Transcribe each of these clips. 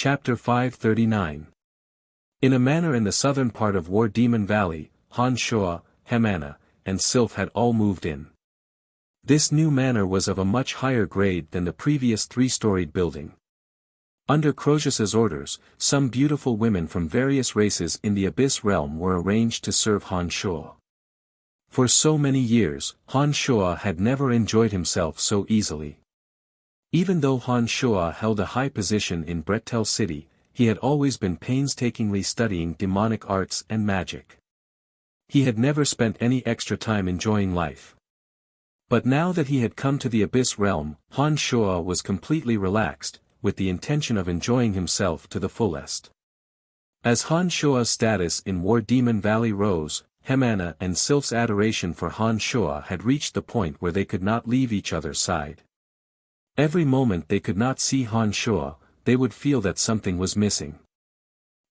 Chapter 539. In a manor in the southern part of War Demon Valley, Han Shua, Hemana, and Sylph had all moved in. This new manor was of a much higher grade than the previous three-storied building. Under Croesus's orders, some beautiful women from various races in the Abyss realm were arranged to serve Han Shua. For so many years, Han Shua had never enjoyed himself so easily. Even though Han Shua held a high position in Brettel City, he had always been painstakingly studying demonic arts and magic. He had never spent any extra time enjoying life. But now that he had come to the Abyss realm, Han Shua was completely relaxed, with the intention of enjoying himself to the fullest. As Han Shua's status in War Demon Valley rose, Hemana and Sylph's adoration for Han Shua had reached the point where they could not leave each other's side. Every moment they could not see Han Shua, they would feel that something was missing.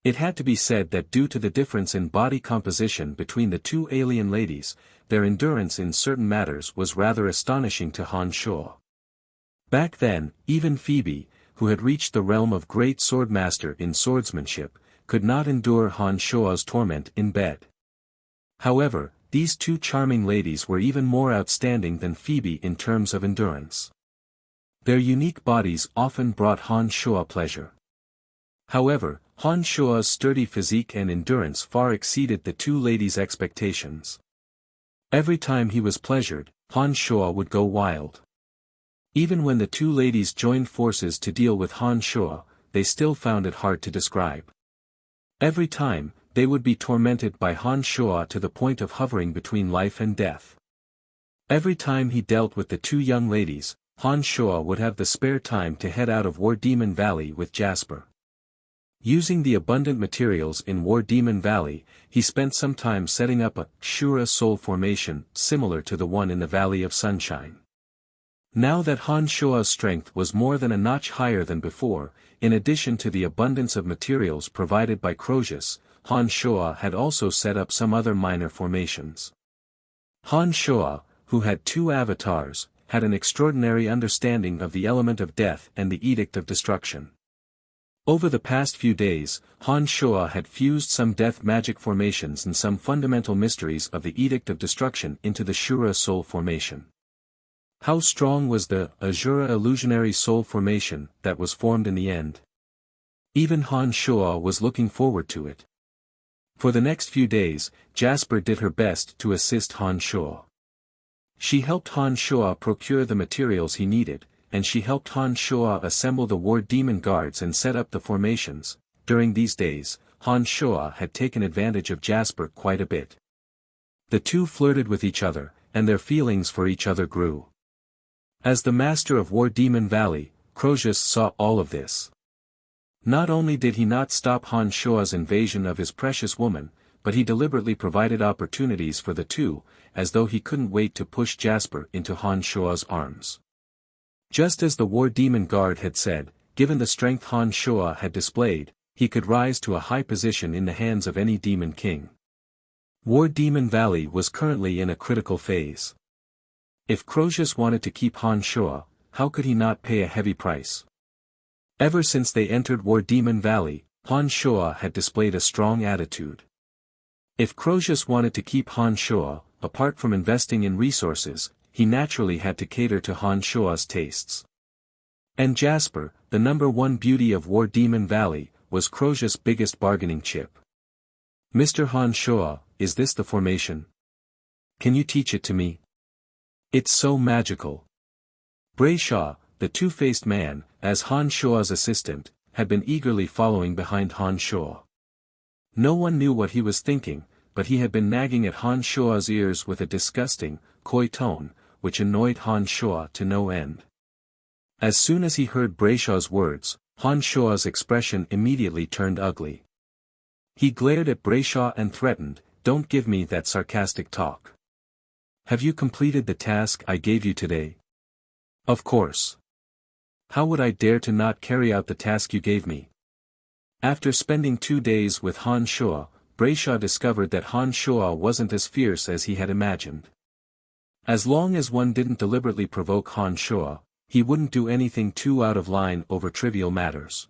It had to be said that due to the difference in body composition between the two alien ladies, their endurance in certain matters was rather astonishing to Han Shua. Back then, even Phoebe, who had reached the realm of great swordmaster in swordsmanship, could not endure Han Shua's torment in bed. However, these two charming ladies were even more outstanding than Phoebe in terms of endurance. Their unique bodies often brought Han Shua pleasure. However, Han Shua's sturdy physique and endurance far exceeded the two ladies' expectations. Every time he was pleasured, Han Shua would go wild. Even when the two ladies joined forces to deal with Han Shua, they still found it hard to describe. Every time, they would be tormented by Han Shua to the point of hovering between life and death. Every time he dealt with the two young ladies, Han Shua would have the spare time to head out of War Demon Valley with Jasper. Using the abundant materials in War Demon Valley, he spent some time setting up a Shura soul formation similar to the one in the Valley of Sunshine. Now that Han Shua's strength was more than a notch higher than before, in addition to the abundance of materials provided by Croesus, Han Shua had also set up some other minor formations. Han Shua, who had two avatars, had an extraordinary understanding of the element of death and the edict of destruction. Over the past few days, Han Shua had fused some death magic formations and some fundamental mysteries of the edict of destruction into the Shura soul formation. How strong was the Azura illusionary soul formation that was formed in the end? Even Han Shua was looking forward to it. For the next few days, Jasper did her best to assist Han Shua. She helped Han Shua procure the materials he needed, and she helped Han Shua assemble the War Demon Guards and set up the formations. During these days, Han Shua had taken advantage of Jasper quite a bit. The two flirted with each other, and their feelings for each other grew. As the master of War Demon Valley, Croesus saw all of this. Not only did he not stop Han Shua's invasion of his precious woman, but he deliberately provided opportunities for the two, as though he couldn't wait to push Jasper into Han Shua's arms. Just as the War Demon Guard had said, given the strength Han Shua had displayed, he could rise to a high position in the hands of any demon king. War Demon Valley was currently in a critical phase. If Croesus wanted to keep Han Shua, how could he not pay a heavy price? Ever since they entered War Demon Valley, Han Shua had displayed a strong attitude. If Croesus wanted to keep Han Shua, apart from investing in resources, he naturally had to cater to Han Shua's tastes. And Jasper, the number one beauty of War Demon Valley, was Croesus' biggest bargaining chip. Mr. Han Shua, is this the formation? Can you teach it to me? It's so magical. Brayshaw, the two-faced man, as Han Shua's assistant, had been eagerly following behind Han Shua. No one knew what he was thinking, but he had been nagging at Han Shua's ears with a disgusting, coy tone, which annoyed Han Shua to no end. As soon as he heard Brayshaw's words, Han Shua's expression immediately turned ugly. He glared at Brayshaw and threatened, "Don't give me that sarcastic talk. Have you completed the task I gave you today?" "Of course. How would I dare to not carry out the task you gave me?" After spending 2 days with Han Shua, Brayshaw discovered that Han Shua wasn't as fierce as he had imagined. As long as one didn't deliberately provoke Han Shua, he wouldn't do anything too out of line over trivial matters.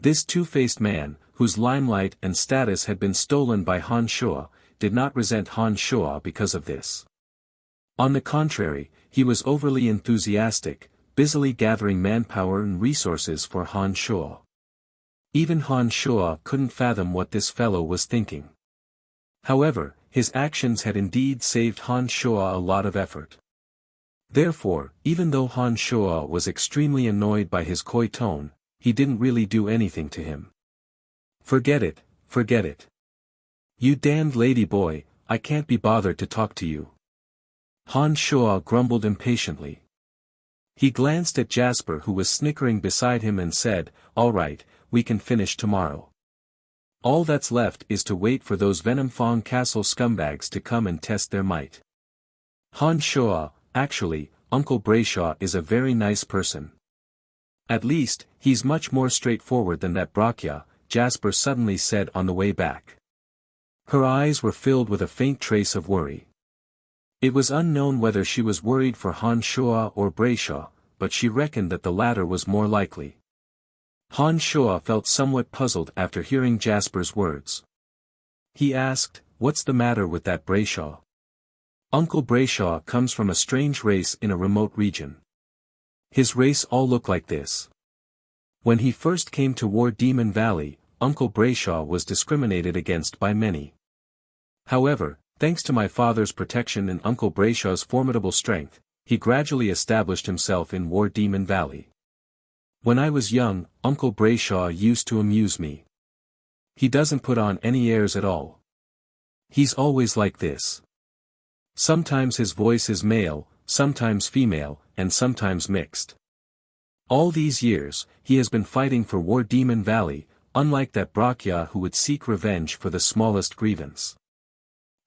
This two-faced man, whose limelight and status had been stolen by Han Shuo, did not resent Han Shuo because of this. On the contrary, he was overly enthusiastic, busily gathering manpower and resources for Han Shuo. Even Han Shuo couldn't fathom what this fellow was thinking. However, his actions had indeed saved Han Shuo a lot of effort. Therefore, even though Han Shuo was extremely annoyed by his coy tone, he didn't really do anything to him. Forget it, forget it. You damned lady boy, I can't be bothered to talk to you. Han Shuo grumbled impatiently. He glanced at Jasper who was snickering beside him and said, "All right, we can finish tomorrow. All that's left is to wait for those Venomfang Castle scumbags to come and test their might." Han Shuo, actually, Uncle Brayshaw is a very nice person. At least, he's much more straightforward than that Wuxia, Jasper suddenly said on the way back. Her eyes were filled with a faint trace of worry. It was unknown whether she was worried for Han Shuo or Brayshaw, but she reckoned that the latter was more likely. Han Shuo felt somewhat puzzled after hearing Jasper's words. He asked, "What's the matter with that Brayshaw?" Uncle Brayshaw comes from a strange race in a remote region. His race all look like this. When he first came to War Demon Valley, Uncle Brayshaw was discriminated against by many. However, thanks to my father's protection and Uncle Brayshaw's formidable strength, he gradually established himself in War Demon Valley. When I was young, Uncle Brayshaw used to amuse me. He doesn't put on any airs at all. He's always like this. Sometimes his voice is male, sometimes female, and sometimes mixed. All these years, he has been fighting for War Demon Valley, unlike that Wuxia who would seek revenge for the smallest grievance.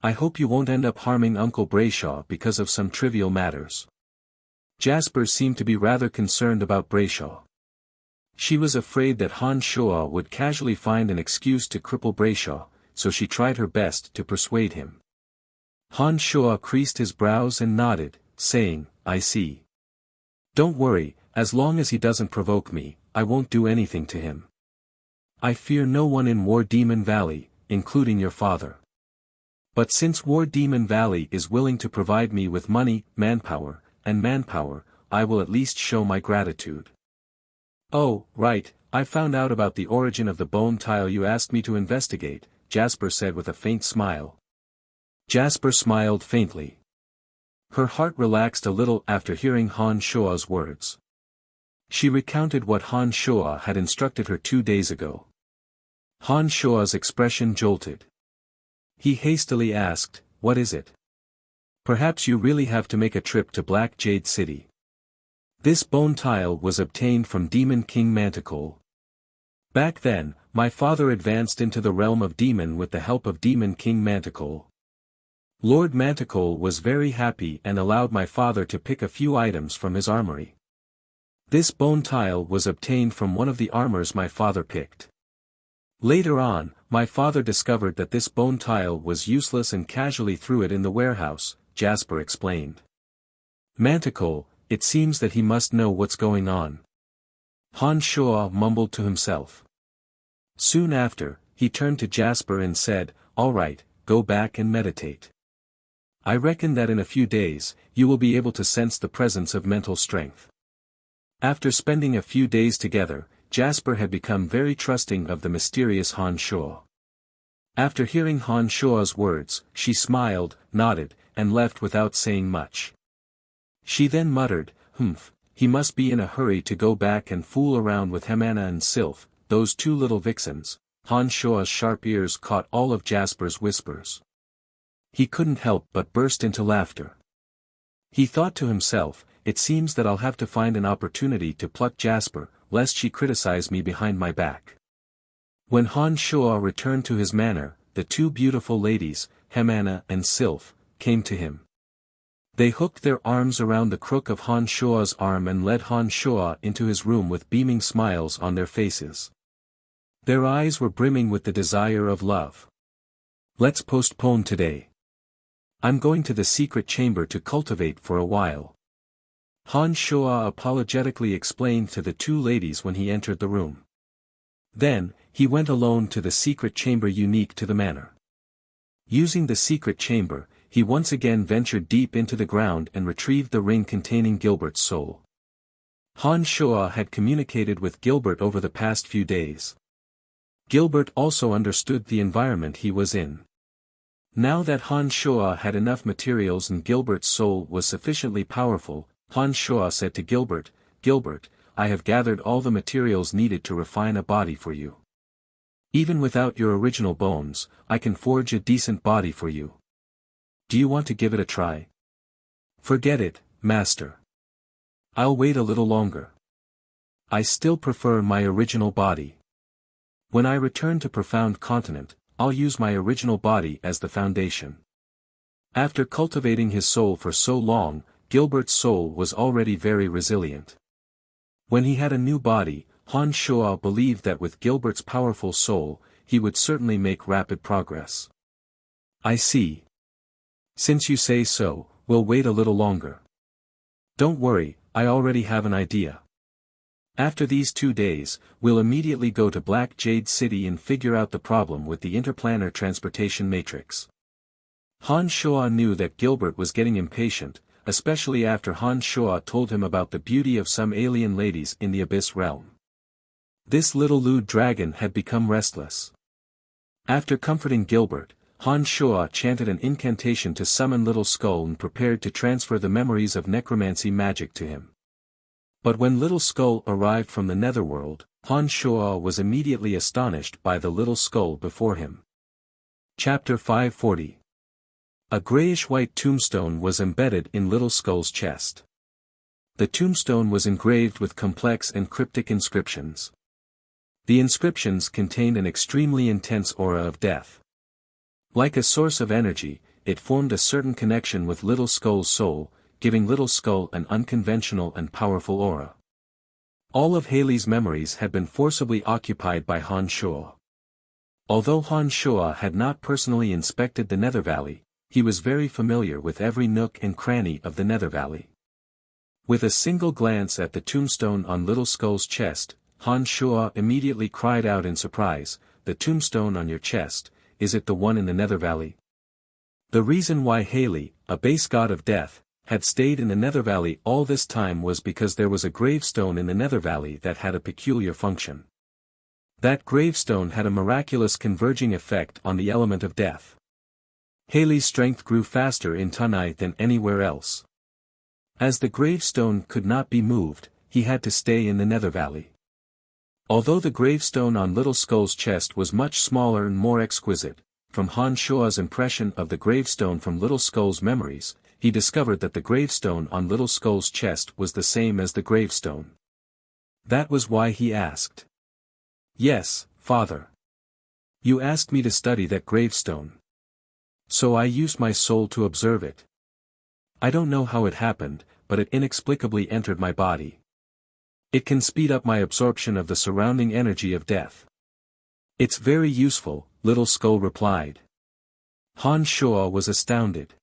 I hope you won't end up harming Uncle Brayshaw because of some trivial matters. Jasper seemed to be rather concerned about Brayshaw. She was afraid that Han Shuo would casually find an excuse to cripple Brayshaw, so she tried her best to persuade him. Han Shuo creased his brows and nodded, saying, "I see. Don't worry, as long as he doesn't provoke me, I won't do anything to him. I fear no one in War Demon Valley, including your father. But since War Demon Valley is willing to provide me with money, manpower, I will at least show my gratitude." "Oh, right, I found out about the origin of the bone tile you asked me to investigate," Jasper said with a faint smile. Jasper smiled faintly. Her heart relaxed a little after hearing Han Shuo's words. She recounted what Han Shuo had instructed her 2 days ago. Han Shuo's expression jolted. He hastily asked, "What is it?" "Perhaps you really have to make a trip to Black Jade City. This bone tile was obtained from Demon King Manticore. Back then, my father advanced into the realm of demon with the help of Demon King Manticore. Lord Manticore was very happy and allowed my father to pick a few items from his armory. This bone tile was obtained from one of the armors my father picked. Later on, my father discovered that this bone tile was useless and casually threw it in the warehouse," Jasper explained. "Manticore, it seems that he must know what's going on." Han Shuo mumbled to himself. Soon after, he turned to Jasper and said, "All right, go back and meditate. I reckon that in a few days, you will be able to sense the presence of mental strength." After spending a few days together, Jasper had become very trusting of the mysterious Han Shuo. After hearing Han Shuo's words, she smiled, nodded, and left without saying much. She then muttered, He must be in a hurry to go back and fool around with Hemana and Sylph, those two little vixens." Han Shuo's sharp ears caught all of Jasper's whispers. He couldn't help but burst into laughter. He thought to himself, "It seems that I'll have to find an opportunity to pluck Jasper, lest she criticize me behind my back." When Han Shuo returned to his manor, the two beautiful ladies, Hemana and Sylph, came to him. They hooked their arms around the crook of Han Shuo's arm and led Han Shuo into his room with beaming smiles on their faces. Their eyes were brimming with the desire of love. "Let's postpone today. I'm going to the secret chamber to cultivate for a while," Han Shuo apologetically explained to the two ladies when he entered the room. Then, he went alone to the secret chamber unique to the manor. Using the secret chamber, he once again ventured deep into the ground and retrieved the ring containing Gilbert's soul. Han Shuo had communicated with Gilbert over the past few days. Gilbert also understood the environment he was in. Now that Han Shuo had enough materials and Gilbert's soul was sufficiently powerful, Han Shuo said to Gilbert, "Gilbert, I have gathered all the materials needed to refine a body for you. Even without your original bones, I can forge a decent body for you. Do you want to give it a try?" "Forget it, master. I'll wait a little longer. I still prefer my original body. When I return to Profound Continent, I'll use my original body as the foundation." After cultivating his soul for so long, Gilbert's soul was already very resilient. When he had a new body, Han Shuo believed that with Gilbert's powerful soul, he would certainly make rapid progress. "I see. Since you say so, we'll wait a little longer. Don't worry, I already have an idea. After these 2 days, we'll immediately go to Black Jade City and figure out the problem with the interplanar transportation matrix." Han Shuo knew that Gilbert was getting impatient, especially after Han Shuo told him about the beauty of some alien ladies in the Abyss realm. This little lewd dragon had become restless. After comforting Gilbert, Han Shuo chanted an incantation to summon Little Skull and prepared to transfer the memories of necromancy magic to him. But when Little Skull arrived from the netherworld, Han Shuo was immediately astonished by the little skull before him. Chapter 540. A grayish-white tombstone was embedded in Little Skull's chest. The tombstone was engraved with complex and cryptic inscriptions. The inscriptions contained an extremely intense aura of death. Like a source of energy, it formed a certain connection with Little Skull's soul, giving Little Skull an unconventional and powerful aura. All of Haley's memories had been forcibly occupied by Han Shuo. Although Han Shuo had not personally inspected the Nether Valley, he was very familiar with every nook and cranny of the Nether Valley. With a single glance at the tombstone on Little Skull's chest, Han Shuo immediately cried out in surprise, "The tombstone on your chest, is it the one in the Nether Valley?" The reason why Haley, a base god of death, had stayed in the Nether Valley all this time was because there was a gravestone in the Nether Valley that had a peculiar function. That gravestone had a miraculous converging effect on the element of death. Haley's strength grew faster in Tanai than anywhere else. As the gravestone could not be moved, he had to stay in the Nether Valley. Although the gravestone on Little Skull's chest was much smaller and more exquisite, from Han Shuo's impression of the gravestone from Little Skull's memories, he discovered that the gravestone on Little Skull's chest was the same as the gravestone. That was why he asked. "Yes, Father. You asked me to study that gravestone. So I used my soul to observe it. I don't know how it happened, but it inexplicably entered my body. It can speed up my absorption of the surrounding energy of death." "It's very useful," Little Skull replied. Han Shuo was astounded.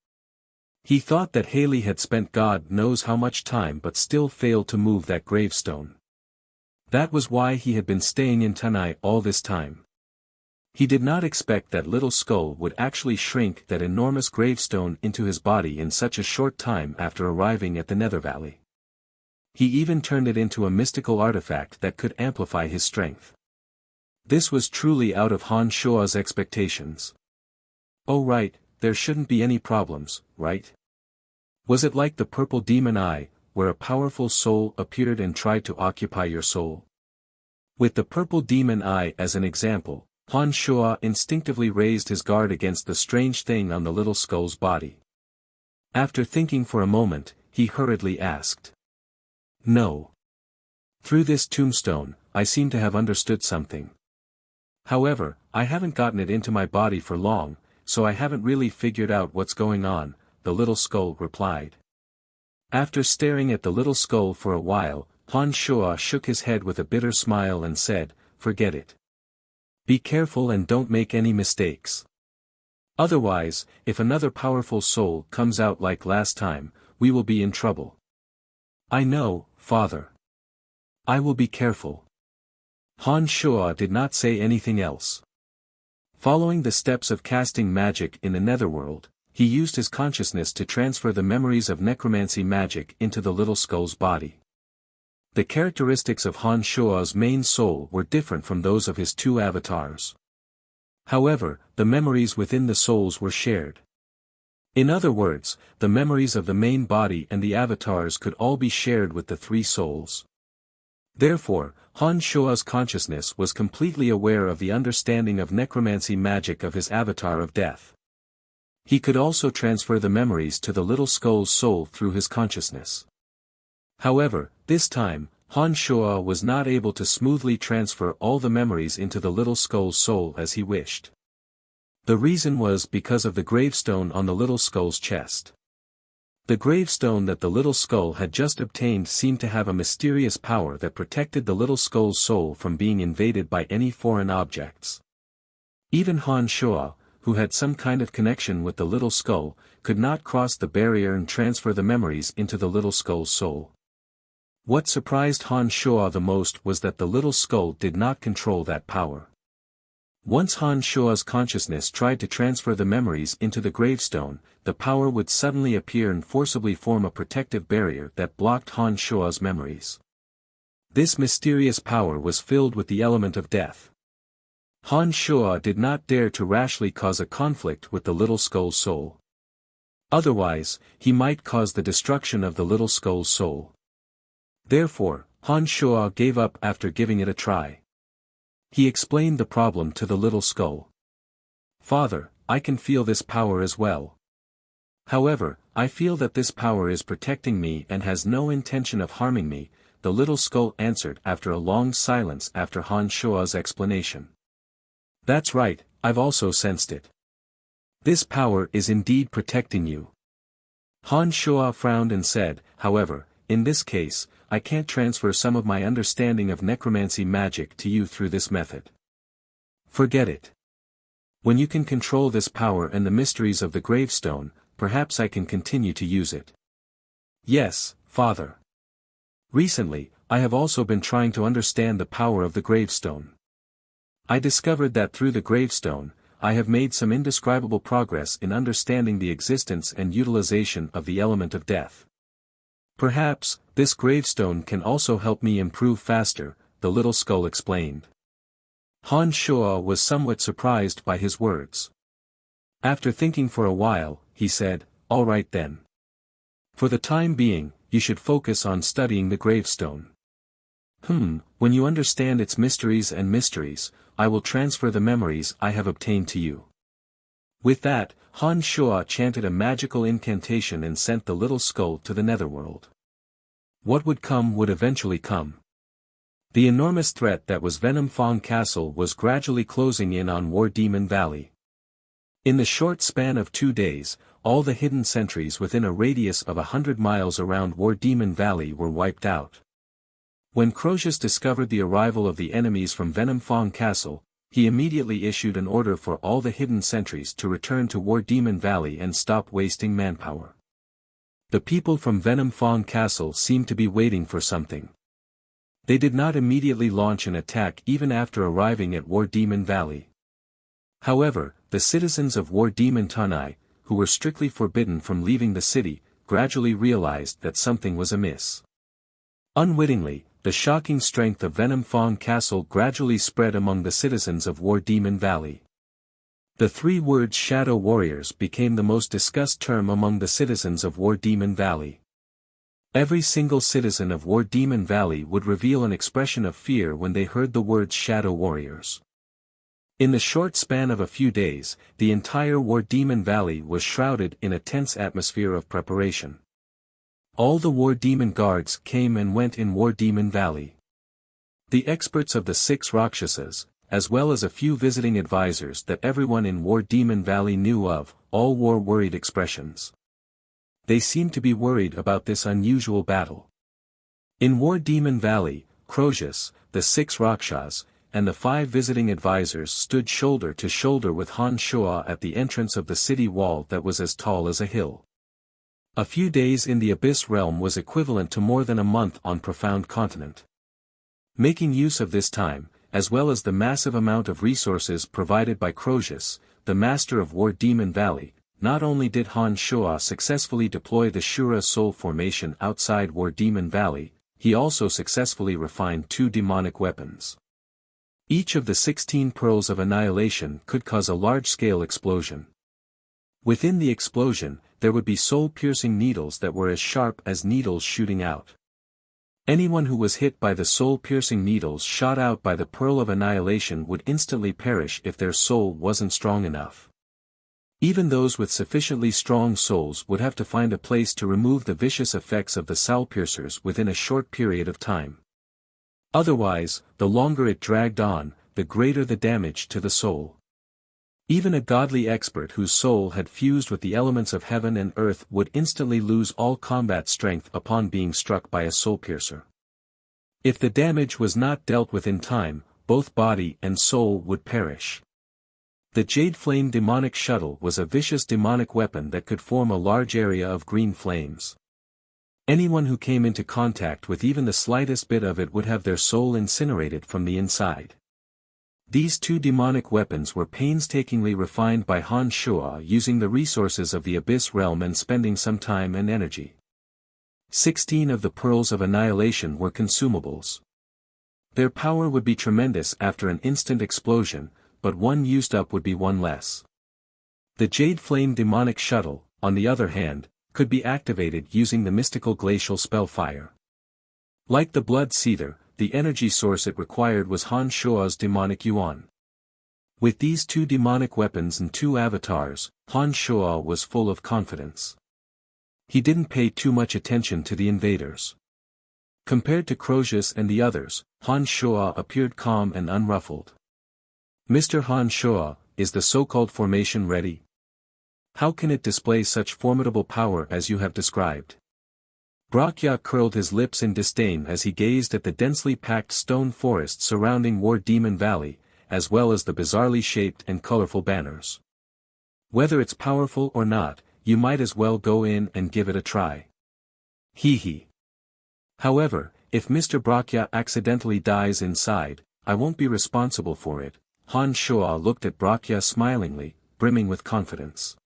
He thought that Haley had spent God knows how much time but still failed to move that gravestone. That was why he had been staying in Tanai all this time. He did not expect that Little Skull would actually shrink that enormous gravestone into his body in such a short time after arriving at the Nether Valley. He even turned it into a mystical artifact that could amplify his strength. This was truly out of Han Shuo's expectations. "Oh right, there shouldn't be any problems, right? Was it like the purple demon eye, where a powerful soul appeared and tried to occupy your soul?" With the purple demon eye as an example, Han Shuo instinctively raised his guard against the strange thing on the Little Skull's body. After thinking for a moment, he hurriedly asked. "No. Through this tombstone, I seem to have understood something. However, I haven't gotten it into my body for long, so I haven't really figured out what's going on," the Little Skull replied. After staring at the Little Skull for a while, Han Shuo shook his head with a bitter smile and said, "Forget it. Be careful and don't make any mistakes. Otherwise, if another powerful soul comes out like last time, we will be in trouble." "I know, Father. I will be careful." Han Shuo did not say anything else. Following the steps of casting magic in the netherworld, he used his consciousness to transfer the memories of necromancy magic into the little skull's body. The characteristics of Han Shuo's main soul were different from those of his two avatars. However, the memories within the souls were shared. In other words, the memories of the main body and the avatars could all be shared with the three souls. Therefore, Han Shuo's consciousness was completely aware of the understanding of necromancy magic of his avatar of death. He could also transfer the memories to the little skull's soul through his consciousness. However, this time, Han Shuo was not able to smoothly transfer all the memories into the little skull's soul as he wished. The reason was because of the gravestone on the little skull's chest. The gravestone that the little skull had just obtained seemed to have a mysterious power that protected the little skull's soul from being invaded by any foreign objects. Even Han Shuo, who had some kind of connection with the little skull, could not cross the barrier and transfer the memories into the little skull's soul. What surprised Han Shuo the most was that the little skull did not control that power. Once Han Shuo's consciousness tried to transfer the memories into the gravestone, the power would suddenly appear and forcibly form a protective barrier that blocked Han Shuo's memories. This mysterious power was filled with the element of death. Han Shuo did not dare to rashly cause a conflict with the little skull's soul. Otherwise, he might cause the destruction of the little skull's soul. Therefore, Han Shuo gave up after giving it a try. He explained the problem to the little skull. "Father, I can feel this power as well. However, I feel that this power is protecting me and has no intention of harming me," the little skull answered after a long silence after Han Shuo's explanation. "That's right, I've also sensed it. This power is indeed protecting you." Han Shuo frowned and said, "However, in this case, I can't transfer some of my understanding of necromancy magic to you through this method. Forget it. When you can control this power and the mysteries of the gravestone, perhaps I can continue to use it." "Yes, Father. Recently, I have also been trying to understand the power of the gravestone. I discovered that through the gravestone, I have made some indescribable progress in understanding the existence and utilization of the element of death. Perhaps, this gravestone can also help me improve faster," the little skull explained. Han Shuo was somewhat surprised by his words. After thinking for a while, he said, "All right then. For the time being, you should focus on studying the gravestone. When you understand its mysteries, I will transfer the memories I have obtained to you." With that, Han Shuo chanted a magical incantation and sent the little skull to the netherworld. What would come would eventually come. The enormous threat that was Venom Fong Castle was gradually closing in on War Demon Valley. In the short span of 2 days, all the hidden sentries within a radius of 100 miles around War Demon Valley were wiped out. When Crozius discovered the arrival of the enemies from Venom Fong Castle, he immediately issued an order for all the hidden sentries to return to War Demon Valley and stop wasting manpower. The people from Venom Fong Castle seemed to be waiting for something. They did not immediately launch an attack even after arriving at War Demon Valley. However, the citizens of War Demon Tanai, who were strictly forbidden from leaving the city, gradually realized that something was amiss. Unwittingly, the shocking strength of Venom Fong Castle gradually spread among the citizens of War Demon Valley. The 3 words Shadow Warriors became the most discussed term among the citizens of War Demon Valley. Every single citizen of War Demon Valley would reveal an expression of fear when they heard the words Shadow Warriors. In the short span of a few days, the entire War Demon Valley was shrouded in a tense atmosphere of preparation. All the War Demon guards came and went in War Demon Valley. The experts of the 6 Rakshasas, as well as a few visiting advisors that everyone in War Demon Valley knew of, all wore worried expressions. They seemed to be worried about this unusual battle. In War Demon Valley, Crozius, the 6 Rakshas, and the 5 visiting advisors stood shoulder to shoulder with Han Shuo at the entrance of the city wall that was as tall as a hill. A few days in the Abyss Realm was equivalent to more than a month on Profound Continent. Making use of this time, as well as the massive amount of resources provided by Crozius, the master of War Demon Valley, not only did Han Shuo successfully deploy the Shura Soul formation outside War Demon Valley, he also successfully refined 2 demonic weapons. Each of the 16 pearls of annihilation could cause a large-scale explosion. Within the explosion, there would be soul-piercing needles that were as sharp as needles shooting out. Anyone who was hit by the soul-piercing needles shot out by the Pearl of Annihilation would instantly perish if their soul wasn't strong enough. Even those with sufficiently strong souls would have to find a place to remove the vicious effects of the soul-piercers within a short period of time. Otherwise, the longer it dragged on, the greater the damage to the soul. Even a godly expert whose soul had fused with the elements of heaven and earth would instantly lose all combat strength upon being struck by a soul-piercer. If the damage was not dealt with in time, both body and soul would perish. The Jade Flame demonic shuttle was a vicious demonic weapon that could form a large area of green flames. Anyone who came into contact with even the slightest bit of it would have their soul incinerated from the inside. These 2 demonic weapons were painstakingly refined by Han Shuo using the resources of the Abyss Realm and spending some time and energy. 16 of the Pearls of Annihilation were consumables. Their power would be tremendous after an instant explosion, but one used up would be one less. The Jade Flame demonic shuttle, on the other hand, could be activated using the mystical glacial spell fire. Like the Blood Seether, the energy source it required was Han Shuo's demonic yuan. With these 2 demonic weapons and 2 avatars, Han Shuo was full of confidence. He didn't pay too much attention to the invaders. Compared to Crozius and the others, Han Shuo appeared calm and unruffled. Mr. Han Shuo, is the so-called formation ready? How can it display such formidable power as you have described? Wuxia curled his lips in disdain as he gazed at the densely packed stone forest surrounding War Demon Valley, as well as the bizarrely shaped and colorful banners. Whether it's powerful or not, you might as well go in and give it a try. Hee hee. However, if Mr. Wuxia accidentally dies inside, I won't be responsible for it. Han Shuo looked at Wuxia smilingly, brimming with confidence.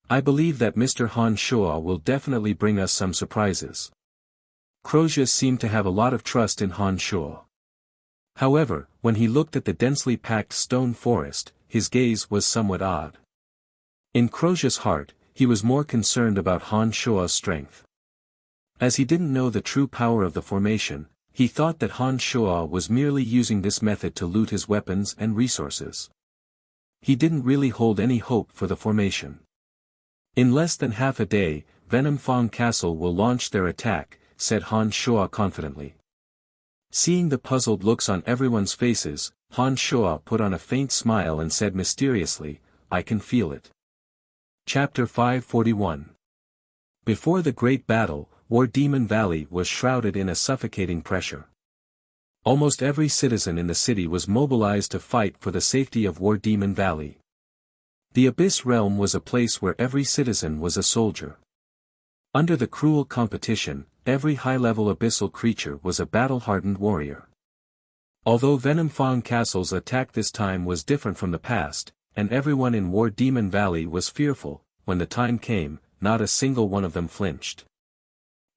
I believe that Mr. Han Shuo will definitely bring us some surprises. Crozius seemed to have a lot of trust in Han Shuo. However, when he looked at the densely packed stone forest, his gaze was somewhat odd. In Crozius' heart, he was more concerned about Han Shuo's strength. As he didn't know the true power of the formation, he thought that Han Shuo was merely using this method to loot his weapons and resources. He didn't really hold any hope for the formation. In less than half a day, Venom Fang Castle will launch their attack, said Han Shuo confidently. Seeing the puzzled looks on everyone's faces, Han Shuo put on a faint smile and said mysteriously, I can feel it. Chapter 541. Before the great battle, War Demon Valley was shrouded in a suffocating pressure. Almost every citizen in the city was mobilized to fight for the safety of War Demon Valley. The Abyss Realm was a place where every citizen was a soldier. Under the cruel competition, every high-level abyssal creature was a battle-hardened warrior. Although Venom Fang Castle's attack this time was different from the past, and everyone in War Demon Valley was fearful, when the time came, not a single one of them flinched.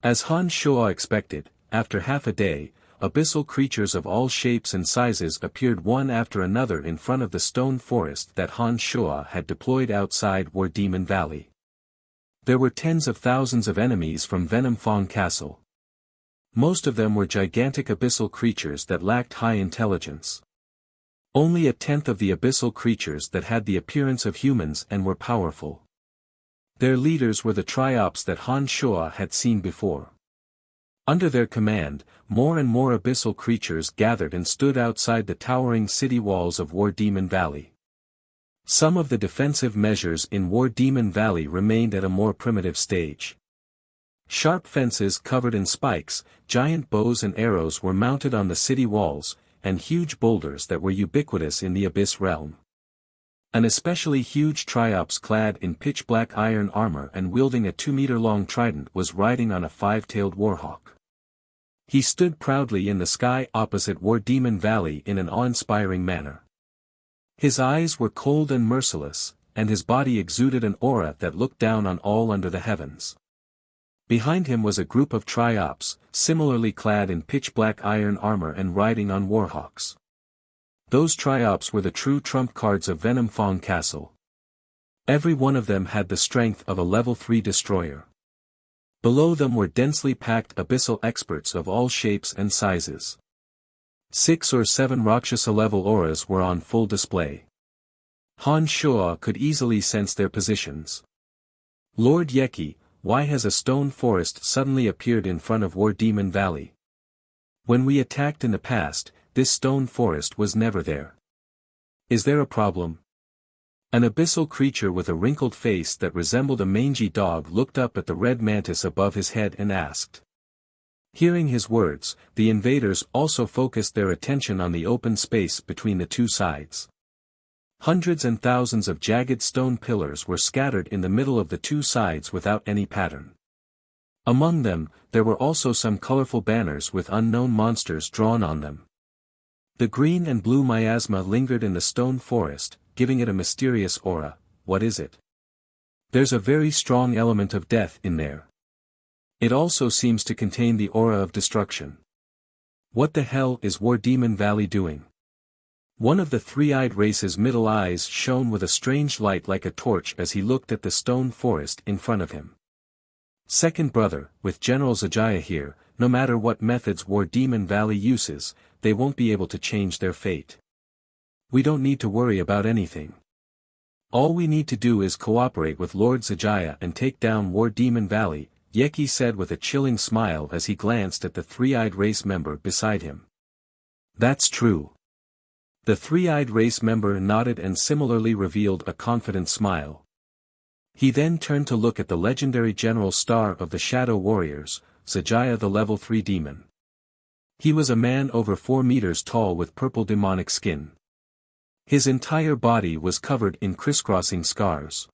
As Han Shuo expected, after half a day, abyssal creatures of all shapes and sizes appeared one after another in front of the stone forest that Han Shuo had deployed outside War Demon Valley. There were tens of thousands of enemies from Venom Fang Castle. Most of them were gigantic abyssal creatures that lacked high intelligence. Only a tenth of the abyssal creatures that had the appearance of humans and were powerful. Their leaders were the triops that Han Shuo had seen before. Under their command, more and more abyssal creatures gathered and stood outside the towering city walls of War Demon Valley. Some of the defensive measures in War Demon Valley remained at a more primitive stage. Sharp fences covered in spikes, giant bows and arrows were mounted on the city walls, and huge boulders that were ubiquitous in the Abyss Realm. An especially huge triops clad in pitch-black iron armor and wielding a 2-meter-long trident was riding on a 5-tailed warhawk. He stood proudly in the sky opposite War Demon Valley in an awe-inspiring manner. His eyes were cold and merciless, and his body exuded an aura that looked down on all under the heavens. Behind him was a group of Triops, similarly clad in pitch-black iron armor and riding on warhawks. Those Triops were the true trump cards of Venom Fong Castle. Every one of them had the strength of a level 3 destroyer. Below them were densely packed abyssal experts of all shapes and sizes. 6 or 7 Rakshasa-level auras were on full display. Han Shuo could easily sense their positions. Lord Yeki, why has a stone forest suddenly appeared in front of War Demon Valley? When we attacked in the past, this stone forest was never there. Is there a problem? An abyssal creature with a wrinkled face that resembled a mangy dog looked up at the red mantis above his head and asked. Hearing his words, the invaders also focused their attention on the open space between the two sides. Hundreds and thousands of jagged stone pillars were scattered in the middle of the two sides without any pattern. Among them, there were also some colorful banners with unknown monsters drawn on them. The green and blue miasma lingered in the stone forest, giving it a mysterious aura. What is it? There's a very strong element of death in there. It also seems to contain the aura of destruction. What the hell is War Demon Valley doing? One of the three-eyed race's middle eyes shone with a strange light like a torch as he looked at the stone forest in front of him. Second brother, with General Zajaya here, no matter what methods War Demon Valley uses, they won't be able to change their fate. We don't need to worry about anything. All we need to do is cooperate with Lord Zajaya and take down War Demon Valley, Yeki said with a chilling smile as he glanced at the three-eyed race member beside him. That's true. The three-eyed race member nodded and similarly revealed a confident smile. He then turned to look at the legendary General Star of the Shadow Warriors, Zajaya the level 3 demon. He was a man over 4 meters tall with purple demonic skin. His entire body was covered in crisscrossing scars.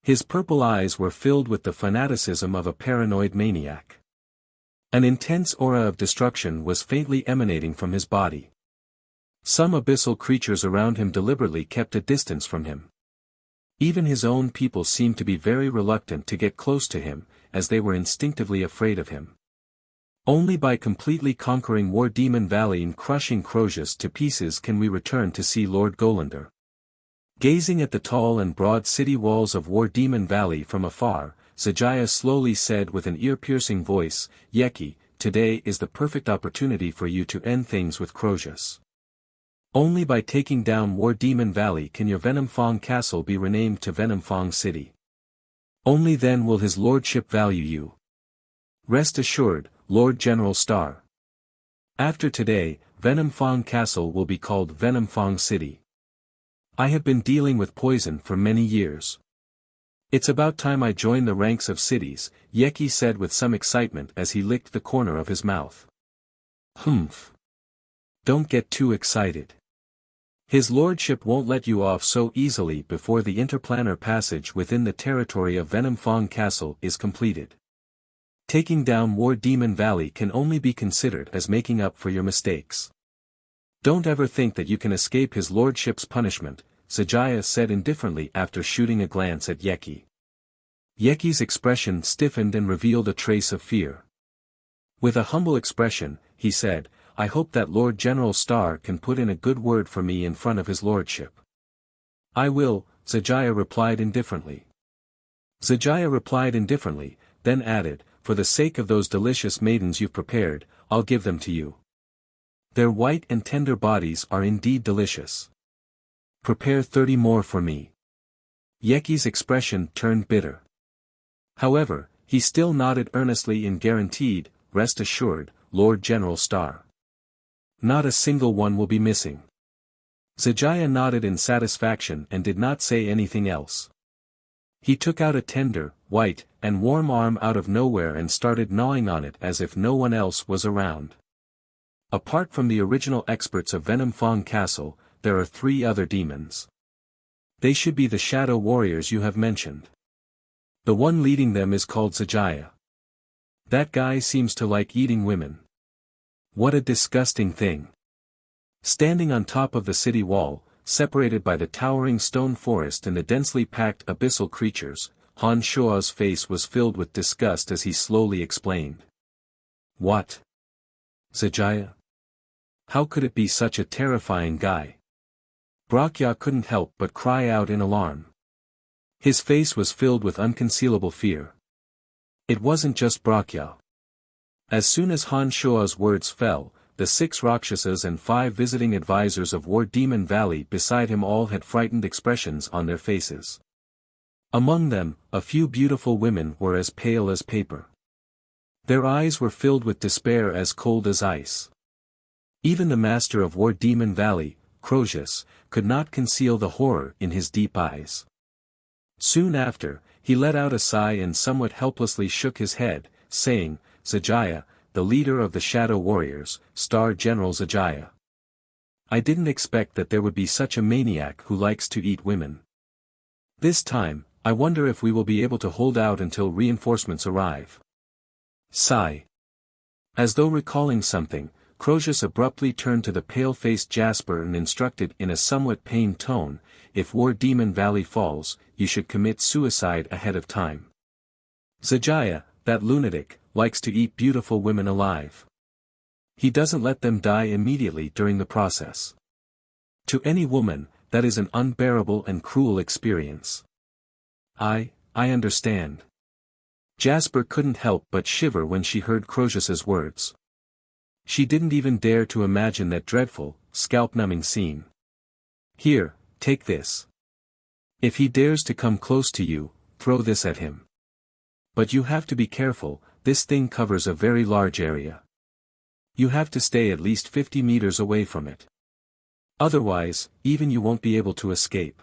His purple eyes were filled with the fanaticism of a paranoid maniac. An intense aura of destruction was faintly emanating from his body. Some abyssal creatures around him deliberately kept a distance from him. Even his own people seemed to be very reluctant to get close to him, as they were instinctively afraid of him. Only by completely conquering War Demon Valley and crushing Crozius to pieces can we return to see Lord Golander. Gazing at the tall and broad city walls of War Demon Valley from afar, Zajaya slowly said with an ear-piercing voice, Yeki, today is the perfect opportunity for you to end things with Crozius. Only by taking down War Demon Valley can your Venom Fong Castle be renamed to Venom Fong City. Only then will his lordship value you. Rest assured, Lord General Star. After today, Venom Fong Castle will be called Venom Fong City. I have been dealing with poison for many years. It's about time I join the ranks of cities, Yeki said with some excitement as he licked the corner of his mouth. Humph. Don't get too excited. His lordship won't let you off so easily before the interplanar passage within the territory of Venom Fong Castle is completed. Taking down War Demon Valley can only be considered as making up for your mistakes. Don't ever think that you can escape his lordship's punishment, Zajaya said indifferently after shooting a glance at Yeki. Yeki's expression stiffened and revealed a trace of fear. With a humble expression, he said, I hope that Lord General Star can put in a good word for me in front of his lordship. I will, Zajaya replied indifferently. Then added, for the sake of those delicious maidens you've prepared, I'll give them to you. Their white and tender bodies are indeed delicious. Prepare 30 more for me. Yeki's expression turned bitter. However, he still nodded earnestly and guaranteed, rest assured, Lord General Star. Not a single one will be missing. Zajaya nodded in satisfaction and did not say anything else. He took out a tender, white, and warm arm out of nowhere and started gnawing on it as if no one else was around. Apart from the original experts of Venom Fong Castle, there are 3 other demons. They should be the Shadow Warriors you have mentioned. The one leading them is called Zajaya. That guy seems to like eating women. What a disgusting thing. Standing on top of the city wall, separated by the towering stone forest and the densely packed abyssal creatures, Han Shua's face was filled with disgust as he slowly explained. What? Zijaya? How could it be such a terrifying guy? Wuxia couldn't help but cry out in alarm. His face was filled with unconcealable fear. It wasn't just Wuxia. As soon as Han Shua's words fell, the 6 Rakshasas and 5 visiting advisors of War Demon Valley beside him all had frightened expressions on their faces. Among them, a few beautiful women were as pale as paper. Their eyes were filled with despair as cold as ice. Even the master of War Demon Valley, Croesus, could not conceal the horror in his deep eyes. Soon after, he let out a sigh and somewhat helplessly shook his head, saying, Zijaya, the leader of the Shadow Warriors, Star General Zijaya. I didn't expect that there would be such a maniac who likes to eat women. This time, I wonder if we will be able to hold out until reinforcements arrive. Sigh. As though recalling something, Croesus abruptly turned to the pale-faced Jasper and instructed in a somewhat pained tone, if War Demon Valley falls, you should commit suicide ahead of time. Zijaya, that lunatic, likes to eat beautiful women alive. He doesn't let them die immediately during the process. To any woman, that is an unbearable and cruel experience. I understand. Jasper couldn't help but shiver when she heard Croesus's words. She didn't even dare to imagine that dreadful, scalp-numbing scene. Here, take this. If he dares to come close to you, throw this at him. But you have to be careful, this thing covers a very large area. You have to stay at least 50 meters away from it. Otherwise, even you won't be able to escape.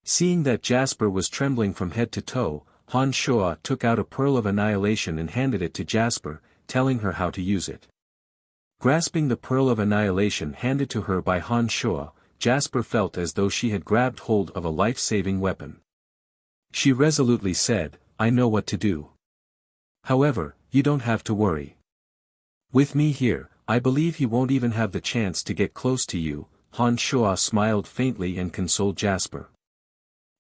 Seeing that Jasper was trembling from head to toe, Han Shua took out a pearl of annihilation and handed it to Jasper, telling her how to use it. Grasping the pearl of annihilation handed to her by Han Shua, Jasper felt as though she had grabbed hold of a life-saving weapon. She resolutely said, I know what to do. However, you don't have to worry. With me here, I believe he won't even have the chance to get close to you. Han Shua smiled faintly and consoled Jasper.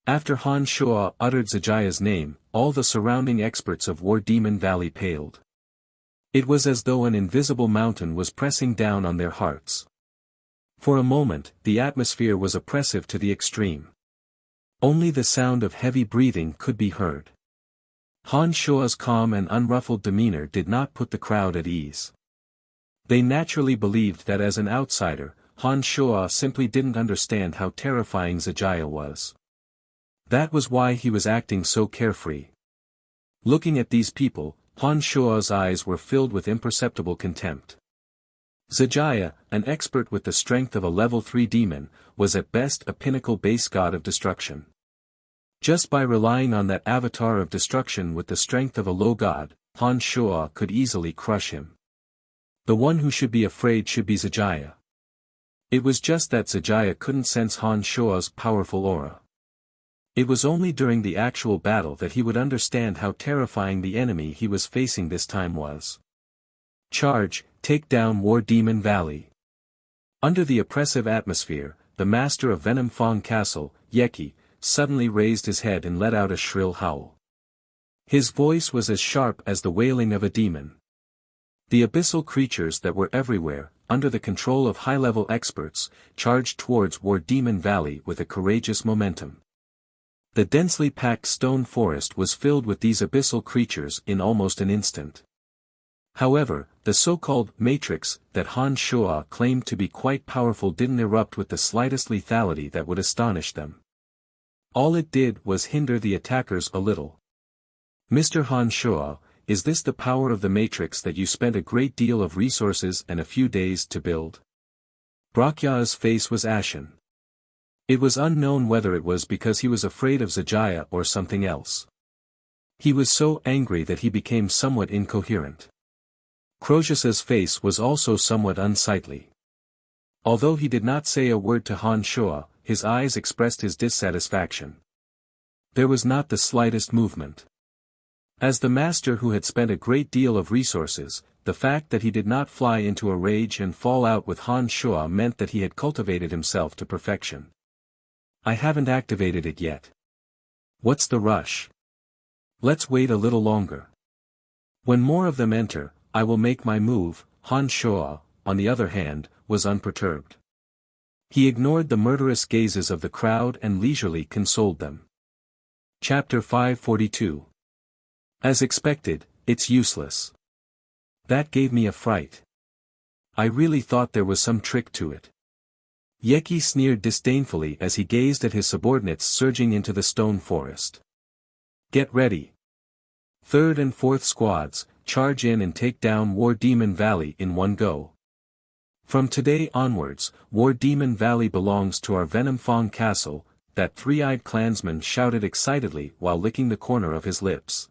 After Han Shua uttered Zijaya's name, all the surrounding experts of War Demon Valley paled. It was as though an invisible mountain was pressing down on their hearts. For a moment, the atmosphere was oppressive to the extreme. Only the sound of heavy breathing could be heard. Han Shua's calm and unruffled demeanor did not put the crowd at ease. They naturally believed that as an outsider, Han Shua simply didn't understand how terrifying Zijaya was. That was why he was acting so carefree. Looking at these people, Han Shua's eyes were filled with imperceptible contempt. Zijaya, an expert with the strength of a level 3 demon, was at best a pinnacle base god of destruction. Just by relying on that avatar of destruction with the strength of a low god, Han Shua could easily crush him. The one who should be afraid should be Zijaya. It was just that Zijaya couldn't sense Han Shua's powerful aura. It was only during the actual battle that he would understand how terrifying the enemy he was facing this time was. Charge, take down War Demon Valley. Under the oppressive atmosphere, the master of Venom Fong Castle, Yeki, suddenly raised his head and let out a shrill howl. His voice was as sharp as the wailing of a demon. The abyssal creatures that were everywhere, under the control of high-level experts, charged towards War Demon Valley with a courageous momentum. The densely packed stone forest was filled with these abyssal creatures in almost an instant. However, the so-called matrix that Han Shua claimed to be quite powerful didn't erupt with the slightest lethality that would astonish them. All it did was hinder the attackers a little. Mr. Han Shua, is this the power of the matrix that you spent a great deal of resources and a few days to build? Wuxia's face was ashen. It was unknown whether it was because he was afraid of Zijaya or something else. He was so angry that he became somewhat incoherent. Croesus's face was also somewhat unsightly. Although he did not say a word to Han Shua, his eyes expressed his dissatisfaction. There was not the slightest movement. As the master who had spent a great deal of resources, the fact that he did not fly into a rage and fall out with Han Shuo meant that he had cultivated himself to perfection. I haven't activated it yet. What's the rush? Let's wait a little longer. When more of them enter, I will make my move. Han Shuo, on the other hand, was unperturbed. He ignored the murderous gazes of the crowd and leisurely consoled them. Chapter 542. As expected, it's useless. That gave me a fright. I really thought there was some trick to it. Yeki sneered disdainfully as he gazed at his subordinates surging into the stone forest. Get ready. 3rd and 4th squads, charge in and take down War Demon Valley in one go. From today onwards, War Demon Valley belongs to our Venom Fong Castle, that three-eyed clansman shouted excitedly while licking the corner of his lips.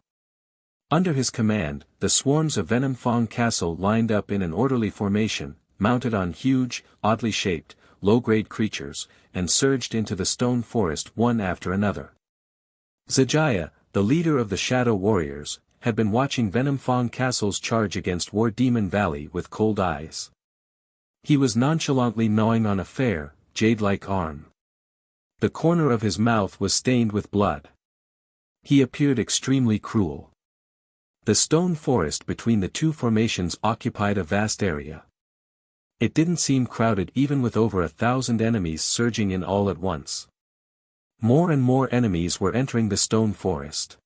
Under his command, the swarms of Venom Fong Castle lined up in an orderly formation, mounted on huge, oddly shaped, low-grade creatures, and surged into the stone forest one after another. Zijaya, the leader of the Shadow Warriors, had been watching Venom Fong Castle's charge against War Demon Valley with cold eyes. He was nonchalantly gnawing on a fair, jade-like arm. The corner of his mouth was stained with blood. He appeared extremely cruel. The stone forest between the two formations occupied a vast area. It didn't seem crowded even with over 1,000 enemies surging in all at once. More and more enemies were entering the stone forest.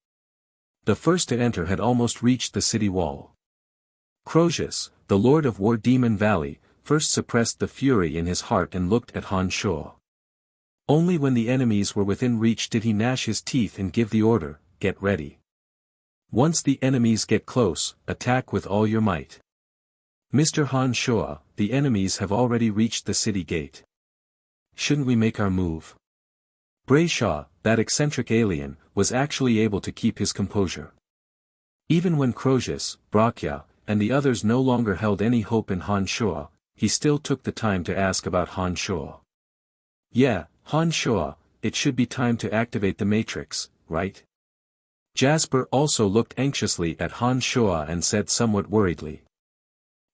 The first to enter had almost reached the city wall. Crozius, the lord of War Demon Valley, first suppressed the fury in his heart and looked at Han Shuo. Only when the enemies were within reach did he gnash his teeth and give the order, "Get ready. Once the enemies get close, attack with all your might." Mr. Han Shuo, the enemies have already reached the city gate. Shouldn't we make our move? Brayshaw, that eccentric alien, was actually able to keep his composure. Even when Crozius, Wuxia, and the others no longer held any hope in Han Shuo, he still took the time to ask about Han Shuo. "Yeah, Han Shuo, it should be time to activate the matrix, right?" Jasper also looked anxiously at Han Shuo and said somewhat worriedly.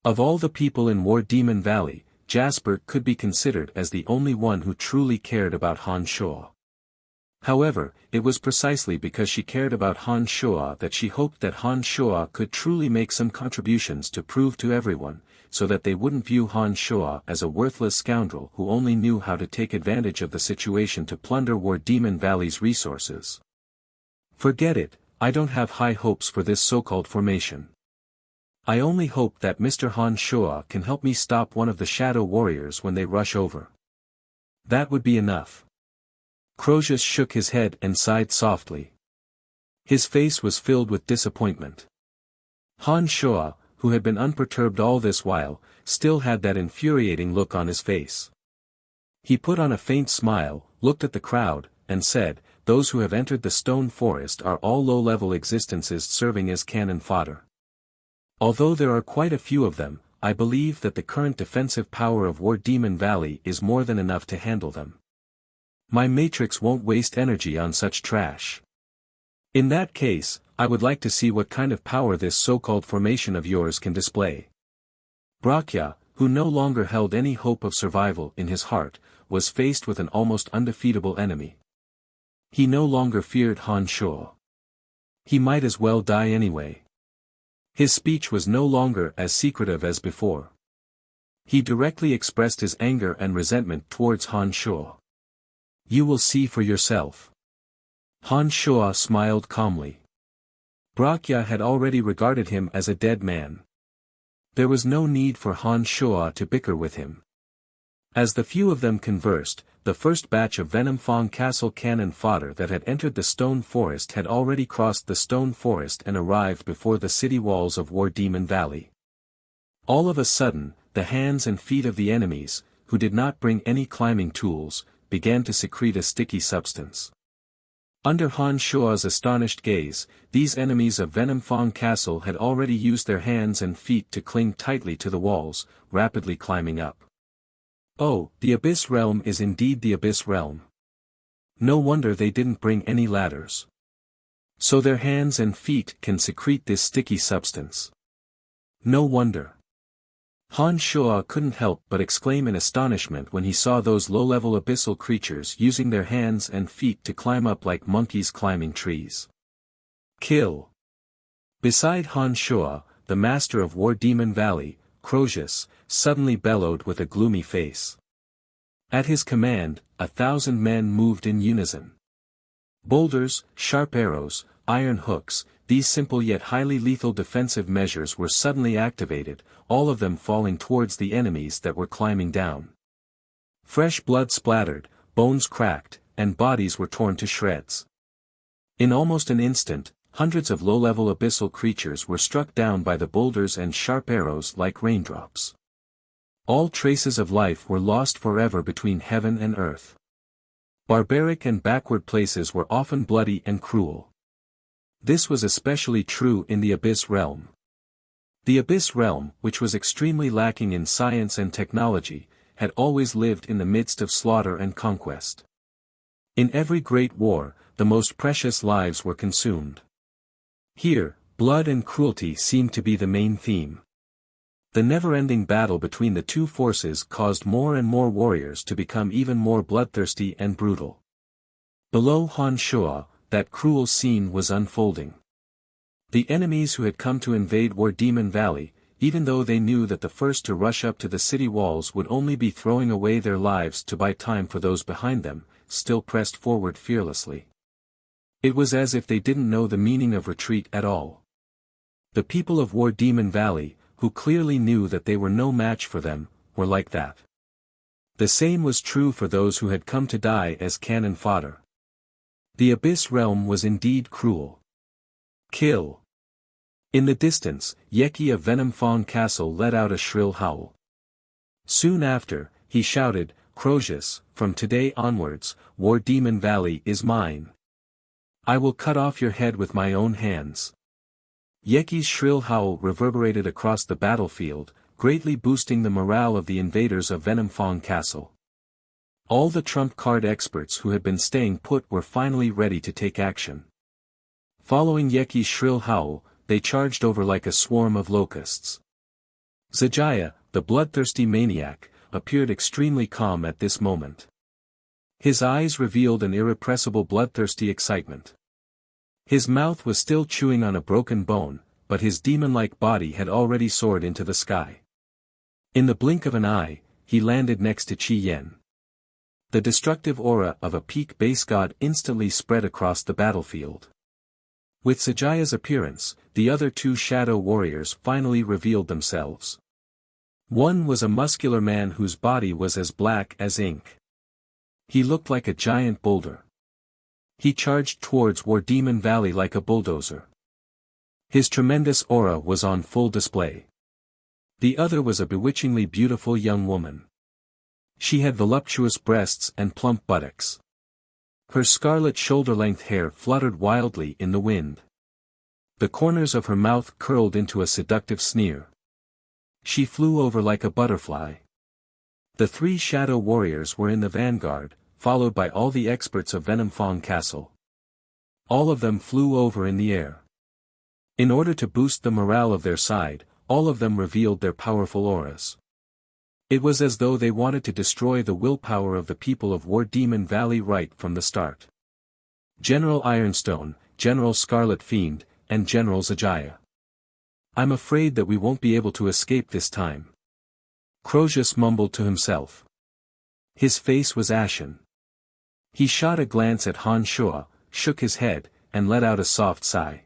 Of all the people in War Demon Valley, Jasper could be considered as the only one who truly cared about Han Shuo. However, it was precisely because she cared about Han Shuo that she hoped that Han Shuo could truly make some contributions to prove to everyone, so that they wouldn't view Han Shuo as a worthless scoundrel who only knew how to take advantage of the situation to plunder War Demon Valley's resources. Forget it, I don't have high hopes for this so-called formation. I only hope that Mr. Han Shuo can help me stop one of the Shadow Warriors when they rush over. That would be enough. Crozius shook his head and sighed softly. His face was filled with disappointment. Han Shuo, who had been unperturbed all this while, still had that infuriating look on his face. He put on a faint smile, looked at the crowd, and said, "Those who have entered the stone forest are all low-level existences serving as cannon fodder. Although there are quite a few of them, I believe that the current defensive power of War Demon Valley is more than enough to handle them. My matrix won't waste energy on such trash. In that case, I would like to see what kind of power this so-called formation of yours can display." Wuxia, who no longer held any hope of survival in his heart, was faced with an almost undefeatable enemy. He no longer feared Han Shuo. He might as well die anyway. His speech was no longer as secretive as before. He directly expressed his anger and resentment towards Han Shuo. "You will see for yourself." Han Shuo smiled calmly. Wuxia had already regarded him as a dead man. There was no need for Han Shuo to bicker with him. As the few of them conversed, the first batch of Venom Fong Castle cannon fodder that had entered the stone forest had already crossed the stone forest and arrived before the city walls of War Demon Valley. All of a sudden, the hands and feet of the enemies, who did not bring any climbing tools, began to secrete a sticky substance. Under Han Shuo's astonished gaze, these enemies of Venom Fong Castle had already used their hands and feet to cling tightly to the walls, rapidly climbing up. Oh, the Abyss Realm is indeed the Abyss Realm. No wonder they didn't bring any ladders. So their hands and feet can secrete this sticky substance. No wonder. Han Shuo couldn't help but exclaim in astonishment when he saw those low-level abyssal creatures using their hands and feet to climb up like monkeys climbing trees. Kill. Beside Han Shuo, the master of War Demon Valley, Crozius, suddenly bellowed with a gloomy face. At his command, 1,000 men moved in unison. Boulders, sharp arrows, iron hooks, these simple yet highly lethal defensive measures were suddenly activated, all of them falling towards the enemies that were climbing down. Fresh blood splattered, bones cracked, and bodies were torn to shreds. In almost an instant, hundreds of low-level abyssal creatures were struck down by the boulders and sharp arrows like raindrops. All traces of life were lost forever between heaven and earth. Barbaric and backward places were often bloody and cruel. This was especially true in the Abyss Realm. The Abyss Realm, which was extremely lacking in science and technology, had always lived in the midst of slaughter and conquest. In every great war, the most precious lives were consumed. Here, blood and cruelty seemed to be the main theme. The never-ending battle between the two forces caused more and more warriors to become even more bloodthirsty and brutal. Below Han Shuo, that cruel scene was unfolding. The enemies who had come to invade War Demon Valley, even though they knew that the first to rush up to the city walls would only be throwing away their lives to buy time for those behind them, still pressed forward fearlessly. It was as if they didn't know the meaning of retreat at all. The people of War Demon Valley, who clearly knew that they were no match for them, were like that. The same was true for those who had come to die as cannon fodder. The Abyss Realm was indeed cruel. Kill. In the distance, Yeki of Venom Fong Castle let out a shrill howl. Soon after, he shouted, "Crozius, from today onwards, War Demon Valley is mine. I will cut off your head with my own hands." Yeki's shrill howl reverberated across the battlefield, greatly boosting the morale of the invaders of Venom Fong Castle. All the trump card experts who had been staying put were finally ready to take action. Following Yeki's shrill howl, they charged over like a swarm of locusts. Zijaya, the bloodthirsty maniac, appeared extremely calm at this moment. His eyes revealed an irrepressible bloodthirsty excitement. His mouth was still chewing on a broken bone, but his demon-like body had already soared into the sky. In the blink of an eye, he landed next to Qi Yen. The destructive aura of a peak base god instantly spread across the battlefield. With Sajaya's appearance, the other two shadow warriors finally revealed themselves. One was a muscular man whose body was as black as ink. He looked like a giant boulder. He charged towards War Demon Valley like a bulldozer. His tremendous aura was on full display. The other was a bewitchingly beautiful young woman. She had voluptuous breasts and plump buttocks. Her scarlet shoulder-length hair fluttered wildly in the wind. The corners of her mouth curled into a seductive sneer. She flew over like a butterfly. The three shadow warriors were in the vanguard, followed by all the experts of Venom Fong Castle. All of them flew over in the air. In order to boost the morale of their side, all of them revealed their powerful auras. It was as though they wanted to destroy the willpower of the people of War Demon Valley right from the start. General Ironstone, General Scarlet Fiend, and General Zijaya. "I'm afraid that we won't be able to escape this time," Crozius mumbled to himself. His face was ashen. He shot a glance at Han Shuo, shook his head, and let out a soft sigh.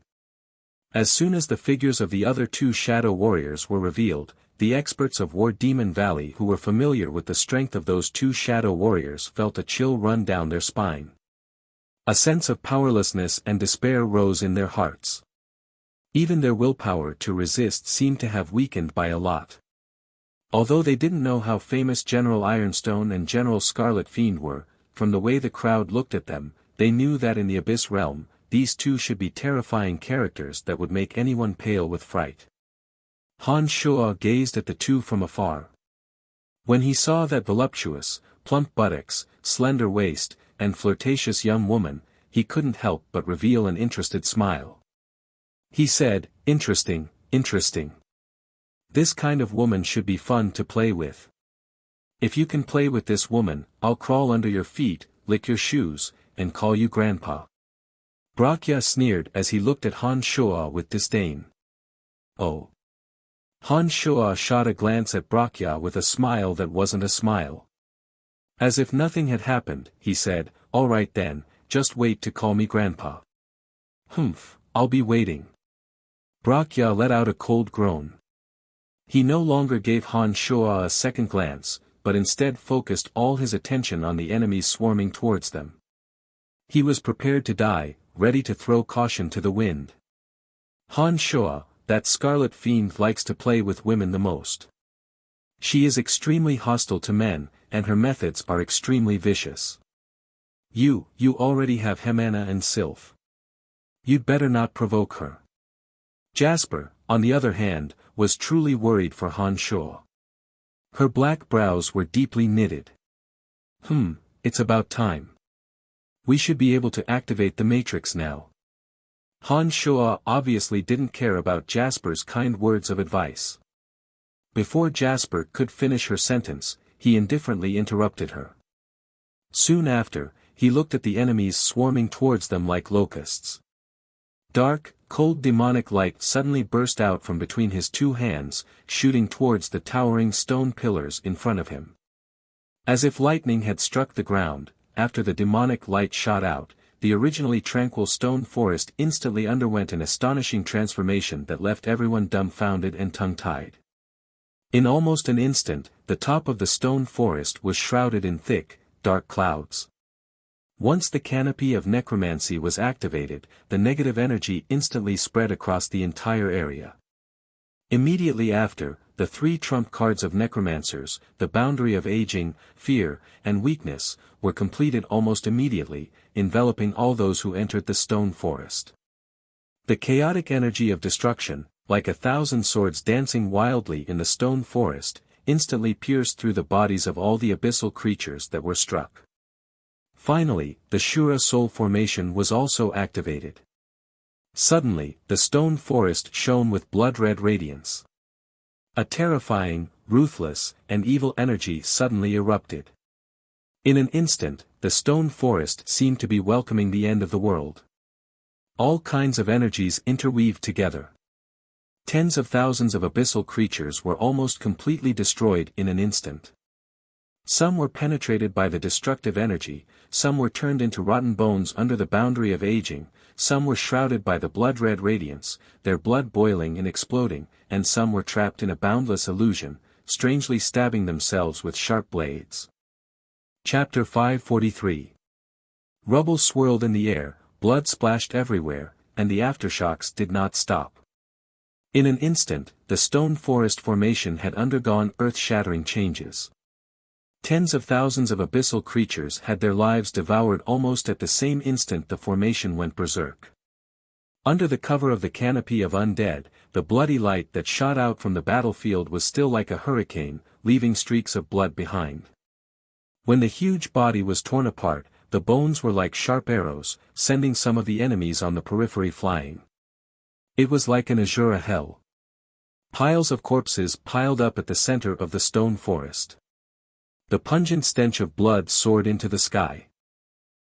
As soon as the figures of the other two shadow warriors were revealed, the experts of War Demon Valley who were familiar with the strength of those two shadow warriors felt a chill run down their spine. A sense of powerlessness and despair rose in their hearts. Even their willpower to resist seemed to have weakened by a lot. Although they didn't know how famous General Ironstone and General Scarlet Fiend were, from the way the crowd looked at them, they knew that in the Abyss Realm, these two should be terrifying characters that would make anyone pale with fright. Han Shuo gazed at the two from afar. When he saw that voluptuous, plump buttocks, slender waist, and flirtatious young woman, he couldn't help but reveal an interested smile. He said, "Interesting, interesting. This kind of woman should be fun to play with. If you can play with this woman, I'll crawl under your feet, lick your shoes, and call you grandpa." Wuxia sneered as he looked at Han Shuo with disdain. "Oh." Han Shuo shot a glance at Wuxia with a smile that wasn't a smile. As if nothing had happened, he said, "All right then, just wait to call me grandpa." "Humph, I'll be waiting." Wuxia let out a cold groan. He no longer gave Han Shuo a second glance, but instead focused all his attention on the enemies swarming towards them. He was prepared to die, ready to throw caution to the wind. Han Shuo, that scarlet fiend, likes to play with women the most. She is extremely hostile to men, and her methods are extremely vicious. You already have Hemana and Sylph. You'd better not provoke her." Jasper, on the other hand, was truly worried for Han Shuo. Her black brows were deeply knitted. It's about time. We should be able to activate the matrix now." Han Shuo obviously didn't care about Jasper's kind words of advice. Before Jasper could finish her sentence, he indifferently interrupted her. Soon after, he looked at the enemies swarming towards them like locusts. Dark, cold demonic light suddenly burst out from between his two hands, shooting towards the towering stone pillars in front of him. As if lightning had struck the ground, after the demonic light shot out, the originally tranquil stone forest instantly underwent an astonishing transformation that left everyone dumbfounded and tongue-tied. In almost an instant, the top of the stone forest was shrouded in thick, dark clouds. Once the canopy of necromancy was activated, the negative energy instantly spread across the entire area. Immediately after, the three trump cards of necromancers, the boundary of aging, fear, and weakness, were completed almost immediately, enveloping all those who entered the stone forest. The chaotic energy of destruction, like 1,000 swords dancing wildly in the stone forest, instantly pierced through the bodies of all the abyssal creatures that were struck. Finally, the Shura Soul formation was also activated. Suddenly, the stone forest shone with blood-red radiance. A terrifying, ruthless, and evil energy suddenly erupted. In an instant, the stone forest seemed to be welcoming the end of the world. All kinds of energies interweaved together. Tens of thousands of abyssal creatures were almost completely destroyed in an instant. Some were penetrated by the destructive energy, some were turned into rotten bones under the boundary of aging, some were shrouded by the blood-red radiance, their blood boiling and exploding, and some were trapped in a boundless illusion, strangely stabbing themselves with sharp blades. Chapter 543. Rubble swirled in the air, blood splashed everywhere, and the aftershocks did not stop. In an instant, the stone forest formation had undergone earth-shattering changes. Tens of thousands of abyssal creatures had their lives devoured almost at the same instant the formation went berserk. Under the cover of the canopy of undead, the bloody light that shot out from the battlefield was still like a hurricane, leaving streaks of blood behind. When the huge body was torn apart, the bones were like sharp arrows, sending some of the enemies on the periphery flying. It was like an Azura hell. Piles of corpses piled up at the center of the stone forest. The pungent stench of blood soared into the sky.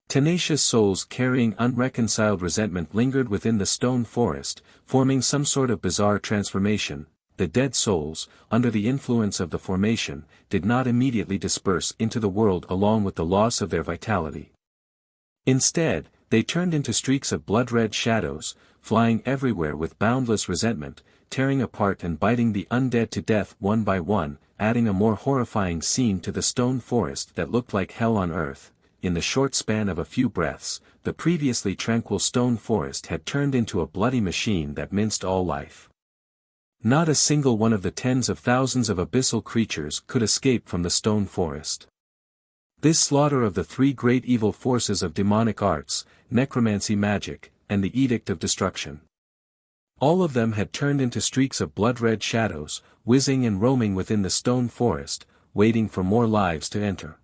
Tenacious souls carrying unreconciled resentment lingered within the stone forest, forming some sort of bizarre transformation. The dead souls, under the influence of the formation, did not immediately disperse into the world along with the loss of their vitality. Instead, they turned into streaks of blood-red shadows, flying everywhere with boundless resentment, tearing apart and biting the undead to death one by one, adding a more horrifying scene to the stone forest that looked like hell on earth. In the short span of a few breaths, the previously tranquil stone forest had turned into a bloody machine that minced all life. Not a single one of the tens of thousands of abyssal creatures could escape from the stone forest. This slaughter of the three great evil forces of demonic arts, necromancy magic, and the edict of destruction. All of them had turned into streaks of blood-red shadows, whizzing and roaming within the stone forest, waiting for more lives to enter.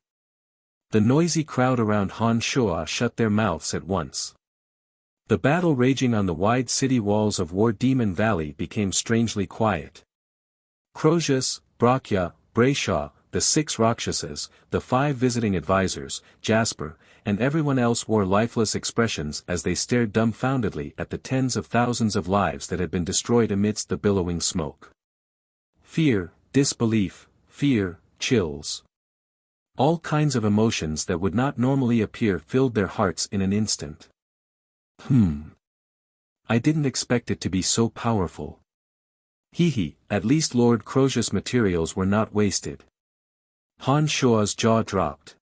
The noisy crowd around Han Shuo shut their mouths at once. The battle raging on the wide city walls of War Demon Valley became strangely quiet. Crozius, Wuxia, Brayshaw, the 6 Rakshasas, the 5 visiting advisors, Jasper, and everyone else wore lifeless expressions as they stared dumbfoundedly at the tens of thousands of lives that had been destroyed amidst the billowing smoke. Fear, disbelief, fear, chills. All kinds of emotions that would not normally appear filled their hearts in an instant. I didn't expect it to be so powerful. At least Lord Crozius' materials were not wasted. Han Shuo's jaw dropped.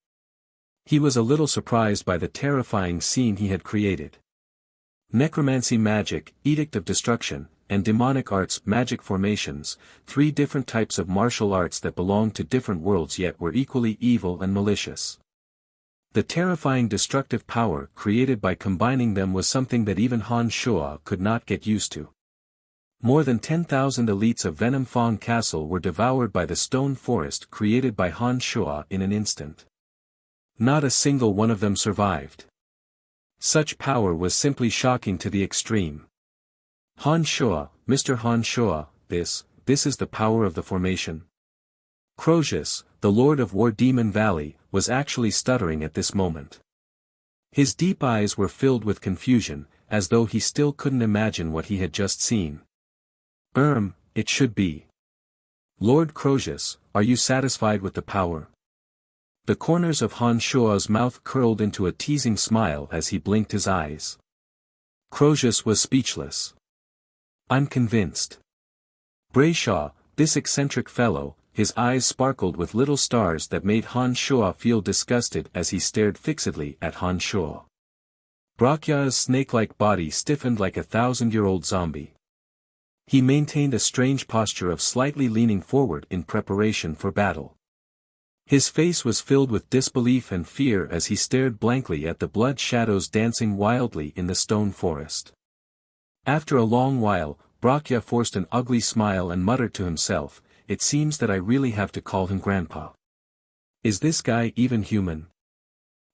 He was a little surprised by the terrifying scene he had created. Necromancy magic, Edict of Destruction, and demonic arts magic formations, 3 different types of martial arts that belonged to different worlds yet were equally evil and malicious. The terrifying destructive power created by combining them was something that even Han Shuo could not get used to. More than 10,000 elites of Venom Fong Castle were devoured by the stone forest created by Han Shuo in an instant. Not a single one of them survived. Such power was simply shocking to the extreme. Han Shuo, Mr. Han Shuo, this is the power of the formation. Crozius, the Lord of War Demon Valley, was actually stuttering at this moment. His deep eyes were filled with confusion, as though he still couldn't imagine what he had just seen. It should be. Lord Crozius, are you satisfied with the power? The corners of Han Shuo's mouth curled into a teasing smile as he blinked his eyes. Crozius was speechless. I'm convinced. Brayshaw, this eccentric fellow, his eyes sparkled with little stars that made Han Shuo feel disgusted as he stared fixedly at Han Shuo. Wuxia's snake-like body stiffened like a 1,000-year-old zombie. He maintained a strange posture of slightly leaning forward in preparation for battle. His face was filled with disbelief and fear as he stared blankly at the blood shadows dancing wildly in the stone forest. After a long while, Wuxia forced an ugly smile and muttered to himself, "It seems that I really have to call him Grandpa. Is this guy even human?"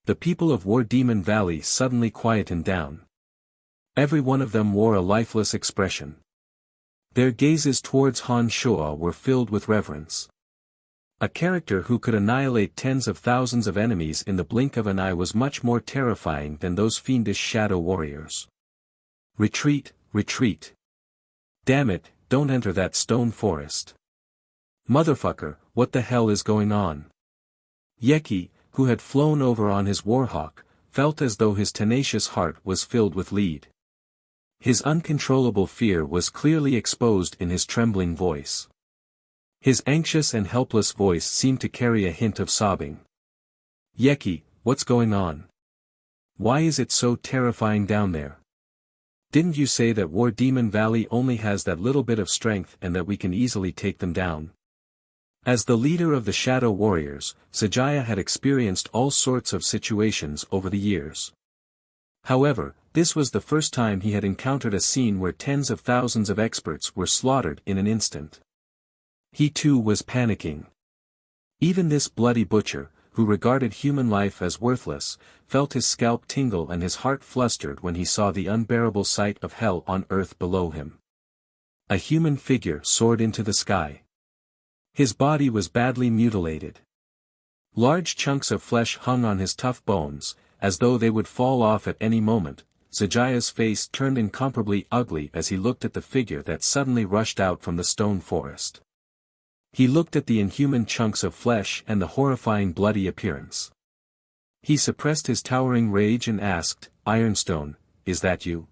The people of War Demon Valley suddenly quietened down. Every one of them wore a lifeless expression. Their gazes towards Han Shuo were filled with reverence. A character who could annihilate tens of thousands of enemies in the blink of an eye was much more terrifying than those fiendish shadow warriors. Retreat, retreat. Damn it, don't enter that stone forest. Motherfucker, what the hell is going on? Yeki, who had flown over on his warhawk, felt as though his tenacious heart was filled with lead. His uncontrollable fear was clearly exposed in his trembling voice. His anxious and helpless voice seemed to carry a hint of sobbing. Yeki, what's going on? Why is it so terrifying down there? Didn't you say that War Demon Valley only has that little bit of strength and that we can easily take them down? As the leader of the Shadow Warriors, Sajaya had experienced all sorts of situations over the years. However, this was the first time he had encountered a scene where tens of thousands of experts were slaughtered in an instant. He too was panicking. Even this bloody butcher, who regarded human life as worthless, felt his scalp tingle and his heart flustered when he saw the unbearable sight of hell on earth below him. A human figure soared into the sky. His body was badly mutilated. Large chunks of flesh hung on his tough bones, as though they would fall off at any moment. Sajaya's face turned incomparably ugly as he looked at the figure that suddenly rushed out from the stone forest. He looked at the inhuman chunks of flesh and the horrifying bloody appearance. He suppressed his towering rage and asked, "Ironstone, is that you?"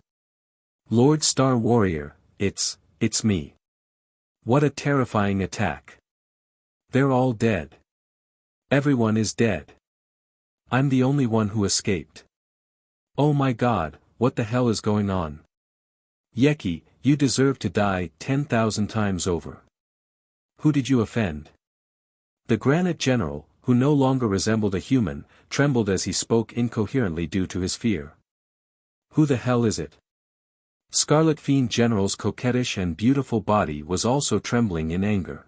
"Lord Star Warrior, it's me." What a terrifying attack. They're all dead. Everyone is dead. I'm the only one who escaped. Oh my God, what the hell is going on? Yeki, you deserve to die 10,000 times over. Who did you offend? The Granite General, who no longer resembled a human, trembled as he spoke incoherently due to his fear. Who the hell is it? Scarlet Fiend General's coquettish and beautiful body was also trembling in anger.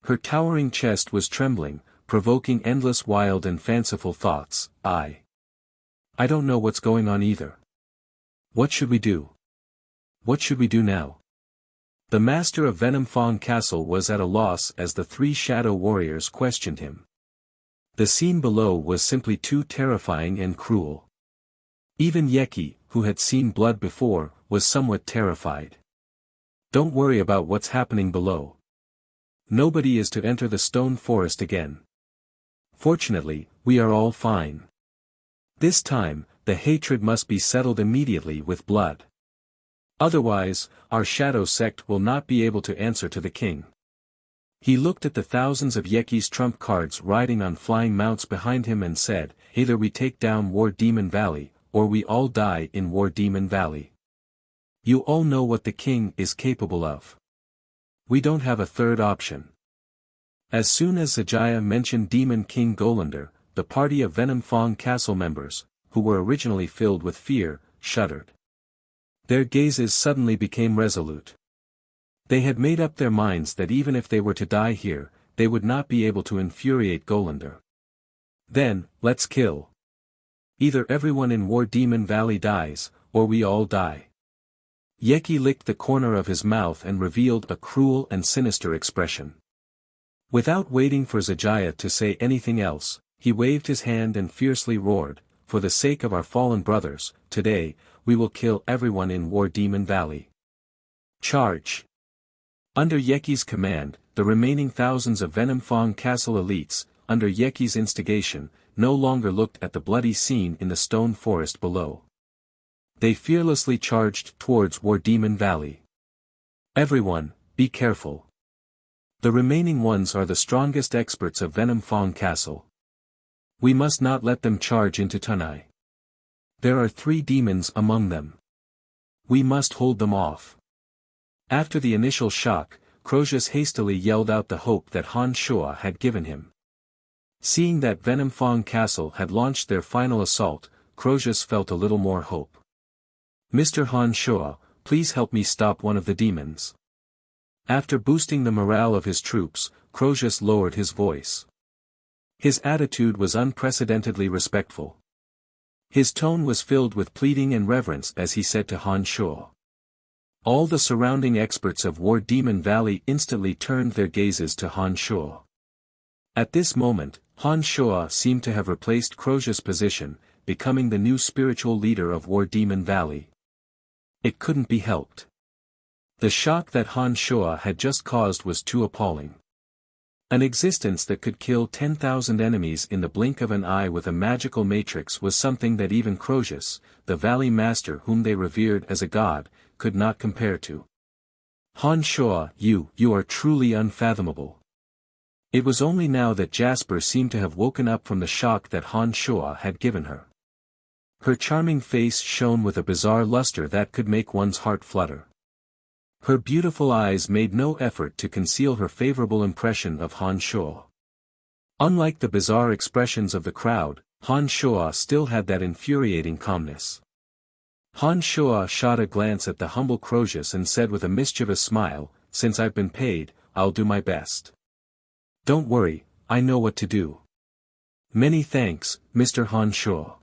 Her towering chest was trembling, provoking endless wild and fanciful thoughts. I don't know what's going on either. What should we do? What should we do now? The master of Venom Fong Castle was at a loss as the three shadow warriors questioned him. The scene below was simply too terrifying and cruel. Even Yeki, who had seen blood before, was somewhat terrified. Don't worry about what's happening below. Nobody is to enter the stone forest again. Fortunately, we are all fine. This time, the hatred must be settled immediately with blood. Otherwise, our shadow sect will not be able to answer to the king. He looked at the thousands of Yeki's trump cards riding on flying mounts behind him and said, either we take down War Demon Valley, or we all die in War Demon Valley. You all know what the king is capable of. We don't have a third option. As soon as Zajaya mentioned Demon King Golander, the party of Venom Fong Castle members, who were originally filled with fear, shuddered. Their gazes suddenly became resolute. They had made up their minds that even if they were to die here, they would not be able to infuriate Golander. Then, let's kill. Either everyone in War Demon Valley dies, or we all die. Yeki licked the corner of his mouth and revealed a cruel and sinister expression. Without waiting for Zajaya to say anything else, he waved his hand and fiercely roared, for the sake of our fallen brothers, today, we will kill everyone in War Demon Valley. Charge! Under Yeki's command, the remaining thousands of Venom Fong Castle elites, under Yeki's instigation, no longer looked at the bloody scene in the stone forest below. They fearlessly charged towards War Demon Valley. Everyone, be careful. The remaining ones are the strongest experts of Venom Fong Castle. We must not let them charge into Tunai. There are 3 demons among them. We must hold them off. After the initial shock, Crozius hastily yelled out the hope that Han Shua had given him. Seeing that Venom Fong Castle had launched their final assault, Crozius felt a little more hope. Mr. Han Shua, please help me stop one of the demons. After boosting the morale of his troops, Crozius lowered his voice. His attitude was unprecedentedly respectful. His tone was filled with pleading and reverence as he said to Han Shua. All the surrounding experts of War Demon Valley instantly turned their gazes to Han Shua. At this moment, Han Shua seemed to have replaced Crozius' position, becoming the new spiritual leader of War Demon Valley. It couldn't be helped. The shock that Han Shua had just caused was too appalling. An existence that could kill 10,000 enemies in the blink of an eye with a magical matrix was something that even Crozius, the Valley Master whom they revered as a god, could not compare to. Han Shua, you are truly unfathomable. It was only now that Jasper seemed to have woken up from the shock that Han Shua had given her. Her charming face shone with a bizarre luster that could make one's heart flutter. Her beautiful eyes made no effort to conceal her favorable impression of Han Shua. Unlike the bizarre expressions of the crowd, Han Shua still had that infuriating calmness. Han Shua shot a glance at the humble Crozius and said with a mischievous smile, since I've been paid, I'll do my best. Don't worry, I know what to do. Many thanks, Mr. Han Shua.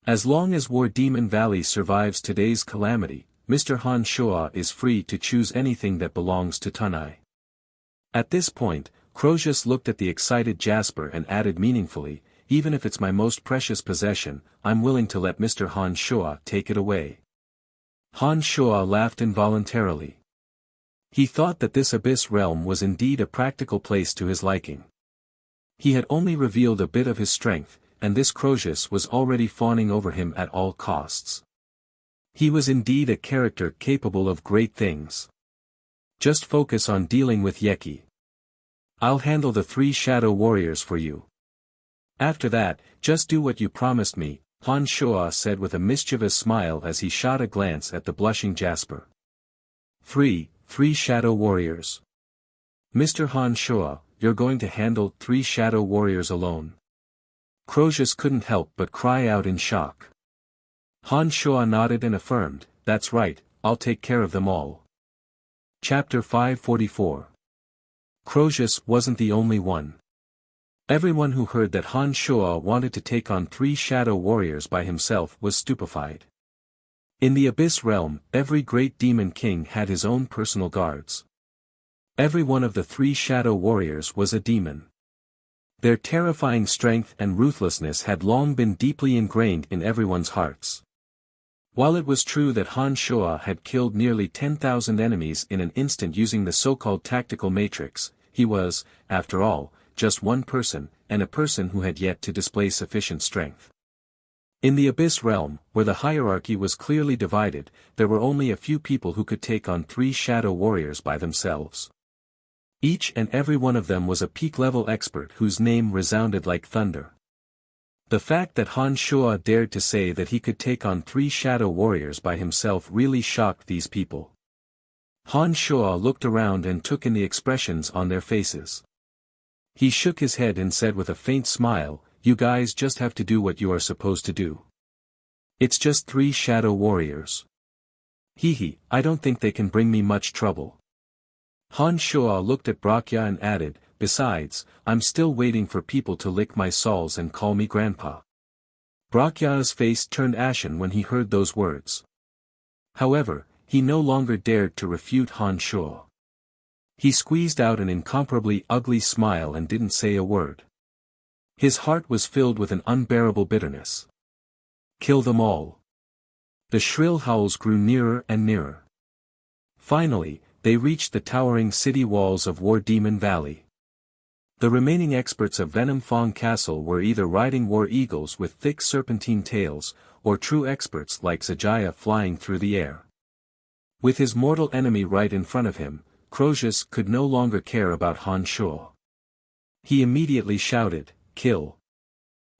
As long as War Demon Valley survives today's calamity, Mr. Han Shua is free to choose anything that belongs to Tunai. At this point, Crozius looked at the excited Jasper and added meaningfully, even if it's my most precious possession, I'm willing to let Mr. Han Shua take it away. Han Shua laughed involuntarily. He thought that this abyss realm was indeed a practical place to his liking. He had only revealed a bit of his strength, and this Crozius was already fawning over him at all costs. He was indeed a character capable of great things. Just focus on dealing with Yeki. I'll handle the 3 shadow warriors for you. After that, just do what you promised me, Han Shua said with a mischievous smile as he shot a glance at the blushing Jasper. 3 shadow warriors. Mr. Han Shua, you're going to handle 3 shadow warriors alone. Crozius couldn't help but cry out in shock. Han Shua nodded and affirmed, that's right, I'll take care of them all. Chapter 544. Crozius wasn't the only one. Everyone who heard that Han Shuo wanted to take on 3 shadow warriors by himself was stupefied. In the Abyss realm, every great demon king had his own personal guards. Every one of the 3 shadow warriors was a demon. Their terrifying strength and ruthlessness had long been deeply ingrained in everyone's hearts. While it was true that Han Shuo had killed nearly 10,000 enemies in an instant using the so-called tactical matrix, he was, after all, just one person, and a person who had yet to display sufficient strength. In the Abyss realm, where the hierarchy was clearly divided, there were only a few people who could take on 3 shadow warriors by themselves. Each and every one of them was a peak-level expert whose name resounded like thunder. The fact that Han Shuo dared to say that he could take on 3 shadow warriors by himself really shocked these people. Han Shuo looked around and took in the expressions on their faces. He shook his head and said with a faint smile, "You guys just have to do what you are supposed to do. It's just 3 shadow warriors. Hehe, I don't think they can bring me much trouble." Han Shuo looked at Wuxia and added, "Besides, I'm still waiting for people to lick my soles and call me grandpa." Wuxia's face turned ashen when he heard those words. However, he no longer dared to refute Han Shuo. He squeezed out an incomparably ugly smile and didn't say a word. His heart was filled with an unbearable bitterness. Kill them all. The shrill howls grew nearer and nearer. Finally, they reached the towering city walls of War Demon Valley. The remaining experts of Venom Fong Castle were either riding war eagles with thick serpentine tails, or true experts like Wuxia flying through the air. With his mortal enemy right in front of him, Crozius could no longer care about Han Shuo. He immediately shouted, "Kill!"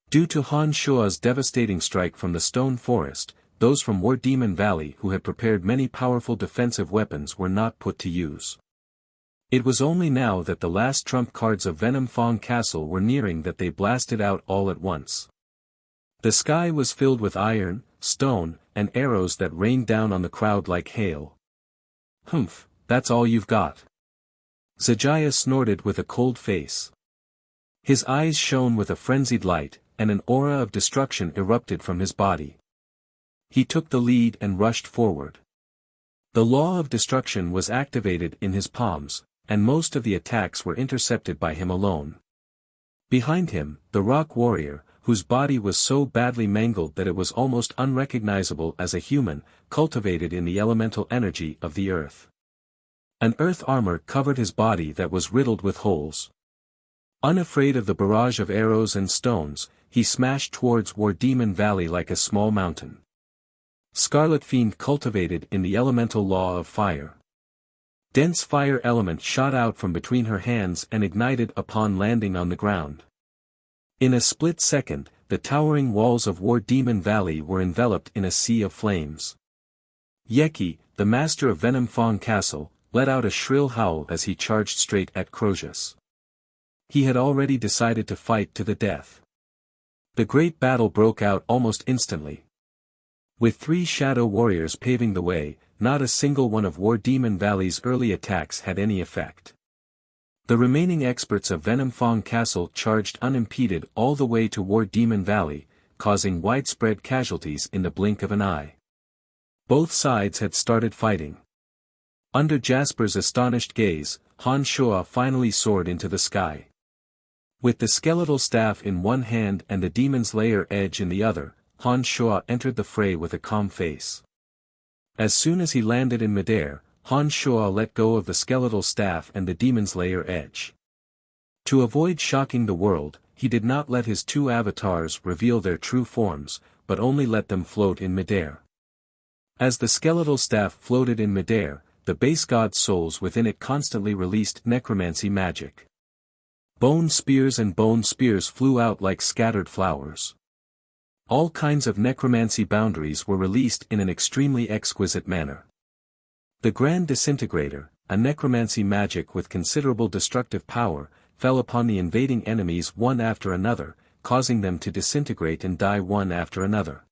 Due to Han Shuo's devastating strike from the stone forest, those from War Demon Valley who had prepared many powerful defensive weapons were not put to use. It was only now that the last trump cards of Venom Fong Castle were nearing that they blasted out all at once. The sky was filled with iron, stone, and arrows that rained down on the crowd like hail. "Humph, that's all you've got?" Wuxia snorted with a cold face. His eyes shone with a frenzied light, and an aura of destruction erupted from his body. He took the lead and rushed forward. The law of destruction was activated in his palms, and most of the attacks were intercepted by him alone. Behind him, the rock warrior, whose body was so badly mangled that it was almost unrecognizable as a human, cultivated in the elemental energy of the earth. An earth armor covered his body that was riddled with holes. Unafraid of the barrage of arrows and stones, he smashed towards War Demon Valley like a small mountain. Scarlet Fiend cultivated in the elemental law of fire. Dense fire element shot out from between her hands and ignited upon landing on the ground. In a split second, the towering walls of War Demon Valley were enveloped in a sea of flames. Yeki, the master of Venom Fong Castle, let out a shrill howl as he charged straight at Crozius. He had already decided to fight to the death. The great battle broke out almost instantly. With 3 shadow warriors paving the way, not a single one of War Demon Valley's early attacks had any effect. The remaining experts of Venom Fong Castle charged unimpeded all the way to War Demon Valley, causing widespread casualties in the blink of an eye. Both sides had started fighting. Under Jasper's astonished gaze, Han Shuo finally soared into the sky. With the skeletal staff in one hand and the demon's lair edge in the other, Han Shuo entered the fray with a calm face. As soon as he landed in midair, Han Shuo let go of the skeletal staff and the demon's lair edge. To avoid shocking the world, he did not let his 2 avatars reveal their true forms, but only let them float in midair. As the skeletal staff floated in midair, the base god souls within it constantly released necromancy magic. Bone spears and bone spears flew out like scattered flowers. All kinds of necromancy boundaries were released in an extremely exquisite manner. The Grand Disintegrator, a necromancy magic with considerable destructive power, fell upon the invading enemies one after another, causing them to disintegrate and die one after another.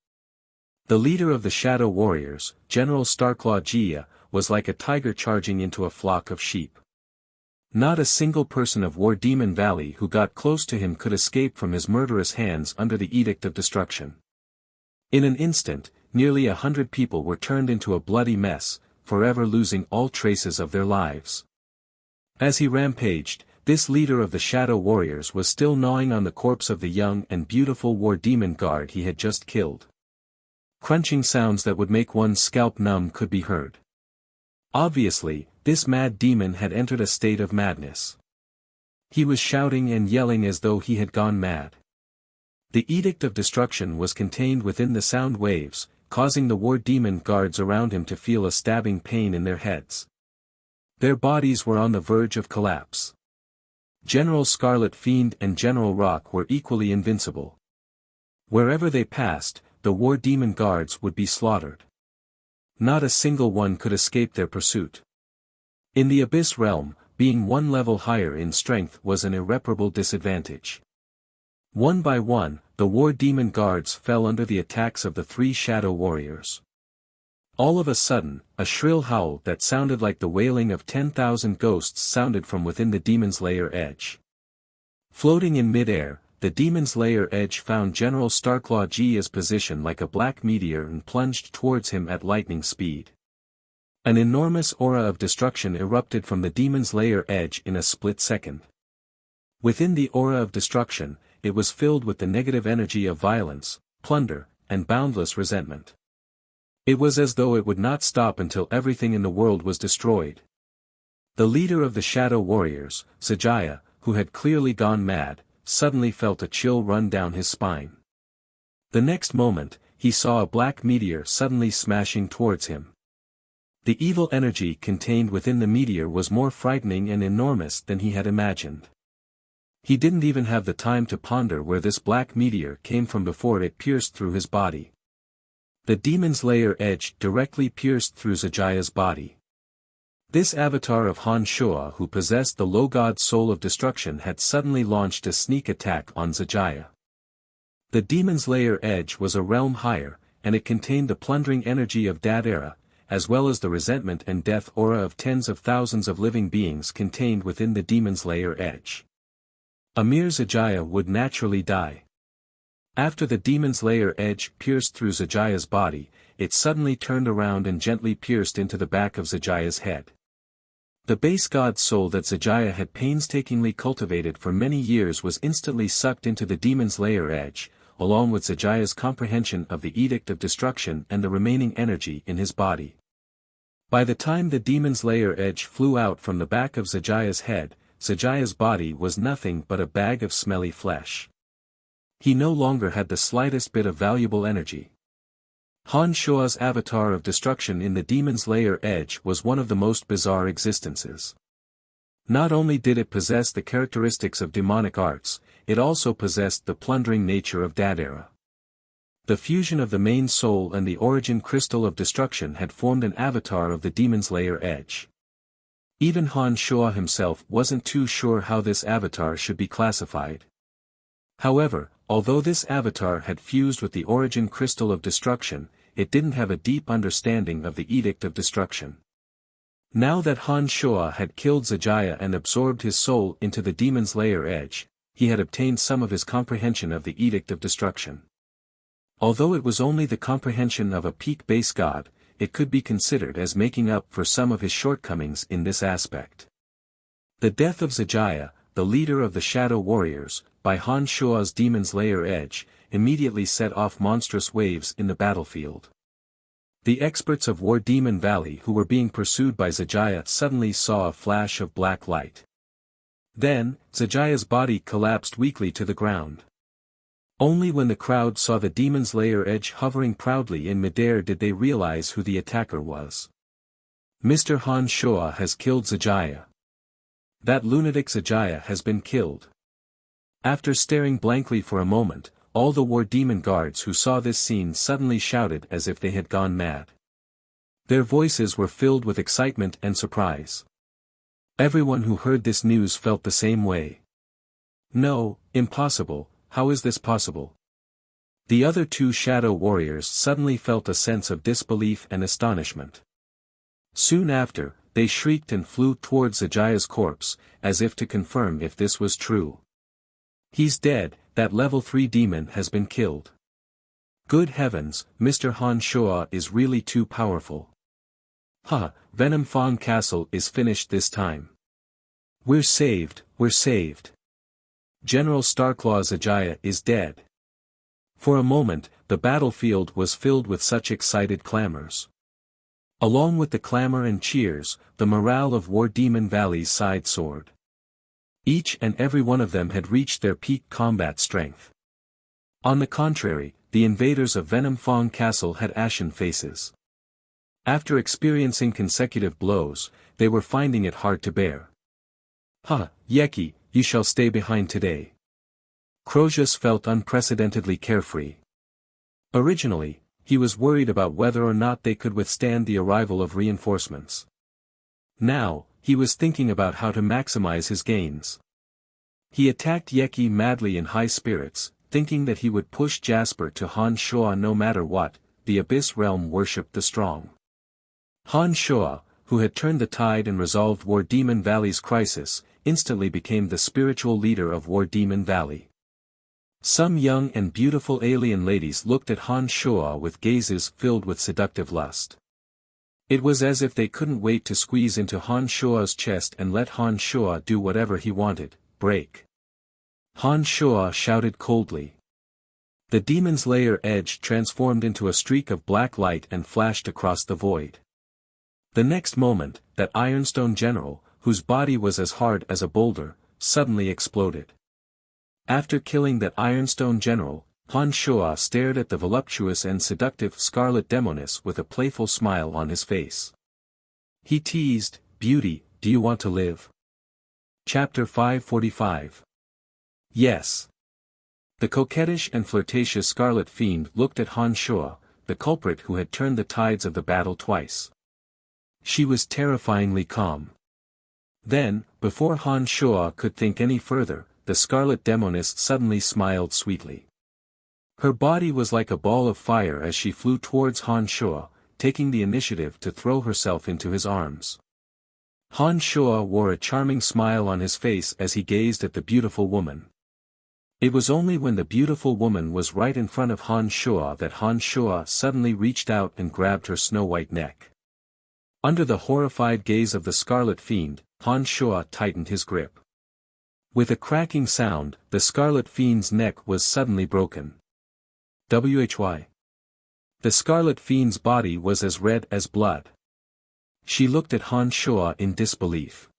The leader of the Shadow Warriors, General Starclaw Jia, was like a tiger charging into a flock of sheep. Not a single person of War Demon Valley who got close to him could escape from his murderous hands under the Edict of Destruction. In an instant, nearly 100 people were turned into a bloody mess, forever losing all traces of their lives. As he rampaged, this leader of the Shadow Warriors was still gnawing on the corpse of the young and beautiful War Demon guard he had just killed. Crunching sounds that would make one's scalp numb could be heard. Obviously, this mad demon had entered a state of madness. He was shouting and yelling as though he had gone mad. The Edict of Destruction was contained within the sound waves, causing the War Demon guards around him to feel a stabbing pain in their heads. Their bodies were on the verge of collapse. General Scarlet Fiend and General Rock were equally invincible. Wherever they passed, the War Demon guards would be slaughtered. Not a single one could escape their pursuit. In the Abyss realm, being one level higher in strength was an irreparable disadvantage. One by one, the War Demon guards fell under the attacks of the 3 Shadow Warriors. All of a sudden, a shrill howl that sounded like the wailing of 10,000 ghosts sounded from within the Demon's Lair edge. Floating in mid-air, the Demon's Lair edge found General Starclaw Gia's position like a black meteor and plunged towards him at lightning speed. An enormous aura of destruction erupted from the Demon's Lair edge in a split second. Within the aura of destruction, it was filled with the negative energy of violence, plunder, and boundless resentment. It was as though it would not stop until everything in the world was destroyed. The leader of the Shadow Warriors, Sajaya, who had clearly gone mad, suddenly felt a chill run down his spine. The next moment, he saw a black meteor suddenly smashing towards him. The evil energy contained within the meteor was more frightening and enormous than he had imagined. He didn't even have the time to ponder where this black meteor came from before it pierced through his body. The Demon's Lair edge directly pierced through Zajaya's body. This avatar of Han Shoa who possessed the low god soul of destruction had suddenly launched a sneak attack on Zajaya. The Demon's Lair edge was a realm higher, and it contained the plundering energy of Dadera, as well as the resentment and death aura of tens of thousands of living beings contained within the Demon's Lair edge. Amir Zajaya would naturally die. After the Demon's Lair edge pierced through Zajaya's body, it suddenly turned around and gently pierced into the back of Zajaya's head. The base god soul that Zajaya had painstakingly cultivated for many years was instantly sucked into the Demon's Lair edge, along with Zajaya's comprehension of the Edict of Destruction and the remaining energy in his body. By the time the Demon's Lair edge flew out from the back of Zajaya's head, Zajaya's body was nothing but a bag of smelly flesh. He no longer had the slightest bit of valuable energy. Han Shoa's avatar of destruction in the Demon's Lair edge was one of the most bizarre existences. Not only did it possess the characteristics of demonic arts, it also possessed the plundering nature of Dadera. The fusion of the main soul and the origin crystal of destruction had formed an avatar of the Demon's Lair edge. Even Han Shoa himself wasn't too sure how this avatar should be classified. However, although this avatar had fused with the origin crystal of destruction, it didn't have a deep understanding of the Edict of Destruction. Now that Han Shoa had killed Zajaya and absorbed his soul into the Demon's Lair edge, he had obtained some of his comprehension of the Edict of Destruction. Although it was only the comprehension of a peak base god, it could be considered as making up for some of his shortcomings in this aspect. The death of Zajaya, the leader of the Shadow Warriors, by Han Shoa's Demon's Lair edge, immediately set off monstrous waves in the battlefield. The experts of War Demon Valley who were being pursued by Zajaya suddenly saw a flash of black light. Then, Zajaya's body collapsed weakly to the ground. Only when the crowd saw the Demon's Lair edge hovering proudly in midair did they realize who the attacker was. Mr. Han Shoa has killed Zajaya. That lunatic Zajaya has been killed. After staring blankly for a moment, all the War Demon guards who saw this scene suddenly shouted as if they had gone mad. Their voices were filled with excitement and surprise. Everyone who heard this news felt the same way. No, impossible, how is this possible? The other 2 Shadow Warriors suddenly felt a sense of disbelief and astonishment. Soon after, they shrieked and flew towards Ajaya's corpse, as if to confirm if this was true. "He's dead, that level 3 demon has been killed. Good heavens, Mr. Han Shoa is really too powerful. Ha, Venom Fong Castle is finished this time. We're saved, we're saved. General Starclaw's Ajaya is dead." For a moment, the battlefield was filled with such excited clamors. Along with the clamor and cheers, the morale of War Demon Valley's side soared. Each and every one of them had reached their peak combat strength. On the contrary, the invaders of Venom Fong Castle had ashen faces. After experiencing consecutive blows, they were finding it hard to bear. "Ha, Yeki, you shall stay behind today." Crozius felt unprecedentedly carefree. Originally, he was worried about whether or not they could withstand the arrival of reinforcements. Now, he was thinking about how to maximize his gains. He attacked Yeki madly in high spirits, thinking that he would push Jasper to Han Shoa no matter what. The Abyss Realm worshipped the strong. Han Shoa, who had turned the tide and resolved War Demon Valley's crisis, instantly became the spiritual leader of War Demon Valley. Some young and beautiful alien ladies looked at Han Shoa with gazes filled with seductive lust. It was as if they couldn't wait to squeeze into Han Shoa's chest and let Han Shoa do whatever he wanted. "Break." Han Shoa shouted coldly. The demon's lair edge transformed into a streak of black light and flashed across the void. The next moment, that Ironstone general, whose body was as hard as a boulder, suddenly exploded. After killing that Ironstone general, Han Shoa stared at the voluptuous and seductive Scarlet Demoness with a playful smile on his face. He teased, "Beauty, do you want to live?" Chapter 545. Yes. The coquettish and flirtatious Scarlet Fiend looked at Han Shoa, the culprit who had turned the tides of the battle twice. She was terrifyingly calm. Then, before Han Shoa could think any further, the Scarlet Demoness suddenly smiled sweetly. Her body was like a ball of fire as she flew towards Han Shoa, taking the initiative to throw herself into his arms. Han Shoa wore a charming smile on his face as he gazed at the beautiful woman. It was only when the beautiful woman was right in front of Han Shoa that Han Shoa suddenly reached out and grabbed her snow-white neck. Under the horrified gaze of the Scarlet Fiend, Han Shoa tightened his grip. With a cracking sound, the Scarlet Fiend's neck was suddenly broken. Why? The Scarlet Fiend's body was as red as blood. She looked at Han Shoa in disbelief.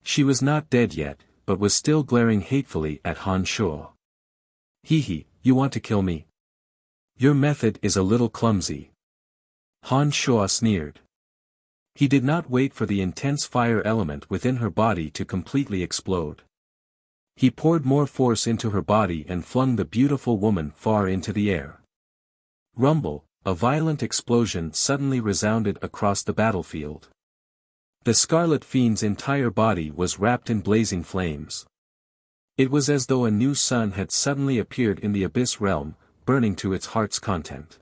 She was not dead yet, but was still glaring hatefully at Han Shoa. "Hee, you want to kill me? Your method is a little clumsy." Han Shoa sneered. He did not wait for the intense fire element within her body to completely explode. He poured more force into her body and flung the beautiful woman far into the air. Rumble, a violent explosion suddenly resounded across the battlefield. The Scarlet Fiend's entire body was wrapped in blazing flames. It was as though a new sun had suddenly appeared in the Abyss Realm, burning to its heart's content.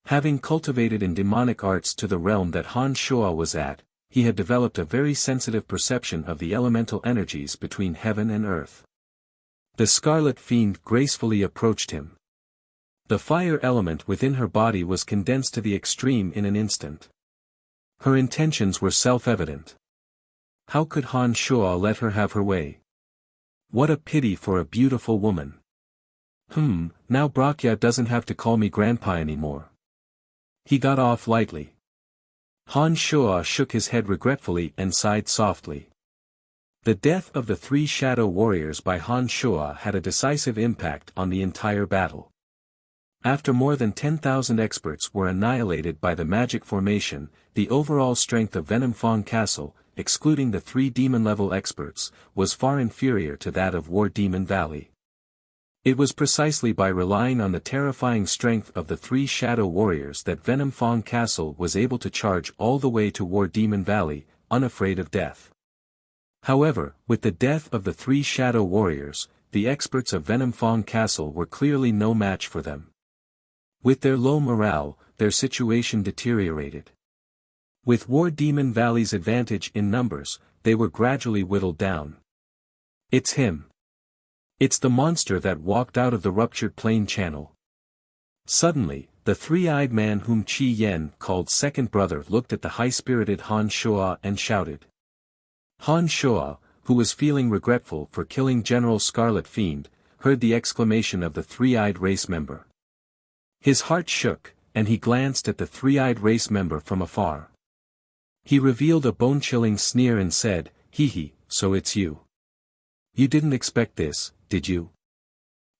Having cultivated in demonic arts to the realm that Han Shoa was at, he had developed a very sensitive perception of the elemental energies between heaven and earth. The Scarlet Fiend gracefully approached him. The fire element within her body was condensed to the extreme in an instant. Her intentions were self-evident. How could Han Shoa let her have her way? What a pity for a beautiful woman. Now Brakya doesn't have to call me grandpa anymore. He got off lightly. Han Shoa shook his head regretfully and sighed softly. The death of the 3 shadow warriors by Han Shoa had a decisive impact on the entire battle. After more than 10,000 experts were annihilated by the magic formation, the overall strength of Venom Fong Castle, excluding the 3 demon-level experts, was far inferior to that of War Demon Valley. It was precisely by relying on the terrifying strength of the 3 shadow warriors that Venom Fong Castle was able to charge all the way to War Demon Valley, unafraid of death. However, with the death of the 3 shadow warriors, the experts of Venom Fong Castle were clearly no match for them. With their low morale, their situation deteriorated. With War Demon Valley's advantage in numbers, they were gradually whittled down. It's him. It's the monster that walked out of the ruptured plane channel. Suddenly, the three-eyed man whom Qi Yen called second brother looked at the high-spirited Han Shuo and shouted. Han Shuo, who was feeling regretful for killing General Scarlet Fiend, heard the exclamation of the three-eyed race member. His heart shook, and he glanced at the three-eyed race member from afar. He revealed a bone-chilling sneer and said, "Hee hee, so it's you. You didn't expect this, did you?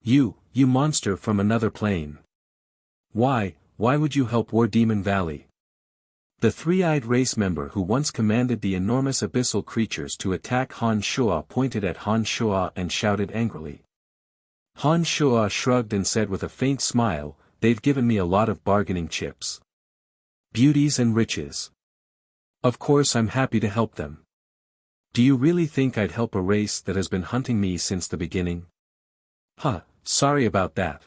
You monster from another plane. Why would you help War Demon Valley?" The three-eyed race member who once commanded the enormous abyssal creatures to attack Han Shuo pointed at Han Shuo and shouted angrily. Han Shuo shrugged and said with a faint smile, "They've given me a lot of bargaining chips. Beauties and riches. Of course I'm happy to help them. Do you really think I'd help a race that has been hunting me since the beginning? Sorry about that.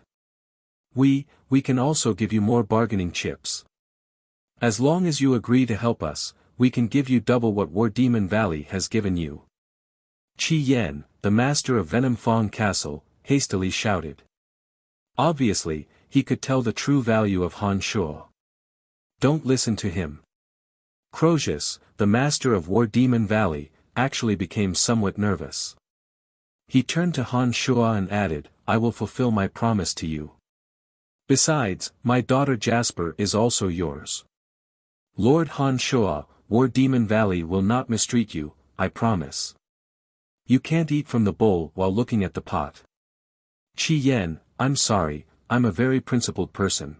We can also give you more bargaining chips. As long as you agree to help us, we can give you double what War Demon Valley has given you." Qi Yen, the master of Venom Fong Castle, hastily shouted. Obviously, he could tell the true value of Han Shuo. Don't listen to him. Crozius, the master of War Demon Valley, actually became somewhat nervous. He turned to Han Shuo and added, "I will fulfill my promise to you. Besides, my daughter Jasper is also yours. Lord Han Shuo, War Demon Valley will not mistreat you, I promise. You can't eat from the bowl while looking at the pot." Qi Yen, "I'm sorry, I'm a very principled person.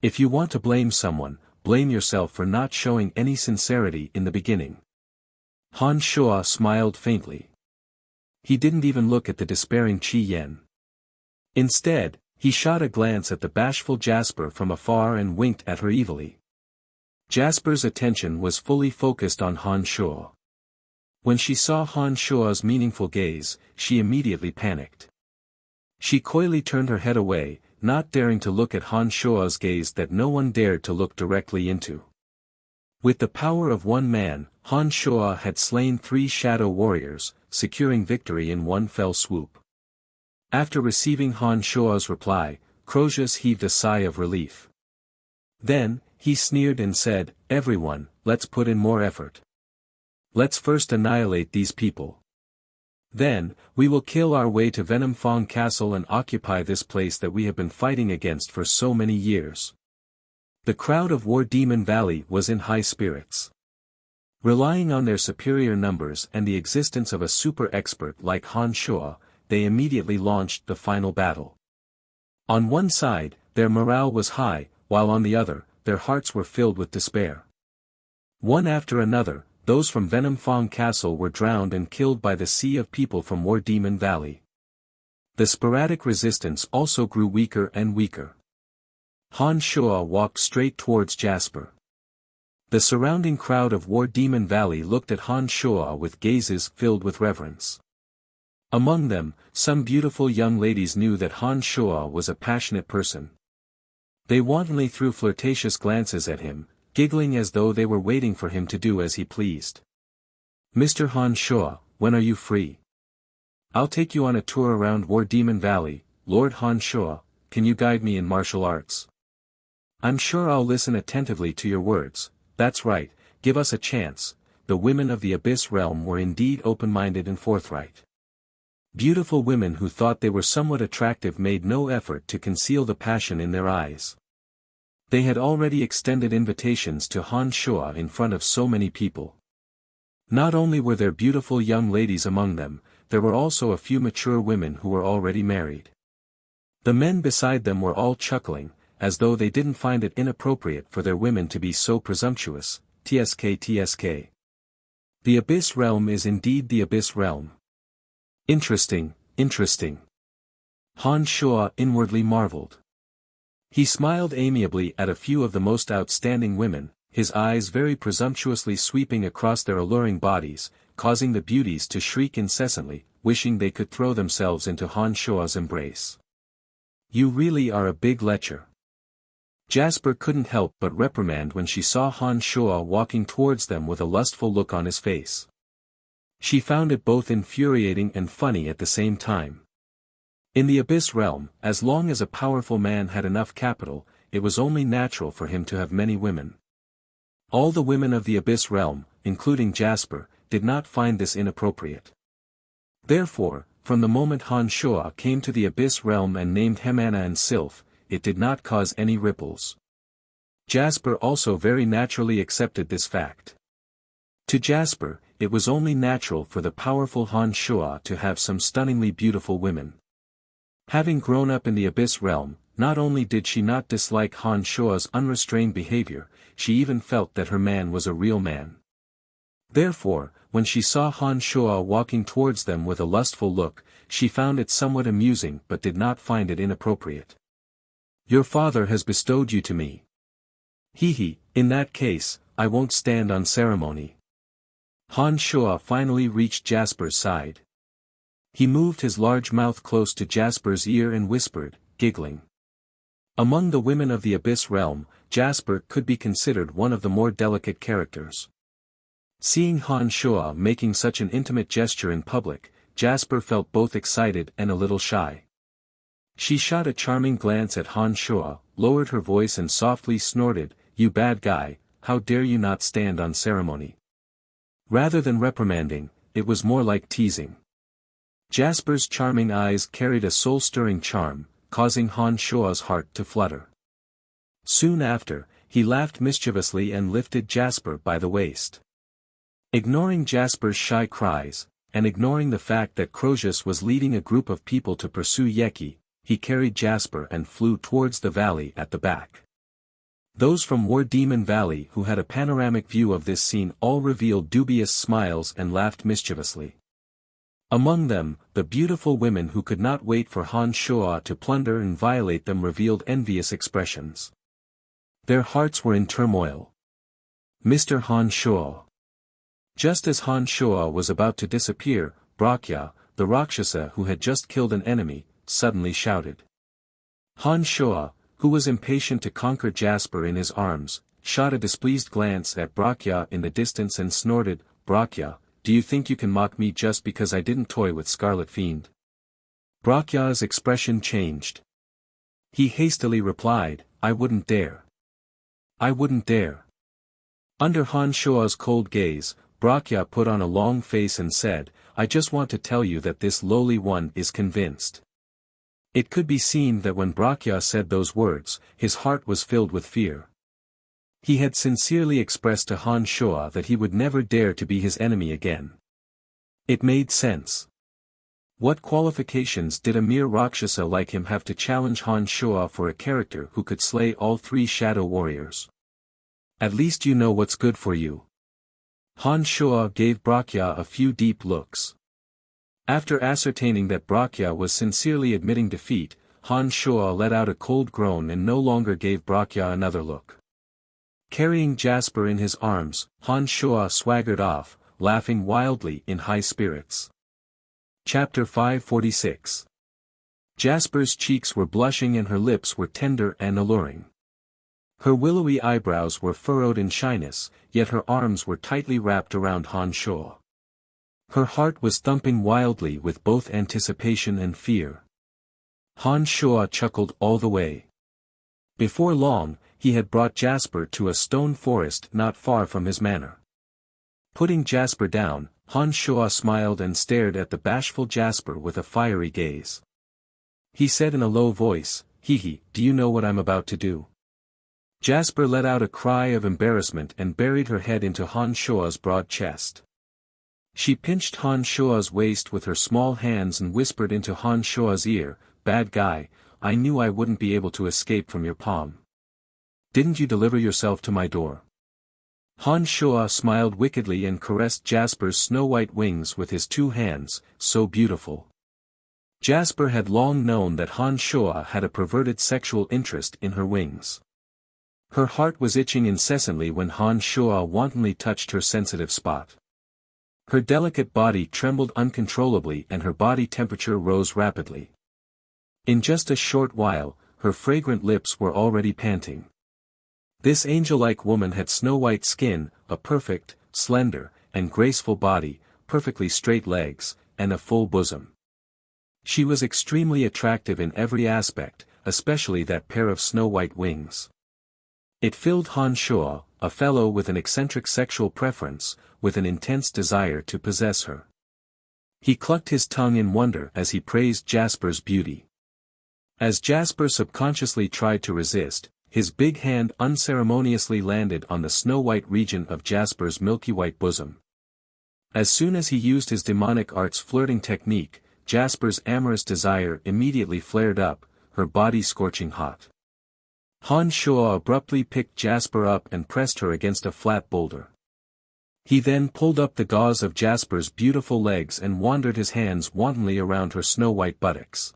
If you want to blame someone, blame yourself for not showing any sincerity in the beginning." Han Shuo smiled faintly. He didn't even look at the despairing Qi Yen. Instead, he shot a glance at the bashful Jasper from afar and winked at her evilly. Jasper's attention was fully focused on Han Shuo. When she saw Han Shuo's meaningful gaze, she immediately panicked. She coyly turned her head away, not daring to look at Han Shuo's gaze that no one dared to look directly into. With the power of one man, Han Shuo had slain 3 shadow warriors, securing victory in one fell swoop. After receiving Han Shuo's reply, Crozius heaved a sigh of relief. Then, he sneered and said, "Everyone, let's put in more effort. Let's first annihilate these people. Then, we will kill our way to Venom Fong Castle and occupy this place that we have been fighting against for so many years." The crowd of War Demon Valley was in high spirits. Relying on their superior numbers and the existence of a super expert like Han Shuo, they immediately launched the final battle. On one side, their morale was high, while on the other, their hearts were filled with despair. One after another, those from Venom Fong Castle were drowned and killed by the sea of people from War Demon Valley. The sporadic resistance also grew weaker and weaker. Han Shuo walked straight towards Jasper. The surrounding crowd of War Demon Valley looked at Han Shuo with gazes filled with reverence. Among them, some beautiful young ladies knew that Han Shuo was a passionate person. They wantonly threw flirtatious glances at him, giggling as though they were waiting for him to do as he pleased. "Mr. Han Shuo, when are you free? I'll take you on a tour around War Demon Valley. Lord Han Shuo, can you guide me in martial arts? I'm sure I'll listen attentively to your words." "That's right, give us a chance." The women of the Abyss realm were indeed open-minded and forthright. Beautiful women who thought they were somewhat attractive made no effort to conceal the passion in their eyes. They had already extended invitations to Han Shuo in front of so many people. Not only were there beautiful young ladies among them, there were also a few mature women who were already married. The men beside them were all chuckling, as though they didn't find it inappropriate for their women to be so presumptuous. TSK. The Abyss realm is indeed the Abyss realm. Interesting. Han Shuo inwardly marveled. He smiled amiably at a few of the most outstanding women, his eyes very presumptuously sweeping across their alluring bodies, causing the beauties to shriek incessantly, wishing they could throw themselves into Han Shuo's embrace. "You really are a big lecher. Jasper couldn't help but reprimand when she saw Han Shuo walking towards them with a lustful look on his face. She found it both infuriating and funny at the same time. In the Abyss realm, as long as a powerful man had enough capital, it was only natural for him to have many women. All the women of the Abyss realm, including Jasper, did not find this inappropriate. Therefore, from the moment Han Shuo came to the Abyss realm and named Hemana and Sylph, it did not cause any ripples. Jasper also very naturally accepted this fact. To Jasper, it was only natural for the powerful Han Shuo to have some stunningly beautiful women. Having grown up in the Abyss realm, not only did she not dislike Han Shuo's unrestrained behavior, she even felt that her man was a real man. Therefore, when she saw Han Shuo walking towards them with a lustful look, she found it somewhat amusing but did not find it inappropriate. "Your father has bestowed you to me. He, in that case, I won't stand on ceremony." Han Shuo finally reached Jasper's side. He moved his large mouth close to Jasper's ear and whispered, giggling. Among the women of the Abyss realm, Jasper could be considered one of the more delicate characters. Seeing Han Shuo making such an intimate gesture in public, Jasper felt both excited and a little shy. She shot a charming glance at Han Shuo, lowered her voice and softly snorted, "You bad guy, how dare you not stand on ceremony." Rather than reprimanding, it was more like teasing. Jasper's charming eyes carried a soul-stirring charm, causing Han Shuo's heart to flutter. Soon after, he laughed mischievously and lifted Jasper by the waist. Ignoring Jasper's shy cries, and ignoring the fact that Croesus was leading a group of people to pursue Yeki, he carried Jasper and flew towards the valley at the back. Those from War Demon Valley who had a panoramic view of this scene all revealed dubious smiles and laughed mischievously. Among them, the beautiful women who could not wait for Han Shuo to plunder and violate them revealed envious expressions. Their hearts were in turmoil. "Mr. Han Shuo." Just as Han Shuo was about to disappear, Wuxia, the Rakshasa who had just killed an enemy, suddenly shouted. Han Shuo, who was impatient to conquer Jasper in his arms, shot a displeased glance at Wuxia in the distance and snorted, "Wuxia, do you think you can mock me just because I didn't toy with Scarlet Fiend?" Wuxia's expression changed. He hastily replied, "I wouldn't dare. I wouldn't dare." Under Han Shuo's cold gaze, Wuxia put on a long face and said, "I just want to tell you that this lowly one is convinced." It could be seen that when Wuxia said those words, his heart was filled with fear. He had sincerely expressed to Han Shuo that he would never dare to be his enemy again. It made sense. What qualifications did a mere Rakshasa like him have to challenge Han Shuo for a character who could slay all three shadow warriors? "At least you know what's good for you." Han Shuo gave Wuxia a few deep looks. After ascertaining that Wuxia was sincerely admitting defeat, Han Shuo let out a cold groan and no longer gave Wuxia another look. Carrying Jasper in his arms, Han Shuo swaggered off, laughing wildly in high spirits. Chapter 546. Jasper's cheeks were blushing and her lips were tender and alluring. Her willowy eyebrows were furrowed in shyness, yet her arms were tightly wrapped around Han Shuo. Her heart was thumping wildly with both anticipation and fear. Han Shuo chuckled all the way. Before long, he had brought Jasper to a stone forest not far from his manor. Putting Jasper down, Han Shuo smiled and stared at the bashful Jasper with a fiery gaze. He said in a low voice, "Hee, do you know what I'm about to do?" Jasper let out a cry of embarrassment and buried her head into Han Shuo's broad chest. She pinched Han Shuo's waist with her small hands and whispered into Han Shuo's ear, "Bad guy, I knew I wouldn't be able to escape from your palm. Didn't you deliver yourself to my door?" Han Shuo smiled wickedly and caressed Jasper's snow-white wings with his two hands, so beautiful. Jasper had long known that Han Shuo had a perverted sexual interest in her wings. Her heart was itching incessantly when Han Shuo wantonly touched her sensitive spot. Her delicate body trembled uncontrollably and her body temperature rose rapidly. In just a short while, her fragrant lips were already panting. This angel-like woman had snow-white skin, a perfect, slender, and graceful body, perfectly straight legs, and a full bosom. She was extremely attractive in every aspect, especially that pair of snow-white wings. It filled Han Shuo, a fellow with an eccentric sexual preference, with an intense desire to possess her. He clucked his tongue in wonder as he praised Jasper's beauty. As Jasper subconsciously tried to resist, his big hand unceremoniously landed on the snow-white region of Jasper's milky-white bosom. As soon as he used his demonic art's flirting technique, Jasper's amorous desire immediately flared up, her body scorching hot. Han Shuo abruptly picked Jasper up and pressed her against a flat boulder. He then pulled up the gauze of Jasper's beautiful legs and wandered his hands wantonly around her snow-white buttocks.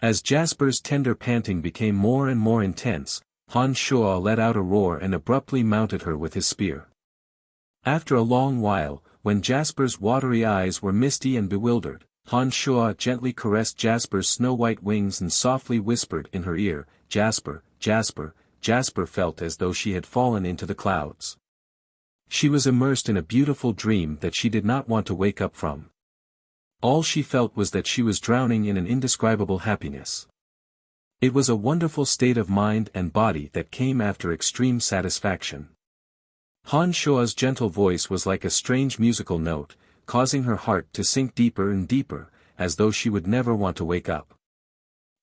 As Jasper's tender panting became more and more intense, Han Shuo let out a roar and abruptly mounted her with his spear. After a long while, when Jasper's watery eyes were misty and bewildered, Han Shuo gently caressed Jasper's snow-white wings and softly whispered in her ear, "Jasper, Jasper." Jasper felt as though she had fallen into the clouds. She was immersed in a beautiful dream that she did not want to wake up from. All she felt was that she was drowning in an indescribable happiness. It was a wonderful state of mind and body that came after extreme satisfaction. Han Shuo's gentle voice was like a strange musical note, causing her heart to sink deeper and deeper, as though she would never want to wake up.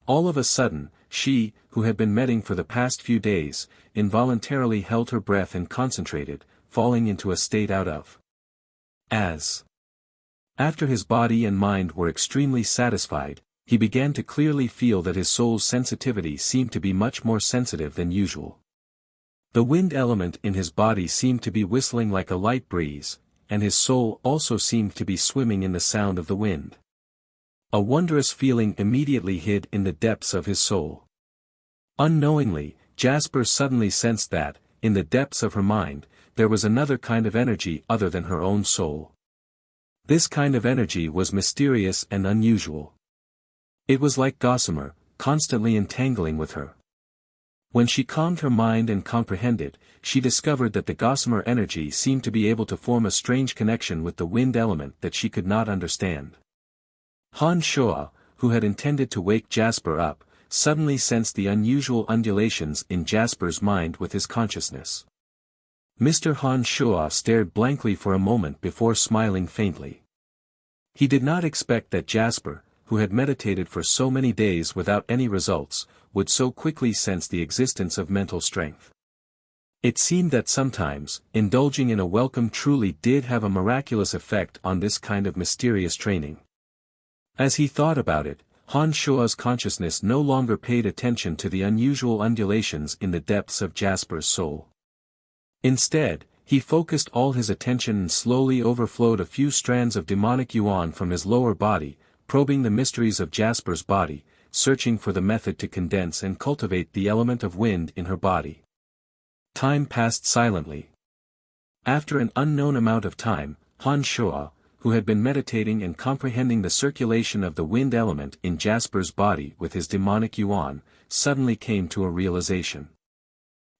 All of a sudden, she, who had been meditating for the past few days, involuntarily held her breath and concentrated, falling into a state out of as. After his body and mind were extremely satisfied, he began to clearly feel that his soul's sensitivity seemed to be much more sensitive than usual. The wind element in his body seemed to be whistling like a light breeze, and his soul also seemed to be swimming in the sound of the wind. A wondrous feeling immediately hid in the depths of his soul. Unknowingly, Jasper suddenly sensed that, in the depths of her mind, there was another kind of energy other than her own soul. This kind of energy was mysterious and unusual. It was like gossamer, constantly entangling with her. When she calmed her mind and comprehended, she discovered that the gossamer energy seemed to be able to form a strange connection with the wind element that she could not understand. Han Shuo, who had intended to wake Jasper up, suddenly sensed the unusual undulations in Jasper's mind with his consciousness. Mr. Han Shuo stared blankly for a moment before smiling faintly. He did not expect that Jasper, who had meditated for so many days without any results, would so quickly sense the existence of mental strength. It seemed that sometimes, indulging in a welcome truly did have a miraculous effect on this kind of mysterious training. As he thought about it, Han Shuo's consciousness no longer paid attention to the unusual undulations in the depths of Jasper's soul. Instead, he focused all his attention and slowly overflowed a few strands of demonic yuan from his lower body, probing the mysteries of Jasper's body, searching for the method to condense and cultivate the element of wind in her body. Time passed silently. After an unknown amount of time, Han Shuo, who had been meditating and comprehending the circulation of the wind element in Jasper's body with his demonic yuan, suddenly came to a realization.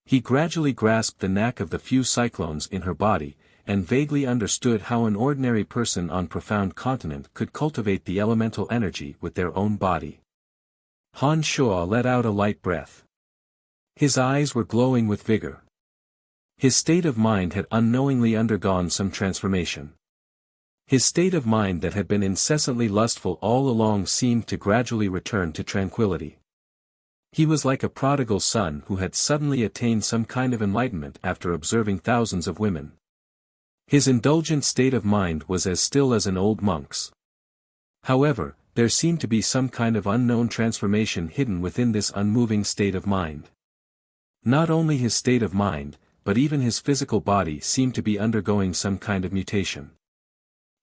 He gradually grasped the knack of the few cyclones in her body, and vaguely understood how an ordinary person on profound continent could cultivate the elemental energy with their own body. Han Shuo let out a light breath. His eyes were glowing with vigor. His state of mind had unknowingly undergone some transformation. His state of mind that had been incessantly lustful all along seemed to gradually return to tranquility. He was like a prodigal son who had suddenly attained some kind of enlightenment after observing thousands of women. His indulgent state of mind was as still as an old monk's. However, there seemed to be some kind of unknown transformation hidden within this unmoving state of mind. Not only his state of mind, but even his physical body seemed to be undergoing some kind of mutation.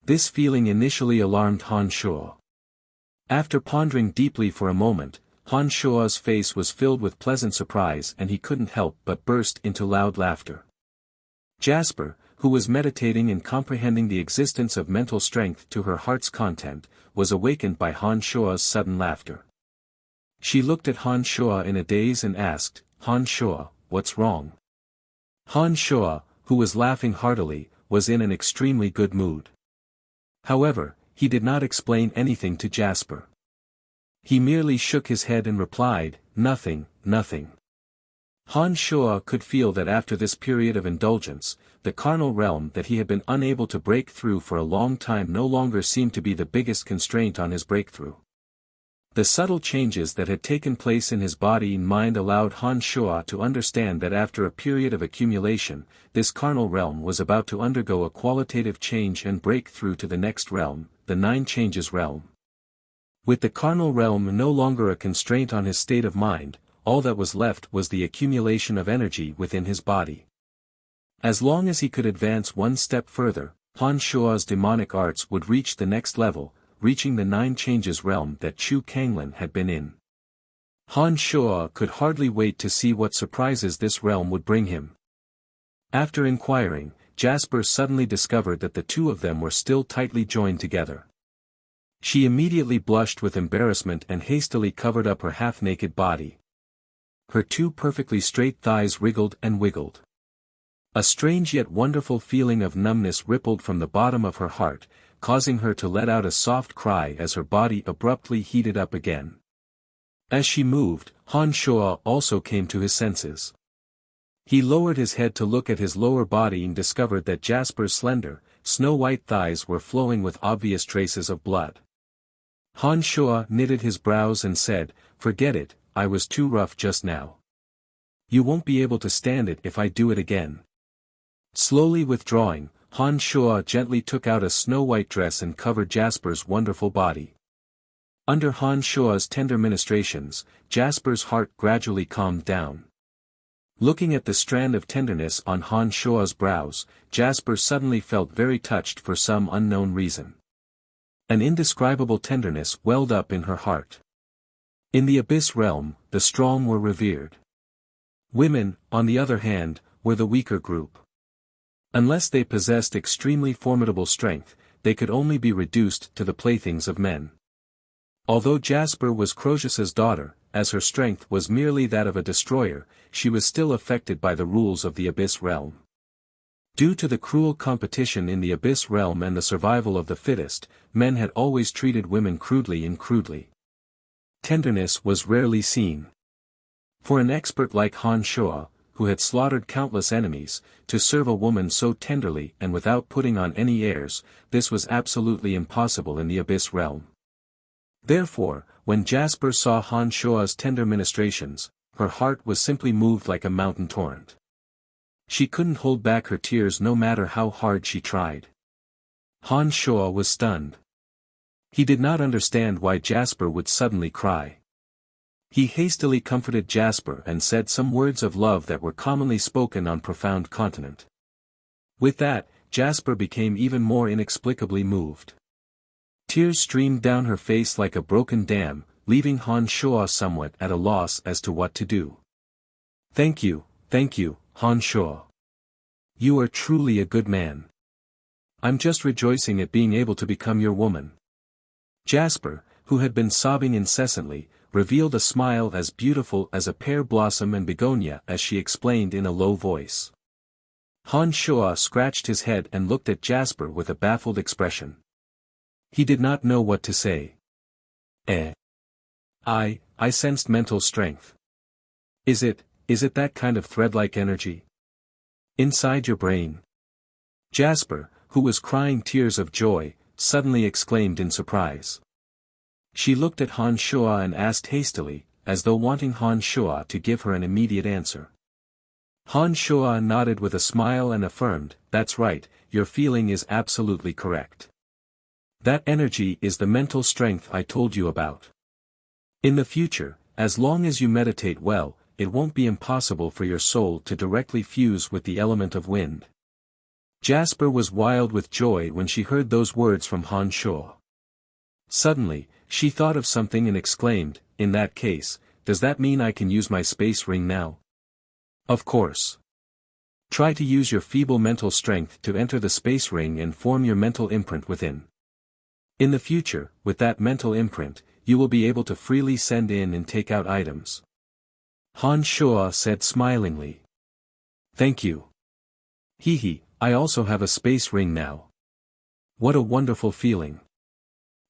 This feeling initially alarmed Han Shuo. After pondering deeply for a moment, Han Shuo's face was filled with pleasant surprise and he couldn't help but burst into loud laughter. Jasper, who was meditating and comprehending the existence of mental strength to her heart's content, was awakened by Han Shuo's sudden laughter. She looked at Han Shuo in a daze and asked, "Han Shuo, what's wrong?" Han Shuo, who was laughing heartily, was in an extremely good mood. However, he did not explain anything to Jasper. He merely shook his head and replied, "Nothing, nothing." Han Shuo could feel that after this period of indulgence, the carnal realm that he had been unable to break through for a long time no longer seemed to be the biggest constraint on his breakthrough. The subtle changes that had taken place in his body and mind allowed Han Shuo to understand that after a period of accumulation, this carnal realm was about to undergo a qualitative change and break through to the next realm, the Nine Changes realm. With the carnal realm no longer a constraint on his state of mind, all that was left was the accumulation of energy within his body. As long as he could advance one step further, Han Shuo's demonic arts would reach the next level, reaching the Nine Changes realm that Chu Kanglin had been in. Han Shuo could hardly wait to see what surprises this realm would bring him. After inquiring, Jasper suddenly discovered that the two of them were still tightly joined together. She immediately blushed with embarrassment and hastily covered up her half-naked body. Her two perfectly straight thighs wriggled and wiggled. A strange yet wonderful feeling of numbness rippled from the bottom of her heart, causing her to let out a soft cry as her body abruptly heated up again. As she moved, Han Shuo also came to his senses. He lowered his head to look at his lower body and discovered that Jasper's slender, snow-white thighs were flowing with obvious traces of blood. Han Shuo knitted his brows and said, "Forget it, I was too rough just now. You won't be able to stand it if I do it again." Slowly withdrawing, Han Shuo gently took out a snow-white dress and covered Jasper's wonderful body. Under Han Shuo's tender ministrations, Jasper's heart gradually calmed down. Looking at the strand of tenderness on Han Shuo's brows, Jasper suddenly felt very touched for some unknown reason. An indescribable tenderness welled up in her heart. In the Abyss realm, the strong were revered. Women, on the other hand, were the weaker group. Unless they possessed extremely formidable strength, they could only be reduced to the playthings of men. Although Jasper was Croesus's daughter, as her strength was merely that of a destroyer, she was still affected by the rules of the Abyss realm. Due to the cruel competition in the Abyss realm and the survival of the fittest, men had always treated women crudely and crudely. Tenderness was rarely seen. For an expert like Han Shuo, who had slaughtered countless enemies, to serve a woman so tenderly and without putting on any airs, this was absolutely impossible in the Abyss realm. Therefore, when Jasper saw Han Shuo's tender ministrations, her heart was simply moved like a mountain torrent. She couldn't hold back her tears no matter how hard she tried. Han Shuo was stunned. He did not understand why Jasper would suddenly cry. He hastily comforted Jasper and said some words of love that were commonly spoken on profound continent. With that, Jasper became even more inexplicably moved. Tears streamed down her face like a broken dam, leaving Han Shuo somewhat at a loss as to what to do. Thank you, Han Shuo. You are truly a good man. I'm just rejoicing at being able to become your woman." Jasper, who had been sobbing incessantly, revealed a smile as beautiful as a pear blossom and begonia as she explained in a low voice. Han Shuo scratched his head and looked at Jasper with a baffled expression. He did not know what to say. I sensed mental strength. Is it that kind of thread-like energy? Inside your brain? Jasper, who was crying tears of joy, suddenly exclaimed in surprise. She looked at Han Shuo and asked hastily, as though wanting Han Shuo to give her an immediate answer. Han Shuo nodded with a smile and affirmed, "That's right, your feeling is absolutely correct. That energy is the mental strength I told you about. In the future, as long as you meditate well, it won't be impossible for your soul to directly fuse with the element of wind." Jasper was wild with joy when she heard those words from Han Shuo. Suddenly, she thought of something and exclaimed, "In that case, does that mean I can use my space ring now?" "Of course. Try to use your feeble mental strength to enter the space ring and form your mental imprint within. In the future, with that mental imprint, you will be able to freely send in and take out items." Han Shuo said smilingly. "Thank you. Hee hee, I also have a space ring now. What a wonderful feeling.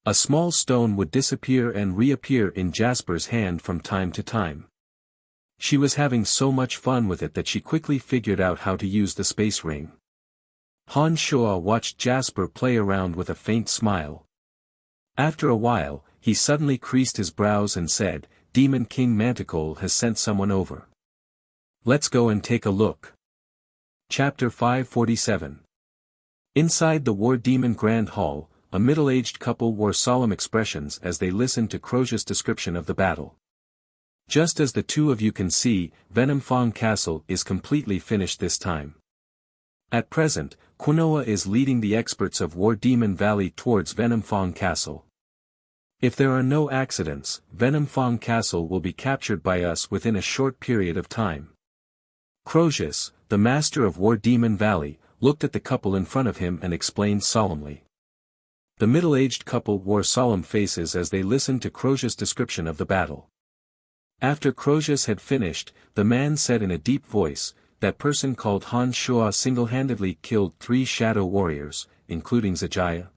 A small stone would disappear and reappear in Jasper's hand from time to time. She was having so much fun with it that she quickly figured out how to use the space ring. Han Shuo watched Jasper play around with a faint smile. After a while, he suddenly creased his brows and said, Demon King Manticore has sent someone over. Let's go and take a look. Chapter 547. Inside the War Demon Grand Hall, a middle-aged couple wore solemn expressions as they listened to Crozia's description of the battle. Just as the two of you can see, Venom Fong Castle is completely finished this time. At present, Quinoa is leading the experts of War Demon Valley towards Venom Fong Castle. If there are no accidents, Venom Fong Castle will be captured by us within a short period of time. Crozius, the master of War Demon Valley, looked at the couple in front of him and explained solemnly. The middle-aged couple wore solemn faces as they listened to Crozius' description of the battle. After Crozius had finished, the man said in a deep voice, that person called Han Shuo single-handedly killed 3 shadow warriors, including Zijaya.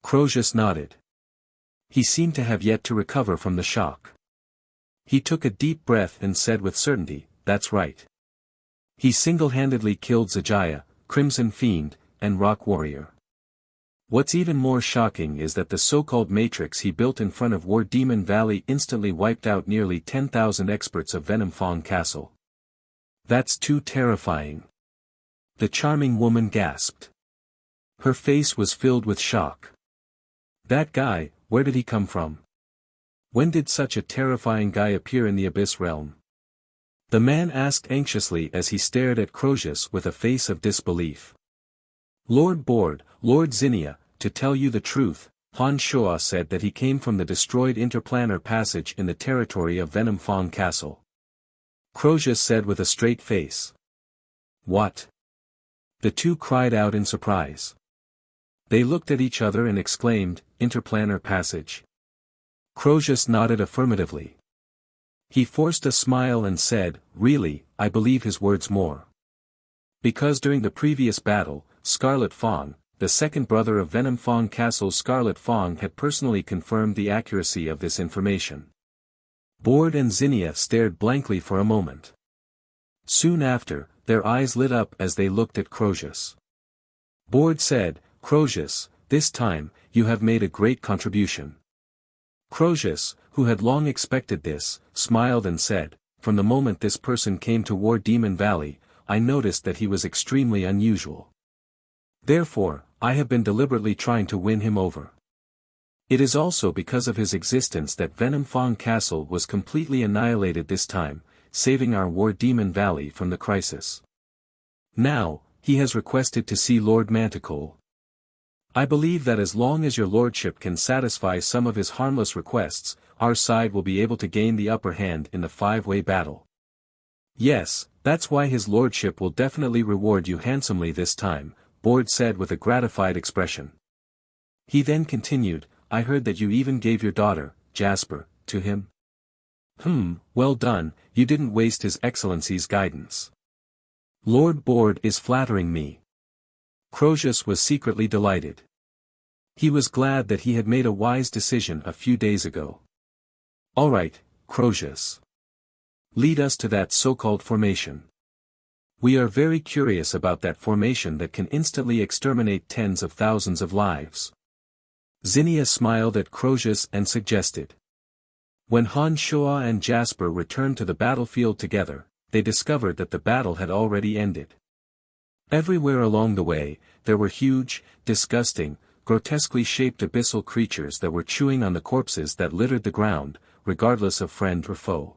Crozius nodded. He seemed to have yet to recover from the shock. He took a deep breath and said with certainty, that's right. He single-handedly killed Zijaya, Crimson Fiend, and Rock Warrior. What's even more shocking is that the so-called matrix he built in front of War Demon Valley instantly wiped out nearly 10,000 experts of Venom Fong Castle. That's too terrifying. The charming woman gasped. Her face was filled with shock. That guy, where did he come from? When did such a terrifying guy appear in the Abyss Realm? The man asked anxiously as he stared at Crozius with a face of disbelief. Lord Board, Lord Zinnia, to tell you the truth, Han Shuo said that he came from the destroyed interplanar passage in the territory of Venom Fong Castle. Crozius said with a straight face. What? The two cried out in surprise. They looked at each other and exclaimed, Interplanar passage. Crozius nodded affirmatively. He forced a smile and said, really, I believe his words more. Because during the previous battle, Scarlet Fong, the second brother of Venom Fong Castle's Scarlet Fong had personally confirmed the accuracy of this information. Board and Zinnia stared blankly for a moment. Soon after, their eyes lit up as they looked at Crozius. Board said, Crozius, this time, you have made a great contribution. Crozius, who had long expected this, smiled and said, from the moment this person came to War Demon Valley, I noticed that he was extremely unusual. Therefore, I have been deliberately trying to win him over. It is also because of his existence that Venom Fong Castle was completely annihilated this time, saving our War Demon Valley from the crisis. Now, he has requested to see Lord Manticore. I believe that as long as your lordship can satisfy some of his harmless requests, our side will be able to gain the upper hand in the 5-way battle. Yes, that's why his lordship will definitely reward you handsomely this time, Board said with a gratified expression. He then continued, I heard that you even gave your daughter, Jasper, to him. Well done, you didn't waste His Excellency's guidance. Lord Board is flattering me. Crozius was secretly delighted. He was glad that he had made a wise decision a few days ago. Alright, Crozius. Lead us to that so-called formation. We are very curious about that formation that can instantly exterminate tens of thousands of lives. Zinnia smiled at Crozius and suggested. When Han Shuo and Jasper returned to the battlefield together, they discovered that the battle had already ended. Everywhere along the way, there were huge, disgusting, grotesquely shaped abyssal creatures that were chewing on the corpses that littered the ground, regardless of friend or foe.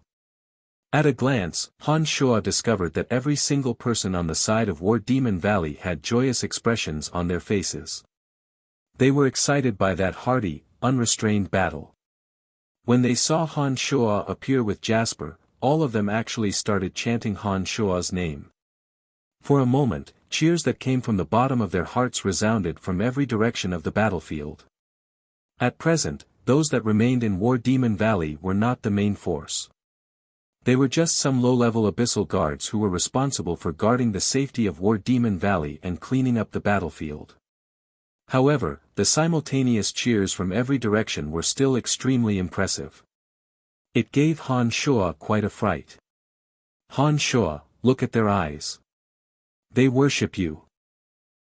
At a glance, Han Shuo discovered that every single person on the side of War Demon Valley had joyous expressions on their faces. They were excited by that hearty, unrestrained battle. When they saw Han Shuo appear with Jasper, all of them actually started chanting Han Shuo's name. For a moment, cheers that came from the bottom of their hearts resounded from every direction of the battlefield. At present, those that remained in War Demon Valley were not the main force. They were just some low-level abyssal guards who were responsible for guarding the safety of War Demon Valley and cleaning up the battlefield. However, the simultaneous cheers from every direction were still extremely impressive. It gave Han Shuo quite a fright. Han Shuo, look at their eyes. They worship you.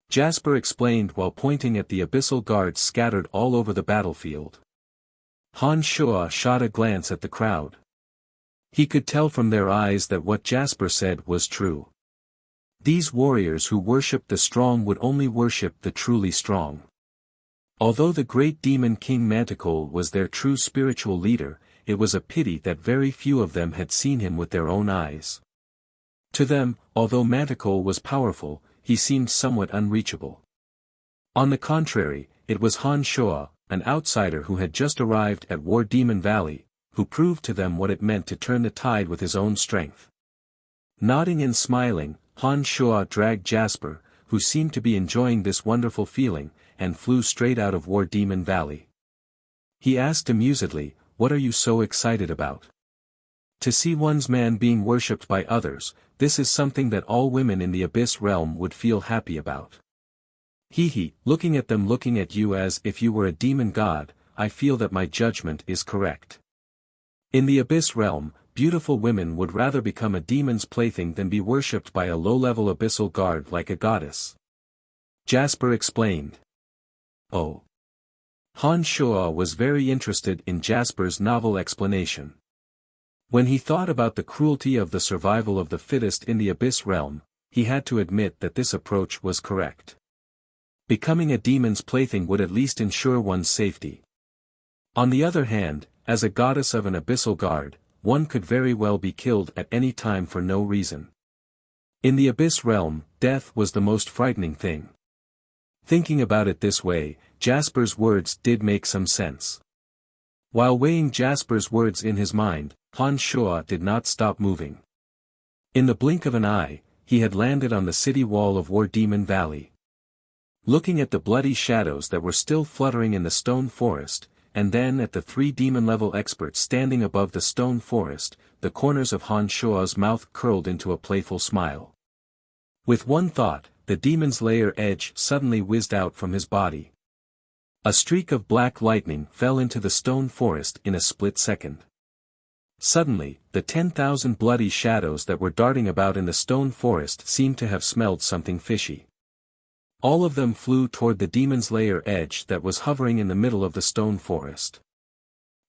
Jasper explained while pointing at the abyssal guards scattered all over the battlefield. Han Shuo shot a glance at the crowd. He could tell from their eyes that what Jasper said was true. These warriors who worshipped the strong would only worship the truly strong. Although the great demon King Manticore was their true spiritual leader, it was a pity that very few of them had seen him with their own eyes. To them, although Manticore was powerful, he seemed somewhat unreachable. On the contrary, it was Han Shuo, an outsider who had just arrived at War Demon Valley, who proved to them what it meant to turn the tide with his own strength. Nodding and smiling, Han Shuo dragged Jasper, who seemed to be enjoying this wonderful feeling, and flew straight out of War Demon Valley. He asked amusedly, "What are you so excited about?" To see one's man being worshipped by others, this is something that all women in the Abyss realm would feel happy about. Hee, looking at them, looking at you as if you were a demon god, I feel that my judgment is correct. In the Abyss realm, beautiful women would rather become a demon's plaything than be worshipped by a low-level abyssal guard like a goddess. Jasper explained. Oh. Han Shuo was very interested in Jasper's novel explanation. When he thought about the cruelty of the survival of the fittest in the Abyss realm, he had to admit that this approach was correct. Becoming a demon's plaything would at least ensure one's safety. On the other hand, as a goddess of an abyssal guard, one could very well be killed at any time for no reason. In the Abyss realm, death was the most frightening thing. Thinking about it this way, Jasper's words did make some sense. While weighing Jasper's words in his mind, Han Shuo did not stop moving. In the blink of an eye, he had landed on the city wall of War Demon Valley. Looking at the bloody shadows that were still fluttering in the stone forest, and then at the 3 demon-level experts standing above the stone forest, the corners of Han Shuo's mouth curled into a playful smile. With one thought, the demon's lair edge suddenly whizzed out from his body. A streak of black lightning fell into the stone forest in a split second. Suddenly, the 10,000 bloody shadows that were darting about in the stone forest seemed to have smelled something fishy. All of them flew toward the demon's lair edge that was hovering in the middle of the stone forest.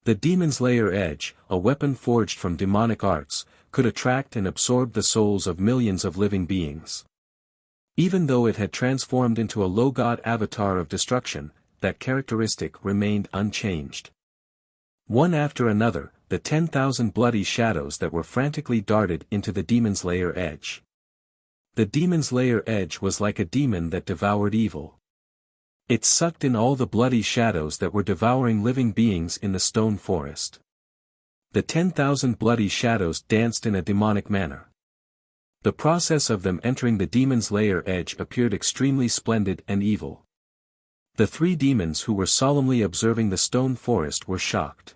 The demon's lair edge, a weapon forged from demonic arts, could attract and absorb the souls of millions of living beings. Even though it had transformed into a low-god avatar of destruction, that characteristic remained unchanged. One after another, the 10,000 bloody shadows that were frantically darted into the demon's lair edge. The demon's lair edge was like a demon that devoured evil. It sucked in all the bloody shadows that were devouring living beings in the stone forest. The 10,000 bloody shadows danced in a demonic manner. The process of them entering the demon's lair edge appeared extremely splendid and evil. The 3 demons who were solemnly observing the stone forest were shocked.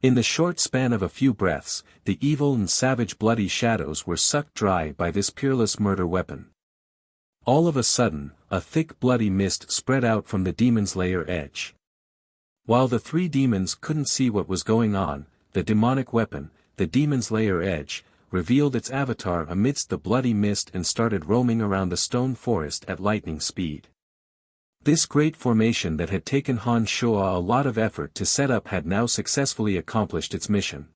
In the short span of a few breaths, the evil and savage bloody shadows were sucked dry by this peerless murder weapon. All of a sudden, a thick bloody mist spread out from the demon's lair edge. While the 3 demons couldn't see what was going on, the demonic weapon, the demon's lair edge, revealed its avatar amidst the bloody mist and started roaming around the stone forest at lightning speed. This great formation that had taken Han Shuo a lot of effort to set up had now successfully accomplished its mission.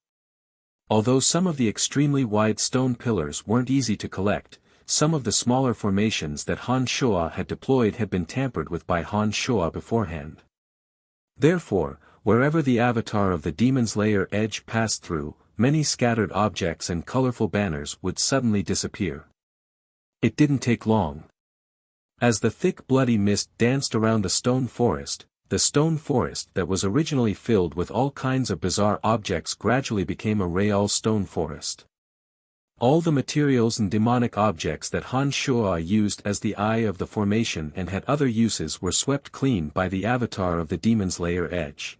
Although some of the extremely wide stone pillars weren't easy to collect, some of the smaller formations that Han Shuo had deployed had been tampered with by Han Shuo beforehand. Therefore, wherever the avatar of the demon's lair edge passed through, many scattered objects and colorful banners would suddenly disappear. It didn't take long. As the thick bloody mist danced around the stone forest that was originally filled with all kinds of bizarre objects gradually became a real stone forest. All the materials and demonic objects that Han Shuo used as the eye of the formation and had other uses were swept clean by the avatar of the demon's lair edge.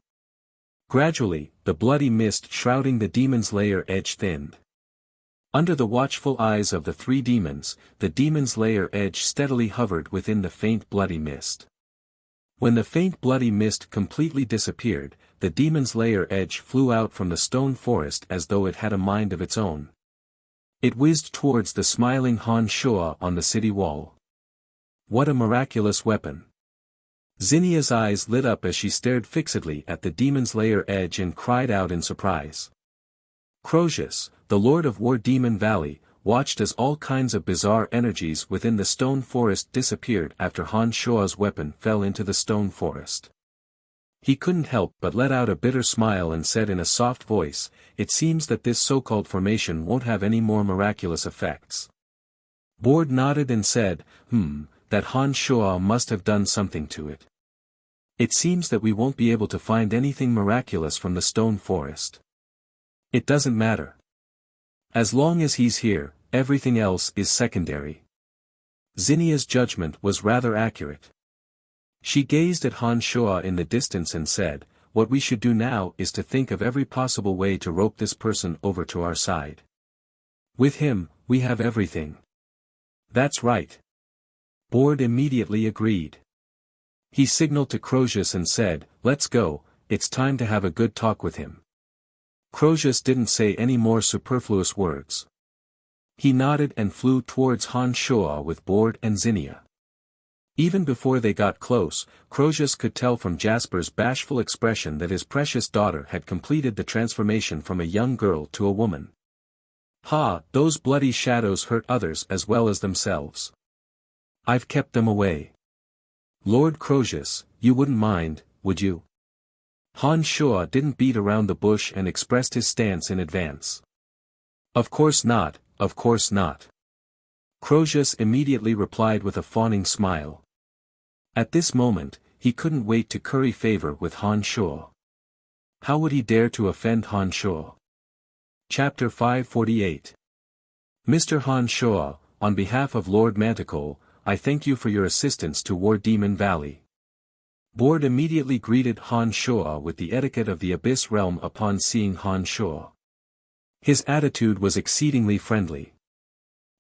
Gradually, the bloody mist shrouding the demon's lair edge thinned. Under the watchful eyes of the three demons, the demon's lair edge steadily hovered within the faint bloody mist. When the faint bloody mist completely disappeared, the demon's lair edge flew out from the stone forest as though it had a mind of its own. It whizzed towards the smiling Han Shuo on the city wall. What a miraculous weapon! Zinnia's eyes lit up as she stared fixedly at the demon's lair edge and cried out in surprise. Crozius, the lord of War Demon Valley, watched as all kinds of bizarre energies within the stone forest disappeared after Han Shuo's weapon fell into the stone forest. He couldn't help but let out a bitter smile and said in a soft voice, "It seems that this so-called formation won't have any more miraculous effects." Board nodded and said, that Han Shuo must have done something to it. It seems that we won't be able to find anything miraculous from the stone forest. It doesn't matter. As long as he's here, everything else is secondary. Zinnia's judgment was rather accurate. She gazed at Han Shuo in the distance and said, "What we should do now is to think of every possible way to rope this person over to our side. With him, we have everything." "That's right." Board immediately agreed. He signaled to Crozius and said, "Let's go, it's time to have a good talk with him." Crozius didn't say any more superfluous words. He nodded and flew towards Han Shuo with Board and Zinnia. Even before they got close, Crozius could tell from Jasper's bashful expression that his precious daughter had completed the transformation from a young girl to a woman. Ha! Those bloody shadows hurt others as well as themselves. I've kept them away. Lord Crozius, you wouldn't mind, would you? Han Shuo didn't beat around the bush and expressed his stance in advance. Of course not, of course not. Crozius immediately replied with a fawning smile. At this moment, he couldn't wait to curry favor with Han Shuo. How would he dare to offend Han Shuo? Chapter 548. Mr. Han Shuo, on behalf of Lord Manticore, I thank you for your assistance to War Demon Valley. Board immediately greeted Han Shuo with the etiquette of the Abyss Realm upon seeing Han Shuo. His attitude was exceedingly friendly.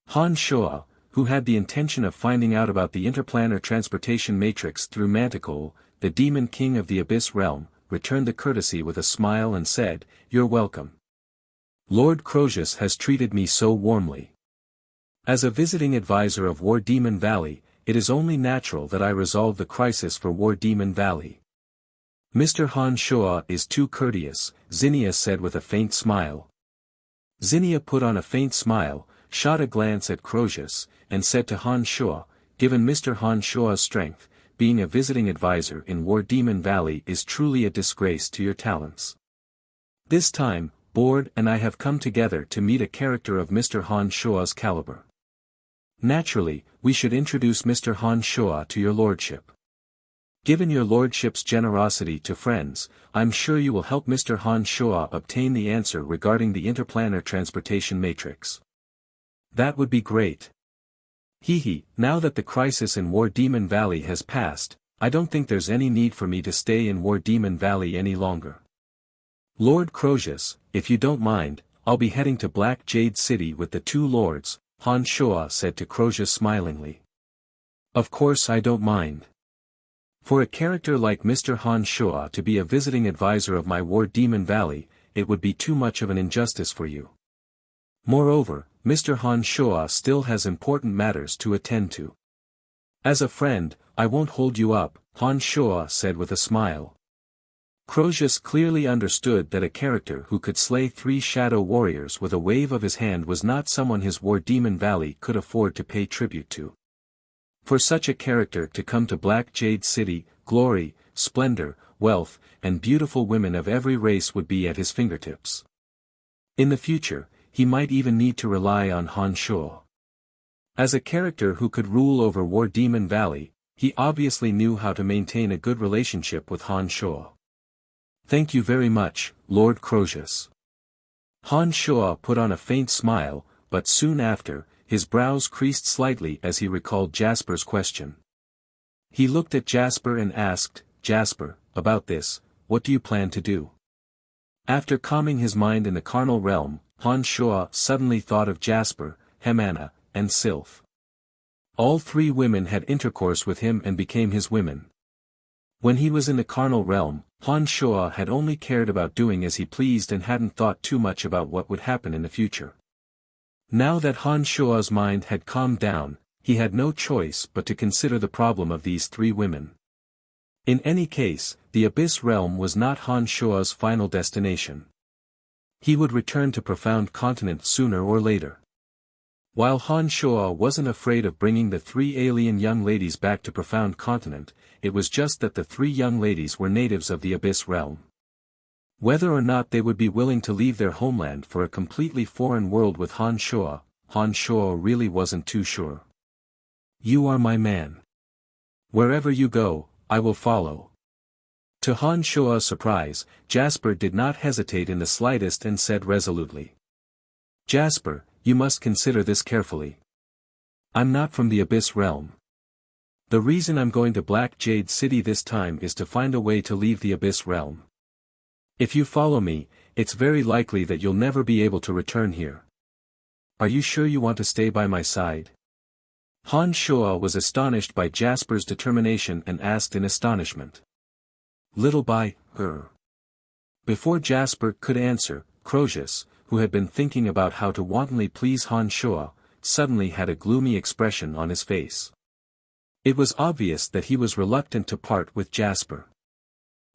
Han Shuo, who had the intention of finding out about the interplanar transportation matrix through Manticore, the demon king of the Abyss Realm, returned the courtesy with a smile and said, "You're welcome. Lord Crozius has treated me so warmly. As a visiting advisor of War Demon Valley, it is only natural that I resolve the crisis for War Demon Valley." "Mr. Han Shuo is too courteous," Zinnia said with a faint smile. Zinnia put on a faint smile, shot a glance at Crozius, and said to Han Shuo, "Given Mr. Han Shuo's strength, being a visiting advisor in War Demon Valley is truly a disgrace to your talents. This time, Board and I have come together to meet a character of Mr. Han Shuo's caliber. Naturally, we should introduce Mr. Han Shuo to your lordship. Given your lordship's generosity to friends, I'm sure you will help Mr. Han Shuo obtain the answer regarding the interplanar transportation matrix." "That would be great. Now that the crisis in War Demon Valley has passed, I don't think there's any need for me to stay in War Demon Valley any longer. Lord Crozius, if you don't mind, I'll be heading to Black Jade City with the two lords," Han Shuo said to Crozius smilingly. "Of course I don't mind. For a character like Mr. Han Shuo to be a visiting advisor of my War Demon Valley, it would be too much of an injustice for you. Moreover, Mr. Han Shuo still has important matters to attend to. As a friend, I won't hold you up," Han Shuo said with a smile. Crozius clearly understood that a character who could slay 3 shadow warriors with a wave of his hand was not someone his War Demon Valley could afford to pay tribute to. For such a character to come to Black Jade City, glory, splendor, wealth, and beautiful women of every race would be at his fingertips. In the future, he might even need to rely on Han Shuo. As a character who could rule over War Demon Valley, he obviously knew how to maintain a good relationship with Han Shuo. "Thank you very much, Lord Crozius." Han Shuo put on a faint smile, but soon after, his brows creased slightly as he recalled Jasper's question. He looked at Jasper and asked, "Jasper, about this, what do you plan to do?" After calming his mind in the carnal realm, Han Shuo suddenly thought of Jasper, Hemana, and Sylph. All three women had intercourse with him and became his women. When he was in the carnal realm, Han Shuo had only cared about doing as he pleased and hadn't thought too much about what would happen in the future. Now that Han Shuo's mind had calmed down, he had no choice but to consider the problem of these three women. In any case, the Abyss Realm was not Han Shuo's final destination. He would return to Profound Continent sooner or later. While Han Shuo wasn't afraid of bringing the three alien young ladies back to Profound Continent, it was just that the three young ladies were natives of the Abyss Realm. Whether or not they would be willing to leave their homeland for a completely foreign world with Han Shuo really wasn't too sure. "You are my man. Wherever you go, I will follow." To Han Shuo's surprise, Jasper did not hesitate in the slightest and said resolutely. "Jasper, you must consider this carefully. I'm not from the Abyss Realm. The reason I'm going to Black Jade City this time is to find a way to leave the Abyss Realm. If you follow me, it's very likely that you'll never be able to return here. Are you sure you want to stay by my side?" Han Shuo was astonished by Jasper's determination and asked in astonishment. "Little by her." Before Jasper could answer, Croesus, who had been thinking about how to wantonly please Han Shuo, suddenly had a gloomy expression on his face. It was obvious that he was reluctant to part with Jasper.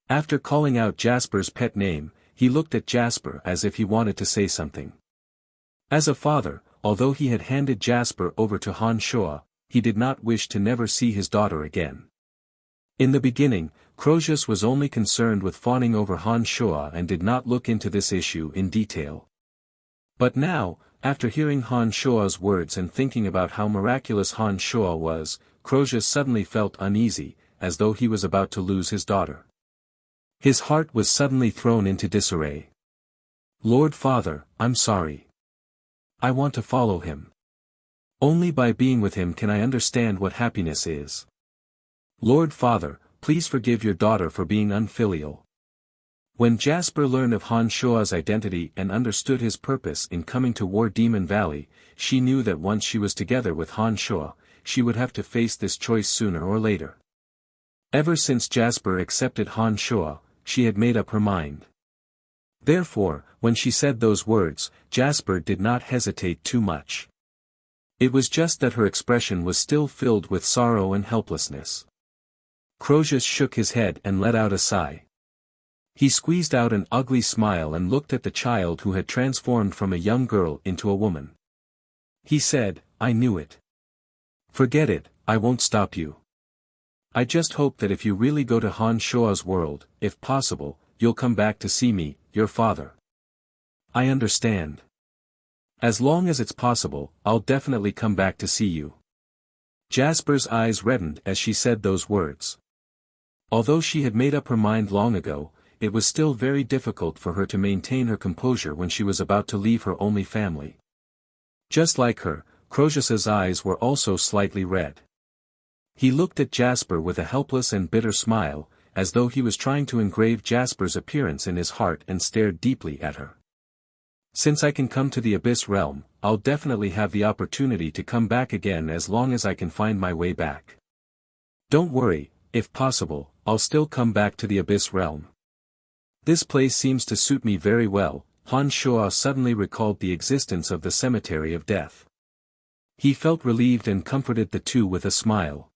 After calling out Jasper's pet name, he looked at Jasper as if he wanted to say something. As a father, although he had handed Jasper over to Han Shuo, he did not wish to never see his daughter again. In the beginning, Croesus was only concerned with fawning over Han Shuo and did not look into this issue in detail. But now, after hearing Han Shuo's words and thinking about how miraculous Han Shuo was, Croesus suddenly felt uneasy, as though he was about to lose his daughter. His heart was suddenly thrown into disarray. "Lord Father, I'm sorry. I want to follow him. Only by being with him can I understand what happiness is. Lord Father, please forgive your daughter for being unfilial." When Jasper learned of Han Shuo's identity and understood his purpose in coming to War Demon Valley, she knew that once she was together with Han Shuo, she would have to face this choice sooner or later. Ever since Jasper accepted Han Shuo, she had made up her mind. Therefore, when she said those words, Jasper did not hesitate too much. It was just that her expression was still filled with sorrow and helplessness. Croesus shook his head and let out a sigh. He squeezed out an ugly smile and looked at the child who had transformed from a young girl into a woman. He said, "I knew it. Forget it, I won't stop you. I just hope that if you really go to Han Shuo's world, if possible, you'll come back to see me, your father." "I understand. As long as it's possible, I'll definitely come back to see you." Jasper's eyes reddened as she said those words. Although she had made up her mind long ago, it was still very difficult for her to maintain her composure when she was about to leave her only family. Just like her, Croesus's eyes were also slightly red. He looked at Jasper with a helpless and bitter smile, as though he was trying to engrave Jasper's appearance in his heart, and stared deeply at her. "Since I can come to the Abyss Realm, I'll definitely have the opportunity to come back again as long as I can find my way back. Don't worry, if possible, I'll still come back to the Abyss Realm. This place seems to suit me very well." Han Shuo suddenly recalled the existence of the Cemetery of Death. He felt relieved and comforted the two with a smile.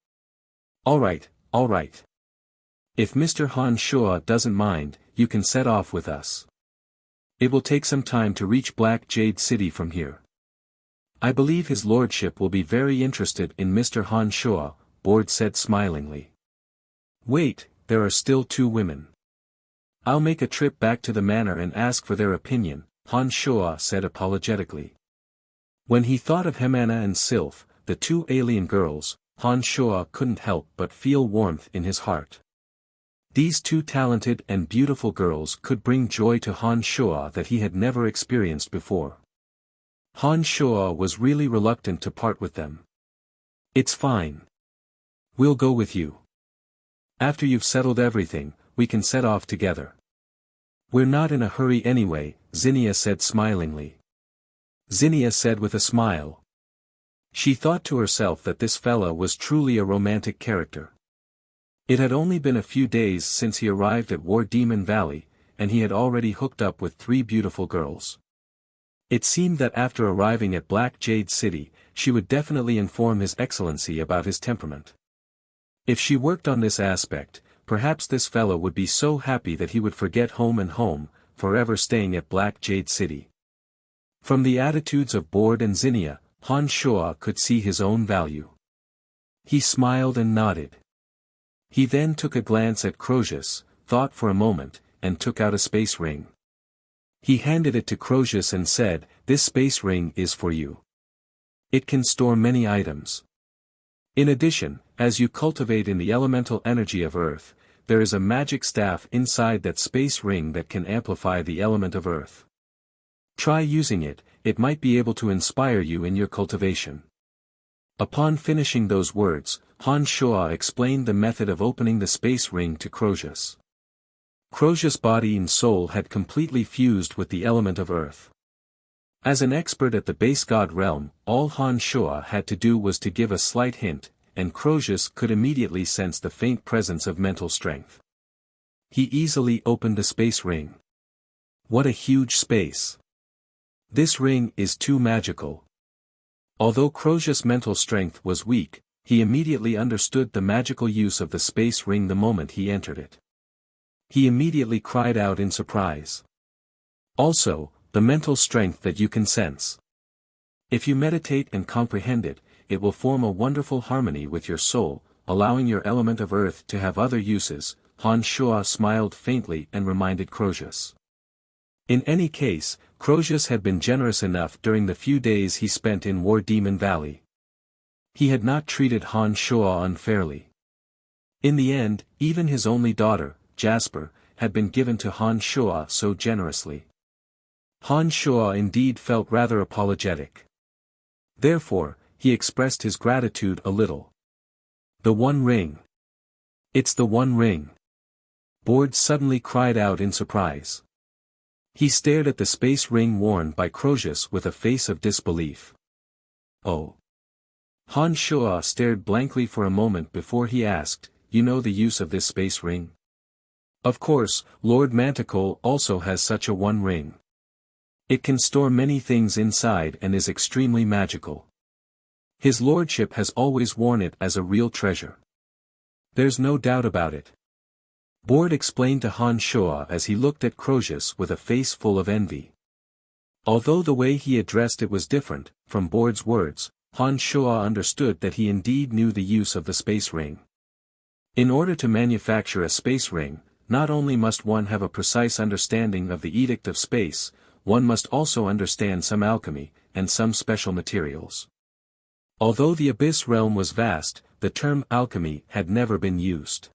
All right. If Mr. Han Shuo doesn't mind, you can set off with us. It will take some time to reach Black Jade City from here. I believe his lordship will be very interested in Mr. Han Shuo," Board said smilingly. "Wait, there are still two women. I'll make a trip back to the manor and ask for their opinion," Han Shuo said apologetically. When he thought of Hemana and Sylph, the two alien girls, Han Shuo couldn't help but feel warmth in his heart. These two talented and beautiful girls could bring joy to Han Shuo that he had never experienced before. Han Shuo was really reluctant to part with them. "It's fine. We'll go with you. After you've settled everything, we can set off together." We're not in a hurry anyway, Zinnia said smilingly. Zinnia said with a smile. She thought to herself that this fella was truly a romantic character. It had only been a few days since he arrived at War Demon Valley, and he had already hooked up with 3 beautiful girls. It seemed that after arriving at Black Jade City, she would definitely inform His Excellency about his temperament. If she worked on this aspect, perhaps this fellow would be so happy that he would forget home and home, forever staying at Black Jade City. From the attitudes of Board and Zinnia, Han Shuo could see his own value. He smiled and nodded. He then took a glance at Crozius, thought for a moment, and took out a space ring. He handed it to Crozius and said, "This space ring is for you. It can store many items. In addition, as you cultivate in the elemental energy of Earth, there is a magic staff inside that space ring that can amplify the element of Earth. Try using it, it might be able to inspire you in your cultivation." Upon finishing those words, Han Shuo explained the method of opening the space ring to Crozius. Crozius' body and soul had completely fused with the element of Earth. As an expert at the base god realm, all Han Shuo had to do was to give a slight hint, and Crozius could immediately sense the faint presence of mental strength. He easily opened the space ring. What a huge space! This ring is too magical. Although Crozius' mental strength was weak, he immediately understood the magical use of the space ring the moment he entered it. He immediately cried out in surprise. Also, the mental strength that you can sense. If you meditate and comprehend it, it will form a wonderful harmony with your soul, allowing your element of Earth to have other uses. Han Shuo smiled faintly and reminded Crozius. In any case, Crozius had been generous enough during the few days he spent in War Demon Valley. He had not treated Han Shuo unfairly. In the end, even his only daughter, Jasper, had been given to Han Shuo so generously. Han Shuo indeed felt rather apologetic. Therefore, he expressed his gratitude a little. "The One Ring. It's the One Ring." Board suddenly cried out in surprise. He stared at the space ring worn by Crozius with a face of disbelief. "Oh." Han Shuo stared blankly for a moment before he asked, "You know the use of this space ring?" "Of course, Lord Manticore also has such a One Ring. It can store many things inside and is extremely magical. His lordship has always worn it as a real treasure. There's no doubt about it." Board explained to Han Shuo as he looked at Crozius with a face full of envy. Although the way he addressed it was different, from Board's words, Han Shuo understood that he indeed knew the use of the space ring. In order to manufacture a space ring, not only must one have a precise understanding of the Edict of Space, one must also understand some alchemy, and some special materials. Although the Abyss realm was vast, the term alchemy had never been used.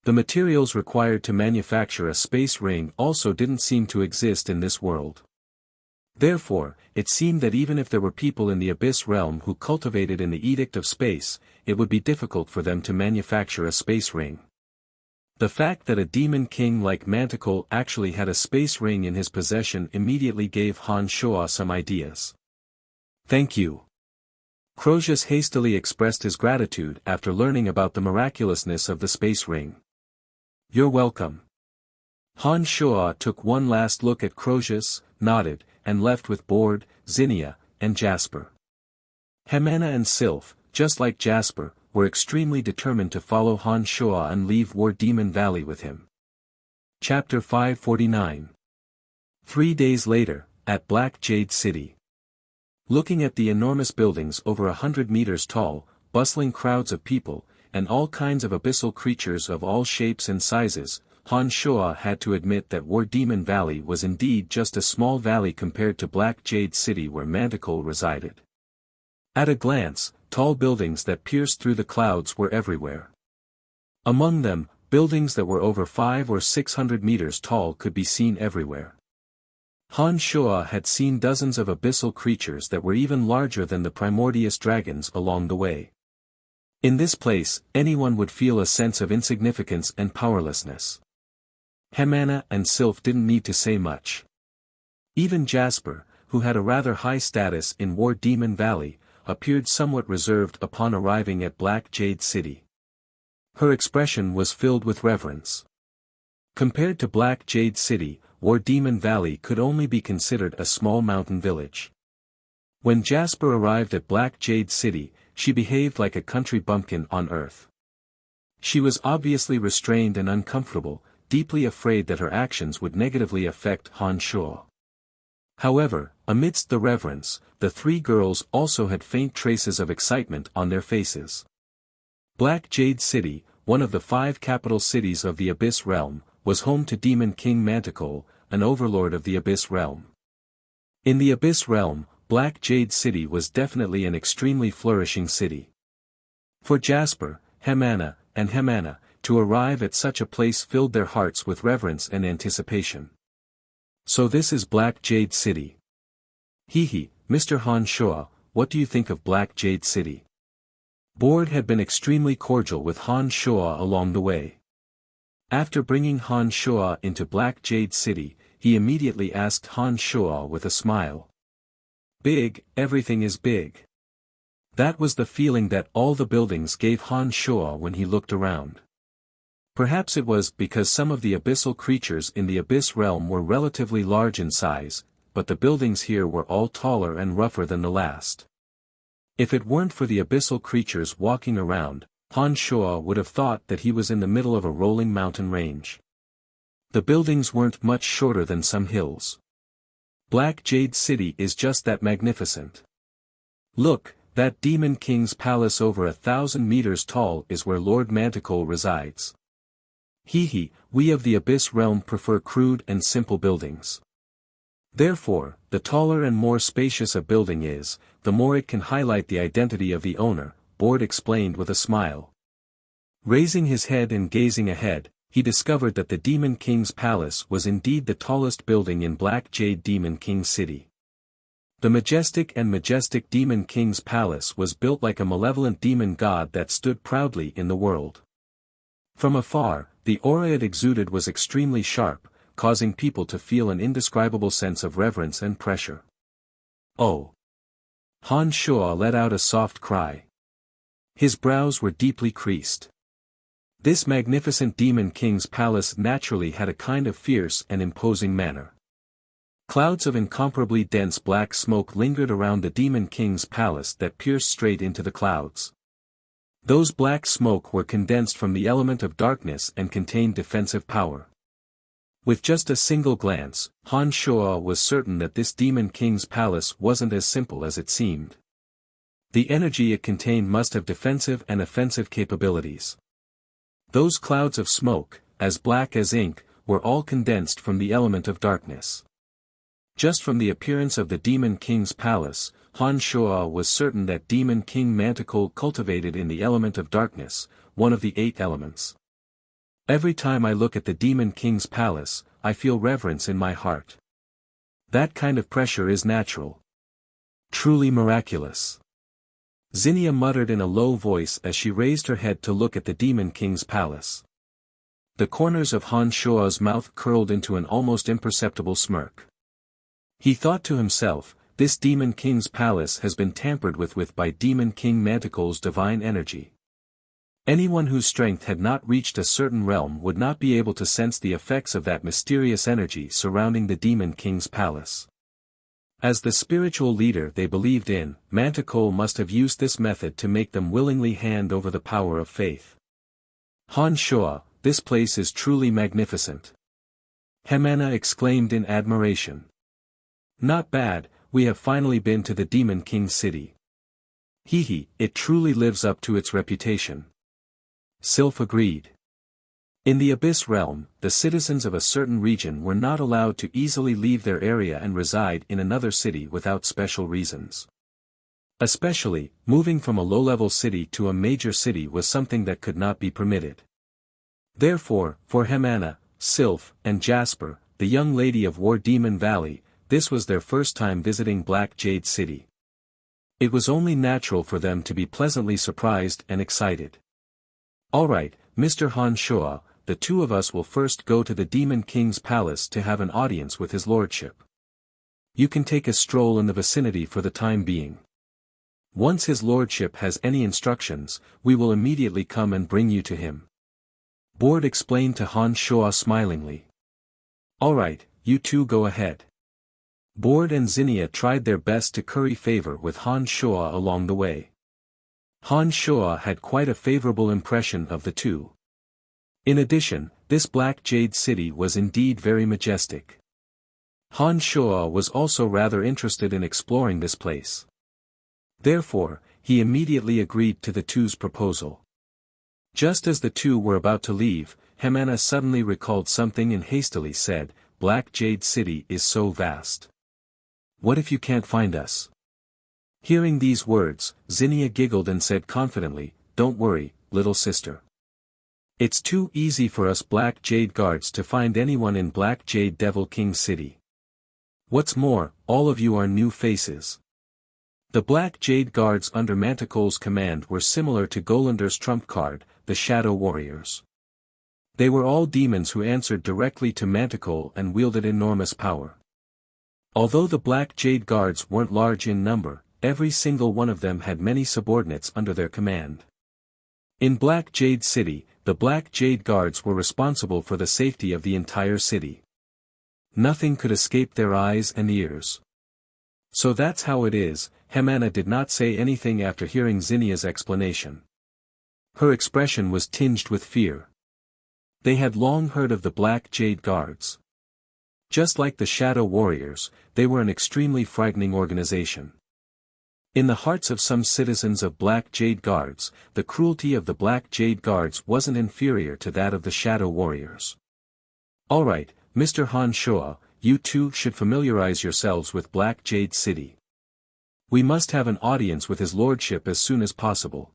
The materials required to manufacture a space ring also didn't seem to exist in this world. Therefore, it seemed that even if there were people in the Abyss realm who cultivated in the Edict of Space, it would be difficult for them to manufacture a space ring. The fact that a demon king like Manticore actually had a space ring in his possession immediately gave Han Shuo some ideas. "Thank you." Crozius hastily expressed his gratitude after learning about the miraculousness of the space ring. "You're welcome." Han Shuo took one last look at Crozius, nodded, and left with Board, Zinnia, and Jasper. Hemana and Sylph, just like Jasper, were extremely determined to follow Han Shuo and leave War Demon Valley with him. Chapter 549. 3 days later, at Black Jade City. Looking at the enormous buildings over 100 meters tall, bustling crowds of people, and all kinds of abyssal creatures of all shapes and sizes, Han Shuo had to admit that War Demon Valley was indeed just a small valley compared to Black Jade City where Manticore resided. At a glance, tall buildings that pierced through the clouds were everywhere. Among them, buildings that were over 500 or 600 meters tall could be seen everywhere. Han Shuo had seen dozens of abyssal creatures that were even larger than the primordious dragons along the way. In this place, anyone would feel a sense of insignificance and powerlessness. Hemana and Sylph didn't need to say much. Even Jasper, who had a rather high status in War Demon Valley, appeared somewhat reserved upon arriving at Black Jade City. Her expression was filled with reverence. Compared to Black Jade City, War Demon Valley could only be considered a small mountain village. When Jasper arrived at Black Jade City, she behaved like a country bumpkin on earth. She was obviously restrained and uncomfortable, deeply afraid that her actions would negatively affect Han Shuo. However, amidst the reverence, the three girls also had faint traces of excitement on their faces. Black Jade City, one of the 5 capital cities of the Abyss Realm, was home to Demon King Manticore, an overlord of the Abyss Realm. In the Abyss Realm, Black Jade City was definitely an extremely flourishing city. For Jasper, Hemana, and Hemana, to arrive at such a place filled their hearts with reverence and anticipation. So this is Black Jade City. Hehe, Mr. Han Shuo, what do you think of Black Jade City? Board had been extremely cordial with Han Shuo along the way. After bringing Han Shuo into Black Jade City, he immediately asked Han Shuo with a smile. Big, everything is big. That was the feeling that all the buildings gave Han Shuo when he looked around. Perhaps it was because some of the abyssal creatures in the Abyss Realm were relatively large in size, but the buildings here were all taller and rougher than the last. If it weren't for the abyssal creatures walking around, Han Shuo would have thought that he was in the middle of a rolling mountain range. The buildings weren't much shorter than some hills. Black Jade City is just that magnificent. Look, that Demon King's palace over 1,000 meters tall is where Lord Manticore resides. Hehe, we of the Abyss Realm prefer crude and simple buildings. Therefore, the taller and more spacious a building is, the more it can highlight the identity of the owner, Board explained with a smile. Raising his head and gazing ahead, he discovered that the Demon King's palace was indeed the tallest building in Black Jade Demon King City. The majestic Demon King's palace was built like a malevolent demon god that stood proudly in the world. From afar, the aura it exuded was extremely sharp, causing people to feel an indescribable sense of reverence and pressure. Oh! Han Shuo let out a soft cry. His brows were deeply creased. This magnificent Demon King's palace naturally had a kind of fierce and imposing manner. Clouds of incomparably dense black smoke lingered around the Demon King's palace that pierced straight into the clouds. Those black smoke were condensed from the element of darkness and contained defensive power. With just a single glance, Han Shuo was certain that this Demon King's palace wasn't as simple as it seemed. The energy it contained must have defensive and offensive capabilities. Those clouds of smoke, as black as ink, were all condensed from the element of darkness. Just from the appearance of the Demon King's palace, Han Shuo was certain that Demon King Manticore cultivated in the element of darkness, one of the 8 elements. Every time I look at the Demon King's palace, I feel reverence in my heart. That kind of pressure is natural. Truly miraculous. Zinnia muttered in a low voice as she raised her head to look at the Demon King's palace. The corners of Han Shuo's mouth curled into an almost imperceptible smirk. He thought to himself, this Demon King's palace has been tampered with by Demon King Manticore's divine energy. Anyone whose strength had not reached a certain realm would not be able to sense the effects of that mysterious energy surrounding the Demon King's palace. As the spiritual leader they believed in, Manticore must have used this method to make them willingly hand over the power of faith. Han Shuo, this place is truly magnificent. Hemana exclaimed in admiration. Not bad, we have finally been to the Demon King City. Hehe, it truly lives up to its reputation. Sylph agreed. In the Abyss Realm, the citizens of a certain region were not allowed to easily leave their area and reside in another city without special reasons. Especially, moving from a low-level city to a major city was something that could not be permitted. Therefore, for Hemana, Sylph, and Jasper, the young lady of War Demon Valley, this was their first time visiting Black Jade City. It was only natural for them to be pleasantly surprised and excited. Alright, Mr. Han Shuo, the two of us will first go to the Demon King's palace to have an audience with his lordship. You can take a stroll in the vicinity for the time being. Once his lordship has any instructions, we will immediately come and bring you to him. Board explained to Han Shuo smilingly. All right, you two go ahead. Board and Zinnia tried their best to curry favor with Han Shuo along the way. Han Shuo had quite a favorable impression of the two. In addition, this Black Jade City was indeed very majestic. Han Shuo was also rather interested in exploring this place. Therefore, he immediately agreed to the two's proposal. Just as the two were about to leave, Hemana suddenly recalled something and hastily said, Black Jade City is so vast. What if you can't find us? Hearing these words, Zinnia giggled and said confidently, Don't worry, little sister. It's too easy for us Black Jade guards to find anyone in Black Jade Devil King City. What's more, all of you are new faces. The Black Jade guards under Manticole's command were similar to Golander's trump card, the Shadow Warriors. They were all demons who answered directly to Manticole and wielded enormous power. Although the Black Jade guards weren't large in number, every single one of them had many subordinates under their command. In Black Jade City, the Black Jade guards were responsible for the safety of the entire city. Nothing could escape their eyes and ears. So that's how it is. Hemana did not say anything after hearing Zinnia's explanation. Her expression was tinged with fear. They had long heard of the Black Jade guards. Just like the Shadow Warriors, they were an extremely frightening organization. In the hearts of some citizens of Black Jade Guards, the cruelty of the Black Jade Guards wasn't inferior to that of the Shadow Warriors. Alright, Mr. Han Shuo, you two should familiarize yourselves with Black Jade City. We must have an audience with his lordship as soon as possible.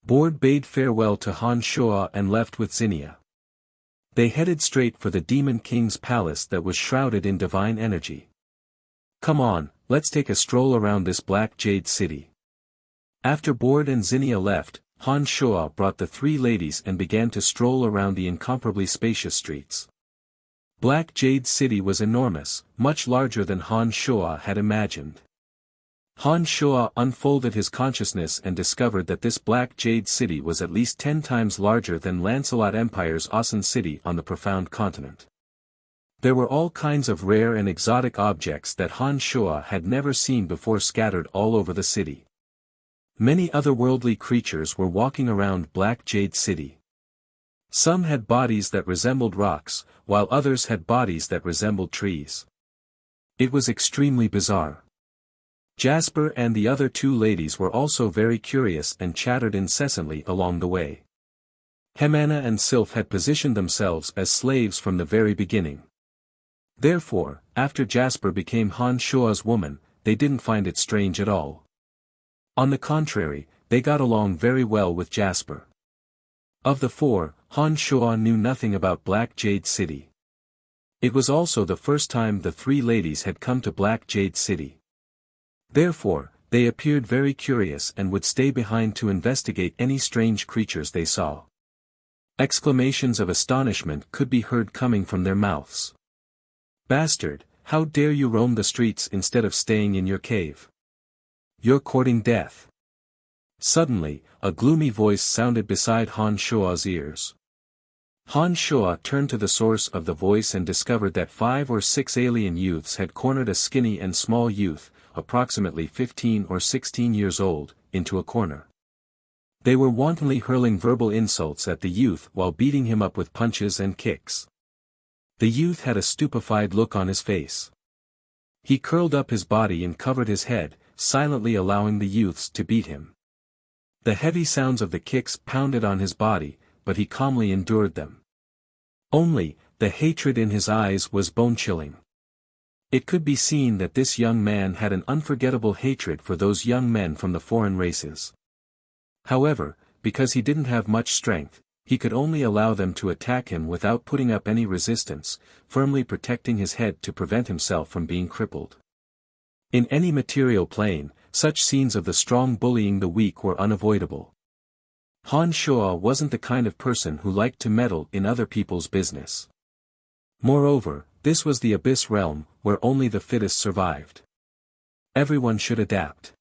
Board bade farewell to Han Shuo and left with Zinnia. They headed straight for the Demon King's palace that was shrouded in divine energy. Come on, let's take a stroll around this Black Jade City. After Board and Zinnia left, Han Shuo brought the three ladies and began to stroll around the incomparably spacious streets. Black Jade City was enormous, much larger than Han Shuo had imagined. Han Shuo unfolded his consciousness and discovered that this Black Jade City was at least 10 times larger than Lancelot Empire's Asen City on the Profound Continent. There were all kinds of rare and exotic objects that Han Shuo had never seen before scattered all over the city. Many otherworldly creatures were walking around Black Jade City. Some had bodies that resembled rocks, while others had bodies that resembled trees. It was extremely bizarre. Jasper and the other two ladies were also very curious and chattered incessantly along the way. Hemana and Sylph had positioned themselves as slaves from the very beginning. Therefore, after Jasper became Han Shuo's woman, they didn't find it strange at all. On the contrary, they got along very well with Jasper. Of the four, Han Shuo knew nothing about Black Jade City. It was also the first time the three ladies had come to Black Jade City. Therefore, they appeared very curious and would stay behind to investigate any strange creatures they saw. Exclamations of astonishment could be heard coming from their mouths. Bastard, how dare you roam the streets instead of staying in your cave? You're courting death. Suddenly, a gloomy voice sounded beside Han Shuo's ears. Han Shuo turned to the source of the voice and discovered that 5 or 6 alien youths had cornered a skinny and small youth, approximately 15 or 16 years old, into a corner. They were wantonly hurling verbal insults at the youth while beating him up with punches and kicks. The youth had a stupefied look on his face. He curled up his body and covered his head, silently allowing the youths to beat him. The heavy sounds of the kicks pounded on his body, but he calmly endured them. Only, the hatred in his eyes was bone-chilling. It could be seen that this young man had an unforgettable hatred for those young men from the foreign races. However, because he didn't have much strength, he could only allow them to attack him without putting up any resistance, firmly protecting his head to prevent himself from being crippled. In any material plane, such scenes of the strong bullying the weak were unavoidable. Han Shuo wasn't the kind of person who liked to meddle in other people's business. Moreover, this was the Abyss realm, where only the fittest survived. Everyone should adapt.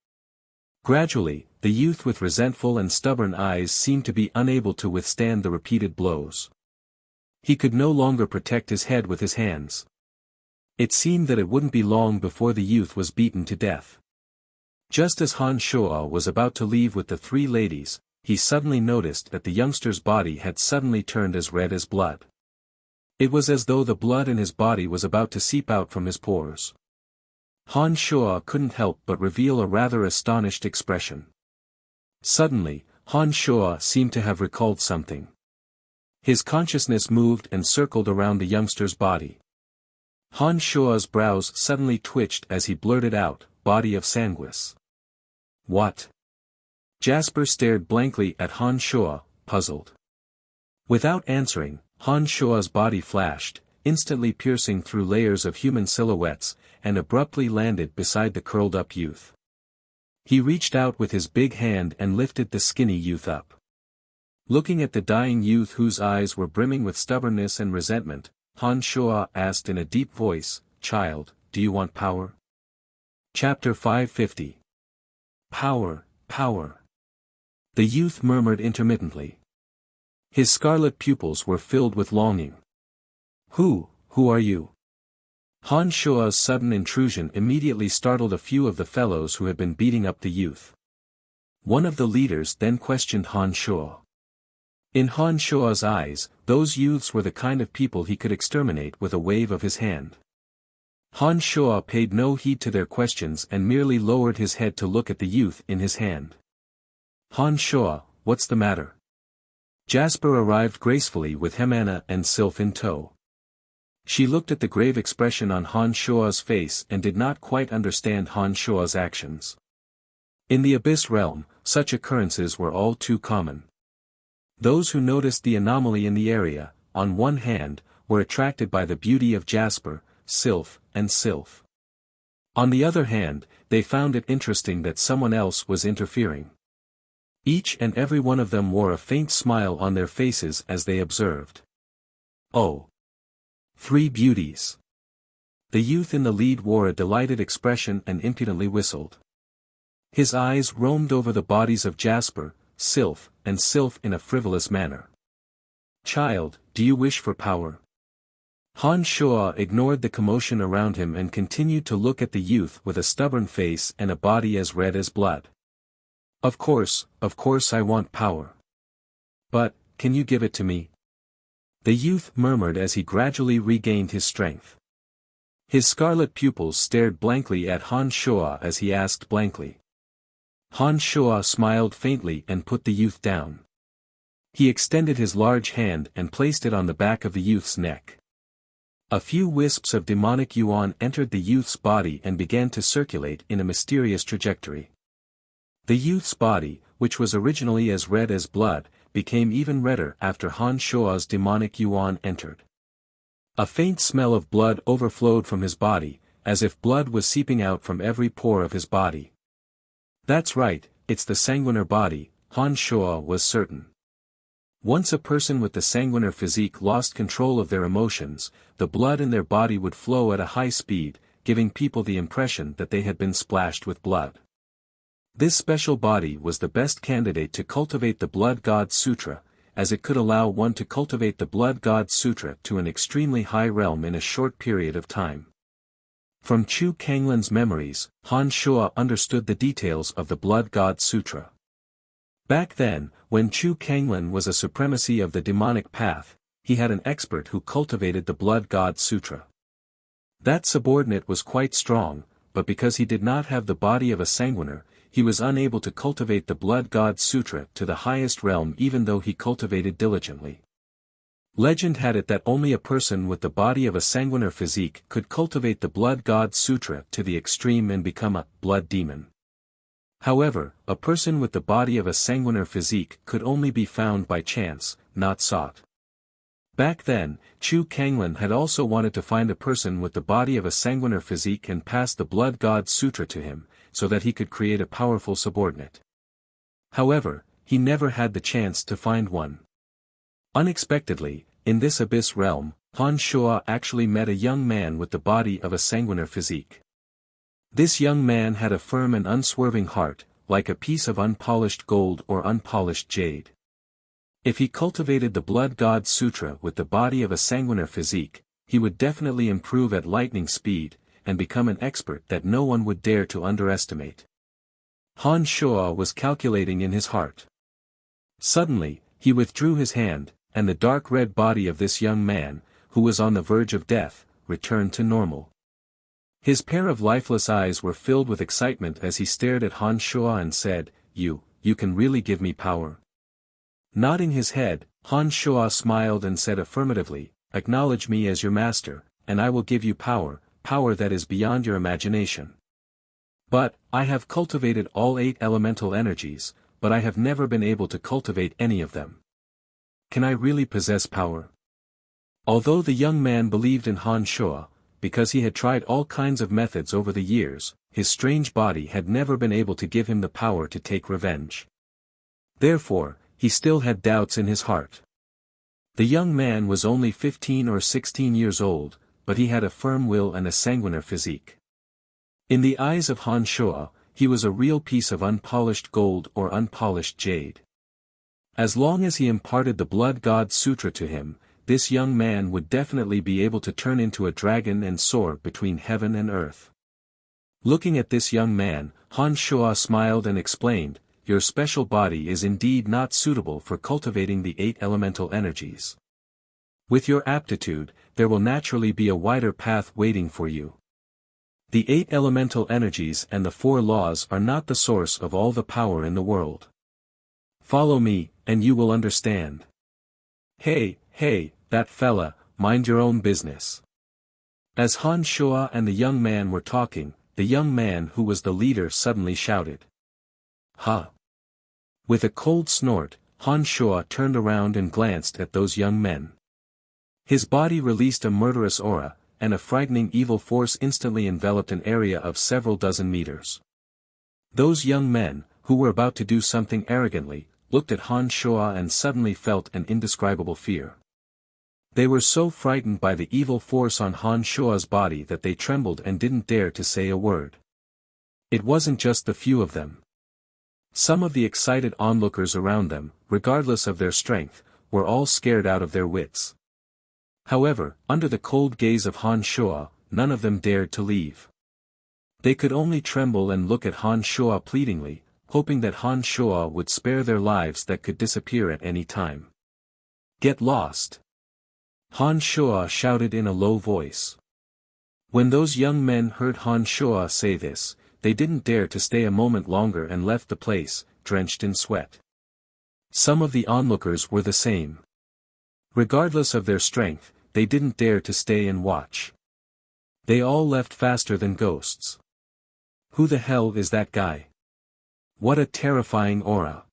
Gradually, the youth with resentful and stubborn eyes seemed to be unable to withstand the repeated blows. He could no longer protect his head with his hands. It seemed that it wouldn't be long before the youth was beaten to death. Just as Han Shuo was about to leave with the three ladies, he suddenly noticed that the youngster's body had suddenly turned as red as blood. It was as though the blood in his body was about to seep out from his pores. Han Shuo couldn't help but reveal a rather astonished expression. Suddenly, Han Shuo seemed to have recalled something. His consciousness moved and circled around the youngster's body. Han Shuo's brows suddenly twitched as he blurted out, "Body of Sanguis." What? Jasper stared blankly at Han Shuo, puzzled. Without answering, Han Shuo's body flashed, instantly piercing through layers of human silhouettes, and abruptly landed beside the curled-up youth. He reached out with his big hand and lifted the skinny youth up. Looking at the dying youth whose eyes were brimming with stubbornness and resentment, Han Shuo asked in a deep voice, "Child, do you want power?" Chapter 550. Power, power. The youth murmured intermittently. His scarlet pupils were filled with longing. Who are you?" Han Shuo's sudden intrusion immediately startled a few of the fellows who had been beating up the youth. One of the leaders then questioned Han Shuo. In Han Shuo's eyes, those youths were the kind of people he could exterminate with a wave of his hand. Han Shuo paid no heed to their questions and merely lowered his head to look at the youth in his hand. "Han Shuo, what's the matter?" Jasper arrived gracefully with Hemana and Sylph in tow. She looked at the grave expression on Han Shuo's face and did not quite understand Han Shuo's actions. In the Abyss realm, such occurrences were all too common. Those who noticed the anomaly in the area, on one hand, were attracted by the beauty of Jasper, Sylph, and Sylph. On the other hand, they found it interesting that someone else was interfering. Each and every one of them wore a faint smile on their faces as they observed. "Oh! Three beauties." The youth in the lead wore a delighted expression and impudently whistled. His eyes roamed over the bodies of Jasper, Sylph, and Sylph in a frivolous manner. "Child, do you wish for power?" Han Shuo ignored the commotion around him and continued to look at the youth with a stubborn face and a body as red as blood. Of course I want power. But, can you give it to me?" The youth murmured as he gradually regained his strength. His scarlet pupils stared blankly at Han Shuo as he asked blankly. Han Shuo smiled faintly and put the youth down. He extended his large hand and placed it on the back of the youth's neck. A few wisps of demonic yuan entered the youth's body and began to circulate in a mysterious trajectory. The youth's body, which was originally as red as blood, became even redder after Han Shuo's demonic yuan entered. A faint smell of blood overflowed from his body, as if blood was seeping out from every pore of his body. That's right, it's the sanguiner body, Han Shuo was certain. Once a person with the sanguiner physique lost control of their emotions, the blood in their body would flow at a high speed, giving people the impression that they had been splashed with blood. This special body was the best candidate to cultivate the Blood God Sutra, as it could allow one to cultivate the Blood God Sutra to an extremely high realm in a short period of time. From Chu Kanglin's memories, Han Shuo understood the details of the Blood God Sutra. Back then, when Chu Kanglin was a supremacy of the demonic path, he had an expert who cultivated the Blood God Sutra. That subordinate was quite strong, but because he did not have the body of a sanguiner, he was unable to cultivate the Blood God Sutra to the highest realm even though he cultivated diligently. Legend had it that only a person with the body of a sanguiner physique could cultivate the Blood God Sutra to the extreme and become a blood demon. However, a person with the body of a sanguiner physique could only be found by chance, not sought. Back then, Chu Kanglin had also wanted to find a person with the body of a sanguiner physique and pass the Blood God Sutra to him, so that he could create a powerful subordinate. However, he never had the chance to find one. Unexpectedly, in this abyss realm, Han Shuo actually met a young man with the body of a sanguinary physique. This young man had a firm and unswerving heart, like a piece of unpolished gold or unpolished jade. If he cultivated the Blood God Sutra with the body of a sanguinary physique, he would definitely improve at lightning speed, and become an expert that no one would dare to underestimate. Han Shuo was calculating in his heart. Suddenly, he withdrew his hand, and the dark red body of this young man, who was on the verge of death, returned to normal. His pair of lifeless eyes were filled with excitement as he stared at Han Shuo and said, You can really give me power." Nodding his head, Han Shuo smiled and said affirmatively, "Acknowledge me as your master, and I will give you power that is beyond your imagination. But, I have cultivated all 8 elemental energies, but I have never been able to cultivate any of them. Can I really possess power?" Although the young man believed in Han Shuo, because he had tried all kinds of methods over the years, his strange body had never been able to give him the power to take revenge. Therefore, he still had doubts in his heart. The young man was only 15 or 16 years old, but he had a firm will and a sanguinary physique. In the eyes of Han Shuo, he was a real piece of unpolished gold or unpolished jade. As long as he imparted the Blood God Sutra to him, this young man would definitely be able to turn into a dragon and soar between heaven and earth. Looking at this young man, Han Shuo smiled and explained, "Your special body is indeed not suitable for cultivating the 8 elemental energies. With your aptitude, there will naturally be a wider path waiting for you. The 8 elemental energies and the 4 laws are not the source of all the power in the world. Follow me, and you will understand." Hey, that fella, mind your own business." As Han Shuo and the young man were talking, the young man who was the leader suddenly shouted, "Ha!" With a cold snort, Han Shuo turned around and glanced at those young men. His body released a murderous aura, and a frightening evil force instantly enveloped an area of several dozen meters. Those young men, who were about to do something arrogantly, looked at Han Shuo and suddenly felt an indescribable fear. They were so frightened by the evil force on Han Shuo's body that they trembled and didn't dare to say a word. It wasn't just the few of them. Some of the excited onlookers around them, regardless of their strength, were all scared out of their wits. However, under the cold gaze of Han Shuo, none of them dared to leave. They could only tremble and look at Han Shuo pleadingly, hoping that Han Shuo would spare their lives that could disappear at any time. "Get lost!" Han Shuo shouted in a low voice. When those young men heard Han Shuo say this, they didn't dare to stay a moment longer and left the place, drenched in sweat. Some of the onlookers were the same. Regardless of their strength, they didn't dare to stay and watch. They all left faster than ghosts. Who the hell is that guy? What a terrifying aura.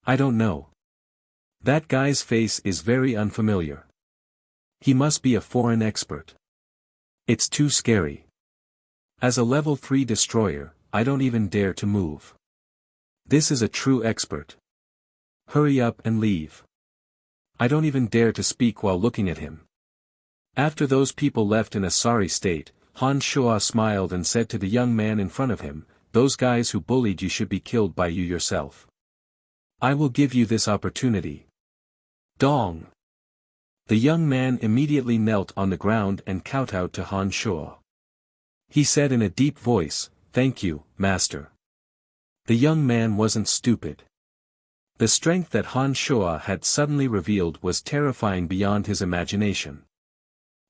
I don't know. That guy's face is very unfamiliar. He must be a foreign expert. It's too scary. As a level 3 destroyer, I don't even dare to move. This is a true expert. Hurry up and leave. I don't even dare to speak while looking at him. After those people left in a sorry state, Han Shuo smiled and said to the young man in front of him, "Those guys who bullied you should be killed by you yourself. I will give you this opportunity." Dong! The young man immediately knelt on the ground and kowtowed to Han Shuo. He said in a deep voice, "Thank you, master." The young man wasn't stupid. The strength that Han Shuo had suddenly revealed was terrifying beyond his imagination.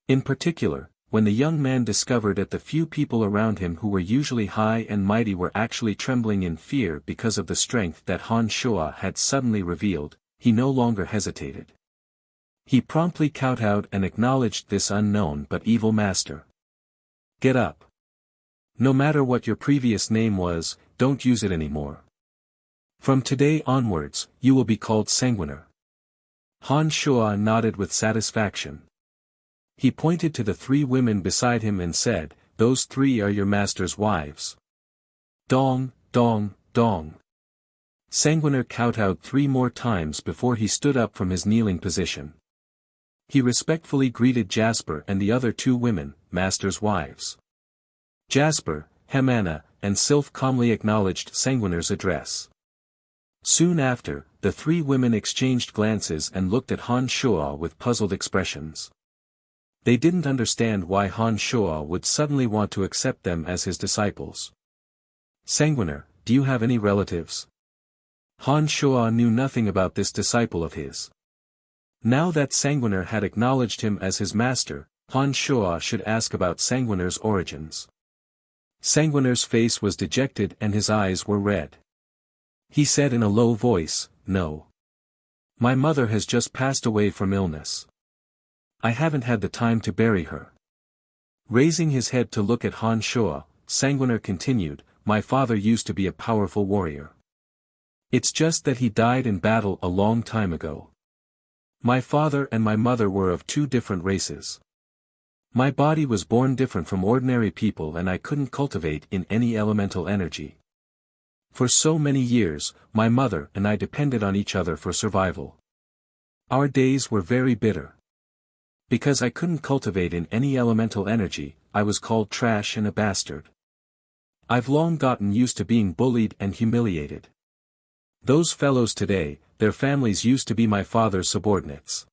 In particular, when the young man discovered that the few people around him who were usually high and mighty were actually trembling in fear because of the strength that Han Shuo had suddenly revealed, he no longer hesitated. He promptly kowtowed and acknowledged this unknown but evil master. "Get up. No matter what your previous name was, don't use it anymore. From today onwards, you will be called Sanguiner." Han Shuo nodded with satisfaction. He pointed to the 3 women beside him and said, "Those 3 are your master's wives." Dong, dong, dong. Sanguiner kowtowed 3 more times before he stood up from his kneeling position. He respectfully greeted Jasper and the other 2 women, master's wives. Jasper, Hemana, and Sylph calmly acknowledged Sanguiner's address. Soon after, the 3 women exchanged glances and looked at Han Shuo with puzzled expressions. They didn't understand why Han Shuo would suddenly want to accept them as his disciples. Sanguiner, do you have any relatives? Han Shuo knew nothing about this disciple of his. Now that Sanguiner had acknowledged him as his master, Han Shuo should ask about Sanguiner's origins. Sanguiner's face was dejected and his eyes were red. He said in a low voice, "No. My mother has just passed away from illness. I haven't had the time to bury her." Raising his head to look at Han Shuo, Sanguiner continued, "My father used to be a powerful warrior. It's just that he died in battle a long time ago. My father and my mother were of 2 different races. My body was born different from ordinary people and I couldn't cultivate in any elemental energy. For so many years, my mother and I depended on each other for survival. Our days were very bitter. Because I couldn't cultivate in any elemental energy, I was called trash and a bastard. I've long gotten used to being bullied and humiliated. Those fellows today, their families used to be my father's subordinates.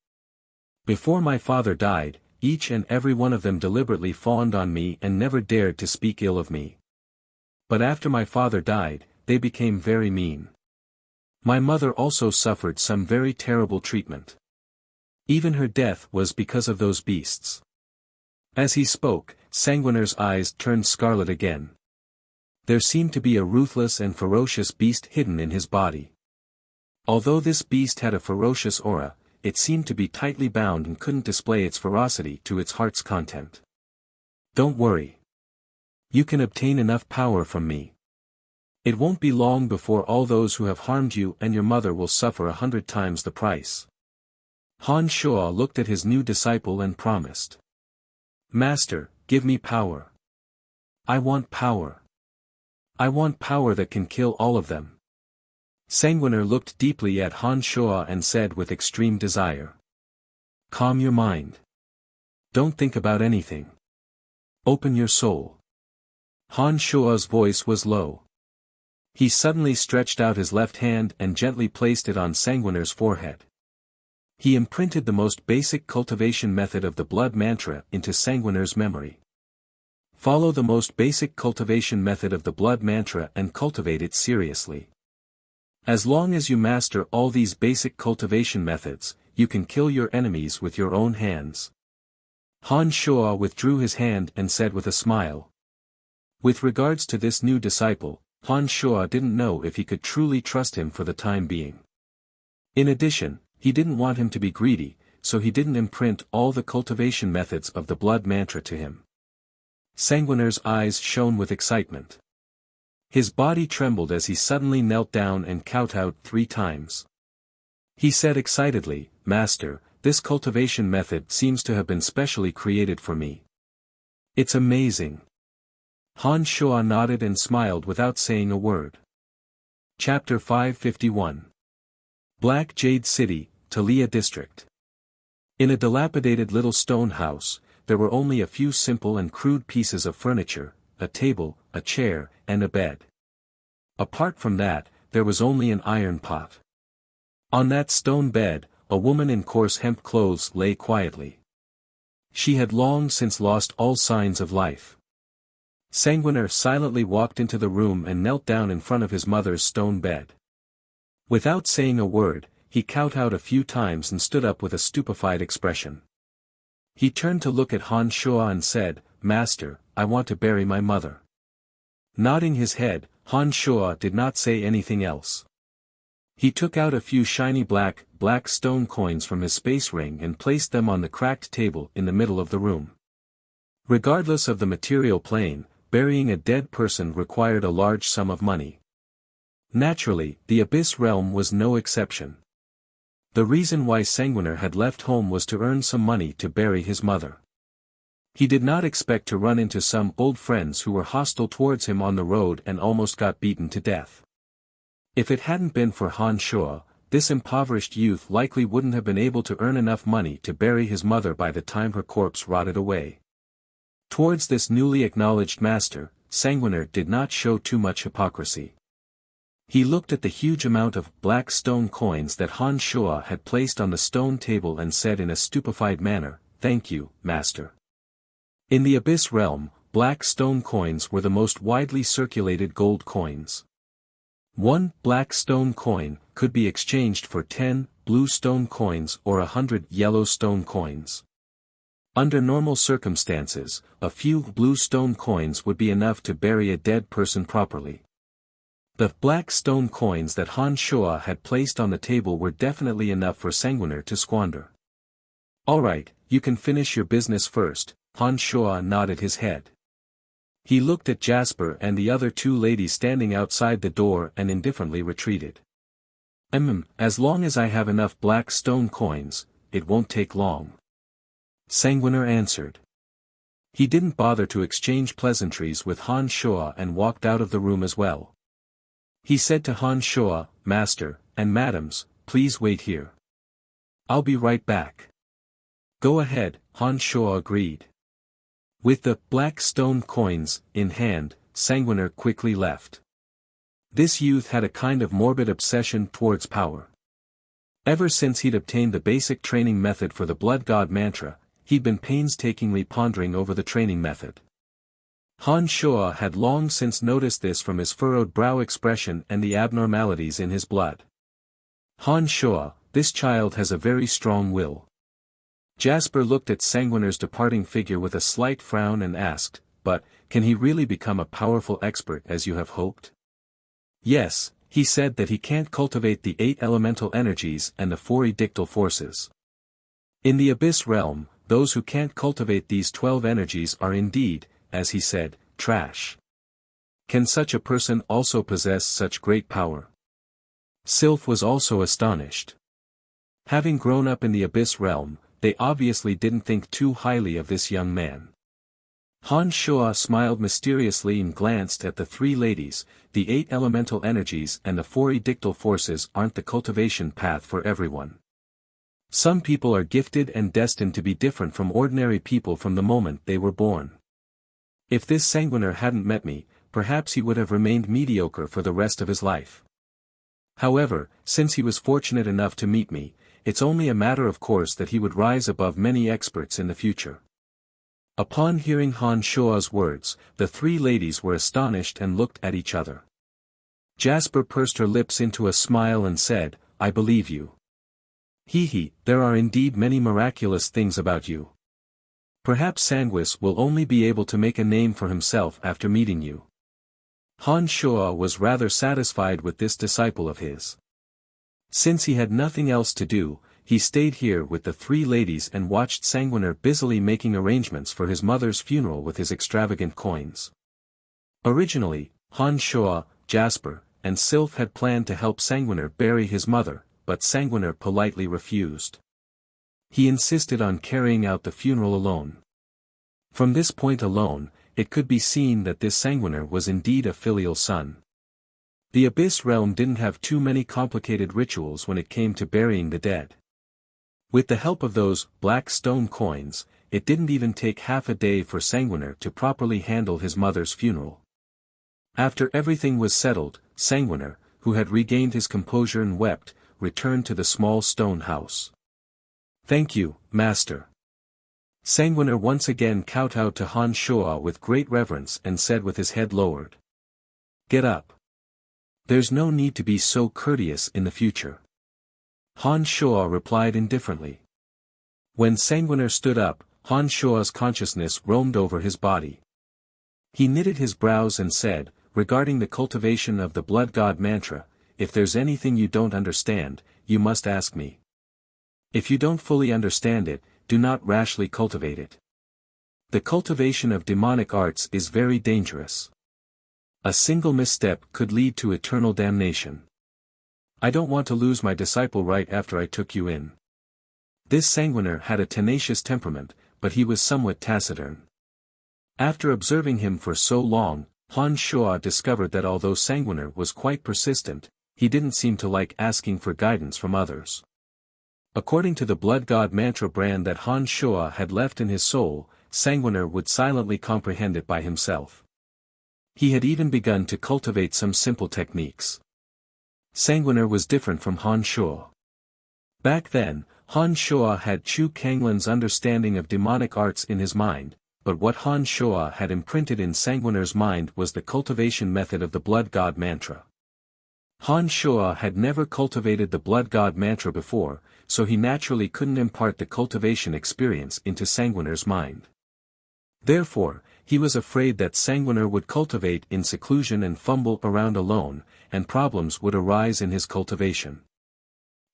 Before my father died, each and every one of them deliberately fawned on me and never dared to speak ill of me. But after my father died, they became very mean. My mother also suffered some very terrible treatment. Even her death was because of those beasts." As he spoke, Sanguiner's eyes turned scarlet again. There seemed to be a ruthless and ferocious beast hidden in his body. Although this beast had a ferocious aura, it seemed to be tightly bound and couldn't display its ferocity to its heart's content. "Don't worry. You can obtain enough power from me. It won't be long before all those who have harmed you and your mother will suffer 100 times the price." Han Shuo looked at his new disciple and promised. "Master, give me power. I want power. I want power that can kill all of them." Sanguiner looked deeply at Han Shuo and said with extreme desire. "Calm your mind. Don't think about anything. Open your soul." Han Shuo's voice was low. He suddenly stretched out his left hand and gently placed it on Sanguiner's forehead. He imprinted the most basic cultivation method of the blood mantra into Sanguiner's memory. Follow the most basic cultivation method of the blood mantra and cultivate it seriously. As long as you master all these basic cultivation methods, you can kill your enemies with your own hands. Han Shuo withdrew his hand and said with a smile. With regards to this new disciple, Han Shuo didn't know if he could truly trust him for the time being. In addition, he didn't want him to be greedy, so he didn't imprint all the cultivation methods of the blood mantra to him. Sanguiner's eyes shone with excitement. His body trembled as he suddenly knelt down and kowtowed 3 times. He said excitedly, "Master, this cultivation method seems to have been specially created for me. It's amazing." Han Shuo nodded and smiled without saying a word. Chapter 551. Black Jade City, Talia District. In a dilapidated little stone house, there were only a few simple and crude pieces of furniture, a table, a chair, and a bed. Apart from that, there was only an iron pot. On that stone bed, a woman in coarse hemp clothes lay quietly. She had long since lost all signs of life. Sanguiner silently walked into the room and knelt down in front of his mother's stone bed. Without saying a word, he kowtowed a few times and stood up with a stupefied expression. He turned to look at Han Shuo and said, "Master, I want to bury my mother." Nodding his head, Han Shuo did not say anything else. He took out a few shiny black stone coins from his space ring and placed them on the cracked table in the middle of the room. Regardless of the material plane, burying a dead person required a large sum of money. Naturally, the Abyss realm was no exception. The reason why Sanguiner had left home was to earn some money to bury his mother. He did not expect to run into some old friends who were hostile towards him on the road and almost got beaten to death. If it hadn't been for Han Shuo, this impoverished youth likely wouldn't have been able to earn enough money to bury his mother by the time her corpse rotted away. Towards this newly acknowledged master, Sanguiner did not show too much hypocrisy. He looked at the huge amount of black stone coins that Han Shuo had placed on the stone table and said in a stupefied manner, "Thank you, master." In the Abyss realm, black stone coins were the most widely circulated gold coins. One black stone coin could be exchanged for 10 blue stone coins or 100 yellow stone coins. Under normal circumstances, a few blue stone coins would be enough to bury a dead person properly. The black stone coins that Han Shuo had placed on the table were definitely enough for Sanguiner to squander. "Alright, you can finish your business first," Han Shuo nodded his head. He looked at Jasper and the other two ladies standing outside the door and indifferently retreated. As long as I have enough black stone coins, it won't take long," Sanguiner answered. He didn't bother to exchange pleasantries with Han Shuo and walked out of the room as well. He said to Han Shuo, "Master, and madams, please wait here. I'll be right back." "Go ahead," Han Shuo agreed. With the black stone coins in hand, Sanguiner quickly left. This youth had a kind of morbid obsession towards power. Ever since he'd obtained the basic training method for the Blood God mantra, he'd been painstakingly pondering over the training method. Han Shuo had long since noticed this from his furrowed brow expression and the abnormalities in his blood. "Han Shuo, this child has a very strong will." Jasper looked at Sanguiner's departing figure with a slight frown and asked, "But, can he really become a powerful expert as you have hoped?" "Yes, he said that he can't cultivate the 8 elemental energies and the 4 edictal forces. In the Abyss realm, those who can't cultivate these 12 energies are indeed, as he said, trash. Can such a person also possess such great power?" Sylph was also astonished. Having grown up in the Abyss realm, they obviously didn't think too highly of this young man. Han Shuo smiled mysteriously and glanced at the 3 ladies. "The 8 elemental energies and the 4 edictal forces aren't the cultivation path for everyone. Some people are gifted and destined to be different from ordinary people from the moment they were born. If this Sanguiner hadn't met me, perhaps he would have remained mediocre for the rest of his life. However, since he was fortunate enough to meet me, it's only a matter of course that he would rise above many experts in the future." Upon hearing Han Shuo's words, the 3 ladies were astonished and looked at each other. Jasper pursed her lips into a smile and said, "I believe you. There are indeed many miraculous things about you. Perhaps Sanguis will only be able to make a name for himself after meeting you." Han Shuo was rather satisfied with this disciple of his. Since he had nothing else to do, he stayed here with the 3 ladies and watched Sanguiner busily making arrangements for his mother's funeral with his extravagant coins. Originally, Han Shuo, Jasper, and Sylph had planned to help Sanguiner bury his mother, but Sanguiner politely refused. He insisted on carrying out the funeral alone. From this point alone, it could be seen that this Sanguiner was indeed a filial son. The Abyss realm didn't have too many complicated rituals when it came to burying the dead. With the help of those black stone coins, it didn't even take half a day for Sanguiner to properly handle his mother's funeral. After everything was settled, Sanguiner, who had regained his composure and wept, returned to the small stone house. "Thank you, master." Sanguiner once again kowtowed to Han Shuo with great reverence and said with his head lowered, "Get up. There's no need to be so courteous in the future." Han Shuo replied indifferently. When Sanguiner stood up, Han Shuo's consciousness roamed over his body. He knitted his brows and said, "Regarding the cultivation of the Blood God mantra, if there's anything you don't understand, you must ask me. If you don't fully understand it, do not rashly cultivate it. The cultivation of demonic arts is very dangerous. A single misstep could lead to eternal damnation. I don't want to lose my disciple right after I took you in." This Sanguiner had a tenacious temperament, but he was somewhat taciturn. After observing him for so long, Han Shuo discovered that although Sanguiner was quite persistent, he didn't seem to like asking for guidance from others. According to the blood god mantra brand that Han Shuo had left in his soul, Sanguiner would silently comprehend it by himself. He had even begun to cultivate some simple techniques. Sanguiner was different from Han Shuo. Back then, Han Shuo had Chu Kanglin's understanding of demonic arts in his mind, but what Han Shuo had imprinted in Sanguiner's mind was the cultivation method of the blood god mantra. Han Shuo had never cultivated the blood god mantra before, so he naturally couldn't impart the cultivation experience into Sanguiner's mind. Therefore, he was afraid that Sanguiner would cultivate in seclusion and fumble around alone, and problems would arise in his cultivation.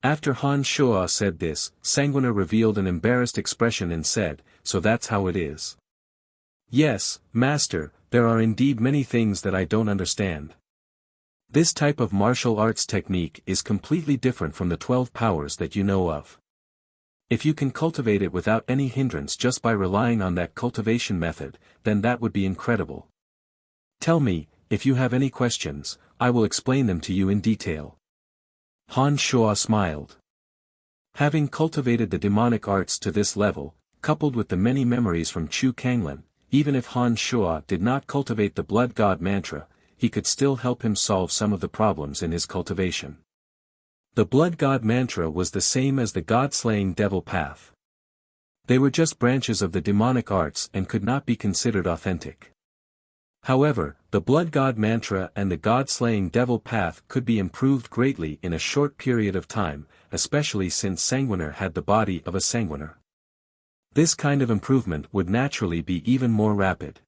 After Han Shuo said this, Sanguiner revealed an embarrassed expression and said, "So that's how it is." "Yes, Master, there are indeed many things that I don't understand. This type of martial arts technique is completely different from the 12 powers that you know of. If you can cultivate it without any hindrance just by relying on that cultivation method, then that would be incredible. Tell me, if you have any questions, I will explain them to you in detail." Han Shuo smiled. Having cultivated the demonic arts to this level, coupled with the many memories from Chu Kanglin, even if Han Shuo did not cultivate the blood god mantra, he could still help him solve some of the problems in his cultivation. The blood god mantra was the same as the god-slaying devil path. They were just branches of the demonic arts and could not be considered authentic. However, the blood god mantra and the god-slaying devil path could be improved greatly in a short period of time, especially since Sanguiner had the body of a Sanguiner. This kind of improvement would naturally be even more rapid.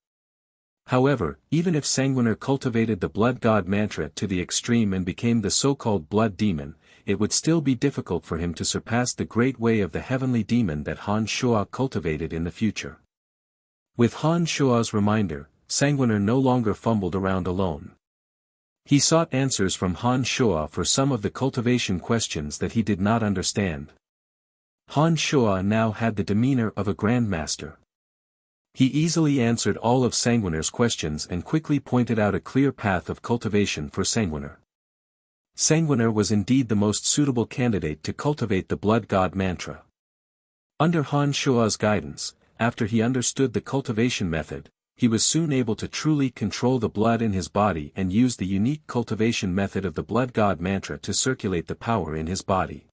However, even if Sanguiner cultivated the blood god mantra to the extreme and became the so-called blood demon, it would still be difficult for him to surpass the great way of the heavenly demon that Han Shuo cultivated in the future. With Han Shuo's reminder, Sanguiner no longer fumbled around alone. He sought answers from Han Shuo for some of the cultivation questions that he did not understand. Han Shuo now had the demeanor of a grandmaster. He easily answered all of Sanguiner's questions and quickly pointed out a clear path of cultivation for Sanguiner. Sanguiner was indeed the most suitable candidate to cultivate the blood god mantra. Under Han Shuo's guidance, after he understood the cultivation method, he was soon able to truly control the blood in his body and use the unique cultivation method of the blood god mantra to circulate the power in his body.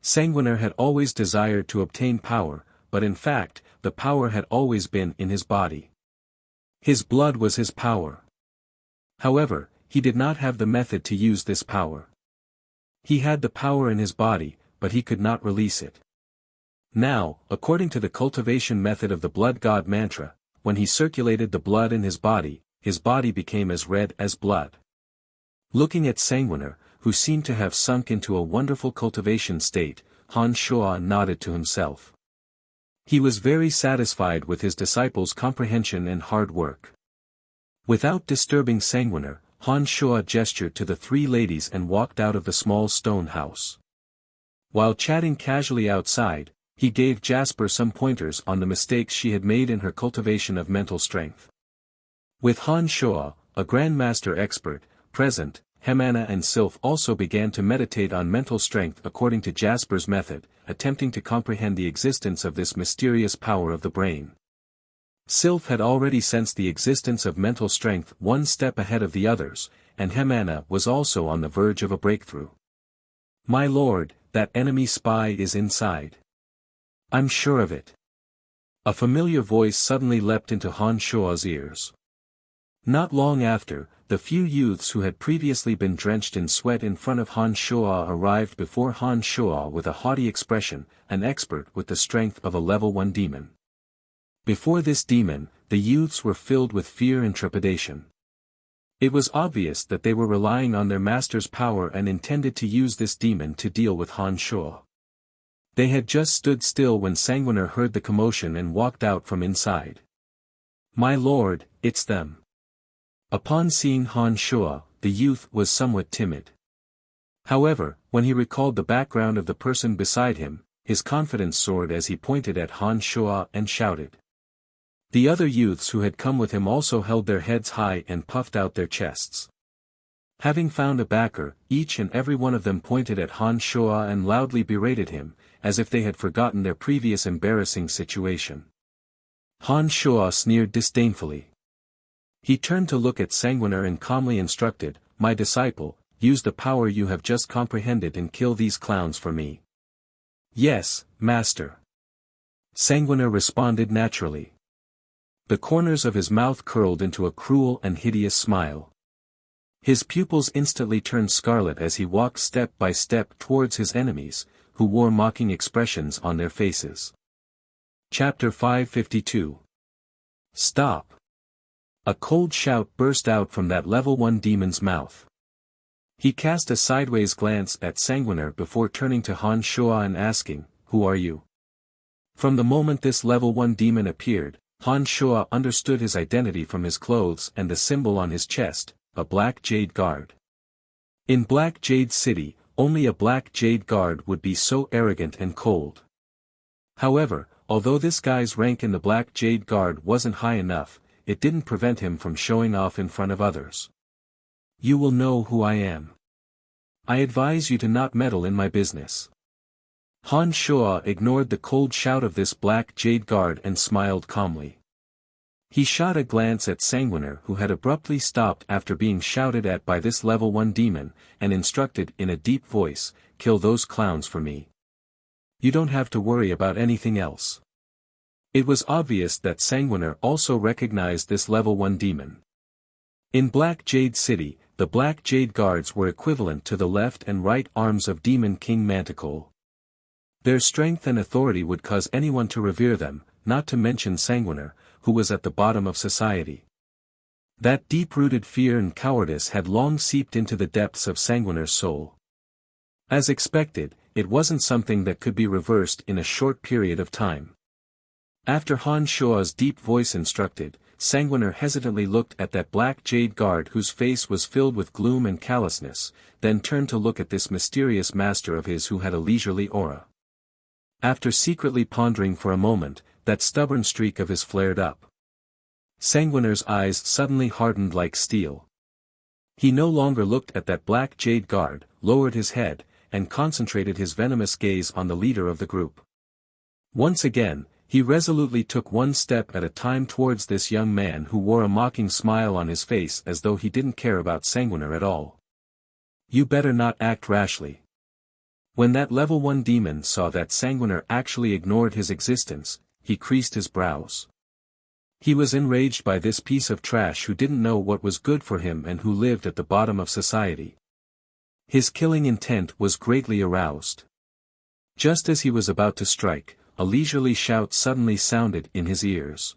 Sanguiner had always desired to obtain power, but in fact, the power had always been in his body. His blood was his power. However, he did not have the method to use this power. He had the power in his body, but he could not release it. Now, according to the cultivation method of the blood god mantra, when he circulated the blood in his body became as red as blood. Looking at Sanguiner, who seemed to have sunk into a wonderful cultivation state, Han Shuo nodded to himself. He was very satisfied with his disciple's comprehension and hard work. Without disturbing Sanguiner, Han Shuo gestured to the three ladies and walked out of the small stone house. While chatting casually outside, he gave Jasper some pointers on the mistakes she had made in her cultivation of mental strength. With Han Shuo, a grandmaster expert, present, Hemana and Sylph also began to meditate on mental strength according to Jasper's method, attempting to comprehend the existence of this mysterious power of the brain. Sylph had already sensed the existence of mental strength one step ahead of the others, and Hemana was also on the verge of a breakthrough. "My lord, that enemy spy is inside. I'm sure of it." A familiar voice suddenly leapt into Han Shuo's ears. Not long after, the few youths who had previously been drenched in sweat in front of Han Shuo arrived before Han Shuo with a haughty expression, an expert with the strength of a level 1 demon. Before this demon, the youths were filled with fear and trepidation. It was obvious that they were relying on their master's power and intended to use this demon to deal with Han Shuo. They had just stood still when Sanguiner heard the commotion and walked out from inside. "My lord, it's them." Upon seeing Han Shuo, the youth was somewhat timid. However, when he recalled the background of the person beside him, his confidence soared as he pointed at Han Shuo and shouted. The other youths who had come with him also held their heads high and puffed out their chests. Having found a backer, each and every one of them pointed at Han Shuo and loudly berated him, as if they had forgotten their previous embarrassing situation. Han Shuo sneered disdainfully. He turned to look at Sanguiner and calmly instructed, "My disciple, use the power you have just comprehended and kill these clowns for me." "Yes, master." Sanguiner responded naturally. The corners of his mouth curled into a cruel and hideous smile. His pupils instantly turned scarlet as he walked step by step towards his enemies, who wore mocking expressions on their faces. Chapter 552. Stop! A cold shout burst out from that level 1 demon's mouth. He cast a sideways glance at Sanguiner before turning to Han Shuo and asking, "Who are you?" From the moment this level 1 demon appeared, Han Shuo understood his identity from his clothes and the symbol on his chest, a black jade guard. In Black Jade City, only a black jade guard would be so arrogant and cold. However, although this guy's rank in the Black Jade Guard wasn't high enough, it didn't prevent him from showing off in front of others. "You will know who I am. I advise you to not meddle in my business." Han Shuo ignored the cold shout of this Black Jade Guard and smiled calmly. He shot a glance at Sanguiner, who had abruptly stopped after being shouted at by this level 1 demon, and instructed in a deep voice, "Kill those clowns for me. You don't have to worry about anything else." It was obvious that Sanguiner also recognized this level 1 demon. In Black Jade City, the Black Jade Guards were equivalent to the left and right arms of Demon King Manticore. Their strength and authority would cause anyone to revere them, not to mention Sanguiner, who was at the bottom of society. That deep-rooted fear and cowardice had long seeped into the depths of Sanguiner's soul. As expected, it wasn't something that could be reversed in a short period of time. After Han Shuo's deep voice instructed, Sanguiner hesitantly looked at that Black Jade Guard whose face was filled with gloom and callousness, then turned to look at this mysterious master of his who had a leisurely aura. After secretly pondering for a moment, that stubborn streak of his flared up. Sanguiner's eyes suddenly hardened like steel. He no longer looked at that Black Jade Guard, lowered his head, and concentrated his venomous gaze on the leader of the group. Once again, he resolutely took one step at a time towards this young man who wore a mocking smile on his face as though he didn't care about Sanguiner at all. "You better not act rashly." When that level 1 demon saw that Sanguiner actually ignored his existence, he creased his brows. He was enraged by this piece of trash who didn't know what was good for him and who lived at the bottom of society. His killing intent was greatly aroused. Just as he was about to strike, a leisurely shout suddenly sounded in his ears.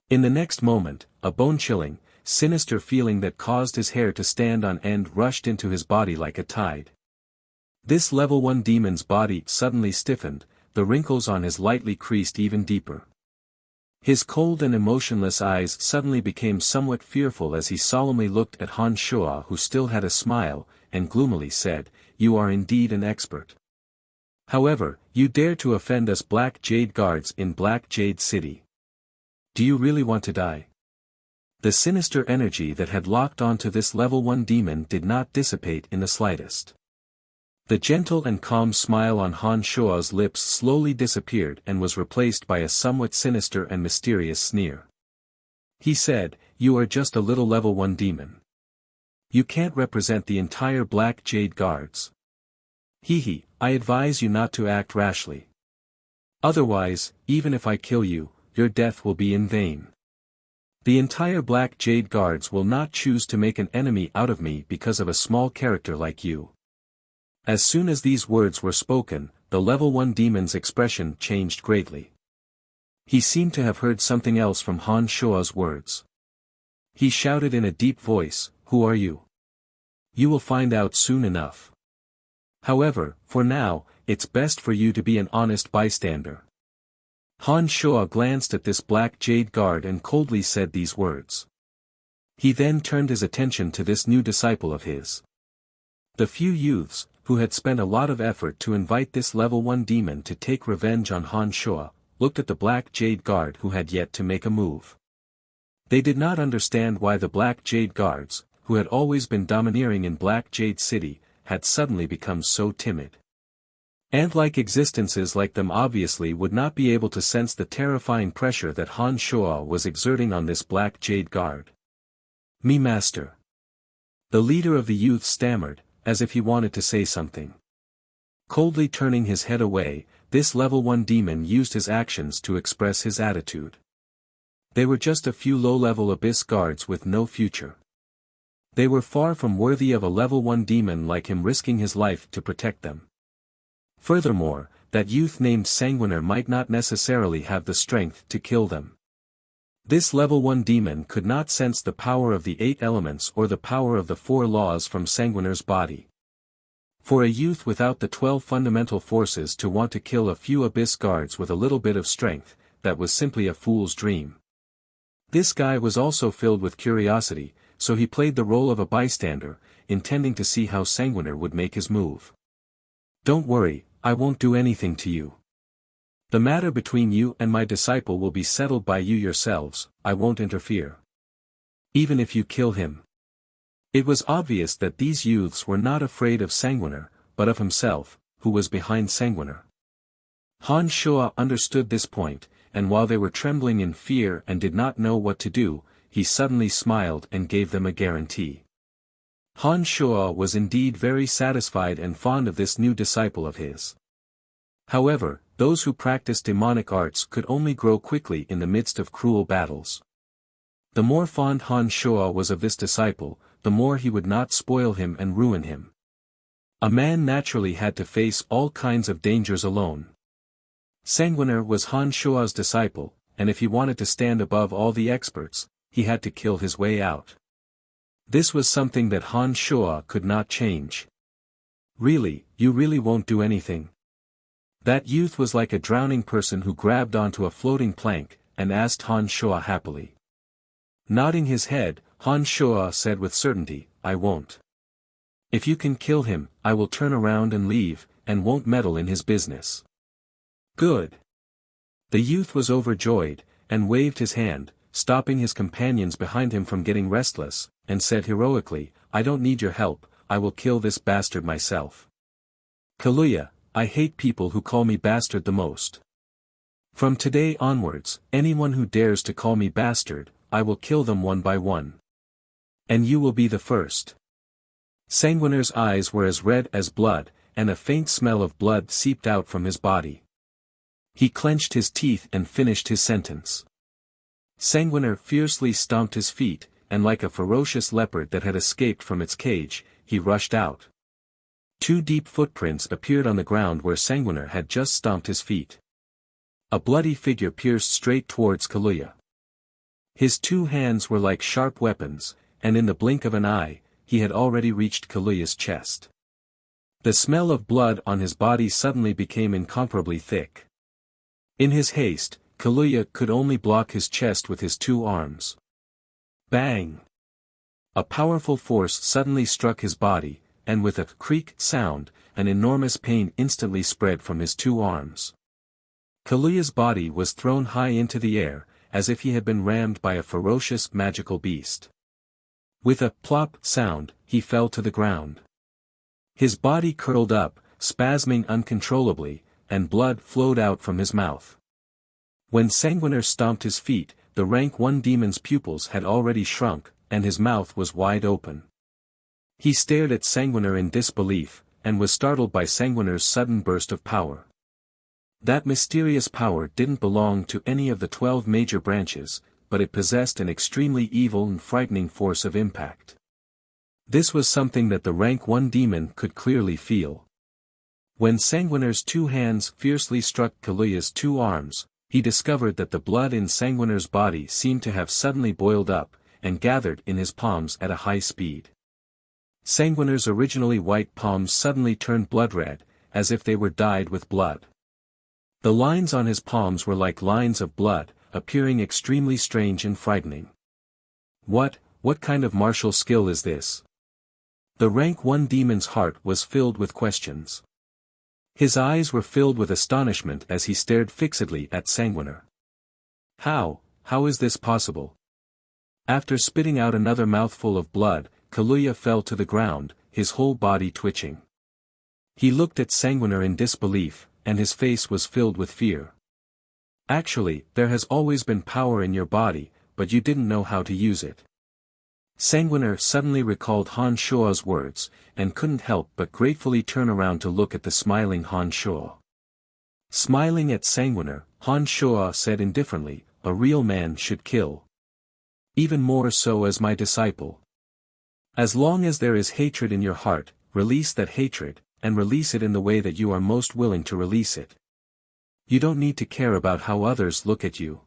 In the next moment, a bone-chilling, sinister feeling that caused his hair to stand on end rushed into his body like a tide. This level 1 demon's body suddenly stiffened, the wrinkles on his lightly creased even deeper. His cold and emotionless eyes suddenly became somewhat fearful as he solemnly looked at Han Shuo, who still had a smile, and gloomily said, "You are indeed an expert. However, you dare to offend us Black Jade Guards in Black Jade City. Do you really want to die?" The sinister energy that had locked onto this level 1 demon did not dissipate in the slightest. The gentle and calm smile on Han Shuo's lips slowly disappeared and was replaced by a somewhat sinister and mysterious sneer. He said, "You are just a little level 1 demon. You can't represent the entire Black Jade Guards. Hehe, I advise you not to act rashly. Otherwise, even if I kill you, your death will be in vain. The entire Black Jade Guards will not choose to make an enemy out of me because of a small character like you." As soon as these words were spoken, the level 1 demon's expression changed greatly. He seemed to have heard something else from Han Shuo's words. He shouted in a deep voice, "Who are you? You will find out soon enough. However, for now, it's best for you to be an honest bystander." Han Shuo glanced at this Black Jade Guard and coldly said these words. He then turned his attention to this new disciple of his. The few youths, who had spent a lot of effort to invite this level 1 demon to take revenge on Han Shuo, looked at the Black Jade Guard who had yet to make a move. They did not understand why the Black Jade Guards, who had always been domineering in Black Jade City, had suddenly become so timid. Ant-like existences like them obviously would not be able to sense the terrifying pressure that Han Shuo was exerting on this Black Jade guard. "Me master." The leader of the youth stammered, as if he wanted to say something. Coldly turning his head away, this level 1 demon used his actions to express his attitude. They were just a few low-level abyss guards with no future. They were far from worthy of a level 1 demon like him risking his life to protect them. Furthermore, that youth named Sanguiner might not necessarily have the strength to kill them. This level 1 demon could not sense the power of the 8 elements or the power of the 4 laws from Sanguiner's body. For a youth without the 12 fundamental forces to want to kill a few abyss guards with a little bit of strength, that was simply a fool's dream. This guy was also filled with curiosity, so he played the role of a bystander, intending to see how Sanguiner would make his move. "Don't worry, I won't do anything to you. The matter between you and my disciple will be settled by you yourselves, I won't interfere. Even if you kill him." It was obvious that these youths were not afraid of Sanguiner, but of himself, who was behind Sanguiner. Han Shuo understood this point, and while they were trembling in fear and did not know what to do, he suddenly smiled and gave them a guarantee. Han Shuo was indeed very satisfied and fond of this new disciple of his. However, those who practiced demonic arts could only grow quickly in the midst of cruel battles. The more fond Han Shuo was of this disciple, the more he would not spoil him and ruin him. A man naturally had to face all kinds of dangers alone. Sanguiner was Han Shuo's disciple, and if he wanted to stand above all the experts, he had to kill his way out. This was something that Han Shuo could not change. "Really, you really won't do anything?" That youth was like a drowning person who grabbed onto a floating plank, and asked Han Shuo happily. Nodding his head, Han Shuo said with certainty, "I won't. If you can kill him, I will turn around and leave, and won't meddle in his business." "Good." The youth was overjoyed, and waved his hand, stopping his companions behind him from getting restless, and said heroically, "I don't need your help, I will kill this bastard myself. Kaluya, I hate people who call me bastard the most. From today onwards, anyone who dares to call me bastard, I will kill them one by one. And you will be the first." Sanguiner's eyes were as red as blood, and a faint smell of blood seeped out from his body. He clenched his teeth and finished his sentence. Sanguiner fiercely stomped his feet, and like a ferocious leopard that had escaped from its cage, he rushed out. 2 deep footprints appeared on the ground where Sanguiner had just stomped his feet. A bloody figure pierced straight towards Kaluya. His 2 hands were like sharp weapons, and in the blink of an eye, he had already reached Kaluya's chest. The smell of blood on his body suddenly became incomparably thick. In his haste, Kaluya could only block his chest with his 2 arms. Bang! A powerful force suddenly struck his body, and with a creak sound, an enormous pain instantly spread from his 2 arms. Kaluya's body was thrown high into the air, as if he had been rammed by a ferocious magical beast. With a plop sound, he fell to the ground. His body curled up, spasming uncontrollably, and blood flowed out from his mouth. When Sanguiner stomped his feet, the rank 1 demon's pupils had already shrunk, and his mouth was wide open. He stared at Sanguiner in disbelief, and was startled by Sanguiner's sudden burst of power. That mysterious power didn't belong to any of the 12 major branches, but it possessed an extremely evil and frightening force of impact. This was something that the rank 1 demon could clearly feel. When Sanguiner's 2 hands fiercely struck Kaluya's 2 arms, he discovered that the blood in Sanguiner's body seemed to have suddenly boiled up, and gathered in his palms at a high speed. Sanguiner's originally white palms suddenly turned blood-red, as if they were dyed with blood. The lines on his palms were like lines of blood, appearing extremely strange and frightening. What kind of martial skill is this? The rank 1 demon's heart was filled with questions. His eyes were filled with astonishment as he stared fixedly at Sanguiner. How is this possible? After spitting out another mouthful of blood, Kaluya fell to the ground, his whole body twitching. He looked at Sanguiner in disbelief, and his face was filled with fear. Actually, there has always been power in your body, but you didn't know how to use it. Sanguiner suddenly recalled Han Shuo's words, and couldn't help but gratefully turn around to look at the smiling Han Shuo. Smiling at Sanguiner, Han Shuo said indifferently, "A real man should kill. Even more so as my disciple. As long as there is hatred in your heart, release that hatred, and release it in the way that you are most willing to release it. You don't need to care about how others look at you.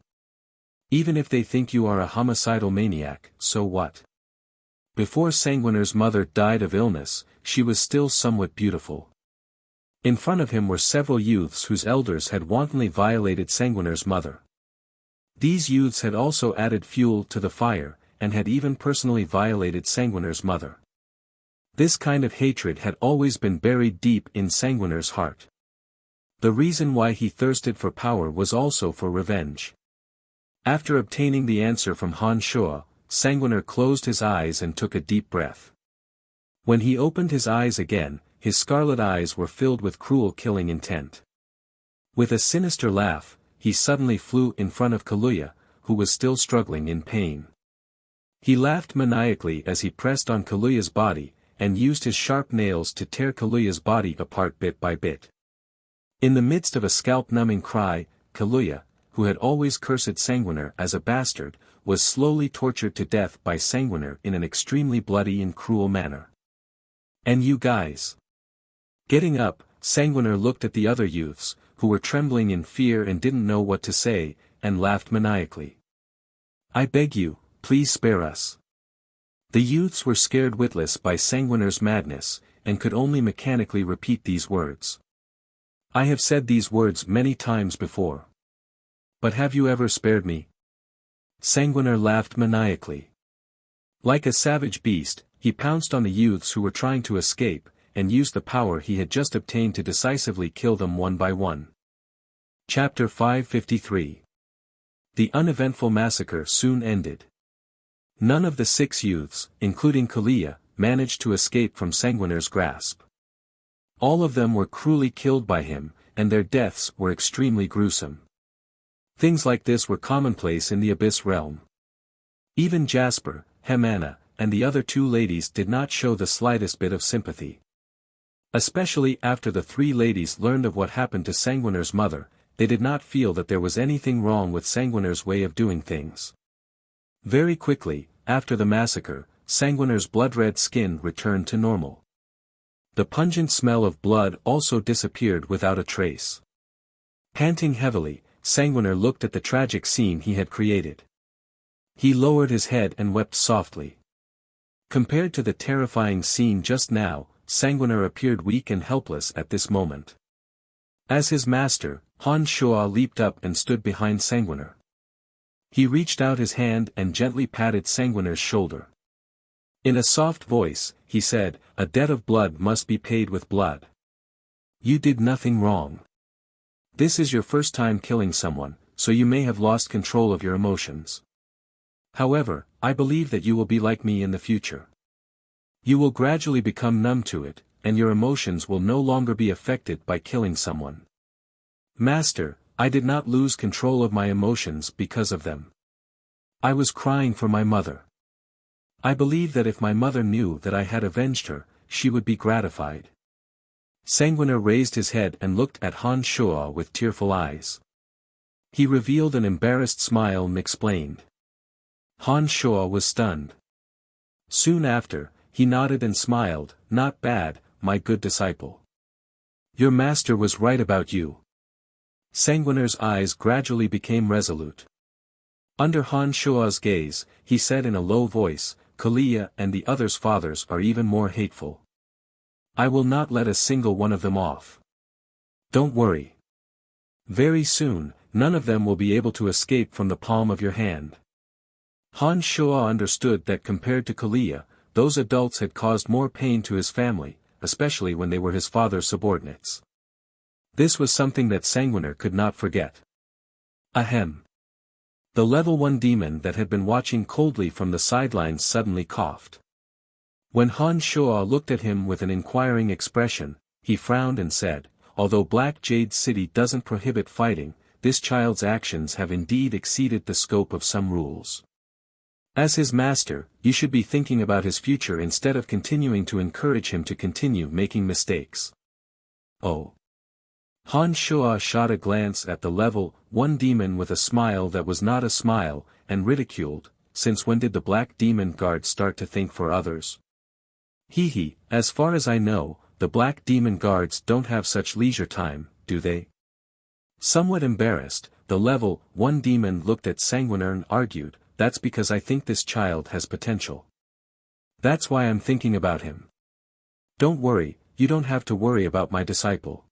Even if they think you are a homicidal maniac, so what?" Before Sanguiner's mother died of illness, she was still somewhat beautiful. In front of him were several youths whose elders had wantonly violated Sanguiner's mother. These youths had also added fuel to the fire, and had even personally violated Sanguiner's mother. This kind of hatred had always been buried deep in Sanguiner's heart. The reason why he thirsted for power was also for revenge. After obtaining the answer from Han Shuo, Sanguiner closed his eyes and took a deep breath. When he opened his eyes again, his scarlet eyes were filled with cruel killing intent. With a sinister laugh, he suddenly flew in front of Kaluya, who was still struggling in pain. He laughed maniacally as he pressed on Kaluya's body, and used his sharp nails to tear Kaluya's body apart bit by bit. In the midst of a scalp-numbing cry, Kaluya, who had always cursed Sanguiner as a bastard, was slowly tortured to death by Sanguiner in an extremely bloody and cruel manner. "And you guys?" Getting up, Sanguiner looked at the other youths, who were trembling in fear and didn't know what to say, and laughed maniacally. "I beg you, please spare us." The youths were scared witless by Sanguiner's madness, and could only mechanically repeat these words. "I have said these words many times before. But have you ever spared me?" Sanguiner laughed maniacally. Like a savage beast, he pounced on the youths who were trying to escape, and used the power he had just obtained to decisively kill them one by one. Chapter 553. The uneventful massacre soon ended. None of the 6 youths, including Kaluya, managed to escape from Sanguiner's grasp. All of them were cruelly killed by him, and their deaths were extremely gruesome. Things like this were commonplace in the Abyss realm. Even Jasper, Hemana, and the other 2 ladies did not show the slightest bit of sympathy. Especially after the 3 ladies learned of what happened to Sanguiner's mother, they did not feel that there was anything wrong with Sanguiner's way of doing things. Very quickly, after the massacre, Sanguiner's blood-red skin returned to normal. The pungent smell of blood also disappeared without a trace. Panting heavily, Sanguiner looked at the tragic scene he had created. He lowered his head and wept softly. Compared to the terrifying scene just now, Sanguiner appeared weak and helpless at this moment. As his master, Han Shuo leaped up and stood behind Sanguiner. He reached out his hand and gently patted Sanguiner's shoulder. In a soft voice, he said, "A debt of blood must be paid with blood. You did nothing wrong. This is your first time killing someone, so you may have lost control of your emotions. However, I believe that you will be like me in the future. You will gradually become numb to it, and your emotions will no longer be affected by killing someone. Master, I did not lose control of my emotions because of them. I was crying for my mother. I believe that if my mother knew that I had avenged her, she would be gratified." Sanguiner raised his head and looked at Han Shuo with tearful eyes. He revealed an embarrassed smile and explained. Han Shuo was stunned. Soon after, he nodded and smiled, "Not bad, my good disciple. Your master was right about you." Sanguiner's eyes gradually became resolute. Under Han Shuo's gaze, he said in a low voice, "Kaluya and the others' fathers are even more hateful. I will not let a single one of them off. Don't worry. Very soon, none of them will be able to escape from the palm of your hand." Han Shuo understood that compared to Kaluya, those adults had caused more pain to his family, especially when they were his father's subordinates. This was something that Sanguiner could not forget. Ahem. The level 1 demon that had been watching coldly from the sidelines suddenly coughed. When Han Shuo looked at him with an inquiring expression, he frowned and said, although Black Jade City doesn't prohibit fighting, this child's actions have indeed exceeded the scope of some rules. As his master, you should be thinking about his future instead of continuing to encourage him to continue making mistakes. Oh. Han Shuo shot a glance at the level 1 demon with a smile that was not a smile, and ridiculed, since when did the Black Demon Guard start to think for others? Hee, as far as I know, the Black Demon Guards don't have such leisure time, do they? Somewhat embarrassed, the level 1 demon looked at Sanguiner and argued, that's because I think this child has potential. That's why I'm thinking about him. Don't worry, you don't have to worry about my disciple.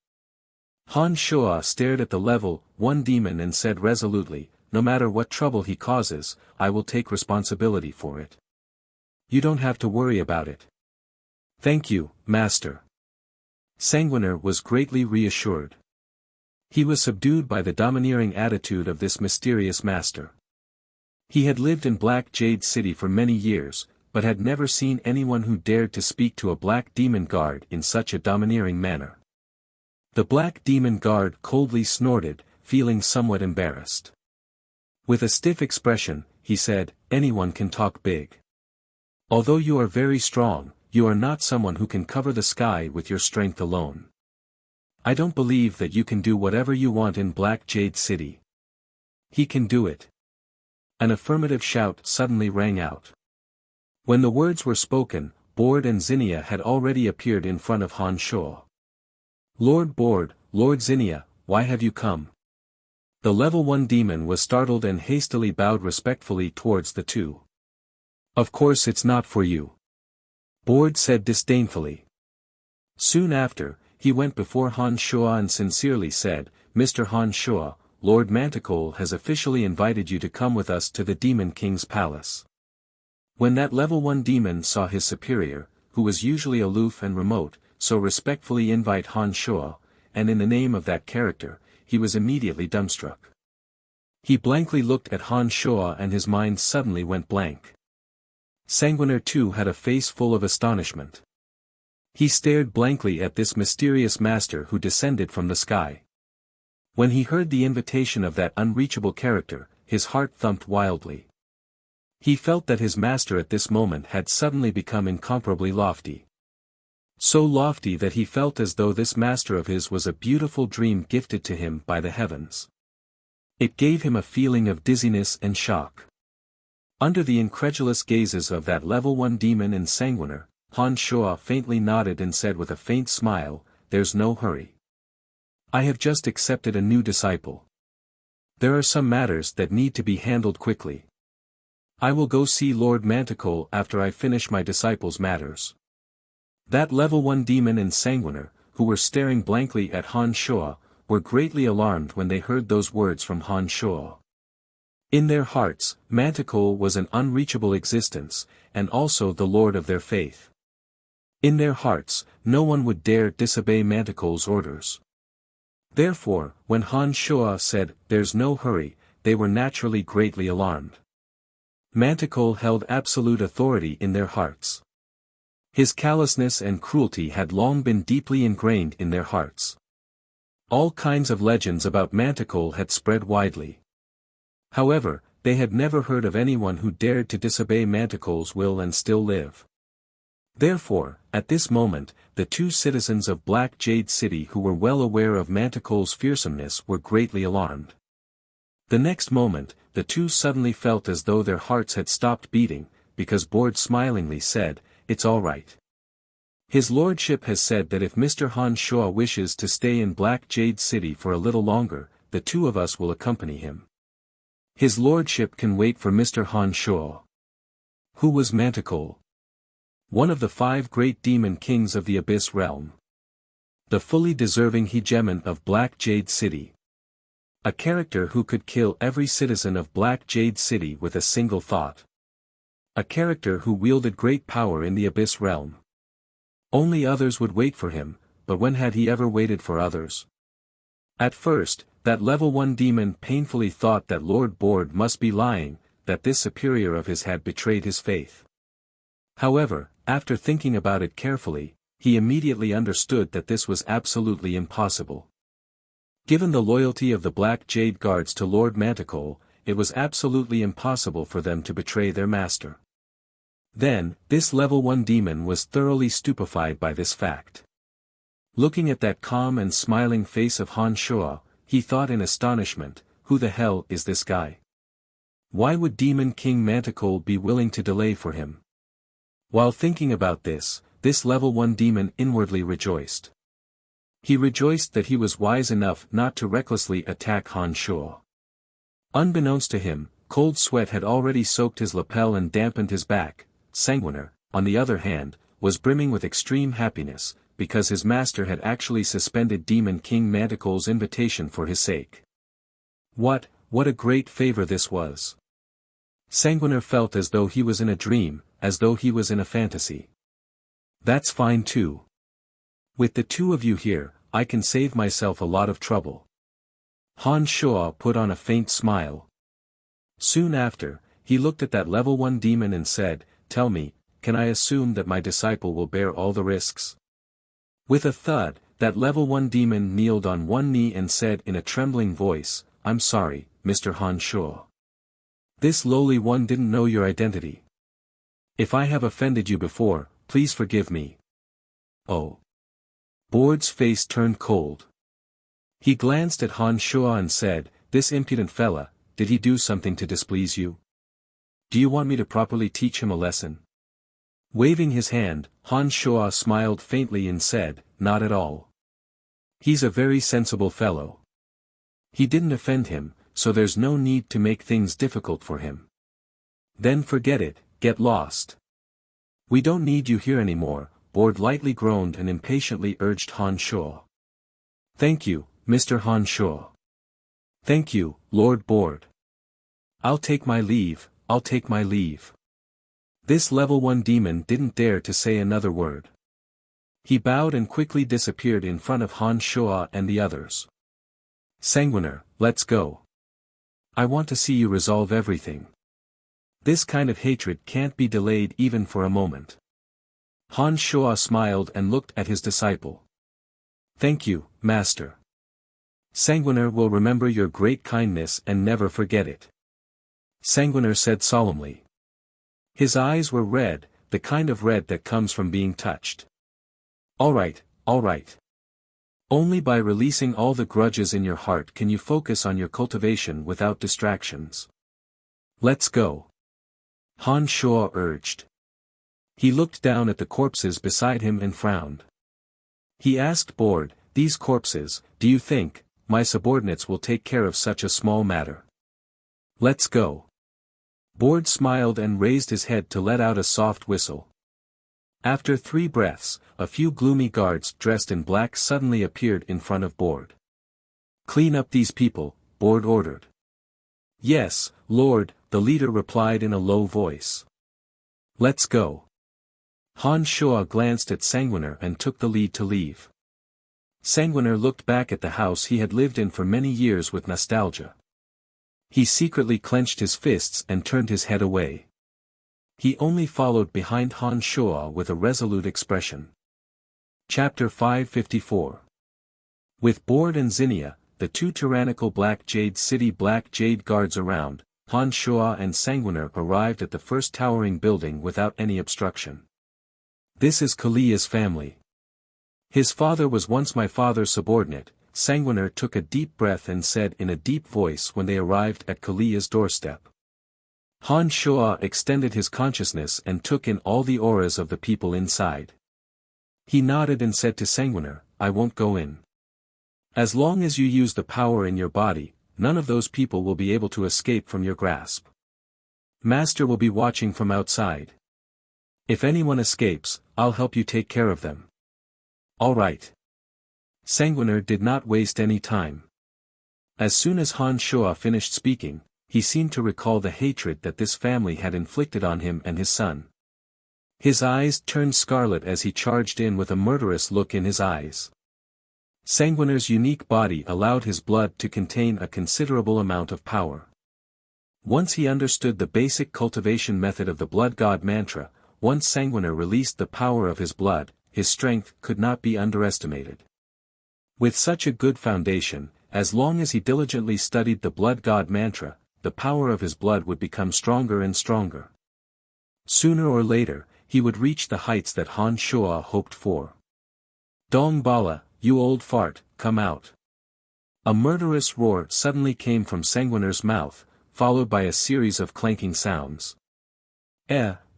Han Shuo stared at the level 1 demon and said resolutely, no matter what trouble he causes, I will take responsibility for it. You don't have to worry about it. Thank you, Master. Sanguiner was greatly reassured. He was subdued by the domineering attitude of this mysterious master. He had lived in Black Jade City for many years, but had never seen anyone who dared to speak to a Black Demon Guard in such a domineering manner. The Black Demon Guard coldly snorted, feeling somewhat embarrassed. With a stiff expression, he said, anyone can talk big. Although you are very strong, you are not someone who can cover the sky with your strength alone. I don't believe that you can do whatever you want in Black Jade City. He can do it. An affirmative shout suddenly rang out. When the words were spoken, Bord and Zinnia had already appeared in front of Han Shuo. Lord Bord, Lord Zinnia, why have you come? The level 1 demon was startled and hastily bowed respectfully towards the two. Of course it's not for you. Bord said disdainfully. Soon after, he went before Han Shuo and sincerely said, Mr. Han Shuo, Lord Manticore has officially invited you to come with us to the Demon King's palace. When that level 1 demon saw his superior, who was usually aloof and remote, so respectfully invite Han Shuo, and in the name of that character, he was immediately dumbstruck. He blankly looked at Han Shuo and his mind suddenly went blank. Sanguiner too had a face full of astonishment. He stared blankly at this mysterious master who descended from the sky. When he heard the invitation of that unreachable character, his heart thumped wildly. He felt that his master at this moment had suddenly become incomparably lofty. So lofty that he felt as though this master of his was a beautiful dream gifted to him by the heavens. It gave him a feeling of dizziness and shock. Under the incredulous gazes of that level 1 demon and Sanguiner, Han Shuo faintly nodded and said with a faint smile, there's no hurry. I have just accepted a new disciple. There are some matters that need to be handled quickly. I will go see Lord Manticore after I finish my disciple's matters. That level 1 demon and Sanguiner, who were staring blankly at Han Shuo, were greatly alarmed when they heard those words from Han Shuo. In their hearts, Manticore was an unreachable existence, and also the lord of their faith. In their hearts, no one would dare disobey Manticore's orders. Therefore, when Han Shuo said, there's no hurry, they were naturally greatly alarmed. Manticore held absolute authority in their hearts. His callousness and cruelty had long been deeply ingrained in their hearts. All kinds of legends about Manticore had spread widely. However, they had never heard of anyone who dared to disobey Manticore's will and still live. Therefore, at this moment, the two citizens of Black Jade City who were well aware of Manticore's fearsomeness were greatly alarmed. The next moment, the two suddenly felt as though their hearts had stopped beating, because Bord smilingly said, it's all right. His lordship has said that if Mr. Han Shuo wishes to stay in Black Jade City for a little longer, the two of us will accompany him. His lordship can wait for Mr. Han Shuo. Who was Manticore? One of the 5 great demon kings of the Abyss realm. The fully deserving hegemon of Black Jade City. A character who could kill every citizen of Black Jade City with a single thought. A character who wielded great power in the Abyss realm. Only others would wait for him, but when had he ever waited for others? At first, that level 1 demon painfully thought that Lord Bord must be lying, that this superior of his had betrayed his faith. However, after thinking about it carefully, he immediately understood that this was absolutely impossible. Given the loyalty of the Black Jade Guards to Lord Manticore, it was absolutely impossible for them to betray their master. Then, this level 1 demon was thoroughly stupefied by this fact. Looking at that calm and smiling face of Han Shuo, he thought in astonishment, who the hell is this guy? Why would Demon King Manticore be willing to delay for him? While thinking about this level 1 demon inwardly rejoiced. He rejoiced that he was wise enough not to recklessly attack Han Shuo. Unbeknownst to him, cold sweat had already soaked his lapel and dampened his back. Sanguiner, on the other hand, was brimming with extreme happiness, because his master had actually suspended Demon King Manticore's invitation for his sake. What a great favor this was! Sanguiner felt as though he was in a dream, as though he was in a fantasy. That's fine too. With the two of you here, I can save myself a lot of trouble. Han Shuo put on a faint smile. Soon after, he looked at that level 1 demon and said, "Tell me, can I assume that my disciple will bear all the risks?" With a thud, that level 1 demon kneeled on one knee and said in a trembling voice, "I'm sorry, Mr. Han Shuo. This lowly one didn't know your identity. If I have offended you before, please forgive me." Oh. Board's face turned cold. He glanced at Han Shuo and said, "This impudent fella, did he do something to displease you? Do you want me to properly teach him a lesson?" Waving his hand, Han Shuo smiled faintly and said, "Not at all. He's a very sensible fellow. He didn't offend him, so there's no need to make things difficult for him." "Then forget it, get lost. We don't need you here anymore," Board lightly groaned and impatiently urged Han Shuo. "Thank you, Mr. Han Shuo. Thank you, Lord Board. I'll take my leave, I'll take my leave." This level 1 demon didn't dare to say another word. He bowed and quickly disappeared in front of Han Shuo and the others. "Sanguiner, let's go. I want to see you resolve everything. This kind of hatred can't be delayed even for a moment." Han Shuo smiled and looked at his disciple. "Thank you, Master. Sanguiner will remember your great kindness and never forget it," Sanguiner said solemnly. His eyes were red, the kind of red that comes from being touched. All right. Only by releasing all the grudges in your heart can you focus on your cultivation without distractions. Let's go," Han Shuo urged. He looked down at the corpses beside him and frowned. He asked Board, "These corpses, do you think, my subordinates will take care of such a small matter?" "Let's go." Board smiled and raised his head to let out a soft whistle. After 3 breaths, a few gloomy guards dressed in black suddenly appeared in front of Board. "Clean up these people," Board ordered. "Yes, Lord," the leader replied in a low voice. "Let's go." Han Shuo glanced at Sanguiner and took the lead to leave. Sanguiner looked back at the house he had lived in for many years with nostalgia. He secretly clenched his fists and turned his head away. He only followed behind Han Shuo with a resolute expression. Chapter 554. With Board and Zinnia, the 2 tyrannical Black Jade City Black Jade Guards around, Han Shuo and Sanguiner arrived at the first towering building without any obstruction. "This is Kalia's family. His father was once my father's subordinate," Sanguiner took a deep breath and said in a deep voice when they arrived at Kalia's doorstep. Han Shuo extended his consciousness and took in all the auras of the people inside. He nodded and said to Sanguiner, "I won't go in. As long as you use the power in your body, none of those people will be able to escape from your grasp. Master will be watching from outside. If anyone escapes, I'll help you take care of them." "All right." Sanguiner did not waste any time. As soon as Han Shuo finished speaking, he seemed to recall the hatred that this family had inflicted on him and his son. His eyes turned scarlet as he charged in with a murderous look in his eyes. Sanguiner's unique body allowed his blood to contain a considerable amount of power. Once he understood the basic cultivation method of the Blood God mantra, once Sanguiner released the power of his blood, his strength could not be underestimated. With such a good foundation, as long as he diligently studied the blood god mantra, the power of his blood would become stronger and stronger. Sooner or later, he would reach the heights that Han Shuo hoped for. Dong Bala, you old fart, come out. A murderous roar suddenly came from Sanguiner's mouth, followed by a series of clanking sounds.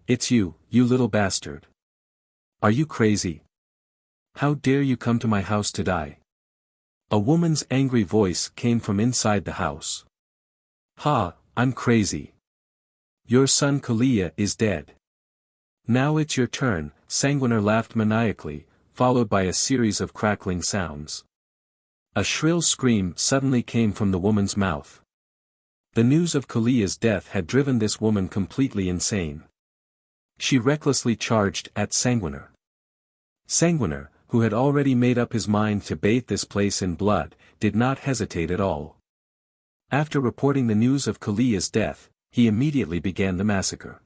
It's you, you little bastard. Are you crazy? How dare you come to my house to die? A woman's angry voice came from inside the house. Ha, I'm crazy. Your son Kalia is dead. Now it's your turn, Sanguiner laughed maniacally, followed by a series of crackling sounds. A shrill scream suddenly came from the woman's mouth. The news of Kalia's death had driven this woman completely insane. She recklessly charged at Sanguiner. Sanguiner, who had already made up his mind to bathe this place in blood, did not hesitate at all. After reporting the news of Kalia's death, he immediately began the massacre.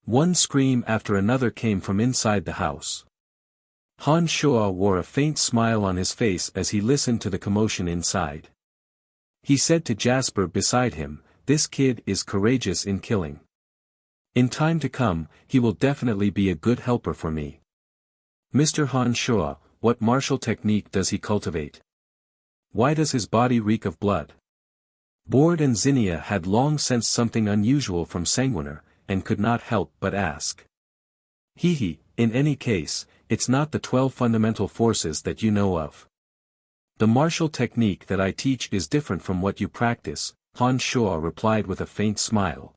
One scream after another came from inside the house. Han Shuo wore a faint smile on his face as he listened to the commotion inside. He said to Jasper beside him, "This kid is courageous in killing. In time to come, he will definitely be a good helper for me." Mr. Han Shuo, what martial technique does he cultivate? Why does his body reek of blood? Bored and Zinnia had long sensed something unusual from Sanguiner, and could not help but ask. In any case, it's not the 12 fundamental forces that you know of. The martial technique that I teach is different from what you practice, Han Shuo replied with a faint smile.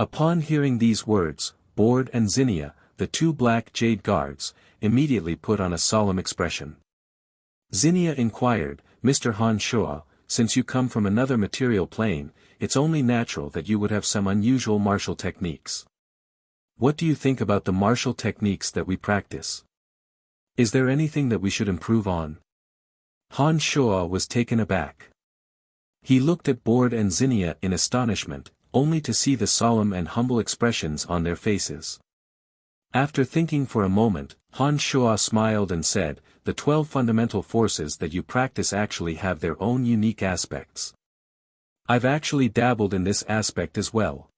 Upon hearing these words, Bored and Zinnia, the two black jade guards, immediately put on a solemn expression. Zinnia inquired, "Mr. Han Shuo, since you come from another material plane, it's only natural that you would have some unusual martial techniques. What do you think about the martial techniques that we practice? Is there anything that we should improve on?" Han Shuo was taken aback. He looked at Bored and Zinnia in astonishment, only to see the solemn and humble expressions on their faces. After thinking for a moment, Han Shuo smiled and said, "The 12 fundamental forces that you practice actually have their own unique aspects. I've actually dabbled in this aspect as well.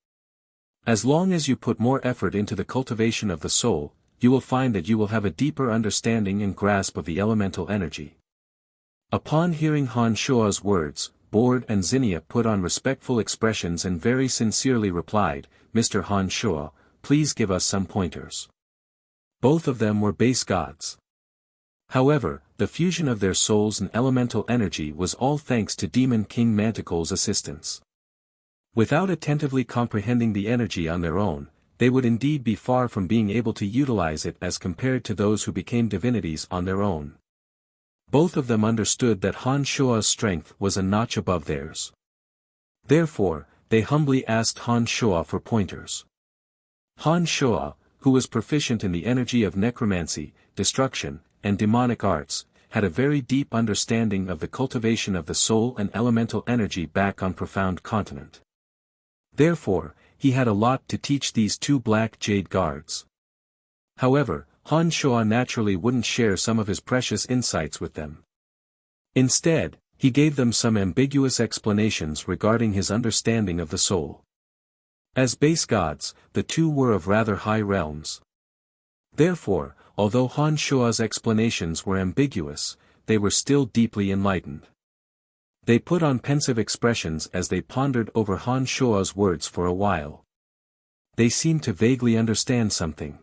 As long as you put more effort into the cultivation of the soul, you will find that you will have a deeper understanding and grasp of the elemental energy." Upon hearing Han Shuo's words, Bored and Zinnia put on respectful expressions and very sincerely replied, "Mr. Han Shuo, please give us some pointers." Both of them were base gods. However, the fusion of their souls and elemental energy was all thanks to Demon King Manticle's assistance. Without attentively comprehending the energy on their own, they would indeed be far from being able to utilize it as compared to those who became divinities on their own. Both of them understood that Han Shuo's strength was a notch above theirs. Therefore, they humbly asked Han Shuo for pointers. Han Shuo, who was proficient in the energy of necromancy, destruction, and demonic arts, had a very deep understanding of the cultivation of the soul and elemental energy back on Profound Continent. Therefore, he had a lot to teach these two black jade guards. However, Han Shuo naturally wouldn't share some of his precious insights with them. Instead, he gave them some ambiguous explanations regarding his understanding of the soul. As base gods, the two were of rather high realms. Therefore, although Han Shuo's explanations were ambiguous, they were still deeply enlightened. They put on pensive expressions as they pondered over Han Shuo's words for a while. They seemed to vaguely understand something.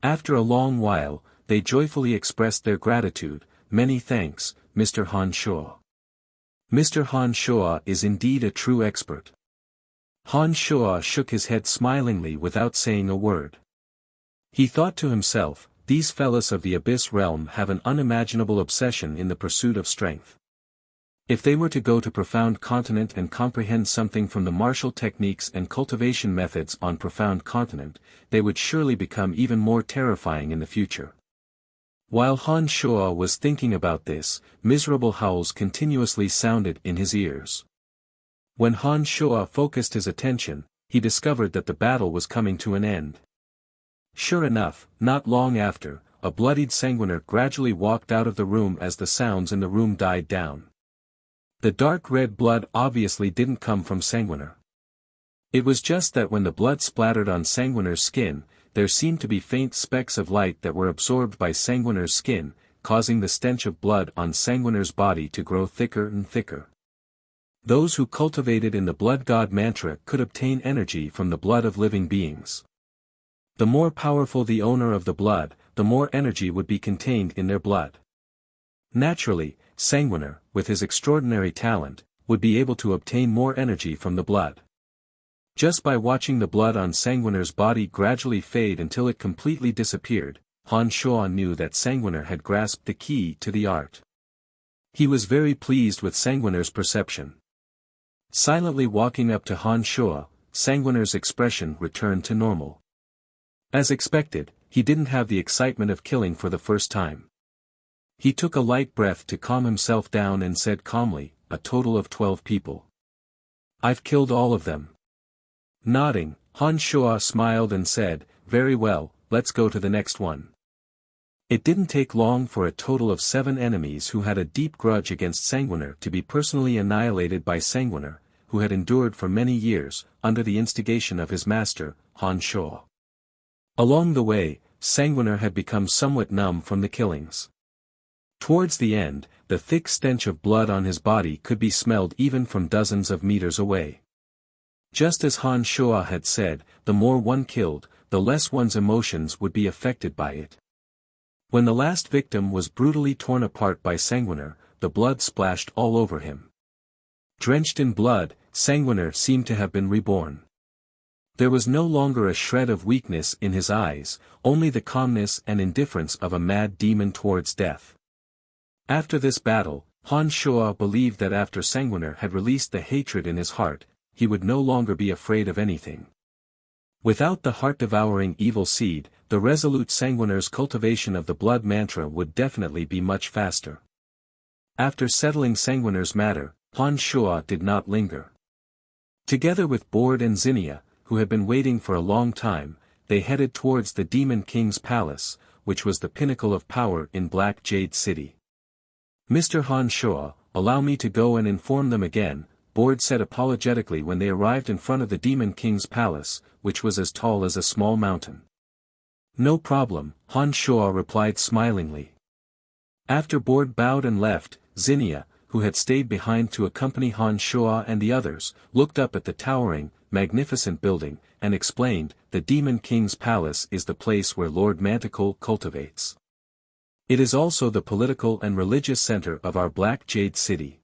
After a long while, they joyfully expressed their gratitude. "Many thanks, Mr. Han Shuo. Mr. Han Shuo is indeed a true expert." Han Shuo shook his head smilingly without saying a word. He thought to himself, "These fellas of the Abyss realm have an unimaginable obsession in the pursuit of strength. If they were to go to Profound Continent and comprehend something from the martial techniques and cultivation methods on Profound Continent, they would surely become even more terrifying in the future." While Han Shuo was thinking about this, miserable howls continuously sounded in his ears. When Han Shuo focused his attention, he discovered that the battle was coming to an end. Sure enough, not long after, a bloodied Sanguiner gradually walked out of the room as the sounds in the room died down. The dark red blood obviously didn't come from Sanguiner. It was just that when the blood splattered on Sanguiner's skin, there seemed to be faint specks of light that were absorbed by Sanguiner's skin, causing the stench of blood on Sanguiner's body to grow thicker and thicker. Those who cultivated in the blood god mantra could obtain energy from the blood of living beings. The more powerful the owner of the blood, the more energy would be contained in their blood. Naturally, Sanguiner, with his extraordinary talent, would be able to obtain more energy from the blood. Just by watching the blood on Sanguiner's body gradually fade until it completely disappeared, Han Shuo knew that Sanguiner had grasped the key to the art. He was very pleased with Sanguiner's perception. Silently walking up to Han Shuo, Sanguiner's expression returned to normal. As expected, he didn't have the excitement of killing for the first time. He took a light breath to calm himself down and said calmly, "A total of 12 people. I've killed all of them." Nodding, Han Shuo smiled and said, "Very well, let's go to the next one." It didn't take long for a total of 7 enemies who had a deep grudge against Sanguiner to be personally annihilated by Sanguiner, who had endured for many years, under the instigation of his master, Han Shuo. Along the way, Sanguiner had become somewhat numb from the killings. Towards the end, the thick stench of blood on his body could be smelled even from dozens of meters away. Just as Han Shuo had said, the more one killed, the less one's emotions would be affected by it. When the last victim was brutally torn apart by Sanguiner, the blood splashed all over him. Drenched in blood, Sanguiner seemed to have been reborn. There was no longer a shred of weakness in his eyes, only the calmness and indifference of a mad demon towards death. After this battle, Han Shuo believed that after Sanguiner had released the hatred in his heart, he would no longer be afraid of anything. Without the heart-devouring evil seed, the resolute Sanguiner's cultivation of the blood mantra would definitely be much faster. After settling Sanguiner's matter, Han Shuo did not linger. Together with Borde and Zinnia, who had been waiting for a long time, they headed towards the Demon King's palace, which was the pinnacle of power in Black Jade City. "Mr. Han Shuo, allow me to go and inform them again," Borde said apologetically when they arrived in front of the Demon King's palace, which was as tall as a small mountain. "No problem," Han Shuo replied smilingly. After Borde bowed and left, Zinnia, who had stayed behind to accompany Han Shuo and the others, looked up at the towering, magnificent building, and explained, "The Demon King's palace is the place where Lord Manticore cultivates. It is also the political and religious center of our Black Jade City.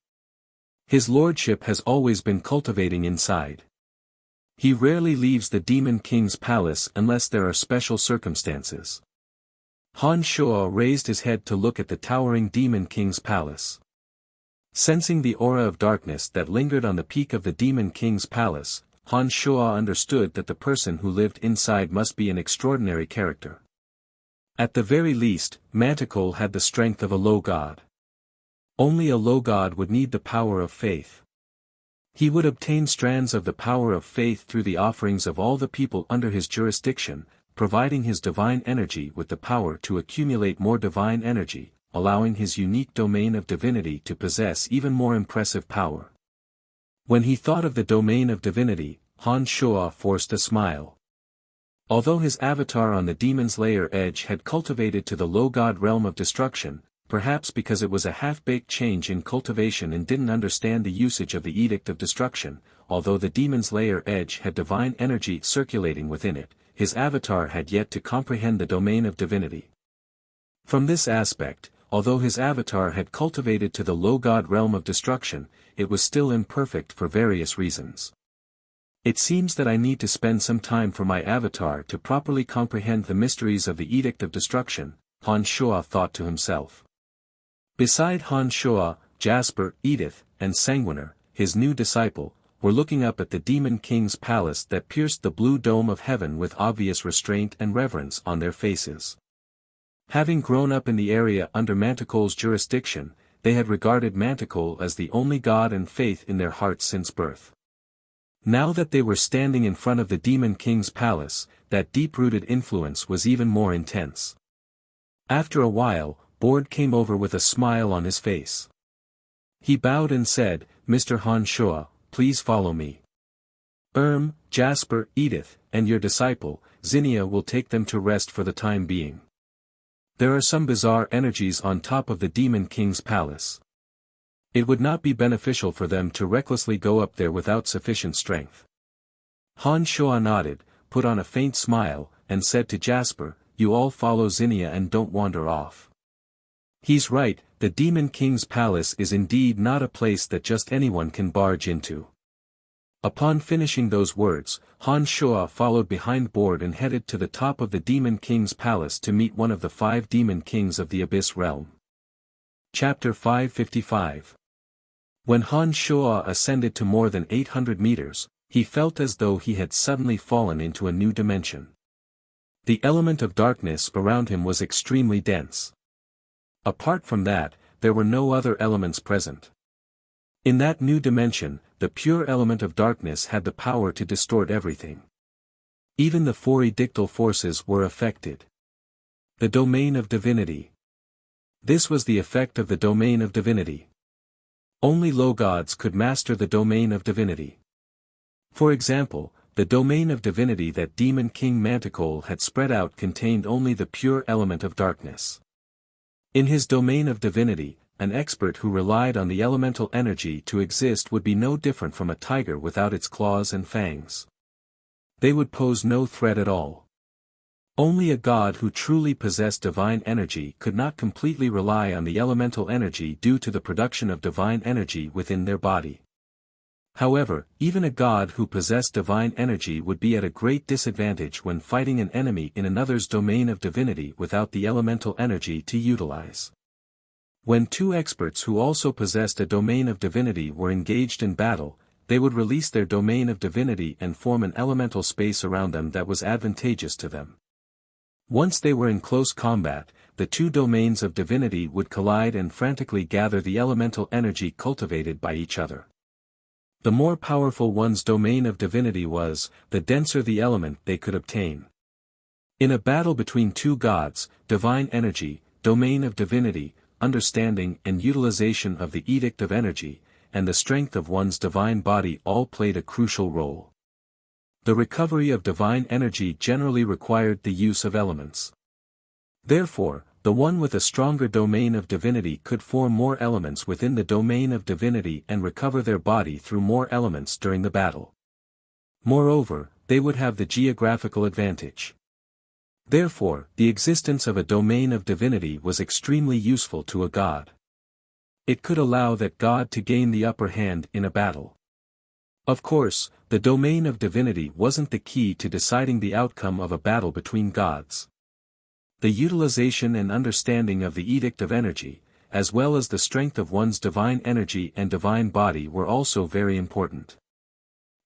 His lordship has always been cultivating inside. He rarely leaves the Demon King's palace unless there are special circumstances." Han Shuo raised his head to look at the towering Demon King's palace. Sensing the aura of darkness that lingered on the peak of the Demon King's palace, Han Shuo understood that the person who lived inside must be an extraordinary character. At the very least, Manticore had the strength of a low god. Only a low god would need the power of faith. He would obtain strands of the power of faith through the offerings of all the people under his jurisdiction, providing his divine energy with the power to accumulate more divine energy, allowing his unique domain of divinity to possess even more impressive power. When he thought of the domain of divinity, Han Shuo forced a smile. Although his avatar on the demon's lair edge had cultivated to the low god realm of destruction, perhaps because it was a half-baked change in cultivation and didn't understand the usage of the Edict of Destruction, although the demon's lair edge had divine energy circulating within it, his avatar had yet to comprehend the domain of divinity. From this aspect, although his avatar had cultivated to the low god realm of destruction, it was still imperfect for various reasons. It seems that I need to spend some time for my avatar to properly comprehend the mysteries of the Edict of Destruction, Han Shuo thought to himself. Beside Han Shuo, Jasper, Edith, and Sanguiner, his new disciple, were looking up at the Demon King's palace that pierced the blue dome of heaven with obvious restraint and reverence on their faces. Having grown up in the area under Manticore's jurisdiction, they had regarded Manticore as the only god and faith in their hearts since birth. Now that they were standing in front of the Demon King's palace, that deep-rooted influence was even more intense. After a while, Bord came over with a smile on his face. He bowed and said, "Mr. Han Shua, please follow me. Jasper, Edith, and your disciple, Zinnia will take them to rest for the time being. There are some bizarre energies on top of the Demon King's palace. It would not be beneficial for them to recklessly go up there without sufficient strength." Han Shua nodded, put on a faint smile, and said to Jasper, "You all follow Zinnia and don't wander off. He's right, the Demon King's palace is indeed not a place that just anyone can barge into." Upon finishing those words, Han Shua followed behind Bord and headed to the top of the Demon King's palace to meet one of the 5 Demon Kings of the Abyss Realm. Chapter 555. When Han Shua ascended to more than 800 meters, he felt as though he had suddenly fallen into a new dimension. The element of darkness around him was extremely dense. Apart from that, there were no other elements present. In that new dimension, the pure element of darkness had the power to distort everything. Even the 4 edictal forces were affected. The domain of divinity. This was the effect of the domain of divinity. Only low gods could master the domain of divinity. For example, the domain of divinity that Demon King Manticore had spread out contained only the pure element of darkness. In his domain of divinity, an expert who relied on the elemental energy to exist would be no different from a tiger without its claws and fangs. They would pose no threat at all. Only a god who truly possessed divine energy could not completely rely on the elemental energy due to the production of divine energy within their body. However, even a god who possessed divine energy would be at a great disadvantage when fighting an enemy in another's domain of divinity without the elemental energy to utilize. When 2 experts who also possessed a domain of divinity were engaged in battle, they would release their domain of divinity and form an elemental space around them that was advantageous to them. Once they were in close combat, the 2 domains of divinity would collide and frantically gather the elemental energy cultivated by each other. The more powerful one's domain of divinity was, the denser the element they could obtain. In a battle between 2 gods, divine energy, domain of divinity, understanding and utilization of the edict of energy, and the strength of one's divine body all played a crucial role. The recovery of divine energy generally required the use of elements. Therefore, the one with a stronger domain of divinity could form more elements within the domain of divinity and recover their body through more elements during the battle. Moreover, they would have the geographical advantage. Therefore, the existence of a domain of divinity was extremely useful to a god. It could allow that god to gain the upper hand in a battle. Of course, the domain of divinity wasn't the key to deciding the outcome of a battle between gods. The utilization and understanding of the edict of energy, as well as the strength of one's divine energy and divine body were also very important.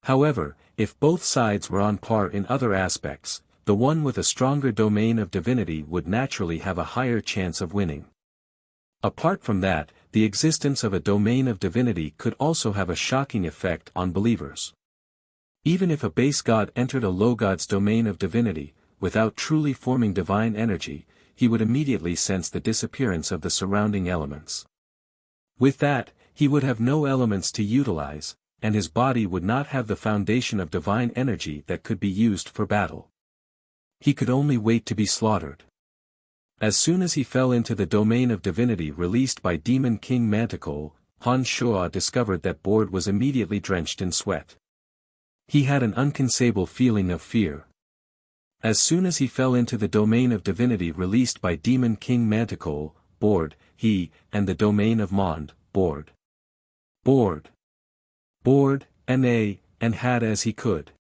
However, if both sides were on par in other aspects, the one with a stronger domain of divinity would naturally have a higher chance of winning. Apart from that, the existence of a domain of divinity could also have a shocking effect on believers. Even if a base god entered a low god's domain of divinity, without truly forming divine energy, he would immediately sense the disappearance of the surrounding elements. With that, he would have no elements to utilize, and his body would not have the foundation of divine energy that could be used for battle. He could only wait to be slaughtered. As soon as he fell into the domain of divinity released by Demon King Manticore, Han Shua discovered that Bord was immediately drenched in sweat. He had an unconceivable feeling of fear. As soon as he fell into the domain of divinity released by Demon King Manticore, Bord, he, and the domain of Mond, Bord, and had as he could.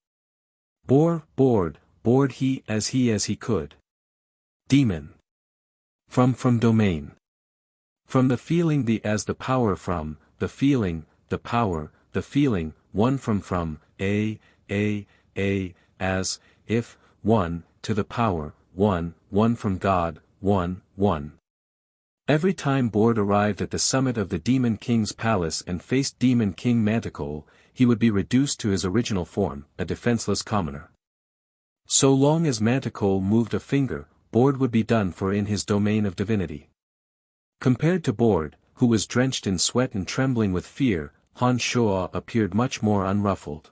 Bord he as he could. Demon. From domain. From the feeling the as the power from, the feeling, the power, the feeling, one from, as, if, one, to the power, one from God, one. Every time Bord arrived at the summit of the Demon King's palace and faced Demon King Manticore, he would be reduced to his original form, a defenseless commoner. So long as Manticore moved a finger, Borde would be done for in his domain of divinity. Compared to Borde, who was drenched in sweat and trembling with fear, Han Shuo appeared much more unruffled.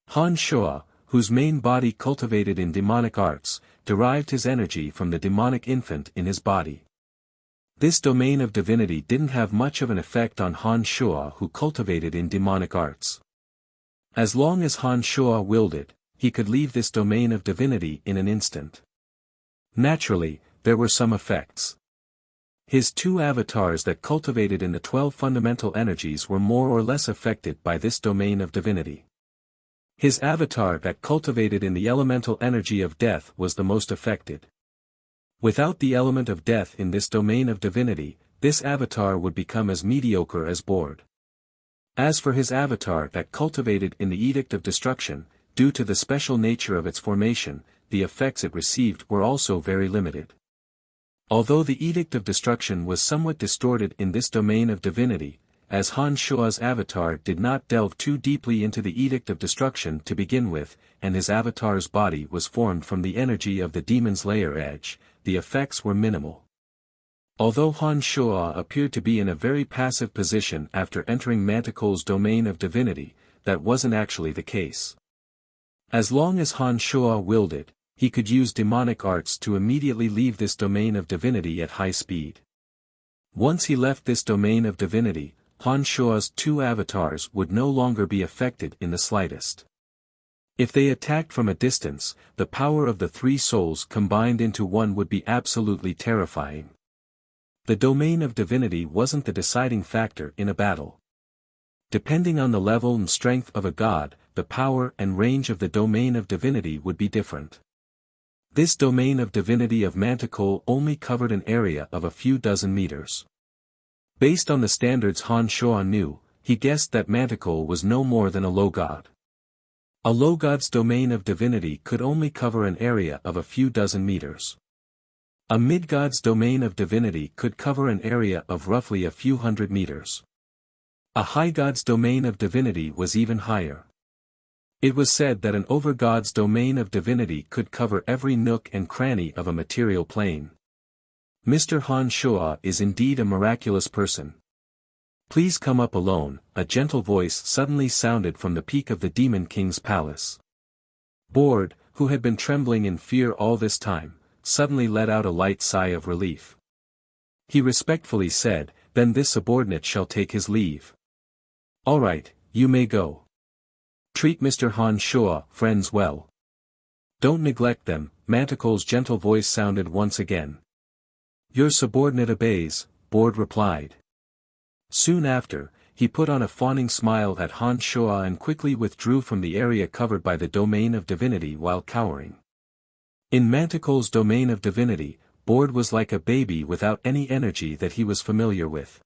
Han Shuo, whose main body cultivated in demonic arts, derived his energy from the demonic infant in his body. This domain of divinity didn't have much of an effect on Han Shuo, who cultivated in demonic arts. As long as Han Shuo willed it, he could leave this domain of divinity in an instant. Naturally, there were some effects. His two avatars that cultivated in the 12 fundamental energies were more or less affected by this domain of divinity. His avatar that cultivated in the elemental energy of death was the most affected. Without the element of death in this domain of divinity, this avatar would become as mediocre as Borde. As for his avatar that cultivated in the Edict of Destruction, due to the special nature of its formation, the effects it received were also very limited. Although the Edict of Destruction was somewhat distorted in this domain of divinity, as Han Shuo's avatar did not delve too deeply into the Edict of Destruction to begin with, and his avatar's body was formed from the energy of the demon's layer edge, the effects were minimal. Although Han Shuo appeared to be in a very passive position after entering Manticore's domain of divinity, that wasn't actually the case. As long as Han Shuo willed it, he could use demonic arts to immediately leave this domain of divinity at high speed. Once he left this domain of divinity, Han Shuo's two avatars would no longer be affected in the slightest. If they attacked from a distance, the power of the three souls combined into one would be absolutely terrifying. The domain of divinity wasn't the deciding factor in a battle. Depending on the level and strength of a god, the power and range of the domain of divinity would be different. This domain of divinity of Manticore only covered an area of a few dozen meters. Based on the standards Han Shuo knew, he guessed that Manticore was no more than a low god. A low god's domain of divinity could only cover an area of a few dozen meters. A mid-god's domain of divinity could cover an area of roughly a few hundred meters. A high god's domain of divinity was even higher. It was said that an over-god's domain of divinity could cover every nook and cranny of a material plane. Mr. Han Shuo is indeed a miraculous person. Please come up alone, a gentle voice suddenly sounded from the peak of the Demon King's palace. Borde, who had been trembling in fear all this time, suddenly let out a light sigh of relief. He respectfully said, "Then this subordinate shall take his leave. All right, you may go. Treat Mr. Han Shuo, friends well. Don't neglect them." Manticore's gentle voice sounded once again. "Your subordinate obeys," Borde replied. Soon after, he put on a fawning smile at Han Shuo and quickly withdrew from the area covered by the domain of divinity while cowering. In Manticore's domain of divinity, Borde was like a baby without any energy that he was familiar with.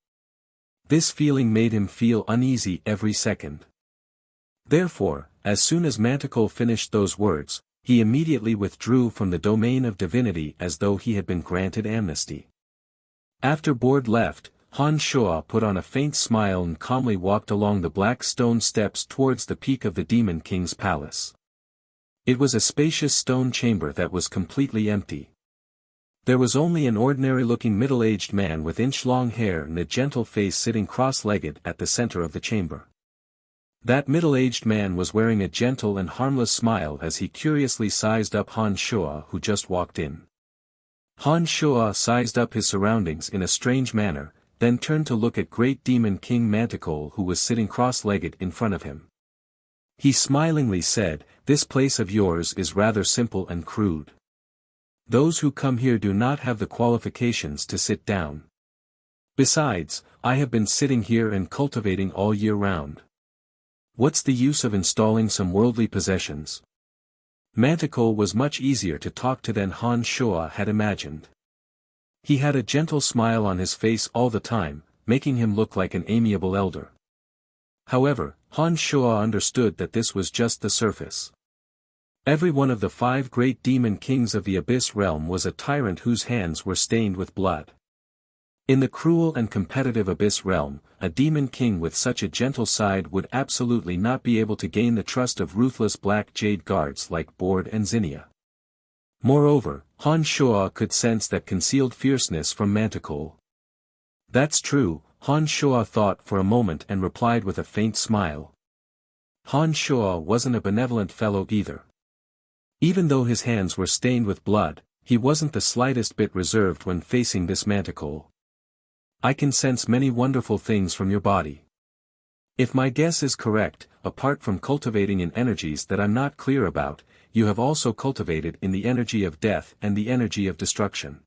This feeling made him feel uneasy every second. Therefore, as soon as Manticore finished those words, he immediately withdrew from the domain of divinity as though he had been granted amnesty. After Borde left, Han Shuo put on a faint smile and calmly walked along the black stone steps towards the peak of the Demon King's palace. It was a spacious stone chamber that was completely empty. There was only an ordinary-looking middle-aged man with inch-long hair and a gentle face sitting cross-legged at the center of the chamber. That middle-aged man was wearing a gentle and harmless smile as he curiously sized up Han Shuo, who just walked in. Han Shuo sized up his surroundings in a strange manner, then turned to look at Great Demon King Manticore, who was sitting cross-legged in front of him. He smilingly said, "This place of yours is rather simple and crude. Those who come here do not have the qualifications to sit down. Besides, I have been sitting here and cultivating all year round. What's the use of installing some worldly possessions?" Manticore was much easier to talk to than Han Shuo had imagined. He had a gentle smile on his face all the time, making him look like an amiable elder. However, Han Shuo understood that this was just the surface. Every one of the 5 great demon kings of the Abyss realm was a tyrant whose hands were stained with blood. In the cruel and competitive Abyss realm, a demon king with such a gentle side would absolutely not be able to gain the trust of ruthless black jade guards like Bord and Zinnia. Moreover, Han Shuo could sense that concealed fierceness from Manticore. That's true, Han Shuo thought for a moment and replied with a faint smile. Han Shuo wasn't a benevolent fellow either. Even though his hands were stained with blood, he wasn't the slightest bit reserved when facing this Manticore. I can sense many wonderful things from your body. If my guess is correct, apart from cultivating in energies that I'm not clear about, you have also cultivated in the energy of death and the energy of destruction.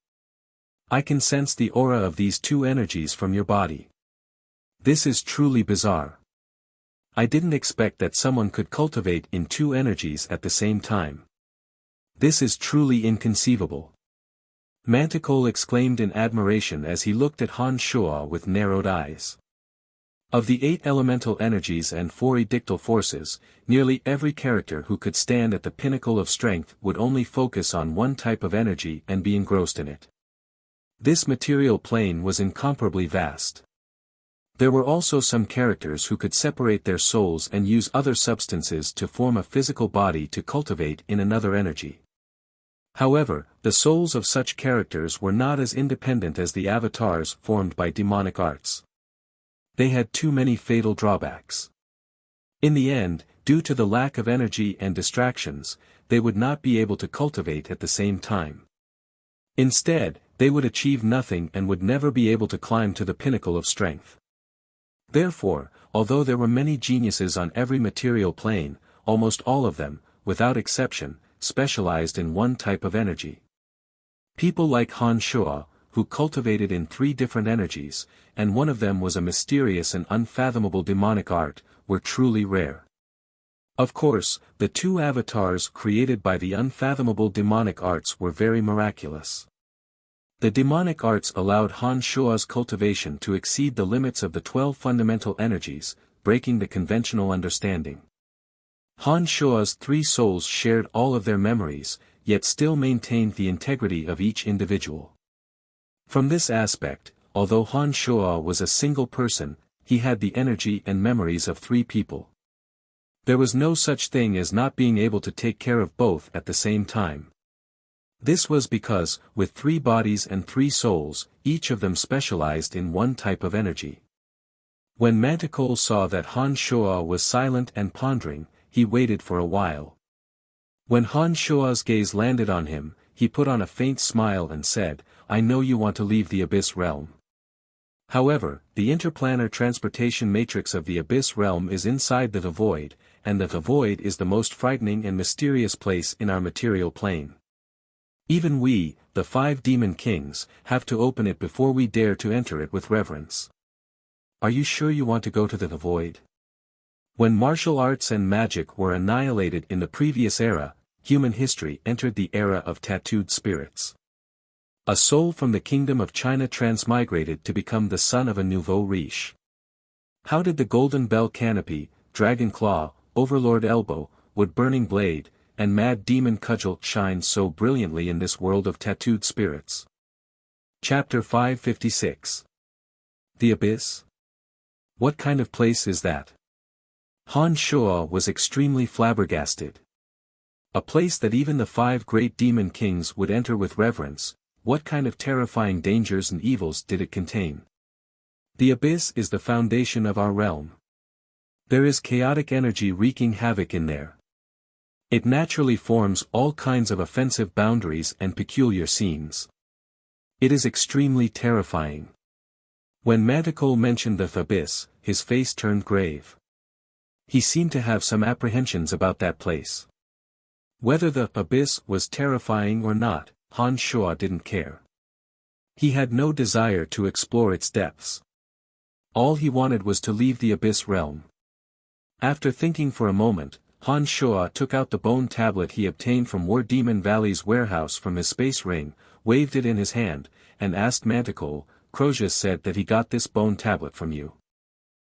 I can sense the aura of these two energies from your body. This is truly bizarre. I didn't expect that someone could cultivate in two energies at the same time. This is truly inconceivable. Manticore exclaimed in admiration as he looked at Han Shuo with narrowed eyes. Of the 8 elemental energies and 4 edictal forces, nearly every character who could stand at the pinnacle of strength would only focus on one type of energy and be engrossed in it. This material plane was incomparably vast. There were also some characters who could separate their souls and use other substances to form a physical body to cultivate in another energy. However, the souls of such characters were not as independent as the avatars formed by demonic arts. They had too many fatal drawbacks. In the end, due to the lack of energy and distractions, they would not be able to cultivate at the same time. Instead, they would achieve nothing and would never be able to climb to the pinnacle of strength. Therefore, although there were many geniuses on every material plane, almost all of them, without exception, specialized in one type of energy. People like Han Shuo, who cultivated in 3 different energies, and one of them was a mysterious and unfathomable demonic art, were truly rare. Of course, the 2 avatars created by the unfathomable demonic arts were very miraculous. The demonic arts allowed Han Shuo's cultivation to exceed the limits of the 12 fundamental energies, breaking the conventional understanding. Han Shuo's 3 souls shared all of their memories, yet still maintained the integrity of each individual. From this aspect, although Han Shuo was a single person, he had the energy and memories of 3 people. There was no such thing as not being able to take care of both at the same time. This was because, with 3 bodies and 3 souls, each of them specialized in one type of energy. When Manticore saw that Han Shuo was silent and pondering, he waited for a while. When Han Shuo's gaze landed on him, he put on a faint smile and said, "I know you want to leave the Abyss realm. However, the interplanar transportation matrix of the Abyss realm is inside the Void, and the Void is the most frightening and mysterious place in our material plane. Even we, the 5 demon kings, have to open it before we dare to enter it with reverence. Are you sure you want to go to the Void?" When martial arts and magic were annihilated in the previous era, human history entered the era of tattooed spirits. A soul from the kingdom of China transmigrated to become the son of a nouveau riche. How did the Golden Bell Canopy, Dragon Claw, Overlord Elbow, Wood Burning Blade, and Mad Demon Cudgel shine so brilliantly in this world of tattooed spirits? Chapter 556. The Abyss? What kind of place is that? Han Shuo was extremely flabbergasted. A place that even the 5 great demon kings would enter with reverence. What kind of terrifying dangers and evils did it contain? The Abyss is the foundation of our realm. There is chaotic energy wreaking havoc in there. It naturally forms all kinds of offensive boundaries and peculiar scenes. It is extremely terrifying. When Manticore mentioned the Abyss, his face turned grave. He seemed to have some apprehensions about that place. Whether the Abyss was terrifying or not, Han Shuo didn't care. He had no desire to explore its depths. All he wanted was to leave the Abyss realm. After thinking for a moment, Han Shuo took out the bone tablet he obtained from War Demon Valley's warehouse from his space ring, waved it in his hand, and asked Manticore, "Crozius said that he got this bone tablet from you.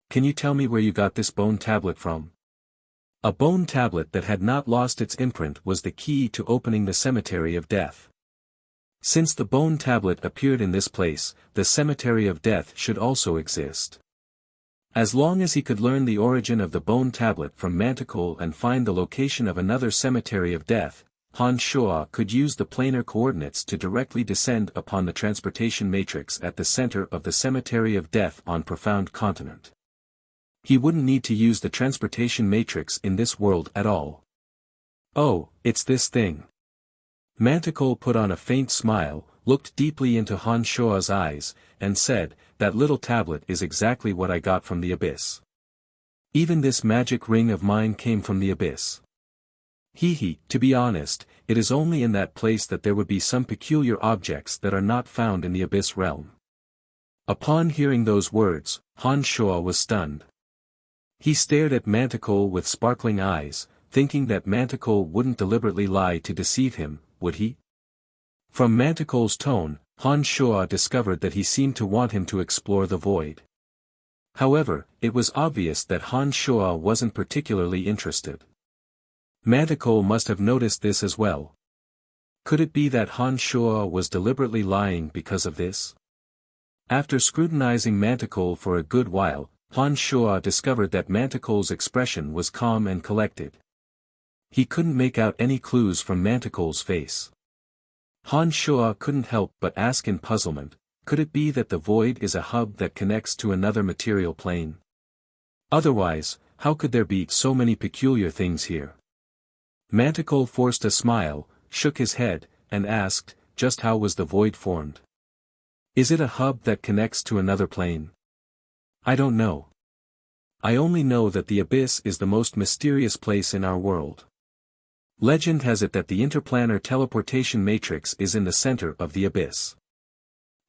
Can you tell me where you got this bone tablet from?" A bone tablet that had not lost its imprint was the key to opening the cemetery of death. Since the bone tablet appeared in this place, the cemetery of death should also exist. As long as he could learn the origin of the bone tablet from Manticore and find the location of another cemetery of death, Han Shuo could use the planar coordinates to directly descend upon the transportation matrix at the center of the cemetery of death on Profound Continent. He wouldn't need to use the transportation matrix in this world at all. Oh, it's this thing. Manticore put on a faint smile, looked deeply into Han Shuo's eyes, and said, "That little tablet is exactly what I got from the abyss. Even this magic ring of mine came from the abyss. To be honest, it is only in that place that there would be some peculiar objects that are not found in the abyss realm." Upon hearing those words, Han Shuo was stunned. He stared at Manticore with sparkling eyes, thinking that Manticore wouldn't deliberately lie to deceive him, would he? From Manticore's tone, Han Shuo discovered that he seemed to want him to explore the void. However, it was obvious that Han Shuo wasn't particularly interested. Manticore must have noticed this as well. Could it be that Han Shuo was deliberately lying because of this? After scrutinizing Manticore for a good while, Han Shuo discovered that Manticore's expression was calm and collected. He couldn't make out any clues from Manticore's face. Han Shuo couldn't help but ask in puzzlement, could it be that the void is a hub that connects to another material plane? Otherwise, how could there be so many peculiar things here? Manticore forced a smile, shook his head, and asked, just how was the void formed? Is it a hub that connects to another plane? I don't know. I only know that the abyss is the most mysterious place in our world. Legend has it that the interplanar teleportation matrix is in the center of the abyss.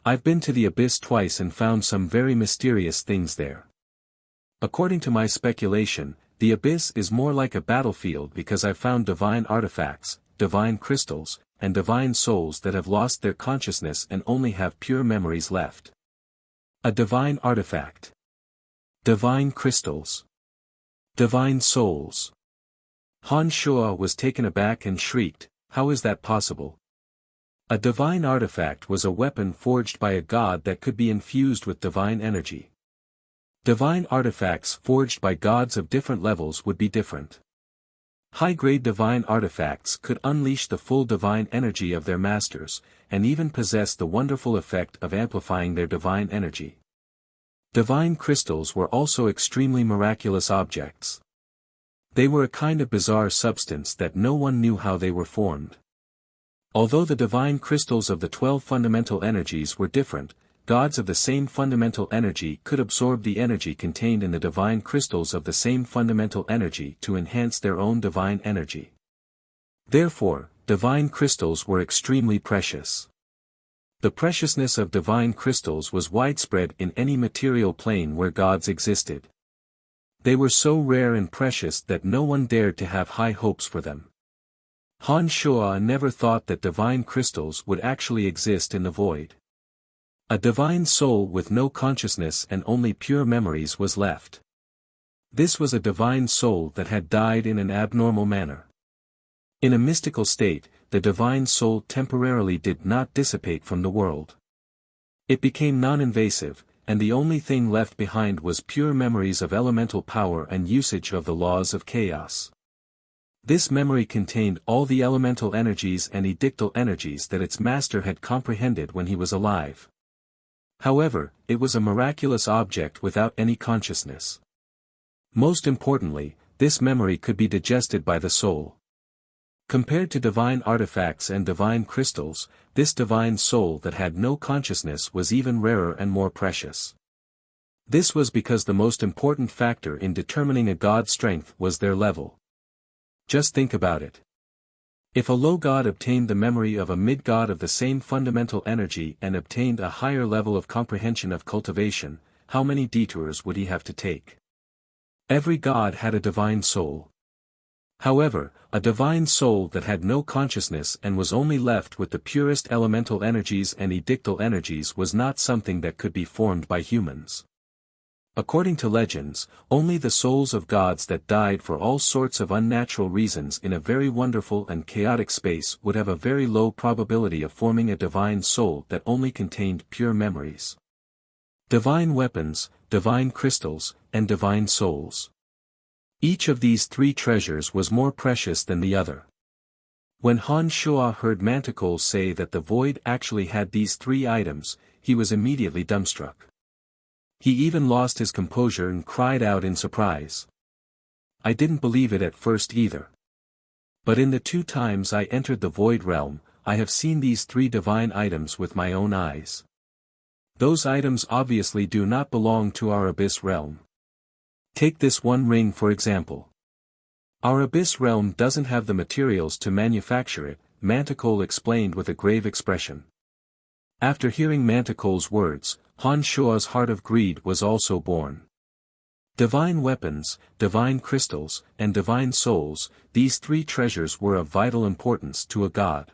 I've been to the abyss twice and found some very mysterious things there. According to my speculation, the abyss is more like a battlefield because I've found divine artifacts, divine crystals, and divine souls that have lost their consciousness and only have pure memories left. A divine artifact. Divine crystals. Divine souls. Han Shuo was taken aback and shrieked, "How is that possible?" A divine artifact was a weapon forged by a god that could be infused with divine energy. Divine artifacts forged by gods of different levels would be different. High-grade divine artifacts could unleash the full divine energy of their masters, and even possess the wonderful effect of amplifying their divine energy. Divine crystals were also extremely miraculous objects. They were a kind of bizarre substance that no one knew how they were formed. Although the divine crystals of the 12 fundamental energies were different, gods of the same fundamental energy could absorb the energy contained in the divine crystals of the same fundamental energy to enhance their own divine energy. Therefore, divine crystals were extremely precious. The preciousness of divine crystals was widespread in any material plane where gods existed. They were so rare and precious that no one dared to have high hopes for them. Han Shuo never thought that divine crystals would actually exist in the void. A divine soul with no consciousness and only pure memories was left. This was a divine soul that had died in an abnormal manner. In a mystical state, the divine soul temporarily did not dissipate from the world. It became non-invasive, and the only thing left behind was pure memories of elemental power and usage of the laws of chaos. This memory contained all the elemental energies and edictal energies that its master had comprehended when he was alive. However, it was a miraculous object without any consciousness. Most importantly, this memory could be digested by the soul. Compared to divine artifacts and divine crystals, this divine soul that had no consciousness was even rarer and more precious. This was because the most important factor in determining a god's strength was their level. Just think about it. If a low god obtained the memory of a mid-god of the same fundamental energy and obtained a higher level of comprehension of cultivation, how many detours would he have to take? Every god had a divine soul. However, a divine soul that had no consciousness and was only left with the purest elemental energies and edictal energies was not something that could be formed by humans. According to legends, only the souls of gods that died for all sorts of unnatural reasons in a very wonderful and chaotic space would have a very low probability of forming a divine soul that only contained pure memories. Divine weapons, divine crystals, and divine souls. Each of these three treasures was more precious than the other. When Han Shuo heard Manticore say that the void actually had these three items, he was immediately dumbstruck. He even lost his composure and cried out in surprise. I didn't believe it at first either. But in the 2 times I entered the void realm, I have seen these 3 divine items with my own eyes. Those items obviously do not belong to our abyss realm. Take this one ring for example. Our abyss realm doesn't have the materials to manufacture it, Manticore explained with a grave expression. After hearing Manticore's words, Han Shuo's heart of greed was also born. Divine weapons, divine crystals, and divine souls, these 3 treasures were of vital importance to a god.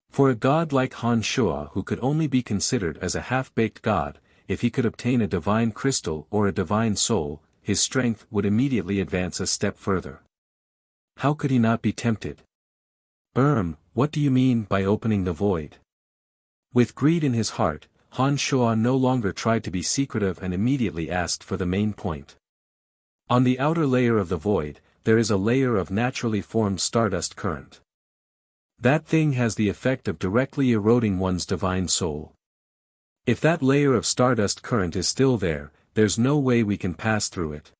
For a god like Han Shuo who could only be considered as a half-baked god, if he could obtain a divine crystal or a divine soul, his strength would immediately advance a step further. How could he not be tempted? What do you mean by opening the void? With greed in his heart, Han Shuo no longer tried to be secretive and immediately asked for the main point. On the outer layer of the void, there is a layer of naturally formed stardust current. That thing has the effect of directly eroding one's divine soul. If that layer of stardust current is still there, there's no way we can pass through it.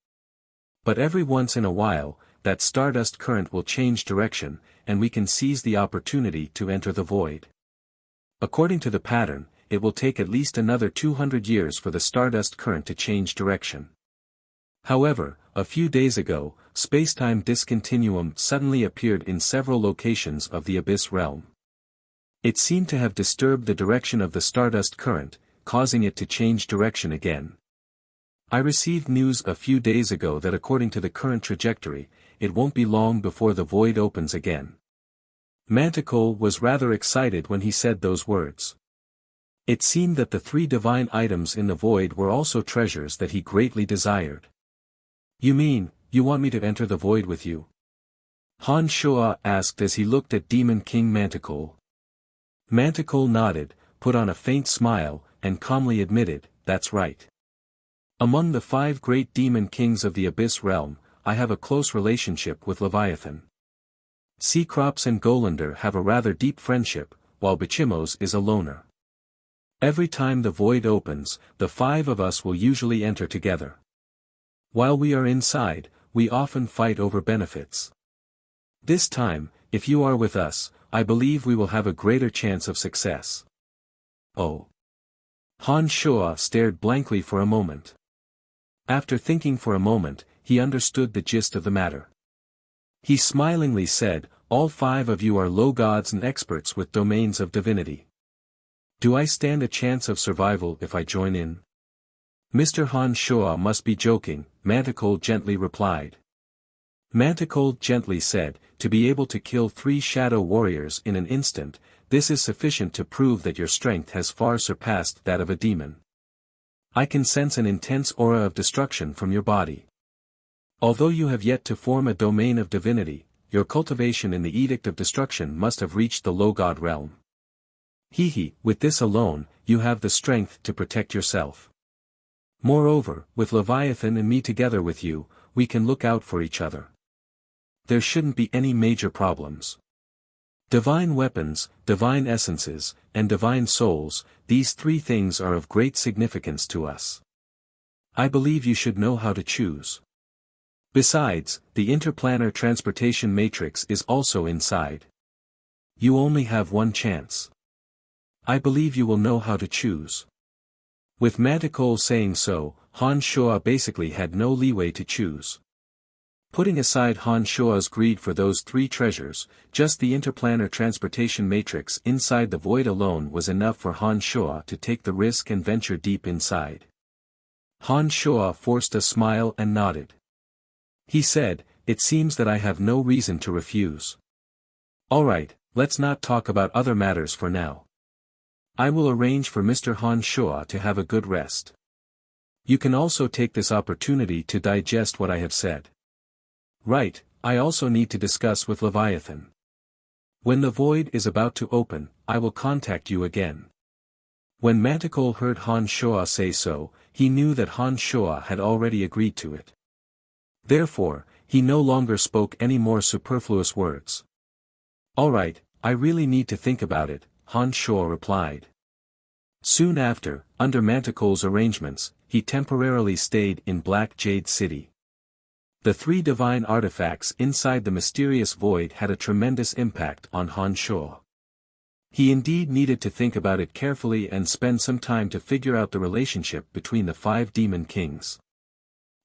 But every once in a while, that stardust current will change direction, and we can seize the opportunity to enter the void. According to the pattern, it will take at least another 200 years for the stardust current to change direction. However, a few days ago, space-time discontinuum suddenly appeared in several locations of the abyss realm. It seemed to have disturbed the direction of the stardust current, causing it to change direction again. I received news a few days ago that according to the current trajectory, it won't be long before the void opens again. Manticore was rather excited when he said those words. It seemed that the 3 divine items in the void were also treasures that he greatly desired. You mean, you want me to enter the void with you? Han Shuo asked as he looked at Demon King Manticore. Manticore nodded, put on a faint smile, and calmly admitted, that's right. Among the 5 great demon kings of the abyss realm, I have a close relationship with Leviathan. Cecrops and Golander have a rather deep friendship, while Bichimos is a loner. Every time the void opens, the 5 of us will usually enter together. While we are inside, we often fight over benefits. This time, if you are with us, I believe we will have a greater chance of success. Oh. Han Shuo stared blankly for a moment. After thinking for a moment, he understood the gist of the matter. He smilingly said, all 5 of you are low gods and experts with domains of divinity. Do I stand a chance of survival if I join in? Mr. Han Shuo must be joking, Manticore gently replied. Manticore gently said, to be able to kill 3 shadow warriors in an instant, this is sufficient to prove that your strength has far surpassed that of a demon. I can sense an intense aura of destruction from your body. Although you have yet to form a domain of divinity, your cultivation in the Edict of Destruction must have reached the low god realm. With this alone, you have the strength to protect yourself. Moreover, with Leviathan and me together with you, we can look out for each other. There shouldn't be any major problems. Divine weapons, divine essences, and divine souls, these 3 things are of great significance to us. I believe you should know how to choose. Besides, the interplanar transportation matrix is also inside. You only have one chance. I believe you will know how to choose. With Manticore saying so, Han Shuo basically had no leeway to choose. Putting aside Han Shuo's greed for those 3 treasures, just the interplanar transportation matrix inside the void alone was enough for Han Shuo to take the risk and venture deep inside. Han Shuo forced a smile and nodded. He said, it seems that I have no reason to refuse. Alright, let's not talk about other matters for now. I will arrange for Mr. Han Shuo to have a good rest. You can also take this opportunity to digest what I have said. Right, I also need to discuss with Leviathan. When the void is about to open, I will contact you again. When Manticore heard Han Shuo say so, he knew that Han Shuo had already agreed to it. Therefore, he no longer spoke any more superfluous words. Alright, I really need to think about it, Han Shuo replied. Soon after, under Manticore's arrangements, he temporarily stayed in Black Jade City. The three divine artifacts inside the mysterious void had a tremendous impact on Han Shuo. He indeed needed to think about it carefully and spend some time to figure out the relationship between the 5 demon kings.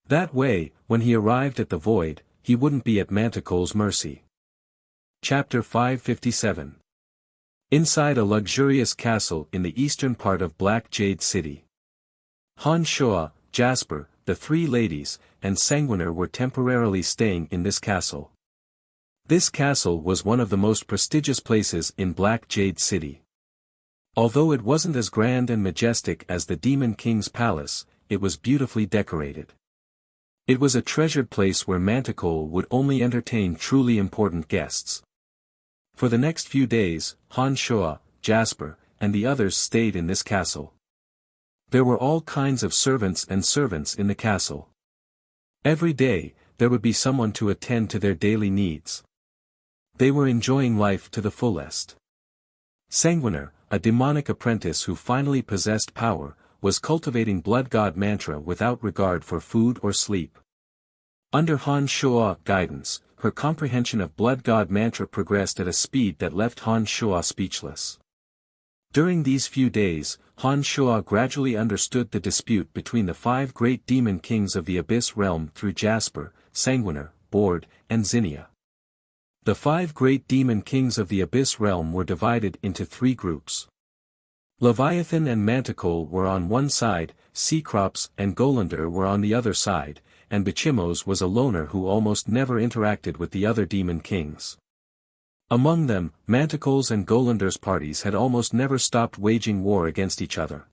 That way, when he arrived at the void, he wouldn't be at Manticore's mercy. Chapter 557. Inside a luxurious castle in the eastern part of Black Jade City. Han Shuo, Jasper, the 3 ladies, and Sanguiner were temporarily staying in this castle. This castle was one of the most prestigious places in Black Jade City. Although it wasn't as grand and majestic as the Demon King's palace, it was beautifully decorated. It was a treasured place where Manticore would only entertain truly important guests. For the next few days, Han Shuo, Jasper, and the others stayed in this castle. There were all kinds of servants in the castle. Every day, there would be someone to attend to their daily needs. They were enjoying life to the fullest. Sanguiner, a demonic apprentice who finally possessed power, was cultivating Blood God mantra without regard for food or sleep. Under Han Shuo guidance, her comprehension of Blood God mantra progressed at a speed that left Han Shuo speechless. During these few days, Han Shuo gradually understood the dispute between the 5 great demon kings of the Abyss realm through Jasper, Sanguiner, Bord, and Zinnia. The 5 great demon kings of the Abyss realm were divided into 3 groups. Leviathan and Manticore were on one side, Cecrops and Golander were on the other side, and Bichimos was a loner who almost never interacted with the other demon kings. Among them, Manticore's and Golander's parties had almost never stopped waging war against each other.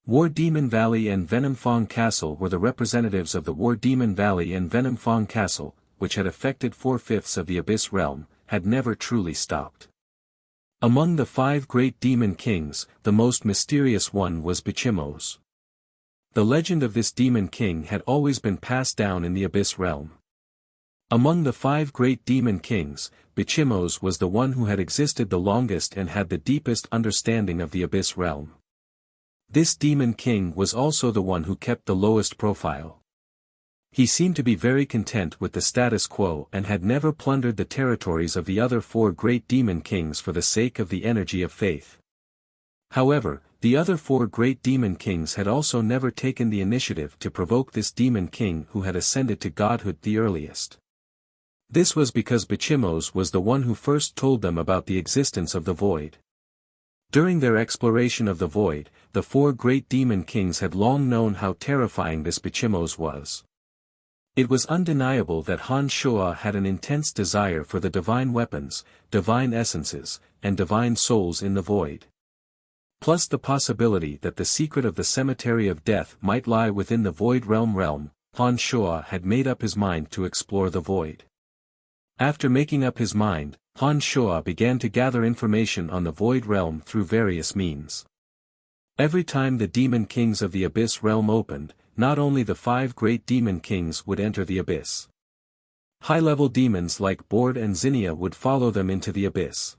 War Demon Valley and Venomfang Castle were the representatives of the War Demon Valley and Venomfang Castle, which had affected 4/5 of the Abyss realm, had never truly stopped. Among the 5 great demon kings, the most mysterious one was Bichimos. The legend of this demon king had always been passed down in the Abyss realm. Among the 5 great demon kings, Bichimos was the one who had existed the longest and had the deepest understanding of the Abyss realm. This demon king was also the one who kept the lowest profile. He seemed to be very content with the status quo and had never plundered the territories of the other 4 great demon kings for the sake of the energy of faith. However, the other 4 great demon kings had also never taken the initiative to provoke this demon king who had ascended to godhood the earliest. This was because Bichimos was the one who first told them about the existence of the void. During their exploration of the void, the 4 great demon kings had long known how terrifying this Bichimos was. It was undeniable that Han Shuo had an intense desire for the divine weapons, divine essences, and divine souls in the void. Plus the possibility that the secret of the cemetery of death might lie within the void realm, Han Shuo had made up his mind to explore the void. After making up his mind, Han Shuo began to gather information on the void realm through various means. Every time the demon kings of the Abyss realm opened, not only the 5 great demon kings would enter the Abyss. High-level demons like Bord and Zinnia would follow them into the Abyss.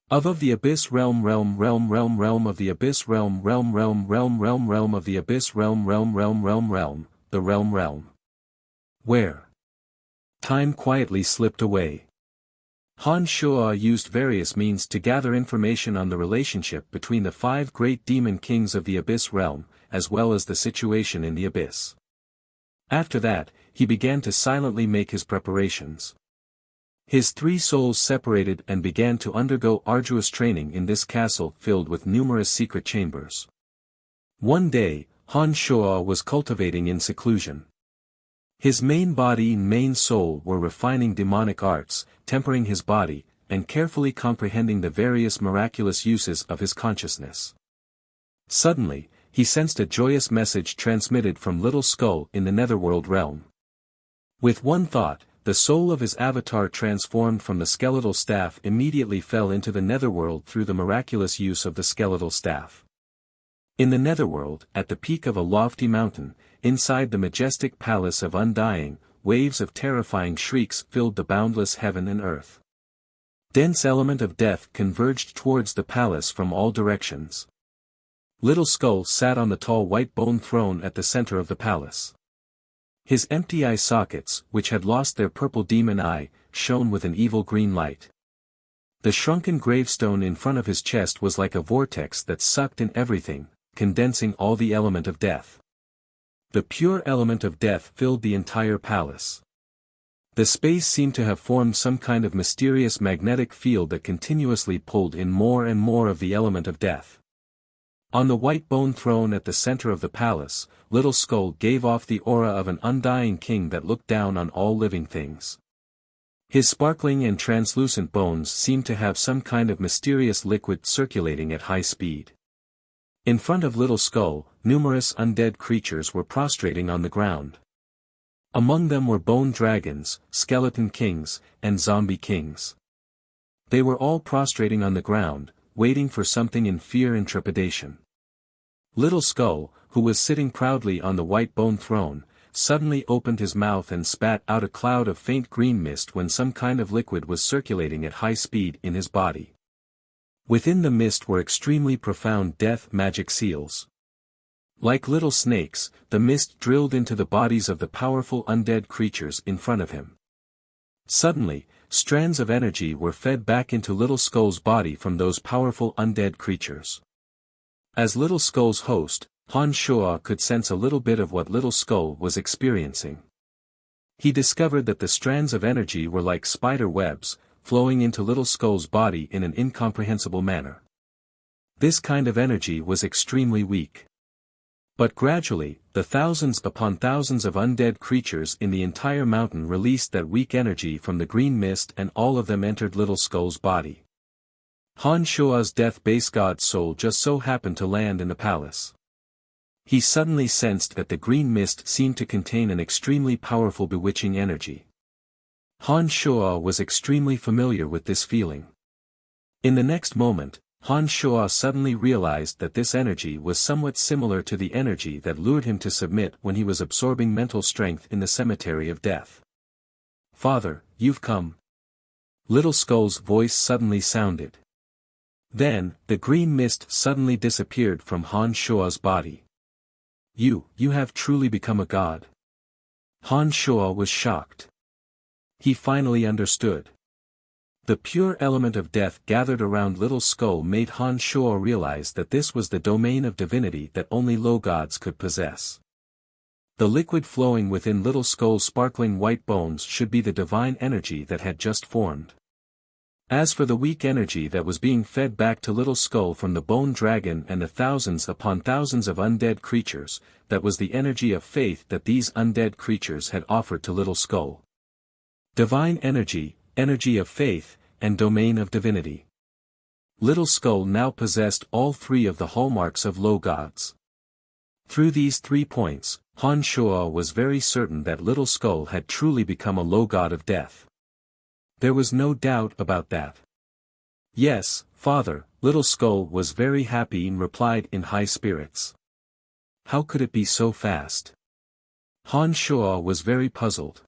Of the Abyss realm of the Abyss realm of the Abyss realm the realm. Where? Time quietly slipped away. Han Shuo used various means to gather information on the relationship between the 5 great demon kings of the Abyss realm, as well as the situation in the Abyss. After that, he began to silently make his preparations. His 3 souls separated and began to undergo arduous training in this castle filled with numerous secret chambers. One day, Han Shuo was cultivating in seclusion. His main body and main soul were refining demonic arts, tempering his body, and carefully comprehending the various miraculous uses of his consciousness. Suddenly, he sensed a joyous message transmitted from Little Skull in the netherworld realm. With one thought, the soul of his avatar transformed from the skeletal staff immediately fell into the netherworld through the miraculous use of the skeletal staff. In the netherworld, at the peak of a lofty mountain, inside the majestic palace of Undying, waves of terrifying shrieks filled the boundless heaven and earth. Dense element of death converged towards the palace from all directions. Little Skull sat on the tall white bone throne at the center of the palace. His empty eye sockets, which had lost their purple demon eye, shone with an evil green light. The shrunken gravestone in front of his chest was like a vortex that sucked in everything, condensing all the element of death. The pure element of death filled the entire palace. The space seemed to have formed some kind of mysterious magnetic field that continuously pulled in more and more of the element of death. On the white bone throne at the center of the palace, Little Skull gave off the aura of an undying king that looked down on all living things. His sparkling and translucent bones seemed to have some kind of mysterious liquid circulating at high speed. In front of Little Skull, numerous undead creatures were prostrating on the ground. Among them were bone dragons, skeleton kings, and zombie kings. They were all prostrating on the ground, waiting for something in fear and trepidation. Little Skull, who was sitting proudly on the white bone throne, suddenly opened his mouth and spat out a cloud of faint green mist when some kind of liquid was circulating at high speed in his body. Within the mist were extremely profound death magic seals. Like little snakes, the mist drilled into the bodies of the powerful undead creatures in front of him. Suddenly, strands of energy were fed back into Little Skull's body from those powerful undead creatures. As Little Skull's host, Han Shoa could sense a little bit of what Little Skull was experiencing. He discovered that the strands of energy were like spider webs, flowing into Little Skull's body in an incomprehensible manner. This kind of energy was extremely weak. But gradually, the thousands upon thousands of undead creatures in the entire mountain released that weak energy from the green mist and all of them entered Little Skull's body. Han Shoa's death base god soul just so happened to land in the palace. He suddenly sensed that the green mist seemed to contain an extremely powerful bewitching energy. Han Shoa was extremely familiar with this feeling. In the next moment, Han Shoa suddenly realized that this energy was somewhat similar to the energy that lured him to submit when he was absorbing mental strength in the cemetery of death. "Father, you've come." Little Skull's voice suddenly sounded. Then, the green mist suddenly disappeared from Han Shoa's body. You have truly become a god." Han Shoa was shocked. He finally understood. The pure element of death gathered around Little Skull made Han Shoa realize that this was the domain of divinity that only low gods could possess. The liquid flowing within Little Skull's sparkling white bones should be the divine energy that had just formed. As for the weak energy that was being fed back to Little Skull from the bone dragon and the thousands upon thousands of undead creatures, that was the energy of faith that these undead creatures had offered to Little Skull. Divine energy, energy of faith, and domain of divinity. Little Skull now possessed all three of the hallmarks of low gods. Through these 3 points, Han Shoa was very certain that Little Skull had truly become a low god of death. There was no doubt about that. "Yes, Father," Little Skull was very happy and replied in high spirits. How could it be so fast? Han Shoa was very puzzled.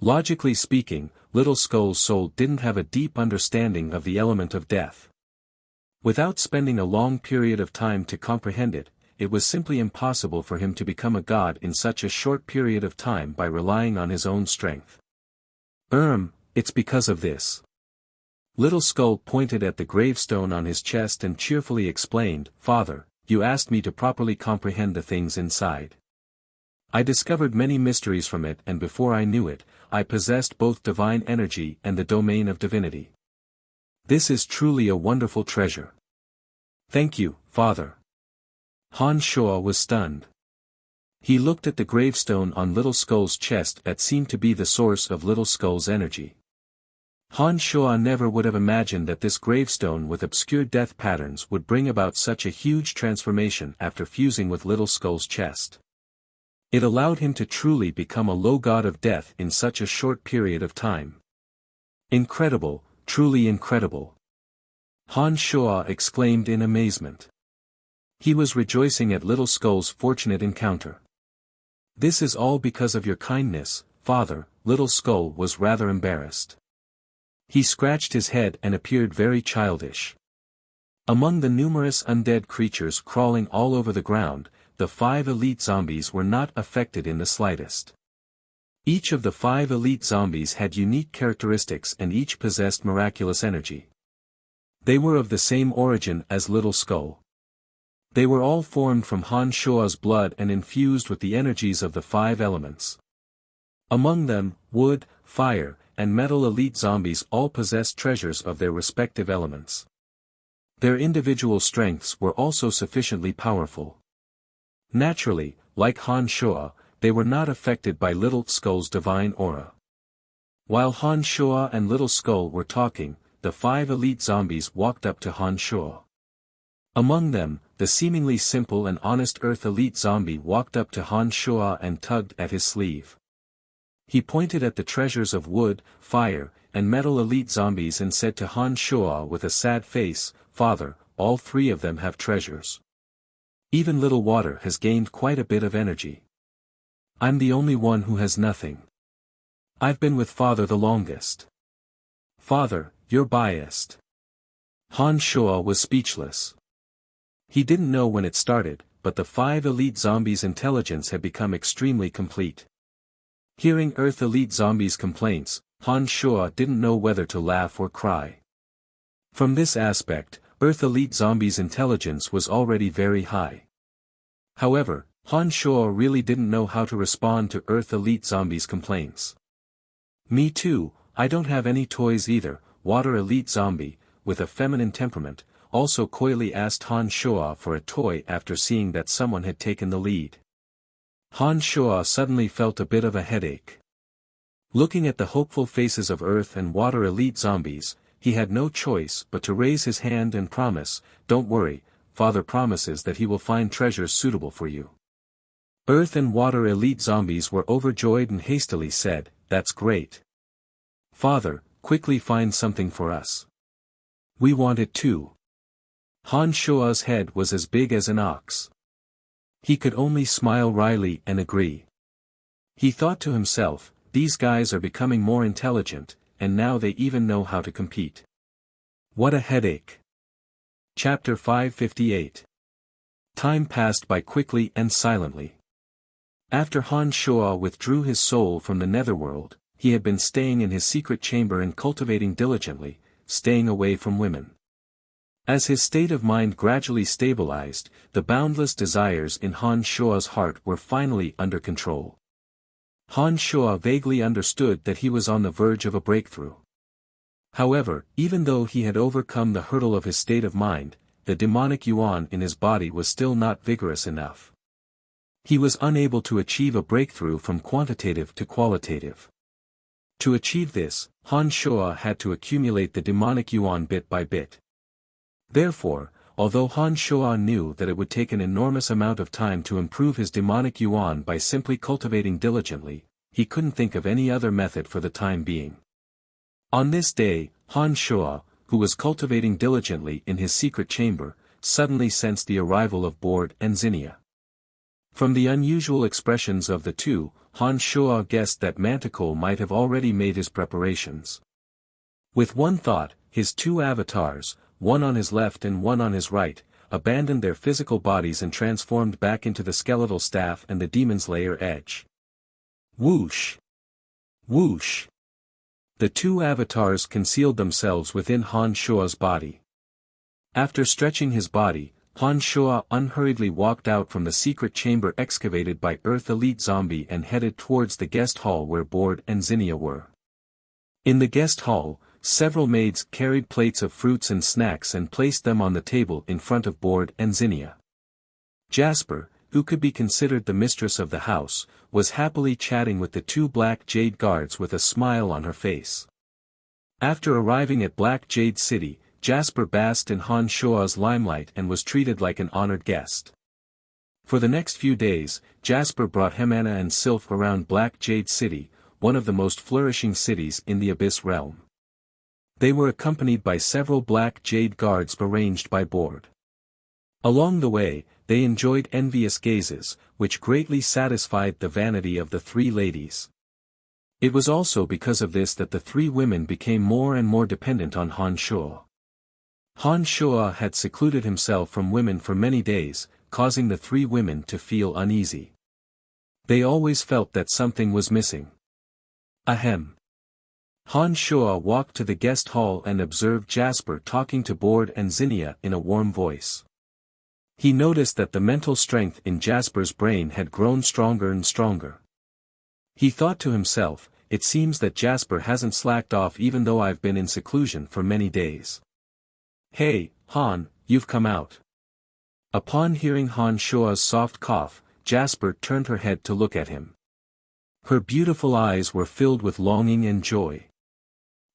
Logically speaking, Little Skull's soul didn't have a deep understanding of the element of death. Without spending a long period of time to comprehend it, it was simply impossible for him to become a god in such a short period of time by relying on his own strength. It's because of this. Little Skull pointed at the gravestone on his chest and cheerfully explained, "Father, you asked me to properly comprehend the things inside. I discovered many mysteries from it, and before I knew it, I possessed both divine energy and the domain of divinity. This is truly a wonderful treasure." "Thank you, Father." Han Shoa was stunned. He looked at the gravestone on Little Skull's chest that seemed to be the source of Little Skull's energy. Han Shuo never would have imagined that this gravestone with obscure death patterns would bring about such a huge transformation after fusing with Little Skull's chest. It allowed him to truly become a low god of death in such a short period of time. Incredible, truly incredible. Han Shuo exclaimed in amazement. He was rejoicing at Little Skull's fortunate encounter. This is all because of your kindness, Father. Little Skull was rather embarrassed. He scratched his head and appeared very childish. Among the numerous undead creatures crawling all over the ground, the 5 elite zombies were not affected in the slightest. Each of the 5 elite zombies had unique characteristics and each possessed miraculous energy. They were of the same origin as Little Skull. They were all formed from Han Shuo's blood and infused with the energies of the 5 elements. Among them, wood, fire, and metal elite zombies all possessed treasures of their respective elements. Their individual strengths were also sufficiently powerful. Naturally, like Han Shuo, they were not affected by Little Skull's divine aura. While Han Shuo and Little Skull were talking, the 5 elite zombies walked up to Han Shuo. Among them, the seemingly simple and honest Earth elite zombie walked up to Han Shuo and tugged at his sleeve. He pointed at the treasures of wood, fire, and metal elite zombies and said to Han Shuo with a sad face, "Father, all 3 of them have treasures. Even Little Water has gained quite a bit of energy. I'm the only one who has nothing. I've been with Father the longest." "Father, you're biased." Han Shuo was speechless. He didn't know when it started, but the 5 elite zombies' intelligence had become extremely complete. Hearing Earth elite zombies' complaints, Han Shuo didn't know whether to laugh or cry. From this aspect, Earth elite zombies' intelligence was already very high. However, Han Shuo really didn't know how to respond to Earth elite zombies' complaints. "Me too, I don't have any toys either," Water elite zombie, with a feminine temperament, also coyly asked Han Shuo for a toy after seeing that someone had taken the lead. Han Shuo suddenly felt a bit of a headache. Looking at the hopeful faces of Earth and Water elite zombies, he had no choice but to raise his hand and promise, "Don't worry, Father promises that he will find treasures suitable for you." Earth and Water elite zombies were overjoyed and hastily said, "That's great. Father, quickly find something for us. We want it too." Han Shuo's head was as big as an ox. He could only smile wryly and agree. He thought to himself, "These guys are becoming more intelligent, and now they even know how to compete. What a headache." Chapter 558. Time passed by quickly and silently. After Han Shuo withdrew his soul from the netherworld, he had been staying in his secret chamber and cultivating diligently, staying away from women. As his state of mind gradually stabilized, the boundless desires in Han Shuo's heart were finally under control. Han Shuo vaguely understood that he was on the verge of a breakthrough. However, even though he had overcome the hurdle of his state of mind, the demonic yuan in his body was still not vigorous enough. He was unable to achieve a breakthrough from quantitative to qualitative. To achieve this, Han Shuo had to accumulate the demonic yuan bit by bit. Therefore, although Han Shuo knew that it would take an enormous amount of time to improve his demonic yuan by simply cultivating diligently, he couldn't think of any other method for the time being. On this day, Han Shuo, who was cultivating diligently in his secret chamber, suddenly sensed the arrival of Board and Zinnia. From the unusual expressions of the two, Han Shuo guessed that Manticore might have already made his preparations. With one thought, his 2 avatars, one on his left and one on his right, abandoned their physical bodies and transformed back into the skeletal staff and the demon's lair edge. Whoosh! Whoosh! The 2 avatars concealed themselves within Han Shuo's body. After stretching his body, Han Shuo unhurriedly walked out from the secret chamber excavated by Earth Elite Zombie and headed towards the guest hall where Board and Zinnia were. In the guest hall, several maids carried plates of fruits and snacks and placed them on the table in front of Board and Zinnia. Jasper, who could be considered the mistress of the house, was happily chatting with the 2 black jade guards with a smile on her face. After arriving at Black Jade City, Jasper basked in Han Shua's limelight and was treated like an honored guest. For the next few days, Jasper brought Hemana and Sylph around Black Jade City, one of the most flourishing cities in the Abyss realm. They were accompanied by several Black Jade guards arranged by board. Along the way, they enjoyed envious gazes, which greatly satisfied the vanity of the three ladies. It was also because of this that the three women became more and more dependent on Han Shua. Han Shua had secluded himself from women for many days, causing the three women to feel uneasy. They always felt that something was missing. Ahem. Han Shua walked to the guest hall and observed Jasper talking to Board and Zinnia in a warm voice. He noticed that the mental strength in Jasper's brain had grown stronger and stronger. He thought to himself, it seems that Jasper hasn't slacked off even though I've been in seclusion for many days. Hey, Han, you've come out. Upon hearing Han Shua's soft cough, Jasper turned her head to look at him. Her beautiful eyes were filled with longing and joy.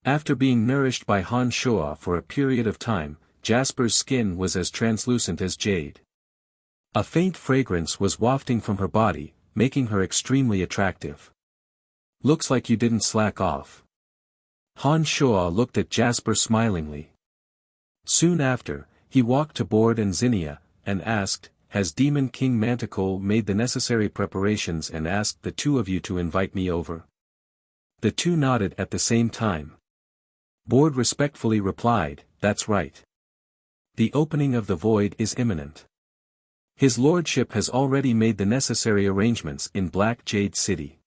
After being nourished by Han Shua for a period of time, Jasper's skin was as translucent as jade. A faint fragrance was wafting from her body, making her extremely attractive. Looks like you didn't slack off. Han Shua looked at Jasper smilingly. Soon after, he walked to Board and Zinnia, and asked, has Demon King Manticore made the necessary preparations and asked the two of you to invite me over? The two nodded at the same time. Board respectfully replied, that's right. The opening of the void is imminent. His lordship has already made the necessary arrangements in Black Jade City.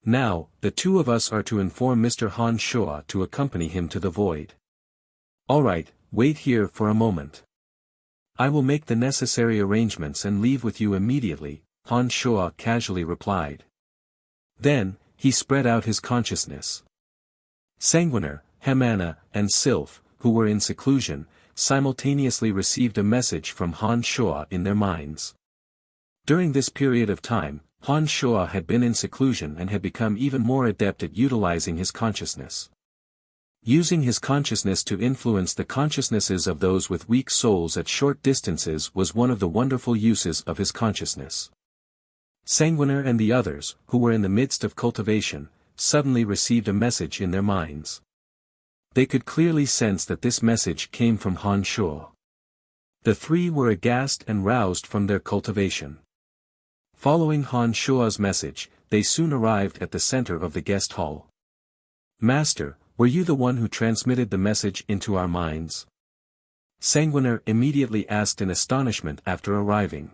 Now, the two of us are to inform Mr. Han Shua to accompany him to the void. Alright, wait here for a moment. I will make the necessary arrangements and leave with you immediately, Han Shua casually replied. Then, he spread out his consciousness. Sanguiner, Hemana, and Sylph, who were in seclusion, simultaneously received a message from Han Shua in their minds. During this period of time, Han Shua had been in seclusion and had become even more adept at utilizing his consciousness. Using his consciousness to influence the consciousnesses of those with weak souls at short distances was one of the wonderful uses of his consciousness. Sanguiner and the others, who were in the midst of cultivation, suddenly received a message in their minds. They could clearly sense that this message came from Han Shua. The three were aghast and roused from their cultivation. Following Han Shua's message, they soon arrived at the center of the guest hall. Master, were you the one who transmitted the message into our minds? Sanguiner immediately asked in astonishment after arriving.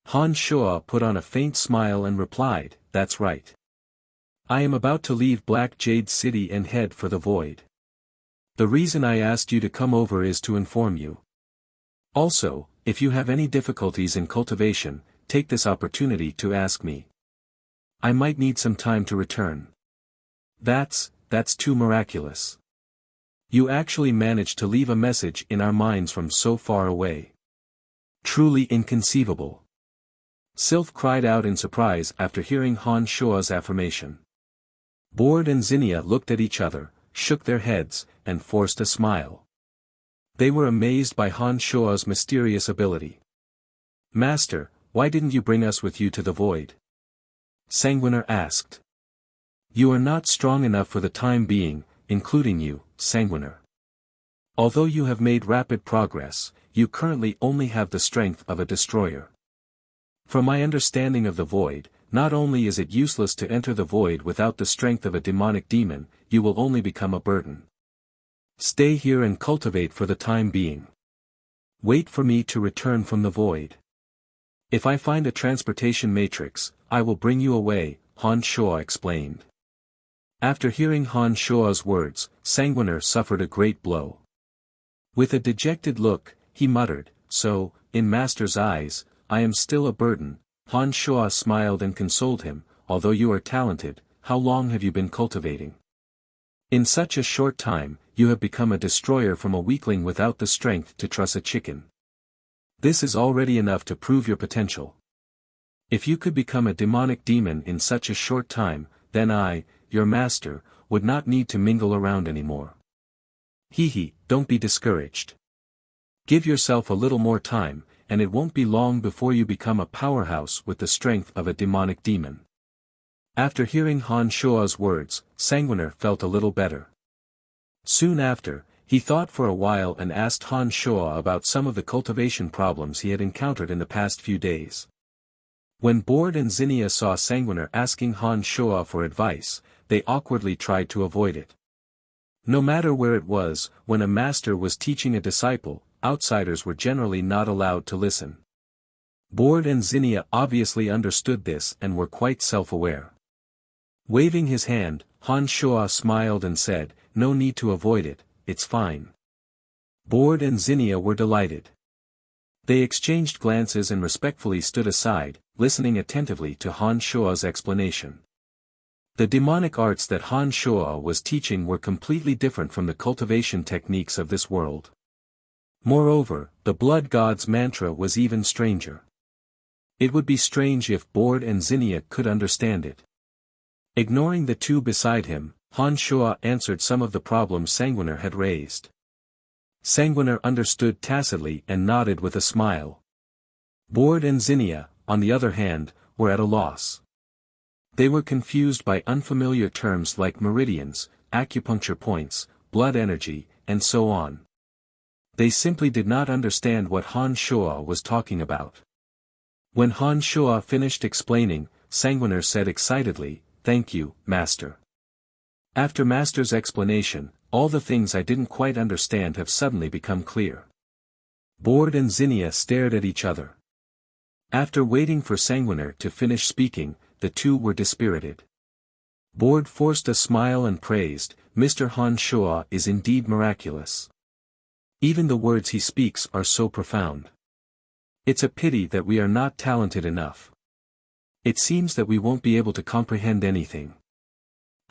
Han Shua put on a faint smile and replied, that's right. I am about to leave Black Jade City and head for the void. The reason I asked you to come over is to inform you. Also, if you have any difficulties in cultivation, take this opportunity to ask me. I might need some time to return. That's too miraculous. You actually managed to leave a message in our minds from so far away. Truly inconceivable. Sylph cried out in surprise after hearing Han Shua's affirmation. Board and Zinnia looked at each other, shook their heads, and forced a smile. They were amazed by Han Shua's mysterious ability. Master, why didn't you bring us with you to the void? Sanguiner asked. You are not strong enough for the time being, including you, Sanguiner. Although you have made rapid progress, you currently only have the strength of a destroyer. From my understanding of the void, not only is it useless to enter the void without the strength of a demonic demon, you will only become a burden. Stay here and cultivate for the time being. Wait for me to return from the void. If I find a transportation matrix, I will bring you away, Han Shua explained. After hearing Han Shua's words, Sanguiner suffered a great blow. With a dejected look, he muttered, so, in Master's eyes, I am still a burden. Han Shua smiled and consoled him, although you are talented, how long have you been cultivating? In such a short time, you have become a destroyer from a weakling without the strength to truss a chicken. This is already enough to prove your potential. If you could become a demonic demon in such a short time, then I, your master, would not need to mingle around anymore. Don't be discouraged. Give yourself a little more time, and it won't be long before you become a powerhouse with the strength of a demonic demon. After hearing Han Shua's words, Sanguiner felt a little better. Soon after, he thought for a while and asked Han Shua about some of the cultivation problems he had encountered in the past few days. When Bored and Zinnia saw Sanguiner asking Han Shua for advice, they awkwardly tried to avoid it. No matter where it was, when a master was teaching a disciple, outsiders were generally not allowed to listen. Bored and Zinnia obviously understood this and were quite self-aware. Waving his hand, Han Shua smiled and said, "No need to avoid it, it's fine." Bored and Zinnia were delighted. They exchanged glances and respectfully stood aside, listening attentively to Han Shua's explanation. The demonic arts that Han Shua was teaching were completely different from the cultivation techniques of this world. Moreover, the blood god's mantra was even stranger. It would be strange if Bored and Zinnia could understand it. Ignoring the two beside him, Han Shua answered some of the problems Sanguiner had raised. Sanguiner understood tacitly and nodded with a smile. Bored and Zinnia, on the other hand, were at a loss. They were confused by unfamiliar terms like meridians, acupuncture points, blood energy, and so on. They simply did not understand what Han Shua was talking about. When Han Shua finished explaining, Sanguiner said excitedly, "Thank you, Master." After Master's explanation, all the things I didn't quite understand have suddenly become clear. Bored and Zinnia stared at each other. After waiting for Sanguiner to finish speaking, the two were dispirited. Bored forced a smile and praised, "Mr. Han Shua is indeed miraculous. Even the words he speaks are so profound. It's a pity that we are not talented enough. It seems that we won't be able to comprehend anything."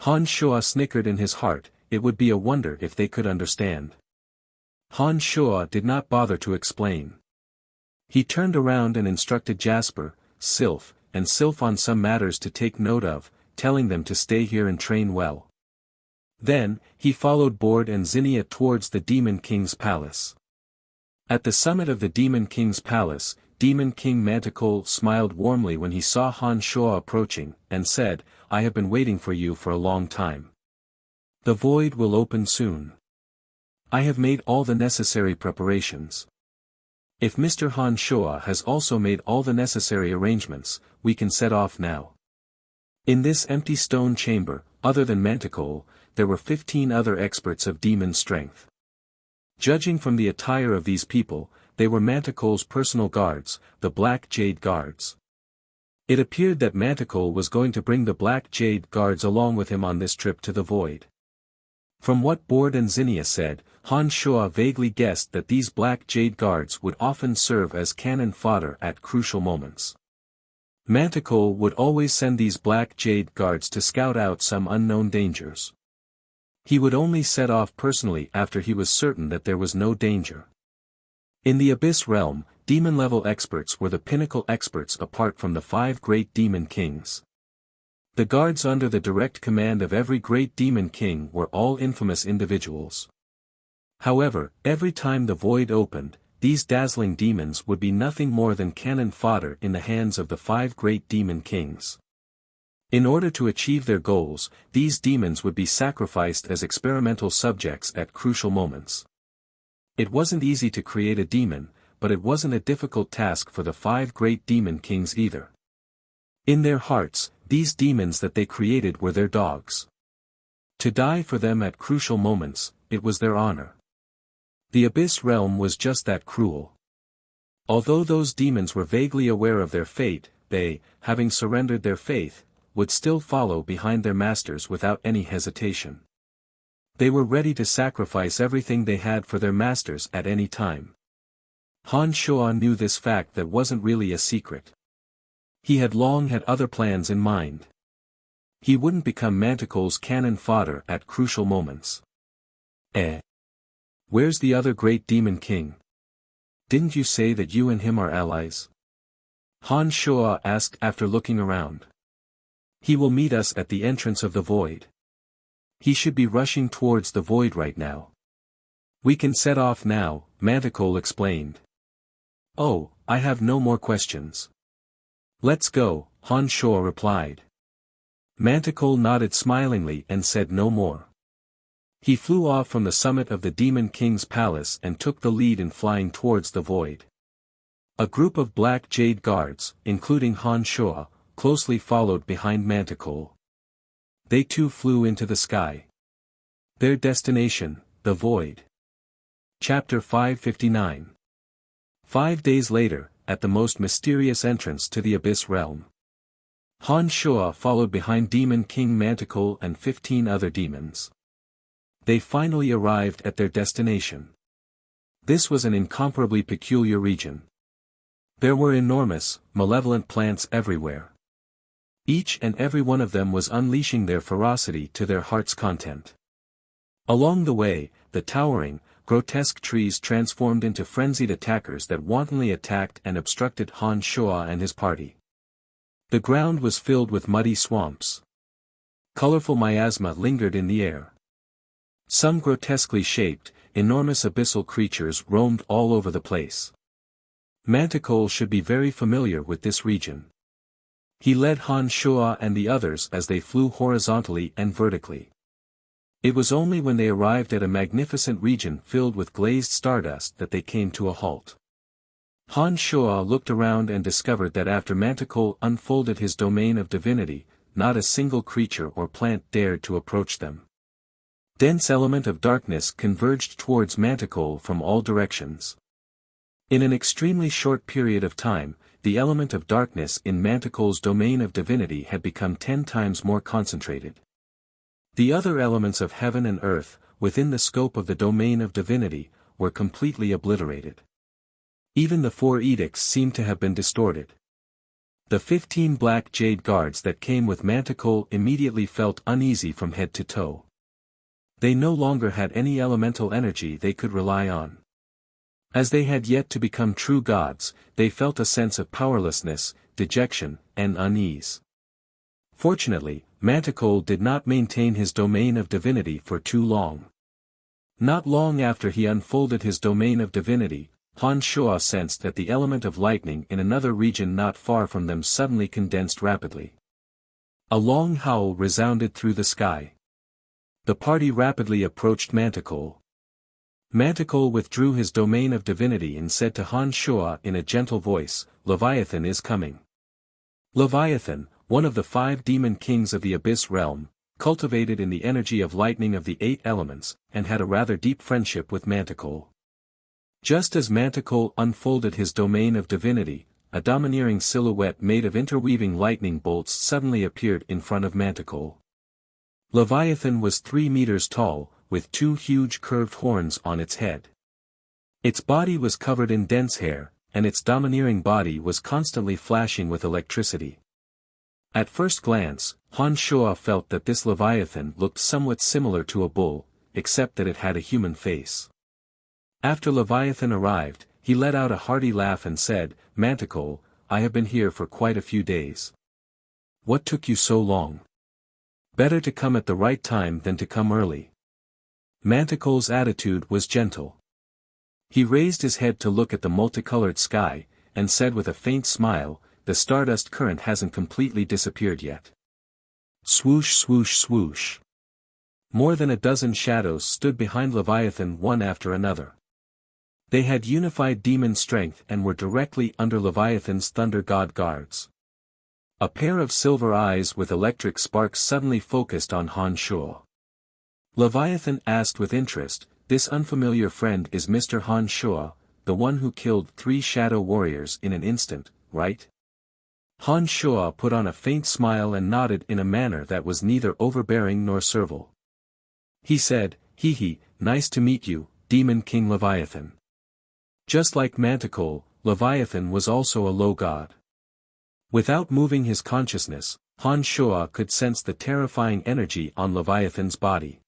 Han Shua snickered in his heart, it would be a wonder if they could understand. Han Shua did not bother to explain. He turned around and instructed Jasper, Sylph, and Sylph on some matters to take note of, telling them to stay here and train well. Then, he followed Bored and Zinnia towards the Demon King's palace. At the summit of the Demon King's palace, Demon King Manticore smiled warmly when he saw Han Shua approaching, and said, "I have been waiting for you for a long time. The void will open soon. I have made all the necessary preparations. If Mr. Han Shua has also made all the necessary arrangements, we can set off now." In this empty stone chamber, other than Manticore, there were 15 other experts of demon strength. Judging from the attire of these people, they were Manticore's personal guards, the Black Jade Guards. It appeared that Manticore was going to bring the Black Jade Guards along with him on this trip to the void. From what Bored and Zinnia said, Han Shua vaguely guessed that these Black Jade Guards would often serve as cannon fodder at crucial moments. Manticore would always send these Black Jade Guards to scout out some unknown dangers. He would only set off personally after he was certain that there was no danger. In the Abyss realm, demon-level experts were the pinnacle experts apart from the 5 great demon kings. The guards under the direct command of every great demon king were all infamous individuals. However, every time the void opened, these dazzling demons would be nothing more than cannon fodder in the hands of the 5 great demon kings. In order to achieve their goals, these demons would be sacrificed as experimental subjects at crucial moments. It wasn't easy to create a demon, but it wasn't a difficult task for the 5 great demon kings either. In their hearts, these demons that they created were their dogs. To die for them at crucial moments, it was their honor. The Abyss realm was just that cruel. Although those demons were vaguely aware of their fate, they, having surrendered their faith, would still follow behind their masters without any hesitation. They were ready to sacrifice everything they had for their masters at any time. Han Shua knew this fact that wasn't really a secret. He had long had other plans in mind. He wouldn't become Manticore's cannon fodder at crucial moments. Where's the other great demon king? Didn't you say that you and him are allies? Han Shua asked after looking around. He will meet us at the entrance of the void. He should be rushing towards the void right now. We can set off now, Manticore explained. Oh, I have no more questions. Let's go, Han Shuo replied. Manticore nodded smilingly and said no more. He flew off from the summit of the Demon King's palace and took the lead in flying towards the void. A group of black jade guards, including Han Shuo, closely followed behind Manticore. They too flew into the sky. Their destination, the void. Chapter 559. 5 days later, at the most mysterious entrance to the Abyss Realm. Han Shuo followed behind Demon King Manticore and 15 other demons. They finally arrived at their destination. This was an incomparably peculiar region. There were enormous, malevolent plants everywhere. Each and every one of them was unleashing their ferocity to their heart's content. Along the way, the towering, grotesque trees transformed into frenzied attackers that wantonly attacked and obstructed Han Shuo and his party. The ground was filled with muddy swamps. Colorful miasma lingered in the air. Some grotesquely shaped, enormous abyssal creatures roamed all over the place. Manticore should be very familiar with this region. He led Han Shuo and the others as they flew horizontally and vertically. It was only when they arrived at a magnificent region filled with glazed stardust that they came to a halt. Han Shuo looked around and discovered that after Manticore unfolded his domain of divinity, not a single creature or plant dared to approach them. Dense element of darkness converged towards Manticore from all directions. In an extremely short period of time, the element of darkness in Manticore's domain of divinity had become 10 times more concentrated. The other elements of heaven and earth, within the scope of the domain of divinity, were completely obliterated. Even the 4 edicts seemed to have been distorted. The 15 black jade guards that came with Manticore immediately felt uneasy from head to toe. They no longer had any elemental energy they could rely on. As they had yet to become true gods, they felt a sense of powerlessness, dejection, and unease. Fortunately, Manticore did not maintain his domain of divinity for too long. Not long after he unfolded his domain of divinity, Han Shuo sensed that the element of lightning in another region not far from them suddenly condensed rapidly. A long howl resounded through the sky. The party rapidly approached Manticore. Manticore withdrew his domain of divinity and said to Han Shuo in a gentle voice, "Leviathan is coming." Leviathan, one of the 5 demon kings of the Abyss Realm, cultivated in the energy of lightning of the 8 elements, and had a rather deep friendship with Manticore. Just as Manticore unfolded his domain of divinity, a domineering silhouette made of interweaving lightning bolts suddenly appeared in front of Manticore. Leviathan was 3 meters tall, with 2 huge curved horns on its head. Its body was covered in dense hair, and its domineering body was constantly flashing with electricity. At first glance, Han Shuo felt that this Leviathan looked somewhat similar to a bull, except that it had a human face. After Leviathan arrived, he let out a hearty laugh and said, "Manticore, I have been here for quite a few days. What took you so long? Better to come at the right time than to come early." Manticore's attitude was gentle. He raised his head to look at the multicolored sky, and said with a faint smile, "The stardust current hasn't completely disappeared yet." Swoosh swoosh swoosh. More than a dozen shadows stood behind Leviathan one after another. They had unified demon strength and were directly under Leviathan's thunder god guards. A pair of silver eyes with electric sparks suddenly focused on Han Shuo. Leviathan asked with interest, "This unfamiliar friend is Mr. Han Shuo, the one who killed 3 shadow warriors in an instant, right?" Han Shuo put on a faint smile and nodded in a manner that was neither overbearing nor servile. He said, "Hee, nice to meet you, Demon King Leviathan." Just like Manticore, Leviathan was also a low god. Without moving his consciousness, Han Shuo could sense the terrifying energy on Leviathan's body.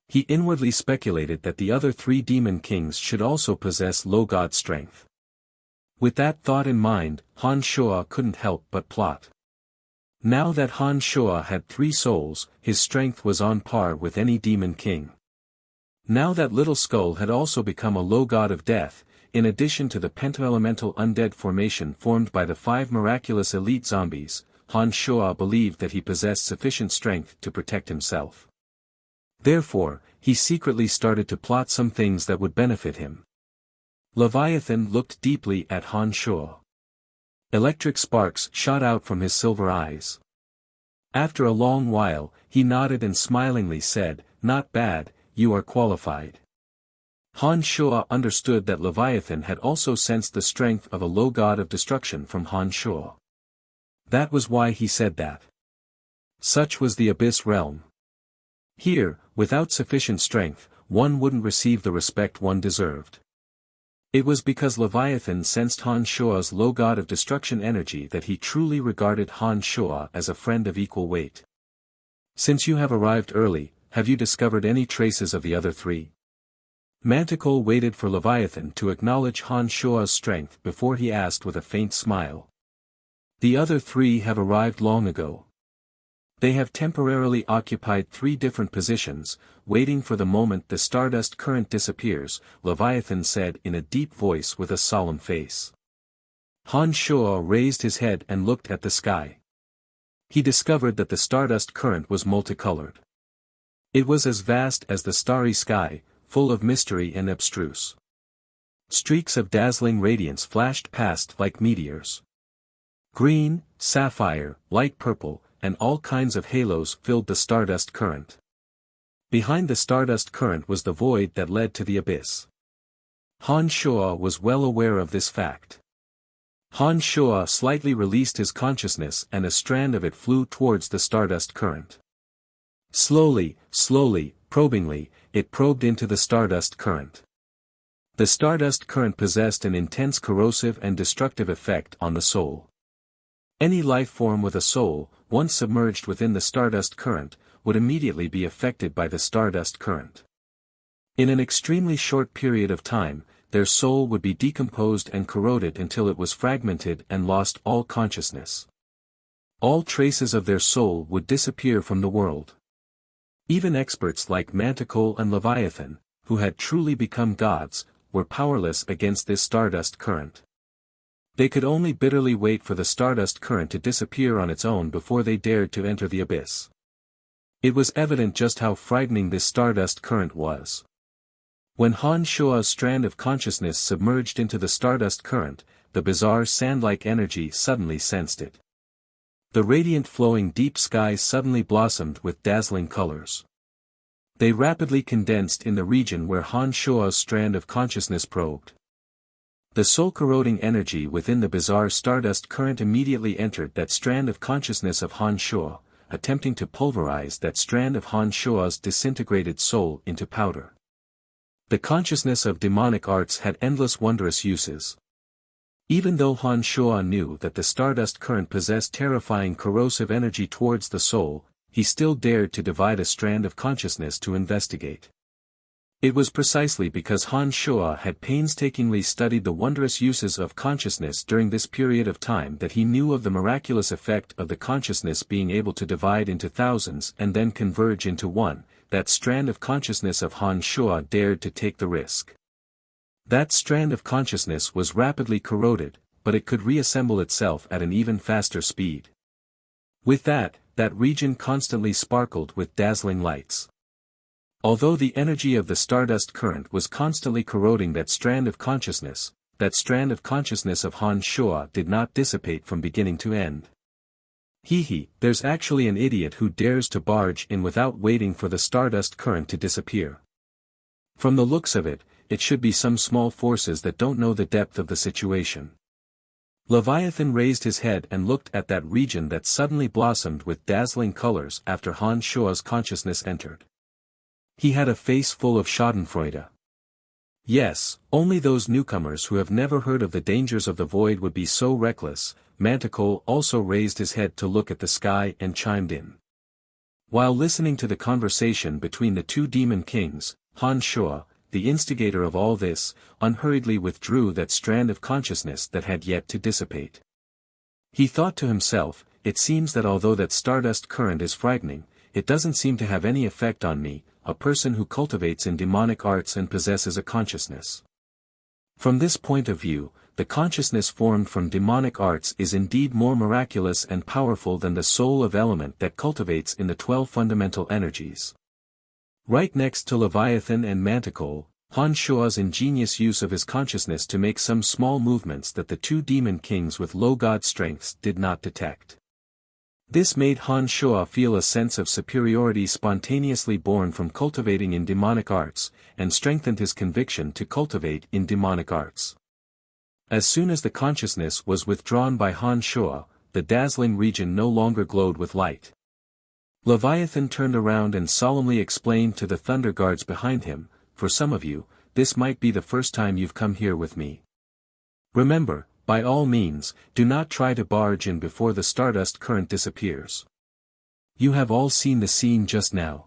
He inwardly speculated that the other 3 demon kings should also possess low god strength. With that thought in mind, Han Shuo couldn't help but plot. Now that Han Shuo had 3 souls, his strength was on par with any demon king. Now that Little Skull had also become a low god of death, in addition to the pentaelemental undead formation formed by the 5 miraculous elite zombies, Han Shuo believed that he possessed sufficient strength to protect himself. Therefore, he secretly started to plot some things that would benefit him. Leviathan looked deeply at Han Shuo. Electric sparks shot out from his silver eyes. After a long while, he nodded and smilingly said, "Not bad, you are qualified." Han Shuo understood that Leviathan had also sensed the strength of a low god of destruction from Han Shuo. That was why he said that. Such was the Abyss realm. Here, without sufficient strength, one wouldn't receive the respect one deserved. It was because Leviathan sensed Han Shuo's low god of destruction energy that he truly regarded Han Shuo as a friend of equal weight. "Since you have arrived early, have you discovered any traces of the other 3? Manticore waited for Leviathan to acknowledge Han Shuo's strength before he asked with a faint smile. "The other 3 have arrived long ago. They have temporarily occupied 3 different positions, waiting for the moment the stardust current disappears," Leviathan said in a deep voice with a solemn face. Han Shuo raised his head and looked at the sky. He discovered that the stardust current was multicolored. It was as vast as the starry sky, full of mystery and abstruse. Streaks of dazzling radiance flashed past like meteors. Green, sapphire, light purple, and all kinds of halos filled the stardust current. Behind the stardust current was the void that led to the abyss. Han Shuo was well aware of this fact. Han Shuo slightly released his consciousness and a strand of it flew towards the stardust current. Slowly, probingly, it probed into the stardust current. The stardust current possessed an intense corrosive and destructive effect on the soul. Any life form with a soul, once submerged within the stardust current, would immediately be affected by the stardust current. In an extremely short period of time, their soul would be decomposed and corroded until it was fragmented and lost all consciousness. All traces of their soul would disappear from the world. Even experts like Manticore and Leviathan, who had truly become gods, were powerless against this stardust current. They could only bitterly wait for the stardust current to disappear on its own before they dared to enter the abyss. It was evident just how frightening this stardust current was. When Han Shuo's strand of consciousness submerged into the stardust current, the bizarre sand-like energy suddenly sensed it. The radiant flowing deep sky suddenly blossomed with dazzling colors. They rapidly condensed in the region where Han Shuo's strand of consciousness probed. The soul-corroding energy within the bizarre stardust current immediately entered that strand of consciousness of Han Shuo, attempting to pulverize that strand of Han Shuo's disintegrated soul into powder. The consciousness of demonic arts had endless wondrous uses. Even though Han Shuo knew that the stardust current possessed terrifying corrosive energy towards the soul, he still dared to divide a strand of consciousness to investigate. It was precisely because Han Shuo had painstakingly studied the wondrous uses of consciousness during this period of time that he knew of the miraculous effect of the consciousness being able to divide into thousands and then converge into one. That strand of consciousness of Han Shuo dared to take the risk. That strand of consciousness was rapidly corroded, but it could reassemble itself at an even faster speed. With that region constantly sparkled with dazzling lights. Although the energy of the stardust current was constantly corroding that strand of consciousness of Han Shuo did not dissipate from beginning to end. There's actually an idiot who dares to barge in without waiting for the stardust current to disappear. From the looks of it, it should be some small forces that don't know the depth of the situation. Leviathan raised his head and looked at that region that suddenly blossomed with dazzling colors after Han Shuo's consciousness entered. He had a face full of schadenfreude. Yes, only those newcomers who have never heard of the dangers of the void would be so reckless. Manticore also raised his head to look at the sky and chimed in. While listening to the conversation between the 2 demon kings, Han Shuo, the instigator of all this, unhurriedly withdrew that strand of consciousness that had yet to dissipate. He thought to himself, it seems that although that stardust current is frightening, it doesn't seem to have any effect on me, a person who cultivates in demonic arts and possesses a consciousness. From this point of view, the consciousness formed from demonic arts is indeed more miraculous and powerful than the soul of element that cultivates in the 12 fundamental energies. Right next to Leviathan and Manticore, Han Shua's ingenious use of his consciousness to make some small movements that the two demon kings with low god strengths did not detect. This made Han Shua feel a sense of superiority spontaneously born from cultivating in demonic arts, and strengthened his conviction to cultivate in demonic arts. As soon as the consciousness was withdrawn by Han Shua, the dazzling region no longer glowed with light. Leviathan turned around and solemnly explained to the thunder guards behind him, "For some of you, this might be the first time you've come here with me. Remember, by all means, do not try to barge in before the stardust current disappears. You have all seen the scene just now.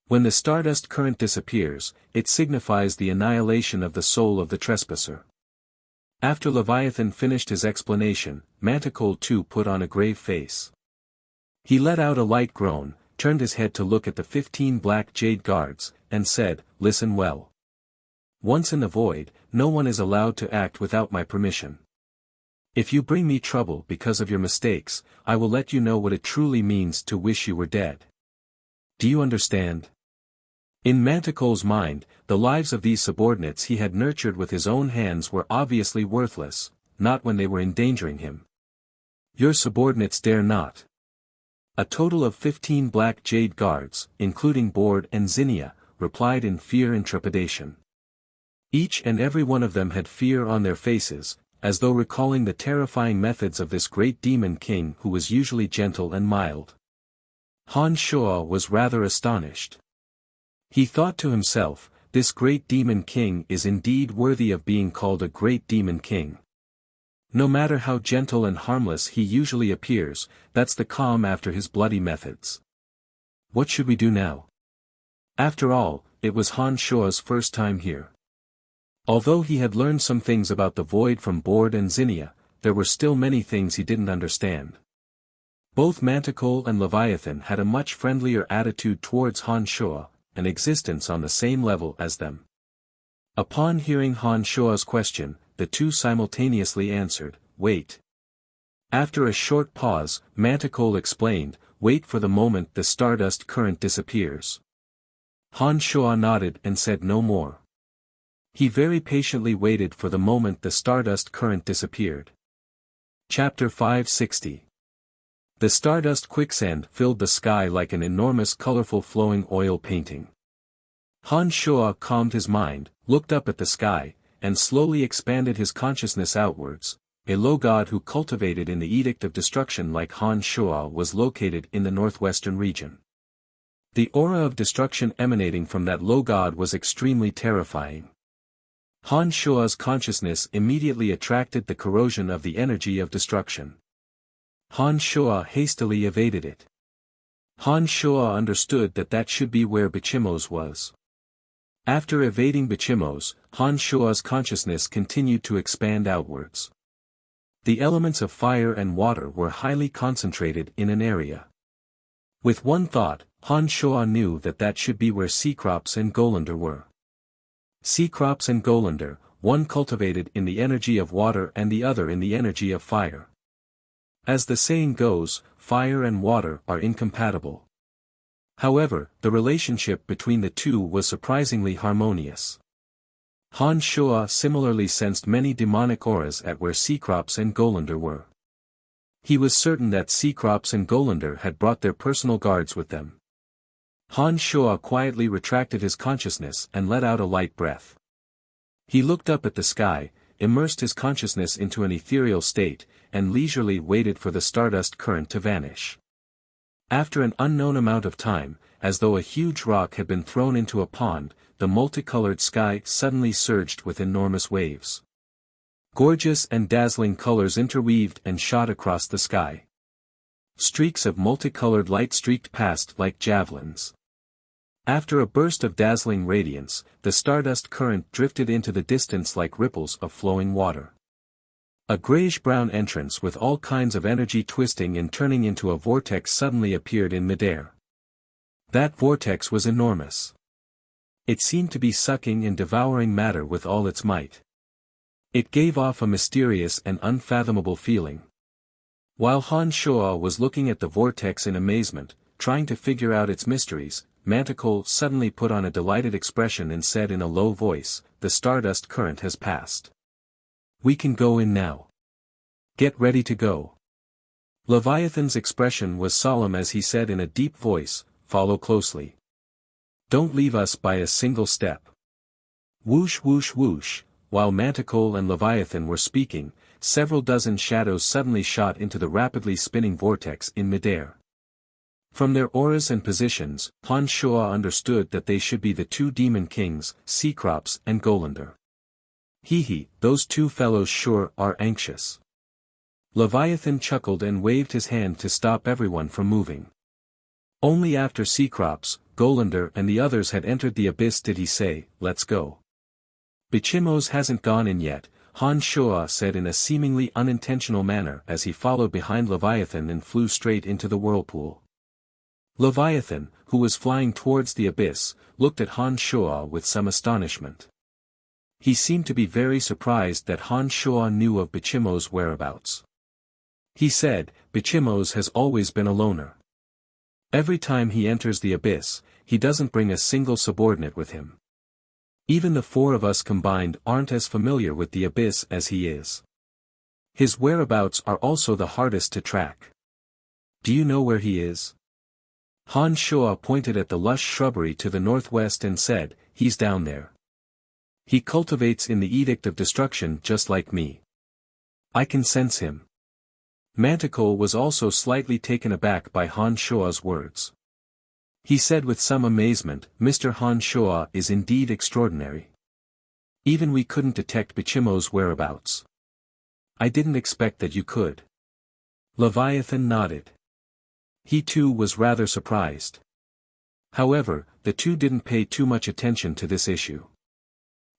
When the stardust current disappears, it signifies the annihilation of the soul of the trespasser." After Leviathan finished his explanation, Manticore too put on a grave face. He let out a light groan, turned his head to look at the 15 black jade guards, and said, "Listen well. Once in the void, no one is allowed to act without my permission. If you bring me trouble because of your mistakes, I will let you know what it truly means to wish you were dead. Do you understand?" In Manticore's mind, the lives of these subordinates he had nurtured with his own hands were obviously worthless, not when they were endangering him. "Your subordinates dare not." A total of 15 black jade guards, including Bord and Zinnia, replied in fear and trepidation. Each and every one of them had fear on their faces, as though recalling the terrifying methods of this great demon king who was usually gentle and mild. Han Shua was rather astonished. He thought to himself, this great demon king is indeed worthy of being called a great demon king. No matter how gentle and harmless he usually appears, that's the calm after his bloody methods. What should we do now? After all, it was Han Shua's first time here. Although he had learned some things about the void from Bord and Zinnia, there were still many things he didn't understand. Both Manticore and Leviathan had a much friendlier attitude towards Han Shua, an existence on the same level as them. Upon hearing Han Shua's question, the two simultaneously answered, "Wait." After a short pause, Manticore explained, "Wait for the moment the stardust current disappears." Han Shua nodded and said no more. He very patiently waited for the moment the stardust current disappeared. Chapter 560. The stardust quicksand filled the sky like an enormous colorful flowing oil painting. Han Shua calmed his mind, looked up at the sky, and slowly expanded his consciousness outwards. A low god who cultivated in the Edict of Destruction like Han Shua was located in the northwestern region. The aura of destruction emanating from that low god was extremely terrifying. Han Shua's consciousness immediately attracted the corrosion of the energy of destruction. Han Shua hastily evaded it. Han Shua understood that that should be where Bichimos was. After evading Bichimos, Han Shua's consciousness continued to expand outwards. The elements of fire and water were highly concentrated in an area. With one thought, Han Shua knew that that should be where Cecrops and Golander were. Cecrops and Golander, one cultivated in the energy of water and the other in the energy of fire. As the saying goes, fire and water are incompatible. However, the relationship between the two was surprisingly harmonious. Han Shua similarly sensed many demonic auras at where Cecrops and Golander were. He was certain that Cecrops and Golander had brought their personal guards with them. Han Shua quietly retracted his consciousness and let out a light breath. He looked up at the sky, immersed his consciousness into an ethereal state, and leisurely waited for the stardust current to vanish. After an unknown amount of time, as though a huge rock had been thrown into a pond, the multicolored sky suddenly surged with enormous waves. Gorgeous and dazzling colors interweaved and shot across the sky. Streaks of multicolored light streaked past like javelins. After a burst of dazzling radiance, the stardust current drifted into the distance like ripples of flowing water. A grayish-brown entrance with all kinds of energy twisting and turning into a vortex suddenly appeared in midair. That vortex was enormous. It seemed to be sucking and devouring matter with all its might. It gave off a mysterious and unfathomable feeling. While Han Shuo was looking at the vortex in amazement, trying to figure out its mysteries, Manticore suddenly put on a delighted expression and said in a low voice, "The stardust current has passed. We can go in now. Get ready to go." Leviathan's expression was solemn as he said in a deep voice, "Follow closely. Don't leave us by a single step." Whoosh whoosh whoosh, while Manticore and Leviathan were speaking, several dozen shadows suddenly shot into the rapidly spinning vortex in midair. From their auras and positions, Han Shuo understood that they should be the two demon kings, Cecrops and Golander. Hee, those two fellows sure are anxious. Leviathan chuckled and waved his hand to stop everyone from moving. Only after Cecrops, Golander and the others had entered the abyss did he say, "Let's go." "Bichimos hasn't gone in yet," Han Shuo said in a seemingly unintentional manner as he followed behind Leviathan and flew straight into the whirlpool. Leviathan, who was flying towards the abyss, looked at Han Shuo with some astonishment. He seemed to be very surprised that Han Shuo knew of Bichimos' whereabouts. He said, "Bichimos has always been a loner. Every time he enters the abyss, he doesn't bring a single subordinate with him. Even the four of us combined aren't as familiar with the abyss as he is. His whereabouts are also the hardest to track. Do you know where he is?" Han Shuo pointed at the lush shrubbery to the northwest and said, "He's down there. He cultivates in the Edict of Destruction just like me. I can sense him." Manticore was also slightly taken aback by Han Shuo's words. He said with some amazement, "Mr. Han Shuo is indeed extraordinary. Even we couldn't detect Bichimo's whereabouts. I didn't expect that you could." Leviathan nodded. He too was rather surprised. However, the two didn't pay too much attention to this issue.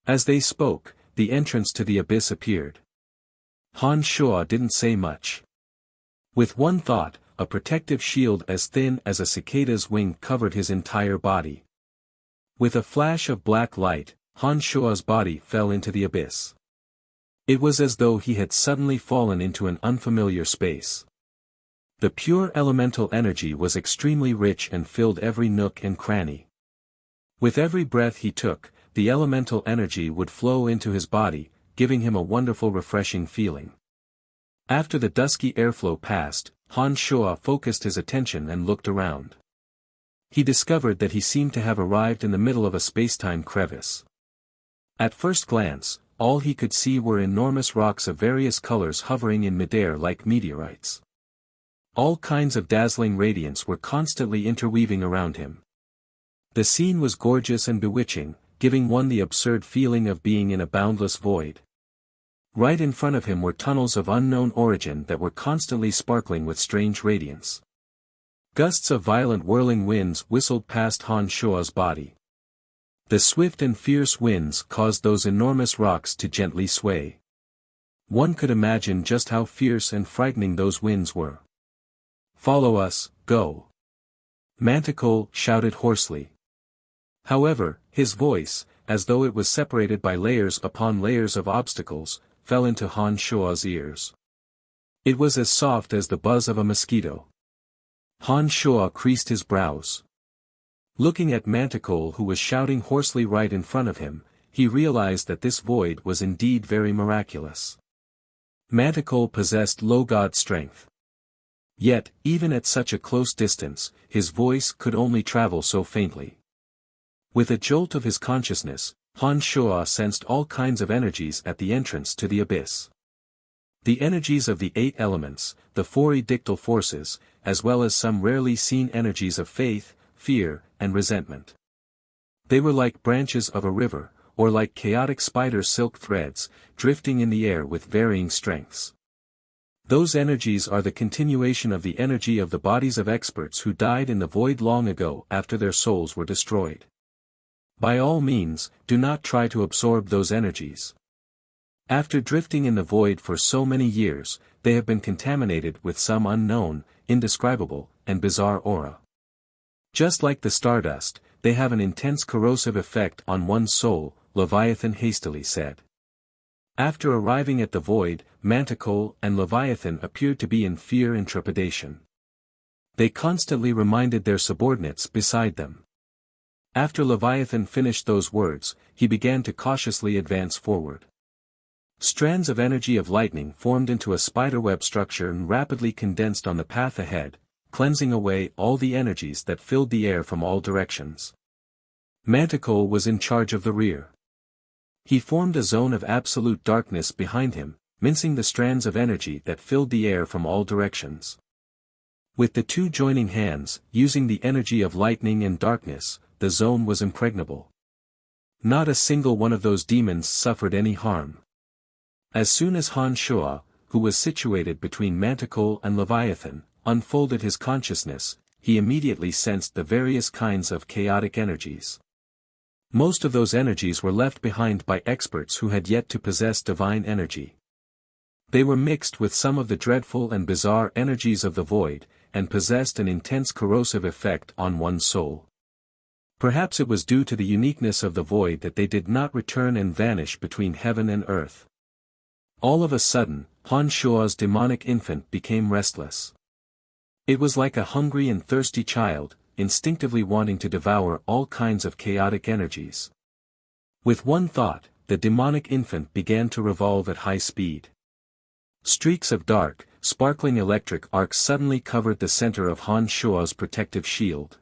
As they spoke, the entrance to the abyss appeared. Han Shuo didn't say much. With one thought, a protective shield as thin as a cicada's wing covered his entire body. With a flash of black light, Han Shuo's body fell into the abyss. It was as though he had suddenly fallen into an unfamiliar space. The pure elemental energy was extremely rich and filled every nook and cranny. With every breath he took, the elemental energy would flow into his body, giving him a wonderful refreshing feeling. After the dusky airflow passed, Han Shuo focused his attention and looked around. He discovered that he seemed to have arrived in the middle of a spacetime crevice. At first glance, all he could see were enormous rocks of various colors hovering in midair like meteorites. All kinds of dazzling radiance were constantly interweaving around him. The scene was gorgeous and bewitching, giving one the absurd feeling of being in a boundless void. Right in front of him were tunnels of unknown origin that were constantly sparkling with strange radiance. Gusts of violent whirling winds whistled past Han Shuo's body. The swift and fierce winds caused those enormous rocks to gently sway. One could imagine just how fierce and frightening those winds were. "Follow us, go!" Manticore shouted hoarsely. However, his voice, as though it was separated by layers upon layers of obstacles, fell into Han Shuo's ears. It was as soft as the buzz of a mosquito. Han Shuo creased his brows. Looking at Manticore who was shouting hoarsely right in front of him, he realized that this void was indeed very miraculous. Manticore possessed low god strength. Yet, even at such a close distance, his voice could only travel so faintly. With a jolt of his consciousness, Han Shuo sensed all kinds of energies at the entrance to the abyss. The energies of the 8 elements, the 4 edictal forces, as well as some rarely seen energies of faith, fear, and resentment. They were like branches of a river, or like chaotic spider silk threads, drifting in the air with varying strengths. Those energies are the continuation of the energy of the bodies of experts who died in the void long ago after their souls were destroyed. By all means, do not try to absorb those energies. After drifting in the void for so many years, they have been contaminated with some unknown, indescribable, and bizarre aura. Just like the stardust, they have an intense corrosive effect on one's soul, Leviathan hastily said. After arriving at the void, Manticore and Leviathan appeared to be in fear and trepidation. They constantly reminded their subordinates beside them. After Leviathan finished those words, he began to cautiously advance forward. Strands of energy of lightning formed into a spiderweb structure and rapidly condensed on the path ahead, cleansing away all the energies that filled the air from all directions. Manticore was in charge of the rear. He formed a zone of absolute darkness behind him, mincing the strands of energy that filled the air from all directions. With the two joining hands, using the energy of lightning and darkness, the zone was impregnable. Not a single one of those demons suffered any harm. As soon as Han Shuo, who was situated between Manticore and Leviathan, unfolded his consciousness, he immediately sensed the various kinds of chaotic energies. Most of those energies were left behind by experts who had yet to possess divine energy. They were mixed with some of the dreadful and bizarre energies of the void, and possessed an intense corrosive effect on one's soul. Perhaps it was due to the uniqueness of the void that they did not return and vanish between heaven and earth. All of a sudden, Han Shuo's demonic infant became restless. It was like a hungry and thirsty child, instinctively wanting to devour all kinds of chaotic energies. With one thought, the demonic infant began to revolve at high speed. Streaks of dark, sparkling electric arcs suddenly covered the center of Han Shuo's protective shield.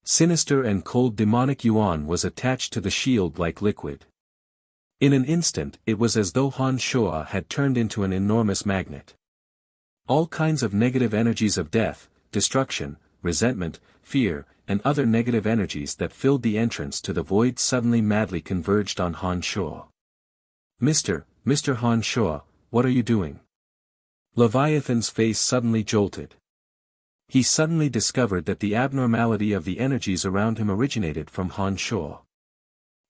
Sinister and cold demonic yuan was attached to the shield like liquid. In an instant it was as though Han Shuo had turned into an enormous magnet. All kinds of negative energies of death, destruction, resentment, fear, and other negative energies that filled the entrance to the void suddenly madly converged on Han Shuo. Mr. Han Shuo, what are you doing? Leviathan's face suddenly jolted. He suddenly discovered that the abnormality of the energies around him originated from Han Shuo.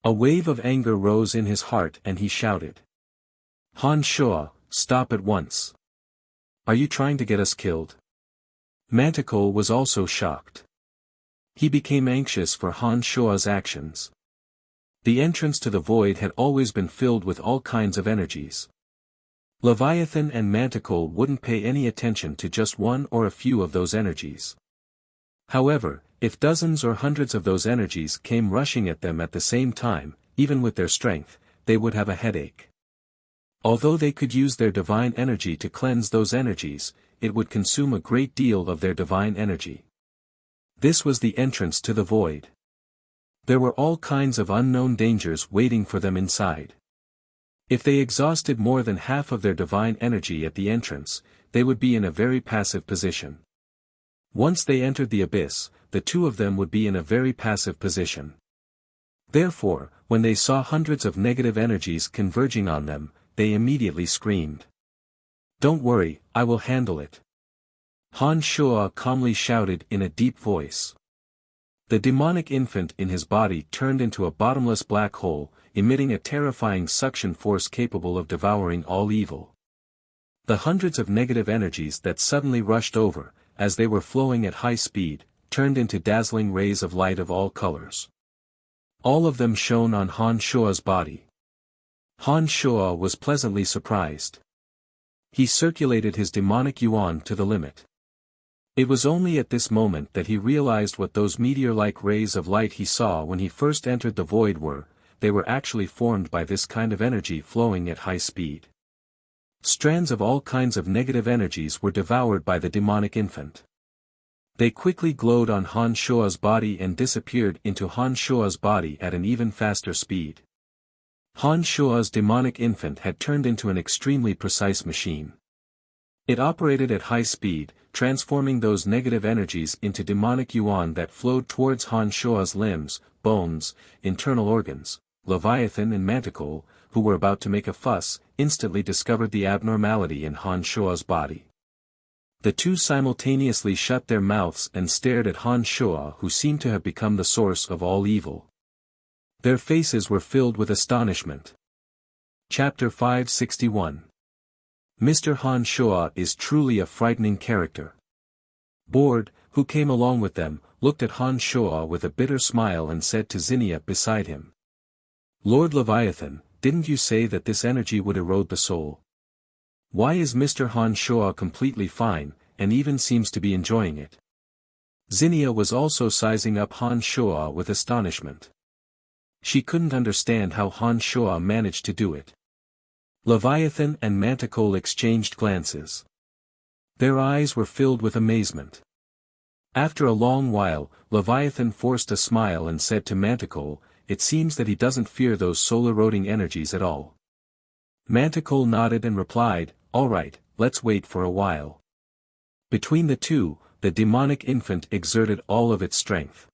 A wave of anger rose in his heart and he shouted. Han Shuo, stop at once. Are you trying to get us killed? Manticore was also shocked. He became anxious for Han Shuo's actions. The entrance to the void had always been filled with all kinds of energies. Leviathan and Manticore wouldn't pay any attention to just one or a few of those energies. However, if dozens or hundreds of those energies came rushing at them at the same time, even with their strength, they would have a headache. Although they could use their divine energy to cleanse those energies, it would consume a great deal of their divine energy. This was the entrance to the void. There were all kinds of unknown dangers waiting for them inside. If they exhausted more than half of their divine energy at the entrance, they would be in a very passive position. Once they entered the abyss, the two of them would be in a very passive position. Therefore, when they saw hundreds of negative energies converging on them, they immediately screamed. Don't worry, I will handle it. Han Shuo calmly shouted in a deep voice. The demonic infant in his body turned into a bottomless black hole, emitting a terrifying suction force capable of devouring all evil. The hundreds of negative energies that suddenly rushed over, as they were flowing at high speed, turned into dazzling rays of light of all colors. All of them shone on Han Shuo's body. Han Shuo was pleasantly surprised. He circulated his demonic yuan to the limit. It was only at this moment that he realized what those meteor-like rays of light he saw when he first entered the void were. They were actually formed by this kind of energy flowing at high speed. Strands of all kinds of negative energies were devoured by the demonic infant. They quickly glowed on Han Shuo's body and disappeared into Han Shuo's body at an even faster speed. Han Shuo's demonic infant had turned into an extremely precise machine. It operated at high speed, transforming those negative energies into demonic yuan that flowed towards Han Shuo's limbs, bones, internal organs. Leviathan and Manticore, who were about to make a fuss, instantly discovered the abnormality in Han Shuo's body. The two simultaneously shut their mouths and stared at Han Shuo, who seemed to have become the source of all evil. Their faces were filled with astonishment. Chapter 561. Mr. Han Shuo is truly a frightening character. Bored, who came along with them, looked at Han Shuo with a bitter smile and said to Zinnia beside him. Lord Leviathan, didn't you say that this energy would erode the soul? Why is Mr. Han Shuo completely fine, and even seems to be enjoying it? Zinnia was also sizing up Han Shuo with astonishment. She couldn't understand how Han Shuo managed to do it. Leviathan and Manticore exchanged glances. Their eyes were filled with amazement. After a long while, Leviathan forced a smile and said to Manticore, "It seems that he doesn't fear those soul-eroding energies at all." Manticore nodded and replied, "All right, let's wait for a while." Between the two, the demonic infant exerted all of its strength.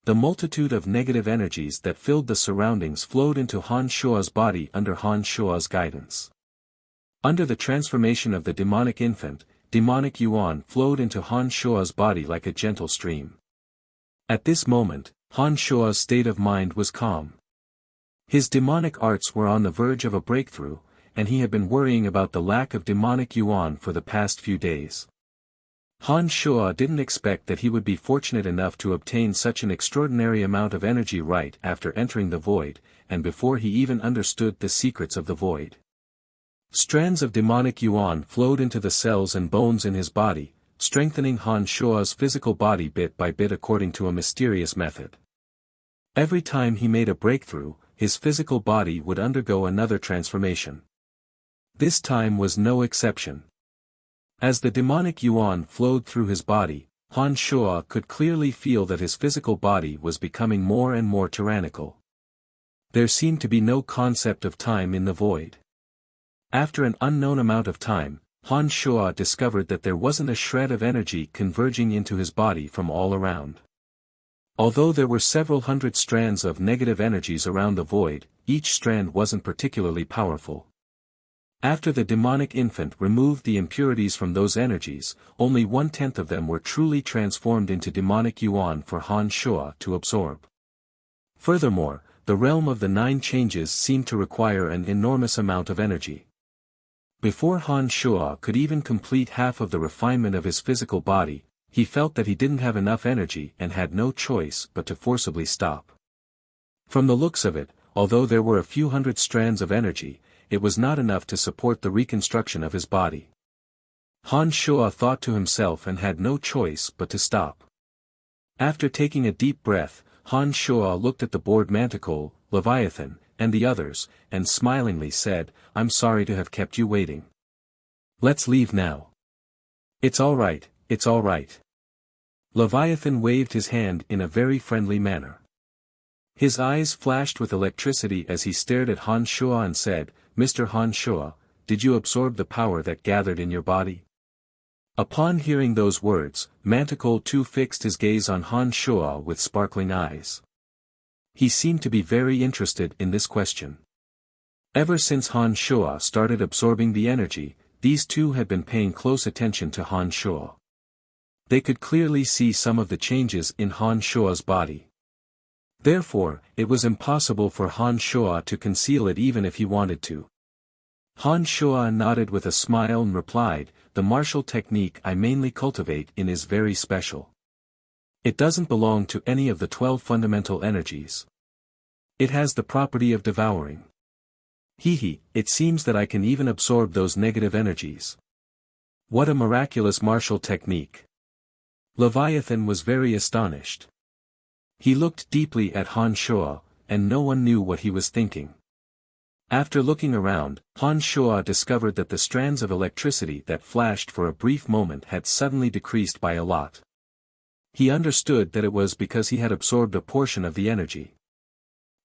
The multitude of negative energies that filled the surroundings flowed into Han Shuo's body under Han Shuo's guidance. Under the transformation of the demonic infant, demonic yuan flowed into Han Shuo's body like a gentle stream. At this moment, Han Shuo's state of mind was calm. His demonic arts were on the verge of a breakthrough, and he had been worrying about the lack of demonic yuan for the past few days. Han Shuo didn't expect that he would be fortunate enough to obtain such an extraordinary amount of energy right after entering the void, and before he even understood the secrets of the void. Strands of demonic yuan flowed into the cells and bones in his body, strengthening Han Shuo's physical body bit by bit according to a mysterious method. Every time he made a breakthrough, his physical body would undergo another transformation. This time was no exception. As the demonic yuan flowed through his body, Han Shuo could clearly feel that his physical body was becoming more and more tyrannical. There seemed to be no concept of time in the void. After an unknown amount of time, Han Shuo discovered that there wasn't a shred of energy converging into his body from all around. Although there were several hundred strands of negative energies around the void, each strand wasn't particularly powerful. After the demonic infant removed the impurities from those energies, only 1/10 of them were truly transformed into demonic yuan for Han Shuo to absorb. Furthermore, the realm of the 9 changes seemed to require an enormous amount of energy. Before Han Shuo could even complete half of the refinement of his physical body, he felt that he didn't have enough energy and had no choice but to forcibly stop. From the looks of it, although there were a few hundred strands of energy, it was not enough to support the reconstruction of his body. Han Shuo thought to himself and had no choice but to stop. After taking a deep breath, Han Shuo looked at the bored Manticore, Leviathan, and the others, and smilingly said, "I'm sorry to have kept you waiting. Let's leave now." "It's all right, it's all right." Leviathan waved his hand in a very friendly manner. His eyes flashed with electricity as he stared at Han Shuo and said, "Mr. Han Shuo, did you absorb the power that gathered in your body?" Upon hearing those words, Manticore too fixed his gaze on Han Shuo with sparkling eyes. He seemed to be very interested in this question. Ever since Han Shuo started absorbing the energy, these two had been paying close attention to Han Shuo. They could clearly see some of the changes in Han Shuo's body. Therefore, it was impossible for Han Shuo to conceal it even if he wanted to. Han Shuo nodded with a smile and replied, "The martial technique I mainly cultivate in is very special. It doesn't belong to any of the 12 fundamental energies. It has the property of devouring. It seems that I can even absorb those negative energies. What a miraculous martial technique." Leviathan was very astonished. He looked deeply at Han Shuo, and no one knew what he was thinking. After looking around, Han Shuo discovered that the strands of electricity that flashed for a brief moment had suddenly decreased by a lot. He understood that it was because he had absorbed a portion of the energy.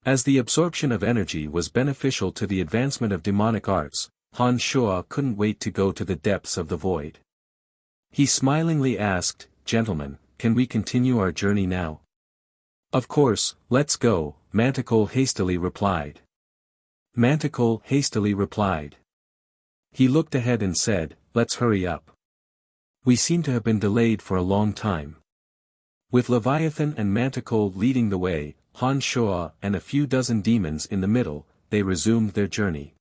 As the absorption of energy was beneficial to the advancement of demonic arts, Han Shuo couldn't wait to go to the depths of the void. He smilingly asked, "Gentlemen, can we continue our journey now?" "Of course, let's go," Manticore hastily replied. He looked ahead and said, "Let's hurry up. We seem to have been delayed for a long time." With Leviathan and Manticore leading the way, Han Shuo and a few dozen demons in the middle, they resumed their journey.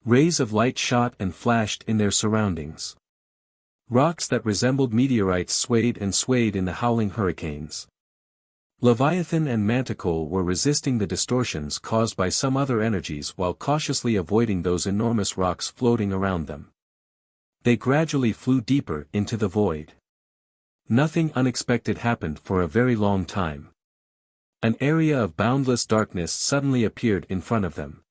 Rays of light shot and flashed in their surroundings. Rocks that resembled meteorites swayed and swayed in the howling hurricanes. Leviathan and Manticore were resisting the distortions caused by some other energies while cautiously avoiding those enormous rocks floating around them. They gradually flew deeper into the void. Nothing unexpected happened for a very long time. An area of boundless darkness suddenly appeared in front of them.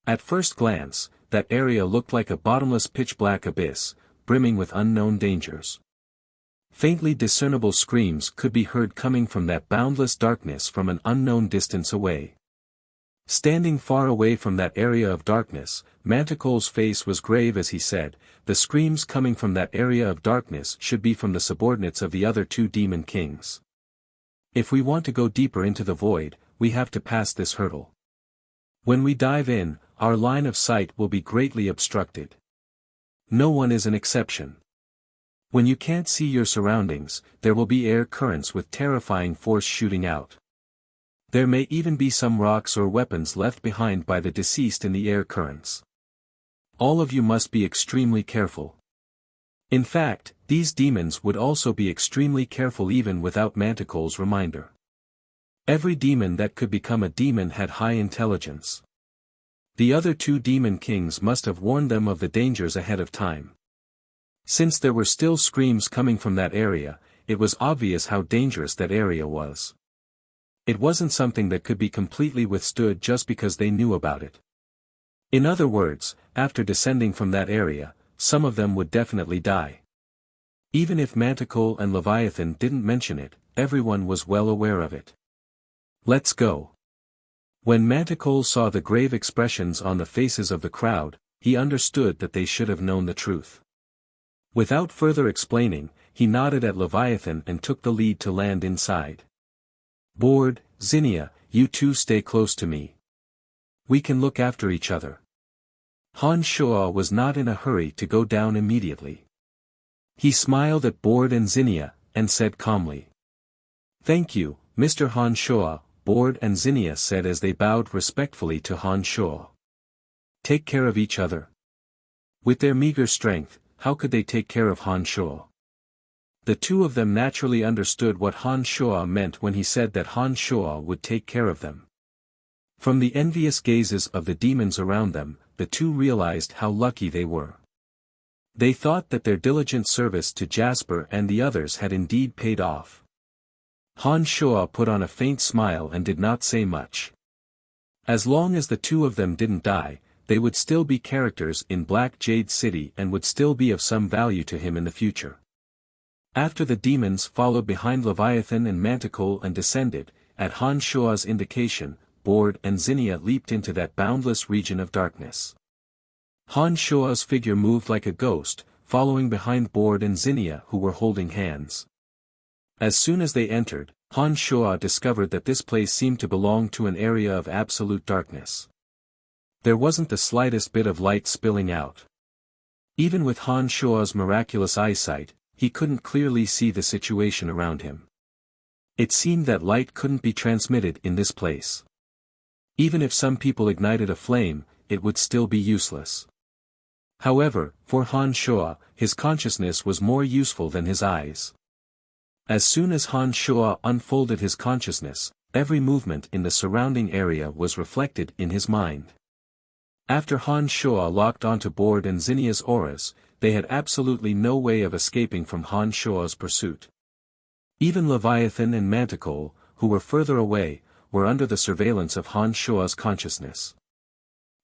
At first glance, that area looked like a bottomless pitch-black abyss, brimming with unknown dangers. Faintly discernible screams could be heard coming from that boundless darkness from an unknown distance away. Standing far away from that area of darkness, Manticore's face was grave as he said, "The screams coming from that area of darkness should be from the subordinates of the other two demon kings. If we want to go deeper into the void, we have to pass this hurdle. When we dive in, our line of sight will be greatly obstructed. No one is an exception. When you can't see your surroundings, there will be air currents with terrifying force shooting out. There may even be some rocks or weapons left behind by the deceased in the air currents. All of you must be extremely careful." In fact, these demons would also be extremely careful even without Manticore's reminder. Every demon that could become a demon had high intelligence. The other two demon kings must have warned them of the dangers ahead of time. Since there were still screams coming from that area, it was obvious how dangerous that area was. It wasn't something that could be completely withstood just because they knew about it. In other words, after descending from that area, some of them would definitely die. Even if Manticore and Leviathan didn't mention it, everyone was well aware of it. "Let's go." When Manticore saw the grave expressions on the faces of the crowd, he understood that they should have known the truth. Without further explaining, he nodded at Leviathan and took the lead to land inside. "Board, Zinnia, you two stay close to me. We can look after each other." Han Shuo was not in a hurry to go down immediately. He smiled at Board and Zinnia, and said calmly, "Thank you, Mr. Han Shuo," Board and Zinnia said as they bowed respectfully to Han Shuo. "Take care of each other." With their meager strength, how could they take care of Han Shuo? The two of them naturally understood what Han Shuo meant when he said that Han Shuo would take care of them. From the envious gazes of the demons around them, the two realized how lucky they were. They thought that their diligent service to Jasper and the others had indeed paid off. Han Shuo put on a faint smile and did not say much. As long as the two of them didn't die, they would still be characters in Black Jade City and would still be of some value to him in the future. After the demons followed behind Leviathan and Manticore and descended, at Han Shuo's indication, Board and Zinnia leaped into that boundless region of darkness. Han Shuo's figure moved like a ghost, following behind Board and Zinnia who were holding hands. As soon as they entered, Han Shuo discovered that this place seemed to belong to an area of absolute darkness. There wasn't the slightest bit of light spilling out. Even with Han Shuo's miraculous eyesight, he couldn't clearly see the situation around him. It seemed that light couldn't be transmitted in this place. Even if some people ignited a flame, it would still be useless. However, for Han Shuo, his consciousness was more useful than his eyes. As soon as Han Shuo unfolded his consciousness, every movement in the surrounding area was reflected in his mind. After Han Shuo locked onto Board and Zinnia's auras, they had absolutely no way of escaping from Han Shuo's pursuit. Even Leviathan and Manticore, who were further away, were under the surveillance of Han Shuo's consciousness.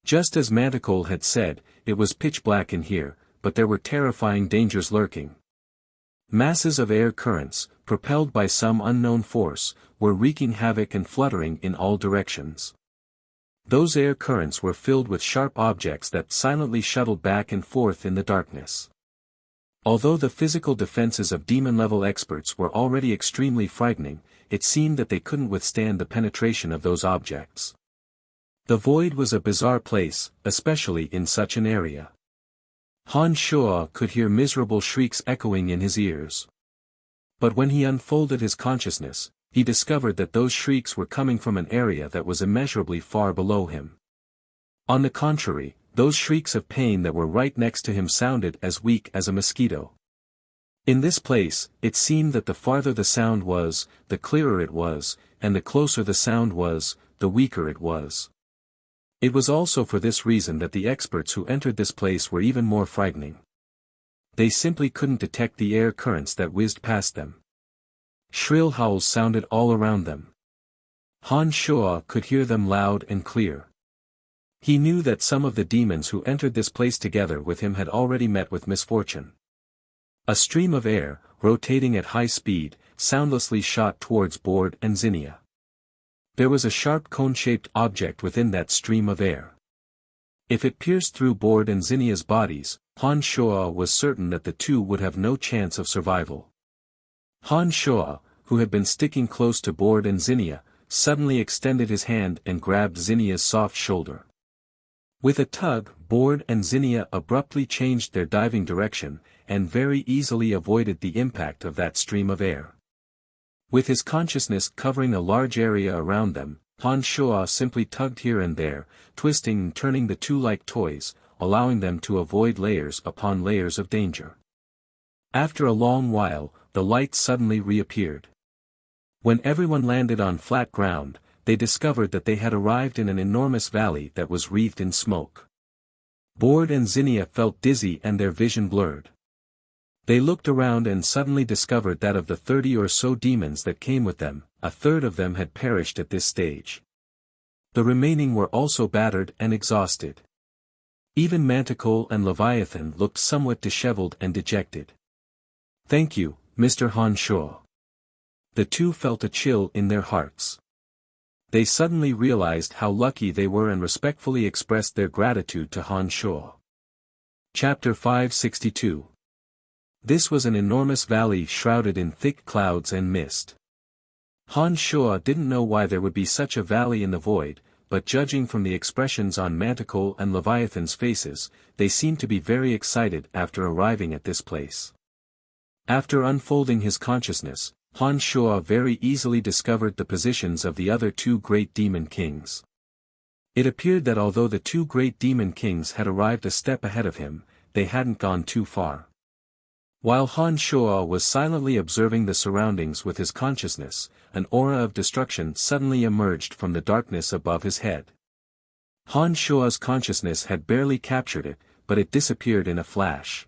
Just as Manticore had said, it was pitch black in here, but there were terrifying dangers lurking. Masses of air currents, propelled by some unknown force, were wreaking havoc and fluttering in all directions. Those air currents were filled with sharp objects that silently shuttled back and forth in the darkness. Although the physical defenses of demon-level experts were already extremely frightening, it seemed that they couldn't withstand the penetration of those objects. The void was a bizarre place, especially in such an area. Han Shuo could hear miserable shrieks echoing in his ears. But when he unfolded his consciousness, he discovered that those shrieks were coming from an area that was immeasurably far below him. On the contrary, those shrieks of pain that were right next to him sounded as weak as a mosquito. In this place, it seemed that the farther the sound was, the clearer it was, and the closer the sound was, the weaker it was. It was also for this reason that the experts who entered this place were even more frightening. They simply couldn't detect the air currents that whizzed past them. Shrill howls sounded all around them. Han Shuo could hear them loud and clear. He knew that some of the demons who entered this place together with him had already met with misfortune. A stream of air, rotating at high speed, soundlessly shot towards Bord and Zinnia. There was a sharp cone-shaped object within that stream of air. If it pierced through Bord and Zinnia's bodies, Han Shuo was certain that the two would have no chance of survival. Han Shuo, who had been sticking close to Bord and Zinnia, suddenly extended his hand and grabbed Zinnia's soft shoulder. With a tug, Bord and Zinnia abruptly changed their diving direction, and very easily avoided the impact of that stream of air. With his consciousness covering a large area around them, Han Shuo simply tugged here and there, twisting and turning the two like toys, allowing them to avoid layers upon layers of danger. After a long while, the light suddenly reappeared. When everyone landed on flat ground, they discovered that they had arrived in an enormous valley that was wreathed in smoke. Bord and Zinnia felt dizzy and their vision blurred. They looked around and suddenly discovered that of the 30 or so demons that came with them, a third of them had perished at this stage. The remaining were also battered and exhausted. Even Manticore and Leviathan looked somewhat disheveled and dejected. "Thank you, Mr. Han Shuo." The two felt a chill in their hearts. They suddenly realized how lucky they were and respectfully expressed their gratitude to Han Shuo. Chapter 562. This was an enormous valley shrouded in thick clouds and mist. Han Shuo didn't know why there would be such a valley in the void, but judging from the expressions on Manticore and Leviathan's faces, they seemed to be very excited after arriving at this place. After unfolding his consciousness, Han Shuo very easily discovered the positions of the other two great demon kings. It appeared that although the two great demon kings had arrived a step ahead of him, they hadn't gone too far. While Han Shuo was silently observing the surroundings with his consciousness, an aura of destruction suddenly emerged from the darkness above his head. Han Shuo's consciousness had barely captured it, but it disappeared in a flash.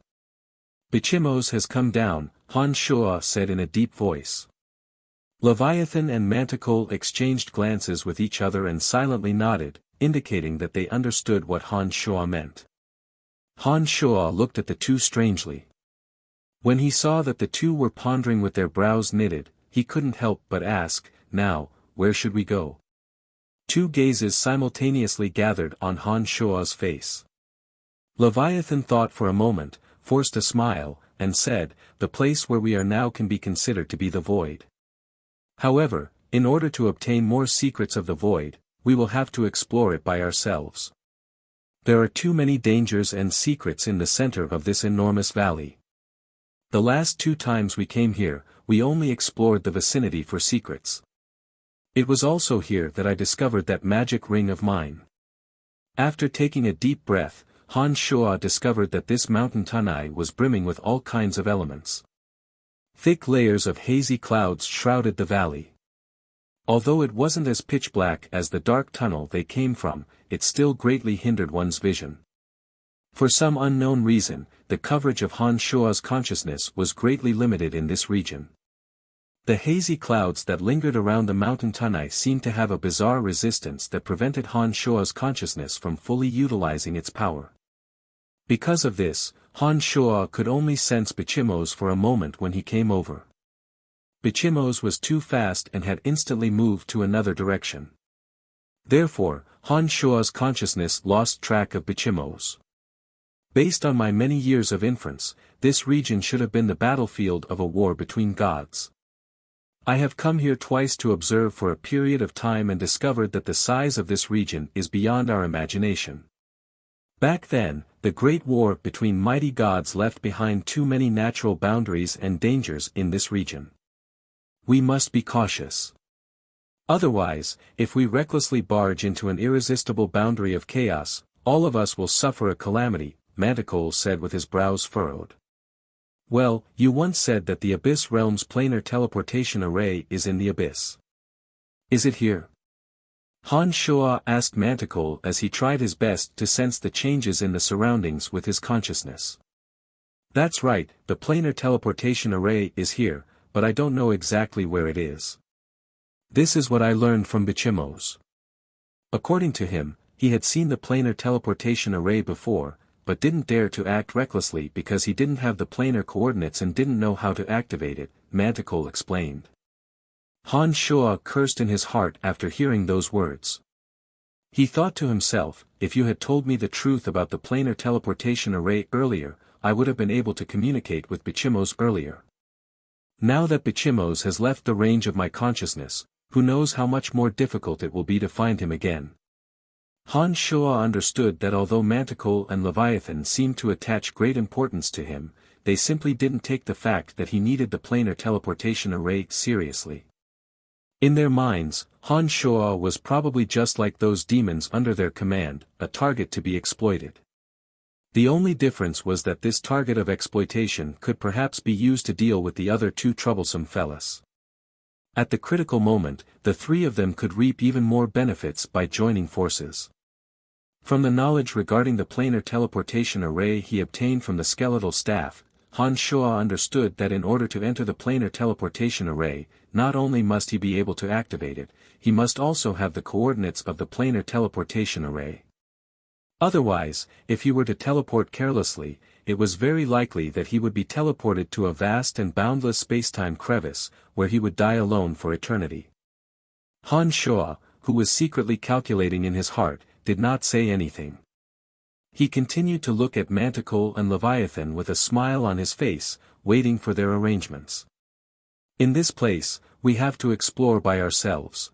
"Bichimos has come down," Han Shuo said in a deep voice. Leviathan and Manticore exchanged glances with each other and silently nodded, indicating that they understood what Han Shuo meant. Han Shuo looked at the two strangely. When he saw that the two were pondering with their brows knitted, he couldn't help but ask, "Now, where should we go?" Two gazes simultaneously gathered on Han Shuo's face. Leviathan thought for a moment, forced a smile, and said, "The place where we are now can be considered to be the void. However, in order to obtain more secrets of the void, we will have to explore it by ourselves. There are too many dangers and secrets in the center of this enormous valley. The last two times we came here, we only explored the vicinity for secrets. It was also here that I discovered that magic ring of mine." After taking a deep breath, Han Shuo discovered that this mountain Tanai was brimming with all kinds of elements. Thick layers of hazy clouds shrouded the valley. Although it wasn't as pitch black as the dark tunnel they came from, it still greatly hindered one's vision. For some unknown reason, the coverage of Han Shuo's consciousness was greatly limited in this region. The hazy clouds that lingered around the mountain Tanai seemed to have a bizarre resistance that prevented Han Shuo's consciousness from fully utilizing its power. Because of this, Han Shuo could only sense Bichimos for a moment when he came over. Bichimos was too fast and had instantly moved to another direction. Therefore, Han Shuo's consciousness lost track of Bichimos. Based on my many years of inference, this region should have been the battlefield of a war between gods. I have come here twice to observe for a period of time and discovered that the size of this region is beyond our imagination. Back then, the great war between mighty gods left behind too many natural boundaries and dangers in this region. We must be cautious. Otherwise, if we recklessly barge into an irresistible boundary of chaos, all of us will suffer a calamity, Manticore said with his brows furrowed. Well, you once said that the Abyss Realm's planar teleportation array is in the Abyss. Is it here? Han Shuo asked Manticore as he tried his best to sense the changes in the surroundings with his consciousness. That's right, the planar teleportation array is here, but I don't know exactly where it is. This is what I learned from Bichimos. According to him, he had seen the planar teleportation array before, but didn't dare to act recklessly because he didn't have the planar coordinates and didn't know how to activate it, Manticore explained. Han Shuo cursed in his heart after hearing those words. He thought to himself, if you had told me the truth about the planar teleportation array earlier, I would have been able to communicate with Bichimos earlier. Now that Bichimos has left the range of my consciousness, who knows how much more difficult it will be to find him again. Han Shuo understood that although Manticore and Leviathan seemed to attach great importance to him, they simply didn't take the fact that he needed the planar teleportation array seriously. In their minds, Han Shuo was probably just like those demons under their command, a target to be exploited. The only difference was that this target of exploitation could perhaps be used to deal with the other two troublesome fellas. At the critical moment, the three of them could reap even more benefits by joining forces. From the knowledge regarding the planar teleportation array he obtained from the skeletal staff, Han Shuo understood that in order to enter the planar teleportation array, not only must he be able to activate it, he must also have the coordinates of the planar teleportation array. Otherwise, if he were to teleport carelessly, it was very likely that he would be teleported to a vast and boundless spacetime crevice, where he would die alone for eternity. Han Shuo, who was secretly calculating in his heart, did not say anything. He continued to look at Manticore and Leviathan with a smile on his face, waiting for their arrangements. In this place, we have to explore by ourselves.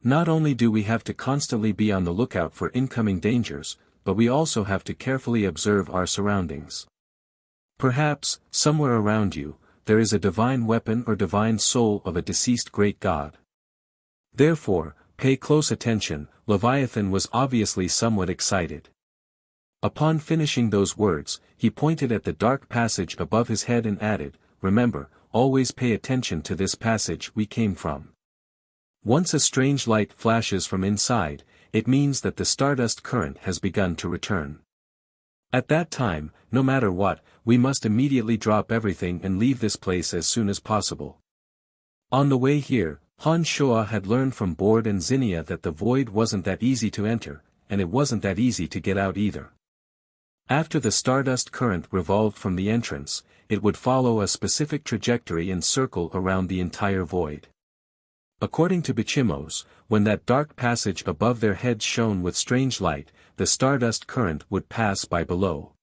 Not only do we have to constantly be on the lookout for incoming dangers, but we also have to carefully observe our surroundings. Perhaps, somewhere around you, there is a divine weapon or divine soul of a deceased great god. Therefore, pay close attention. Leviathan was obviously somewhat excited. Upon finishing those words, he pointed at the dark passage above his head and added, "Remember, always pay attention to this passage we came from. Once a strange light flashes from inside, it means that the stardust current has begun to return. At that time, no matter what, we must immediately drop everything and leave this place as soon as possible." On the way here, Han Shuo had learned from Borde and Zinnia that the void wasn't that easy to enter, and it wasn't that easy to get out either. After the stardust current revolved from the entrance, it would follow a specific trajectory and circle around the entire void. According to Bichimos, when that dark passage above their heads shone with strange light, the stardust current would pass by below.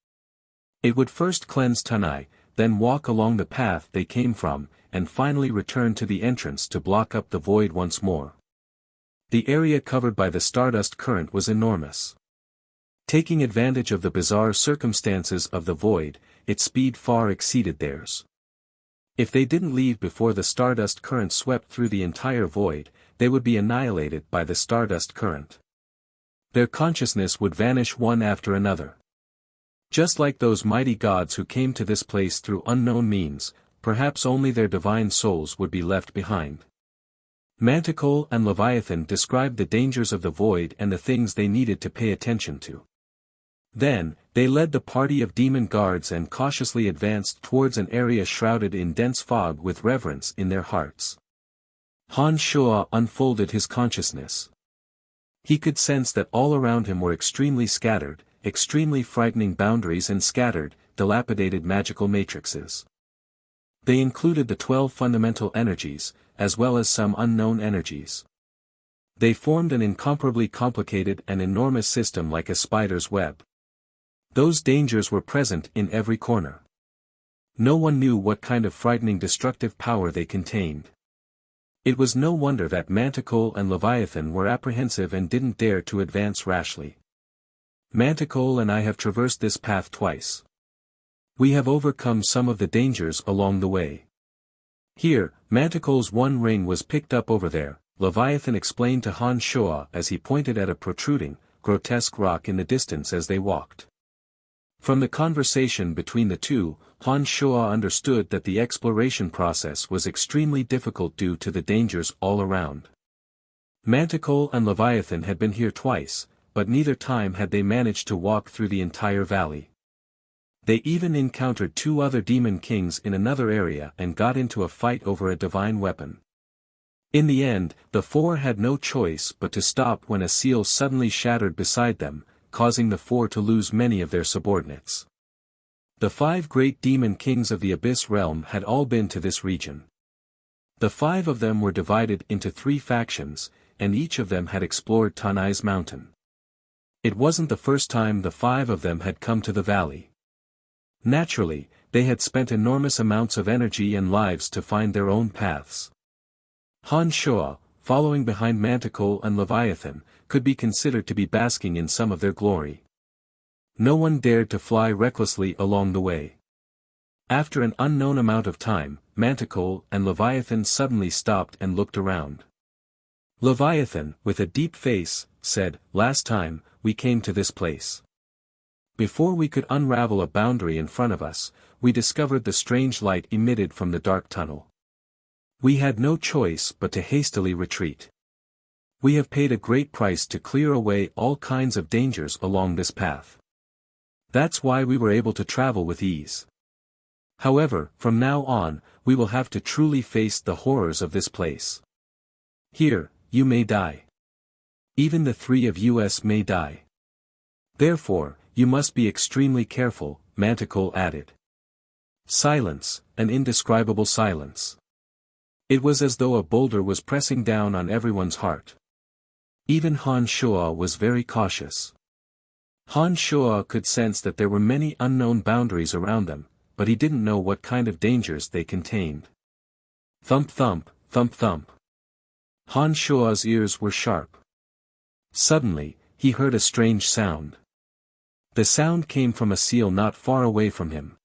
It would first cleanse Tanai, then walk along the path they came from, and finally return to the entrance to block up the void once more. The area covered by the stardust current was enormous. Taking advantage of the bizarre circumstances of the void, its speed far exceeded theirs. If they didn't leave before the stardust current swept through the entire void, they would be annihilated by the stardust current. Their consciousness would vanish one after another. Just like those mighty gods who came to this place through unknown means, perhaps only their divine souls would be left behind. Manticore and Leviathan described the dangers of the void and the things they needed to pay attention to. Then, they led the party of demon guards and cautiously advanced towards an area shrouded in dense fog with reverence in their hearts. Han Shuo unfolded his consciousness. He could sense that all around him were extremely scattered, extremely frightening boundaries and scattered, dilapidated magical matrices. They included the 12 fundamental energies, as well as some unknown energies. They formed an incomparably complicated and enormous system like a spider's web. Those dangers were present in every corner. No one knew what kind of frightening destructive power they contained. It was no wonder that Manticore and Leviathan were apprehensive and didn't dare to advance rashly. Manticore and I have traversed this path twice. We have overcome some of the dangers along the way. Here, Manticore's one ring was picked up over there, Leviathan explained to Han Shuo as he pointed at a protruding, grotesque rock in the distance as they walked. From the conversation between the two, Han Shuo understood that the exploration process was extremely difficult due to the dangers all around. Manticore and Leviathan had been here twice, but neither time had they managed to walk through the entire valley. They even encountered two other demon kings in another area and got into a fight over a divine weapon. In the end, the four had no choice but to stop when a seal suddenly shattered beside them, causing the four to lose many of their subordinates. The 5 great demon kings of the Abyss realm had all been to this region. The 5 of them were divided into 3 factions, and each of them had explored Tanai's mountain. It wasn't the first time the 5 of them had come to the valley. Naturally, they had spent enormous amounts of energy and lives to find their own paths. Han Shuo, following behind Manticore and Leviathan, could be considered to be basking in some of their glory. No one dared to fly recklessly along the way. After an unknown amount of time, Manticore and Leviathan suddenly stopped and looked around. Leviathan, with a deep face, said, "Last time, we came to this place. Before we could unravel a boundary in front of us, we discovered the strange light emitted from the dark tunnel. We had no choice but to hastily retreat. We have paid a great price to clear away all kinds of dangers along this path. That's why we were able to travel with ease. However, from now on, we will have to truly face the horrors of this place. Here, you may die. Even the 3 of us may die. Therefore, you must be extremely careful," Manticore added. Silence, an indescribable silence. It was as though a boulder was pressing down on everyone's heart. Even Han Shuo was very cautious. Han Shuo could sense that there were many unknown boundaries around them, but he didn't know what kind of dangers they contained. Thump thump, thump thump. Han Shuo's ears were sharp. Suddenly, he heard a strange sound. The sound came from a seal not far away from him.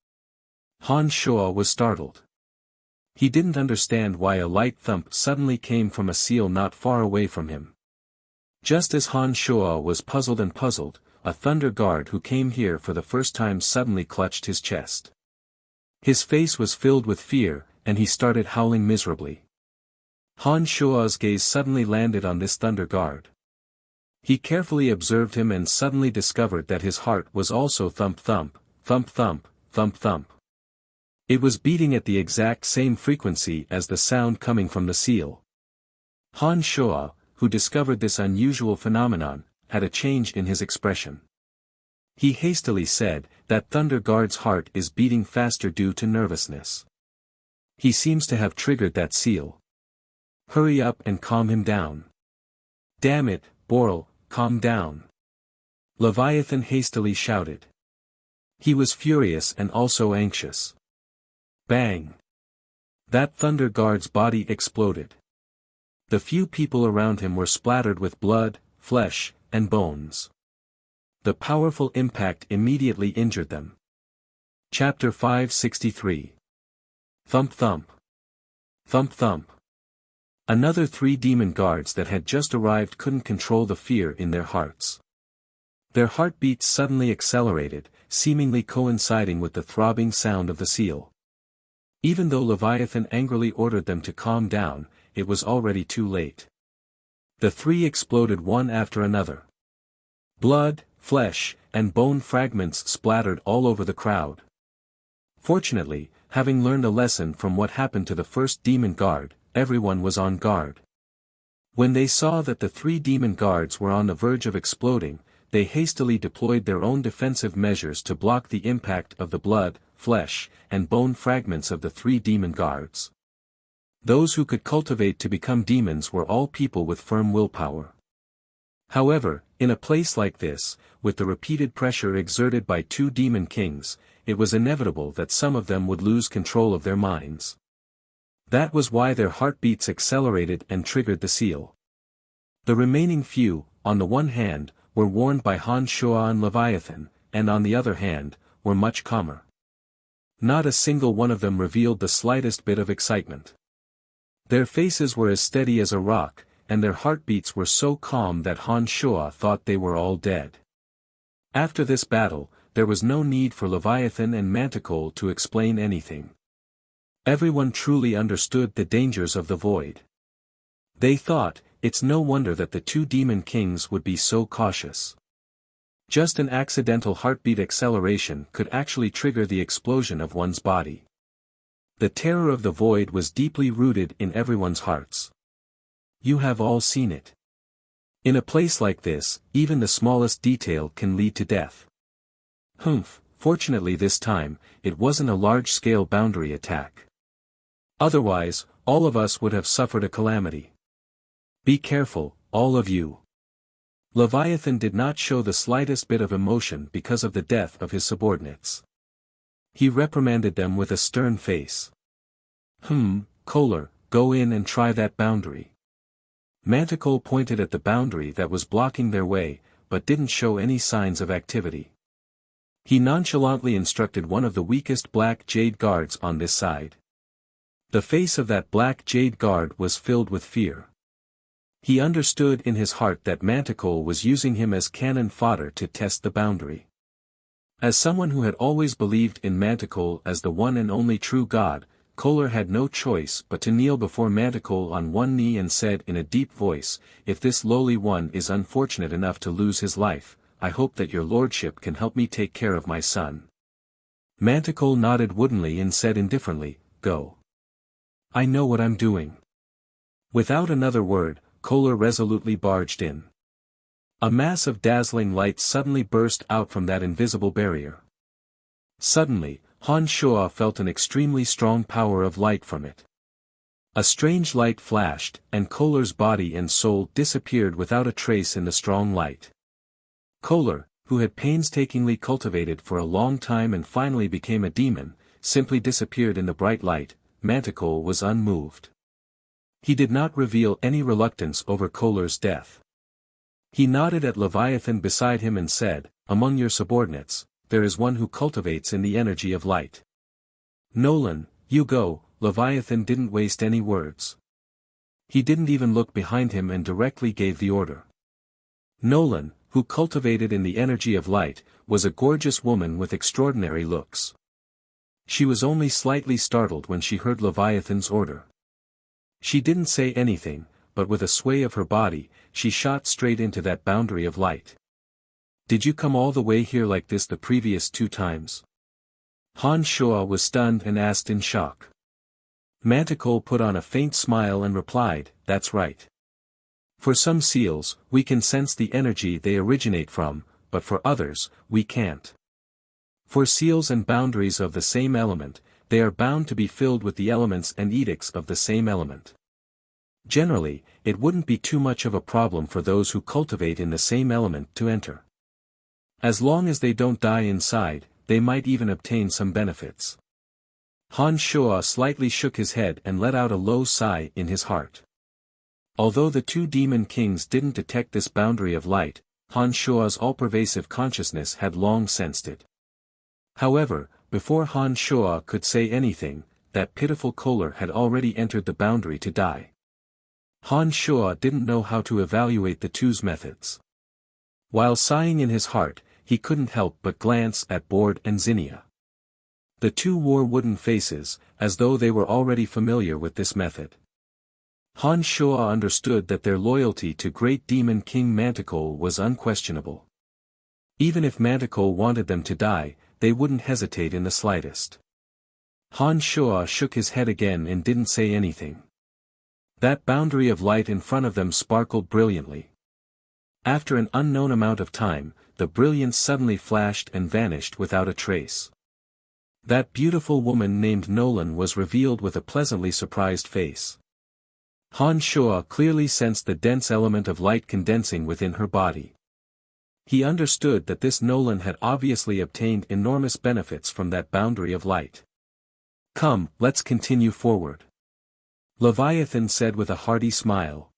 Han Shuo was startled. He didn't understand why a light thump suddenly came from a seal not far away from him. Just as Han Shuo was puzzled, a thunder guard who came here for the first time suddenly clutched his chest. His face was filled with fear, and he started howling miserably. Han Shuo's gaze suddenly landed on this thunder guard. He carefully observed him and suddenly discovered that his heart was also thump thump, thump thump, thump thump. It was beating at the exact same frequency as the sound coming from the seal. Han Shuo, who discovered this unusual phenomenon, had a change in his expression. He hastily said, "That thunder guard's heart is beating faster due to nervousness. He seems to have triggered that seal. Hurry up and calm him down." "Damn it, Boral, calm down," Leviathan hastily shouted. He was furious and also anxious. Bang! That thunder guard's body exploded. The few people around him were splattered with blood, flesh, and bones. The powerful impact immediately injured them. Chapter 563. Thump thump. Thump thump. Another 3 demon guards that had just arrived couldn't control the fear in their hearts. Their heartbeats suddenly accelerated, seemingly coinciding with the throbbing sound of the seal. Even though Leviathan angrily ordered them to calm down, it was already too late. The 3 exploded one after another. Blood, flesh, and bone fragments splattered all over the crowd. Fortunately, having learned a lesson from what happened to the first demon guard, everyone was on guard. When they saw that the 3 demon guards were on the verge of exploding, they hastily deployed their own defensive measures to block the impact of the blood, flesh, and bone fragments of the 3 demon guards. Those who could cultivate to become demons were all people with firm willpower. However, in a place like this, with the repeated pressure exerted by 2 demon kings, it was inevitable that some of them would lose control of their minds. That was why their heartbeats accelerated and triggered the seal. The remaining few, on the one hand, were warned by Han Shuo and Leviathan, and on the other hand, were much calmer. Not a single one of them revealed the slightest bit of excitement. Their faces were as steady as a rock, and their heartbeats were so calm that Han Shuo thought they were all dead. After this battle, there was no need for Leviathan and Manticore to explain anything. Everyone truly understood the dangers of the void. They thought, it's no wonder that the two demon kings would be so cautious. Just an accidental heartbeat acceleration could actually trigger the explosion of one's body. The terror of the void was deeply rooted in everyone's hearts. You have all seen it. In a place like this, even the smallest detail can lead to death. Fortunately this time, it wasn't a large-scale boundary attack. Otherwise, all of us would have suffered a calamity. Be careful, all of you. Leviathan did not show the slightest bit of emotion because of the death of his subordinates. He reprimanded them with a stern face. Kohler, go in and try that boundary. Manticore pointed at the boundary that was blocking their way, but didn't show any signs of activity. He nonchalantly instructed one of the weakest black jade guards on this side. The face of that black jade guard was filled with fear. He understood in his heart that Manticore was using him as cannon fodder to test the boundary. As someone who had always believed in Manticore as the one and only true God, Kohler had no choice but to kneel before Manticore on one knee and said in a deep voice, "If this lowly one is unfortunate enough to lose his life, I hope that your lordship can help me take care of my son." Manticore nodded woodenly and said indifferently, "Go. I know what I'm doing." Without another word, Kohler resolutely barged in. A mass of dazzling light suddenly burst out from that invisible barrier. Suddenly, Han Shuo felt an extremely strong power of light from it. A strange light flashed, and Kohler's body and soul disappeared without a trace in the strong light. Kohler, who had painstakingly cultivated for a long time and finally became a demon, simply disappeared in the bright light. Manticore was unmoved. He did not reveal any reluctance over Kohler's death. He nodded at Leviathan beside him and said, "Among your subordinates, there is one who cultivates in the energy of light. Nolan, you go." Leviathan didn't waste any words. He didn't even look behind him and directly gave the order. Nolan, who cultivated in the energy of light, was a gorgeous woman with extraordinary looks. She was only slightly startled when she heard Leviathan's order. She didn't say anything, but with a sway of her body, she shot straight into that boundary of light. "Did you come all the way here like this the previous 2 times? Han Shuo was stunned and asked in shock. Manticore put on a faint smile and replied, "That's right. For some seals, we can sense the energy they originate from, but for others, we can't. For seals and boundaries of the same element, they are bound to be filled with the elements and edicts of the same element. Generally, it wouldn't be too much of a problem for those who cultivate in the same element to enter. As long as they don't die inside, they might even obtain some benefits." Han Shuo slightly shook his head and let out a low sigh in his heart. Although the two demon kings didn't detect this boundary of light, Han Shuo's all-pervasive consciousness had long sensed it. However, before Han Shuo could say anything, that pitiful Kohler had already entered the boundary to die. Han Shuo didn't know how to evaluate the two's methods. While sighing in his heart, he couldn't help but glance at Borde and Zinnia. The two wore wooden faces, as though they were already familiar with this method. Han Shuo understood that their loyalty to Great Demon King Manticore was unquestionable. Even if Manticore wanted them to die, they wouldn't hesitate in the slightest. Han Shuo shook his head again and didn't say anything. That boundary of light in front of them sparkled brilliantly. After an unknown amount of time, the brilliance suddenly flashed and vanished without a trace. That beautiful woman named Nolan was revealed with a pleasantly surprised face. Han Shuo clearly sensed the dense element of light condensing within her body. He understood that this Nolan had obviously obtained enormous benefits from that boundary of light. "Come, let's continue forward," Leviathan said with a hearty smile.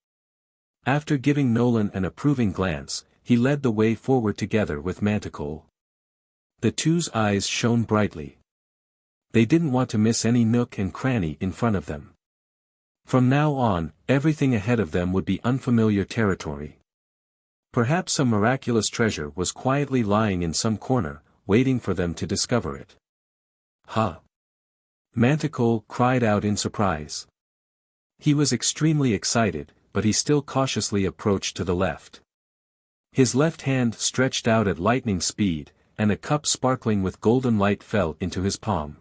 After giving Nolan an approving glance, he led the way forward together with Manticore. The two's eyes shone brightly. They didn't want to miss any nook and cranny in front of them. From now on, everything ahead of them would be unfamiliar territory. Perhaps some miraculous treasure was quietly lying in some corner, waiting for them to discover it. Huh! Manticore cried out in surprise. He was extremely excited, but he still cautiously approached to the left. His left hand stretched out at lightning speed, and a cup sparkling with golden light fell into his palm.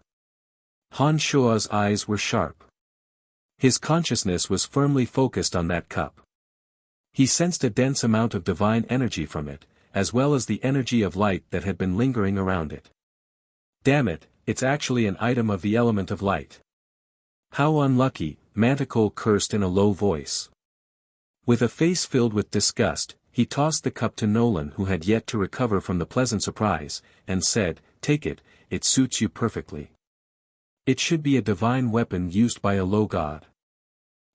Han Shua's eyes were sharp. His consciousness was firmly focused on that cup. He sensed a dense amount of divine energy from it, as well as the energy of light that had been lingering around it. Damn it, it's actually an item of the element of light. How unlucky, Manticore cursed in a low voice. With a face filled with disgust, he tossed the cup to Nolan, who had yet to recover from the pleasant surprise, and said, "Take it, it suits you perfectly. It should be a divine weapon used by a low god."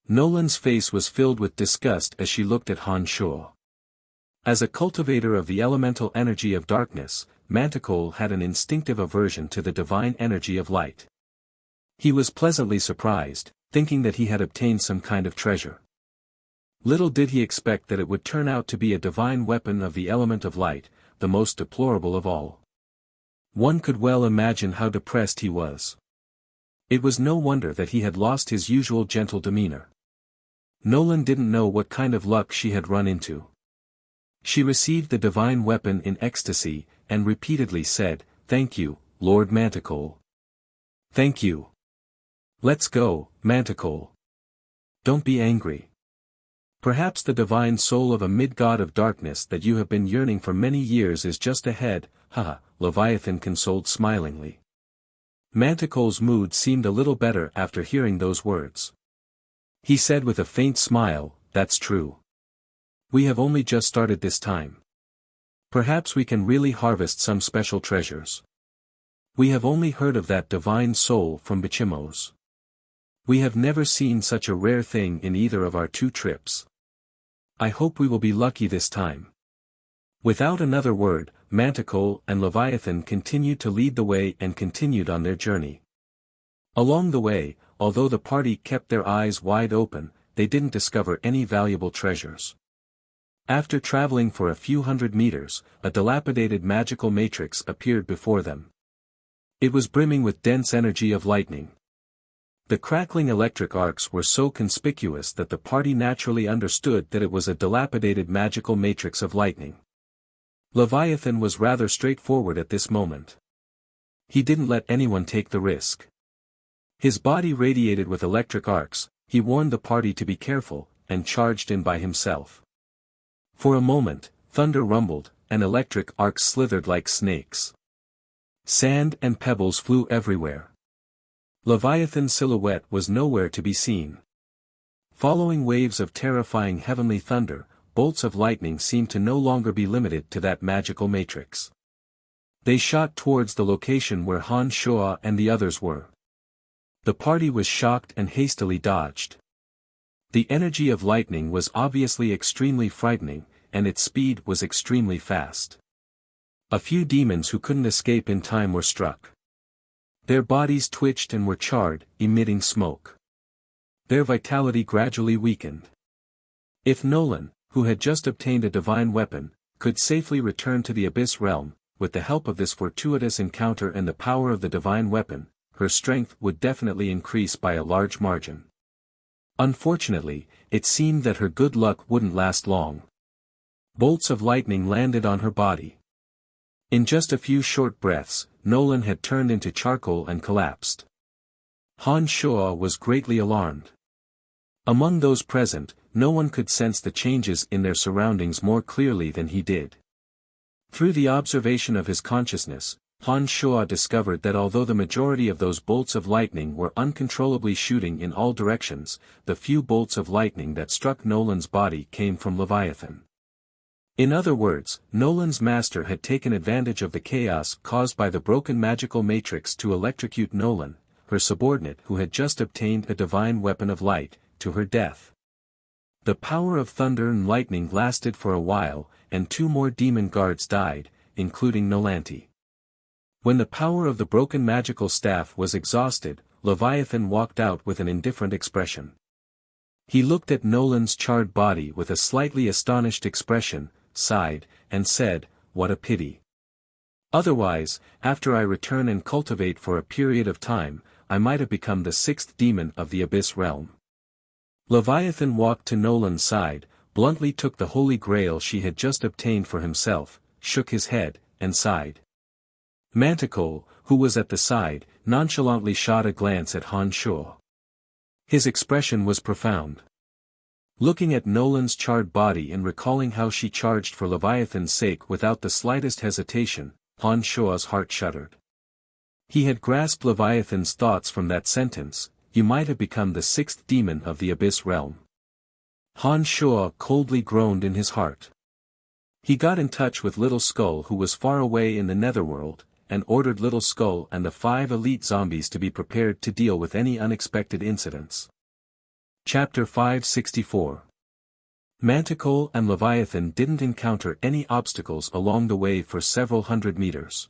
Nolan's face was filled with disgust as she looked at Han Shua. As a cultivator of the elemental energy of darkness, Manticore had an instinctive aversion to the divine energy of light. He was pleasantly surprised, thinking that he had obtained some kind of treasure. Little did he expect that it would turn out to be a divine weapon of the element of light, the most deplorable of all. One could well imagine how depressed he was. It was no wonder that he had lost his usual gentle demeanor. Nolan didn't know what kind of luck she had run into. She received the divine weapon in ecstasy, and repeatedly said, "Thank you, Lord Manticore. Thank you. Let's go, Manticore. Don't be angry. Perhaps the divine soul of a mid-god of darkness that you have been yearning for many years is just ahead, haha," Leviathan consoled smilingly. Manticore's mood seemed a little better after hearing those words. He said with a faint smile, "That's true. We have only just started this time. Perhaps we can really harvest some special treasures. We have only heard of that divine soul from Bichimos. We have never seen such a rare thing in either of our 2 trips. I hope we will be lucky this time." Without another word, Manticore and Leviathan continued to lead the way and continued on their journey. Along the way, although the party kept their eyes wide open, they didn't discover any valuable treasures. After traveling for a few hundred meters, a dilapidated magical matrix appeared before them. It was brimming with dense energy of lightning. The crackling electric arcs were so conspicuous that the party naturally understood that it was a dilapidated magical matrix of lightning. Leviathan was rather straightforward at this moment. He didn't let anyone take the risk. His body radiated with electric arcs, he warned the party to be careful, and charged in by himself. For a moment, thunder rumbled, and electric arcs slithered like snakes. Sand and pebbles flew everywhere. Leviathan's silhouette was nowhere to be seen. Following waves of terrifying heavenly thunder, bolts of lightning seemed to no longer be limited to that magical matrix. They shot towards the location where Han Shua and the others were. The party was shocked and hastily dodged. The energy of lightning was obviously extremely frightening, and its speed was extremely fast. A few demons who couldn't escape in time were struck. Their bodies twitched and were charred, emitting smoke. Their vitality gradually weakened. If Nolan, who had just obtained a divine weapon, could safely return to the Abyss realm, with the help of this fortuitous encounter and the power of the divine weapon, her strength would definitely increase by a large margin. Unfortunately, it seemed that her good luck wouldn't last long. Bolts of lightning landed on her body. In just a few short breaths, Nolan had turned into charcoal and collapsed. Han Shua was greatly alarmed. Among those present, no one could sense the changes in their surroundings more clearly than he did. Through the observation of his consciousness, Han Shua discovered that although the majority of those bolts of lightning were uncontrollably shooting in all directions, the few bolts of lightning that struck Nolan's body came from Leviathan. In other words, Nolan's master had taken advantage of the chaos caused by the broken magical matrix to electrocute Nolan, her subordinate who had just obtained a divine weapon of light, to her death. The power of thunder and lightning lasted for a while, and 2 more demon guards died, including Nolanti. When the power of the broken magical staff was exhausted, Leviathan walked out with an indifferent expression. He looked at Nolan's charred body with a slightly astonished expression, sighed, and said, "What a pity. Otherwise, after I return and cultivate for a period of time, I might have become the sixth demon of the Abyss realm." Leviathan walked to Nolan's side, bluntly took the holy grail she had just obtained for himself, shook his head, and sighed. Manticore, who was at the side, nonchalantly shot a glance at Han Shuo. His expression was profound. Looking at Nolan's charred body and recalling how she charged for Leviathan's sake without the slightest hesitation, Han Shuo's heart shuddered. He had grasped Leviathan's thoughts from that sentence, "You might have become the sixth demon of the Abyss realm." Han Shuo coldly groaned in his heart. He got in touch with Little Skull, who was far away in the netherworld, and ordered Little Skull and the 5 elite zombies to be prepared to deal with any unexpected incidents. Chapter 564. Manticore and Leviathan didn't encounter any obstacles along the way for several hundred meters.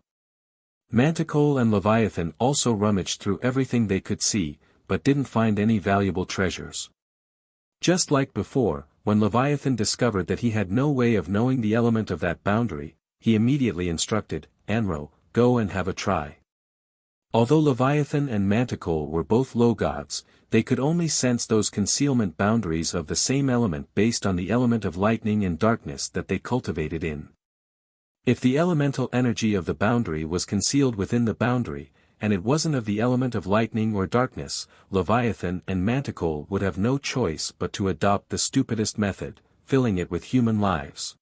Manticore and Leviathan also rummaged through everything they could see, but didn't find any valuable treasures. Just like before, when Leviathan discovered that he had no way of knowing the element of that boundary, he immediately instructed, "Anro, go and have a try." Although Leviathan and Manticore were both low gods, they could only sense those concealment boundaries of the same element based on the element of lightning and darkness that they cultivated in. If the elemental energy of the boundary was concealed within the boundary, and it wasn't of the element of lightning or darkness, Leviathan and Manticore would have no choice but to adopt the stupidest method, filling it with human lives.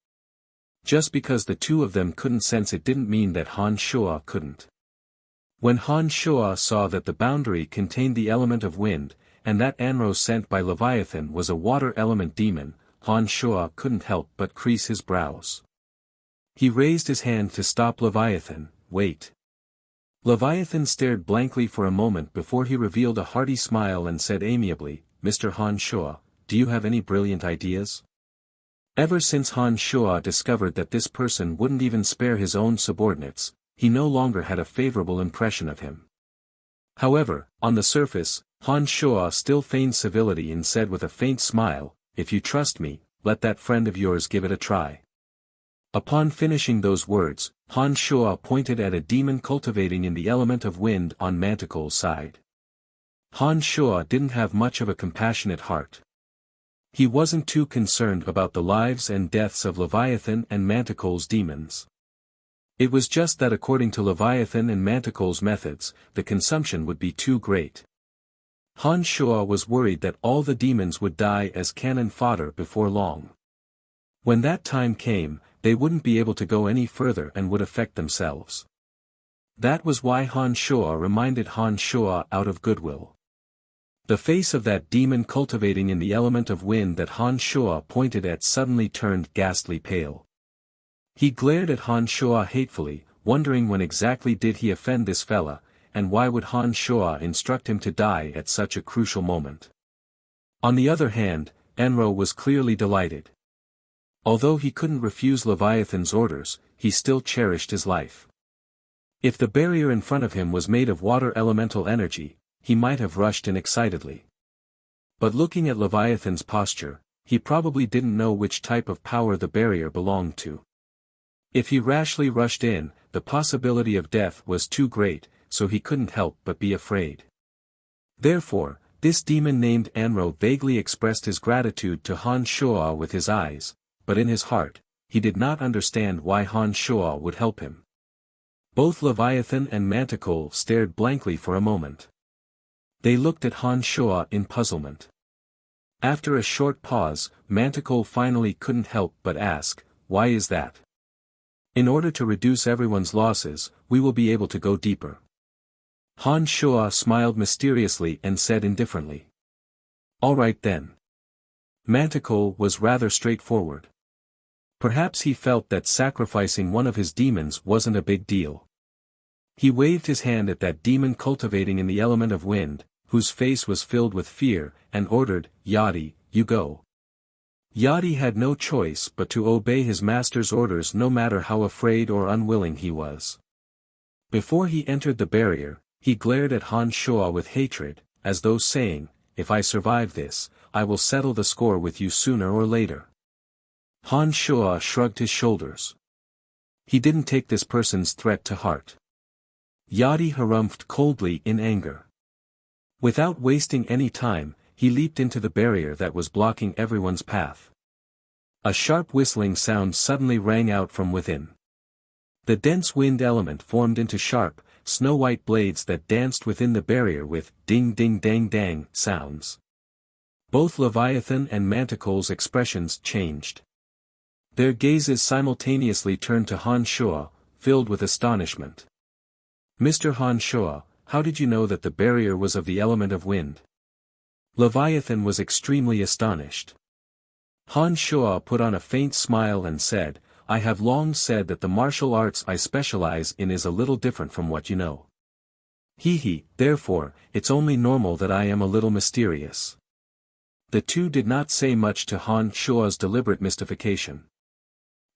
Just because the two of them couldn't sense it didn't mean that Han Shuo couldn't. When Han Shuo saw that the boundary contained the element of wind, and that Anro sent by Leviathan was a water element demon, Han Shuo couldn't help but crease his brows. He raised his hand to stop Leviathan. "Wait." Leviathan stared blankly for a moment before he revealed a hearty smile and said amiably, "Mr. Han Shuo, do you have any brilliant ideas?" Ever since Han Shuo discovered that this person wouldn't even spare his own subordinates, he no longer had a favorable impression of him. However, on the surface, Han Shuo still feigned civility and said with a faint smile, "If you trust me, let that friend of yours give it a try." Upon finishing those words, Han Shuo pointed at a demon cultivating in the element of wind on Manticore's side. Han Shuo didn't have much of a compassionate heart. He wasn't too concerned about the lives and deaths of Leviathan and Manticore's demons. It was just that according to Leviathan and Manticore's methods, the consumption would be too great. Han Shuo was worried that all the demons would die as cannon fodder before long. When that time came, they wouldn't be able to go any further and would affect themselves. That was why Han Shuo reminded Han Shuo out of goodwill. The face of that demon cultivating in the element of wind that Han Shuo pointed at suddenly turned ghastly pale. He glared at Han Shuo hatefully, wondering when exactly did he offend this fella, and why would Han Shuo instruct him to die at such a crucial moment. On the other hand, Enro was clearly delighted. Although he couldn't refuse Leviathan's orders, he still cherished his life. If the barrier in front of him was made of water elemental energy, he might have rushed in excitedly. But looking at Leviathan's posture, he probably didn't know which type of power the barrier belonged to. If he rashly rushed in, the possibility of death was too great, so he couldn't help but be afraid. Therefore, this demon named Anro vaguely expressed his gratitude to Han Shuo with his eyes, but in his heart, he did not understand why Han Shuo would help him. Both Leviathan and Manticore stared blankly for a moment. They looked at Han Shuo in puzzlement. After a short pause, Manticore finally couldn't help but ask, "Why is that?" "In order to reduce everyone's losses, we will be able to go deeper." Han Shuo smiled mysteriously and said indifferently, "All right then." Manticore was rather straightforward. Perhaps he felt that sacrificing one of his demons wasn't a big deal. He waved his hand at that demon cultivating in the element of wind, whose face was filled with fear, and ordered, "Yadi, you go." Yadi had no choice but to obey his master's orders no matter how afraid or unwilling he was. Before he entered the barrier, he glared at Han Shuo with hatred, as though saying, "If I survive this, I will settle the score with you sooner or later. Han Shuo shrugged his shoulders. He didn't take this person's threat to heart. Yadi harumphed coldly in anger. Without wasting any time, he leaped into the barrier that was blocking everyone's path. A sharp whistling sound suddenly rang out from within. The dense wind element formed into sharp, snow-white blades that danced within the barrier with ding-ding-dang-dang sounds. Both Leviathan and Manticle's expressions changed. Their gazes simultaneously turned to Han Shuo, filled with astonishment. Mr. Han Shuo, how did you know that the barrier was of the element of wind? Leviathan was extremely astonished. Han Shuo put on a faint smile and said, I have long said that the martial arts I specialize in is a little different from what you know. Therefore, it's only normal that I am a little mysterious. The two did not say much to Han Shuo's deliberate mystification.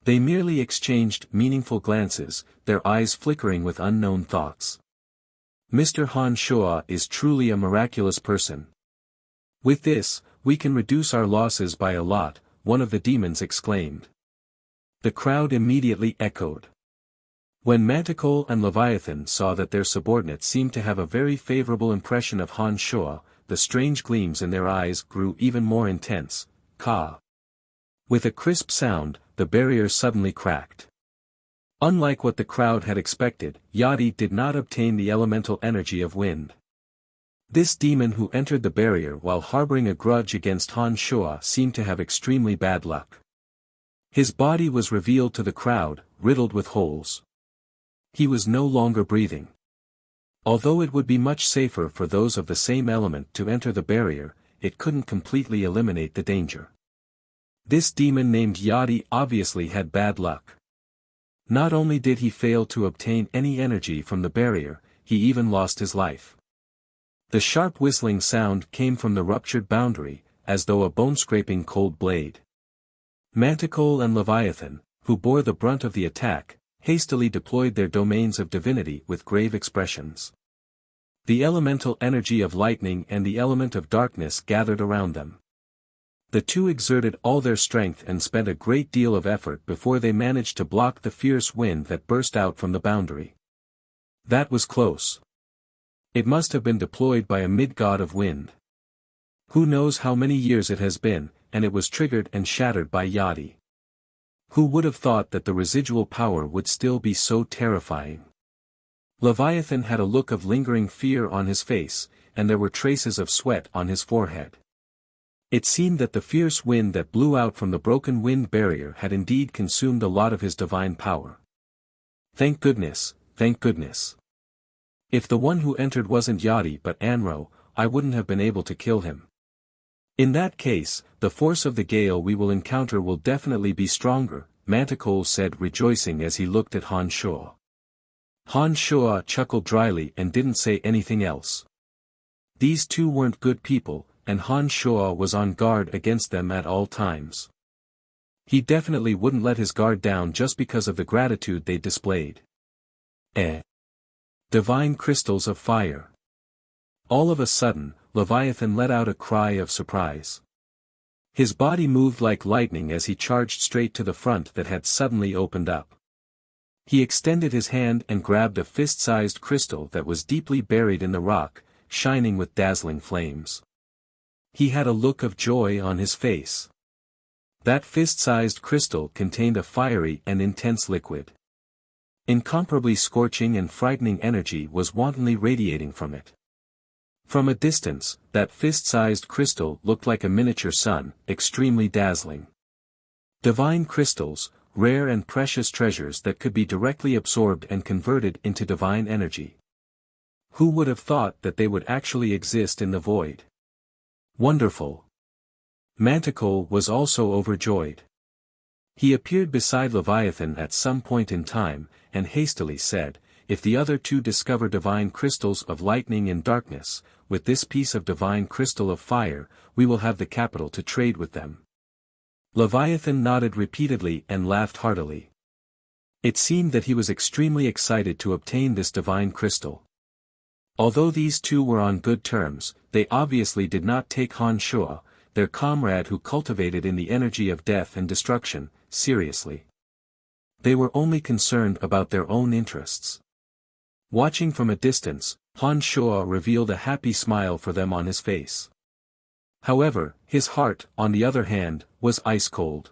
They merely exchanged meaningful glances, their eyes flickering with unknown thoughts. Mr. Han Shuo is truly a miraculous person. With this, we can reduce our losses by a lot, one of the demons exclaimed. The crowd immediately echoed. When Manticle and Leviathan saw that their subordinates seemed to have a very favorable impression of Han Shuo, the strange gleams in their eyes grew even more intense. Ka. With a crisp sound, the barrier suddenly cracked. Unlike what the crowd had expected, Yadi did not obtain the elemental energy of wind. This demon who entered the barrier while harboring a grudge against Han Shuo seemed to have extremely bad luck. His body was revealed to the crowd, riddled with holes. He was no longer breathing. Although it would be much safer for those of the same element to enter the barrier, it couldn't completely eliminate the danger. This demon named Yadi obviously had bad luck. Not only did he fail to obtain any energy from the barrier, he even lost his life. The sharp whistling sound came from the ruptured boundary, as though a bone-scraping cold blade. Manticle and Leviathan, who bore the brunt of the attack, hastily deployed their domains of divinity with grave expressions. The elemental energy of lightning and the element of darkness gathered around them. The two exerted all their strength and spent a great deal of effort before they managed to block the fierce wind that burst out from the boundary. That was close. It must have been deployed by a mid-god of wind. Who knows how many years it has been, and it was triggered and shattered by Yadi. Who would have thought that the residual power would still be so terrifying? Leviathan had a look of lingering fear on his face, and there were traces of sweat on his forehead. It seemed that the fierce wind that blew out from the broken wind barrier had indeed consumed a lot of his divine power. Thank goodness, thank goodness. If the one who entered wasn't Yadi but Anro, I wouldn't have been able to kill him. In that case, the force of the gale we will encounter will definitely be stronger, Manticle said rejoicing as he looked at Han Shuo. Han Shuo chuckled dryly and didn't say anything else. These two weren't good people, and Han Shuo was on guard against them at all times. He definitely wouldn't let his guard down just because of the gratitude they displayed. Divine crystals of fire. All of a sudden, Leviathan let out a cry of surprise. His body moved like lightning as he charged straight to the front that had suddenly opened up. He extended his hand and grabbed a fist-sized crystal that was deeply buried in the rock, shining with dazzling flames. He had a look of joy on his face. That fist-sized crystal contained a fiery and intense liquid. Incomparably scorching and frightening energy was wantonly radiating from it. From a distance, that fist-sized crystal looked like a miniature sun, extremely dazzling. Divine crystals, rare and precious treasures that could be directly absorbed and converted into divine energy. Who would have thought that they would actually exist in the void? Wonderful. Manticle was also overjoyed. He appeared beside Leviathan at some point in time, and hastily said, if the other two discover divine crystals of lightning and darkness, with this piece of divine crystal of fire, we will have the capital to trade with them. Leviathan nodded repeatedly and laughed heartily. It seemed that he was extremely excited to obtain this divine crystal. Although these two were on good terms, they obviously did not take Han Shuo, their comrade who cultivated in the energy of death and destruction, seriously. They were only concerned about their own interests. Watching from a distance, Han Shuo revealed a happy smile for them on his face. However, his heart, on the other hand, was ice cold.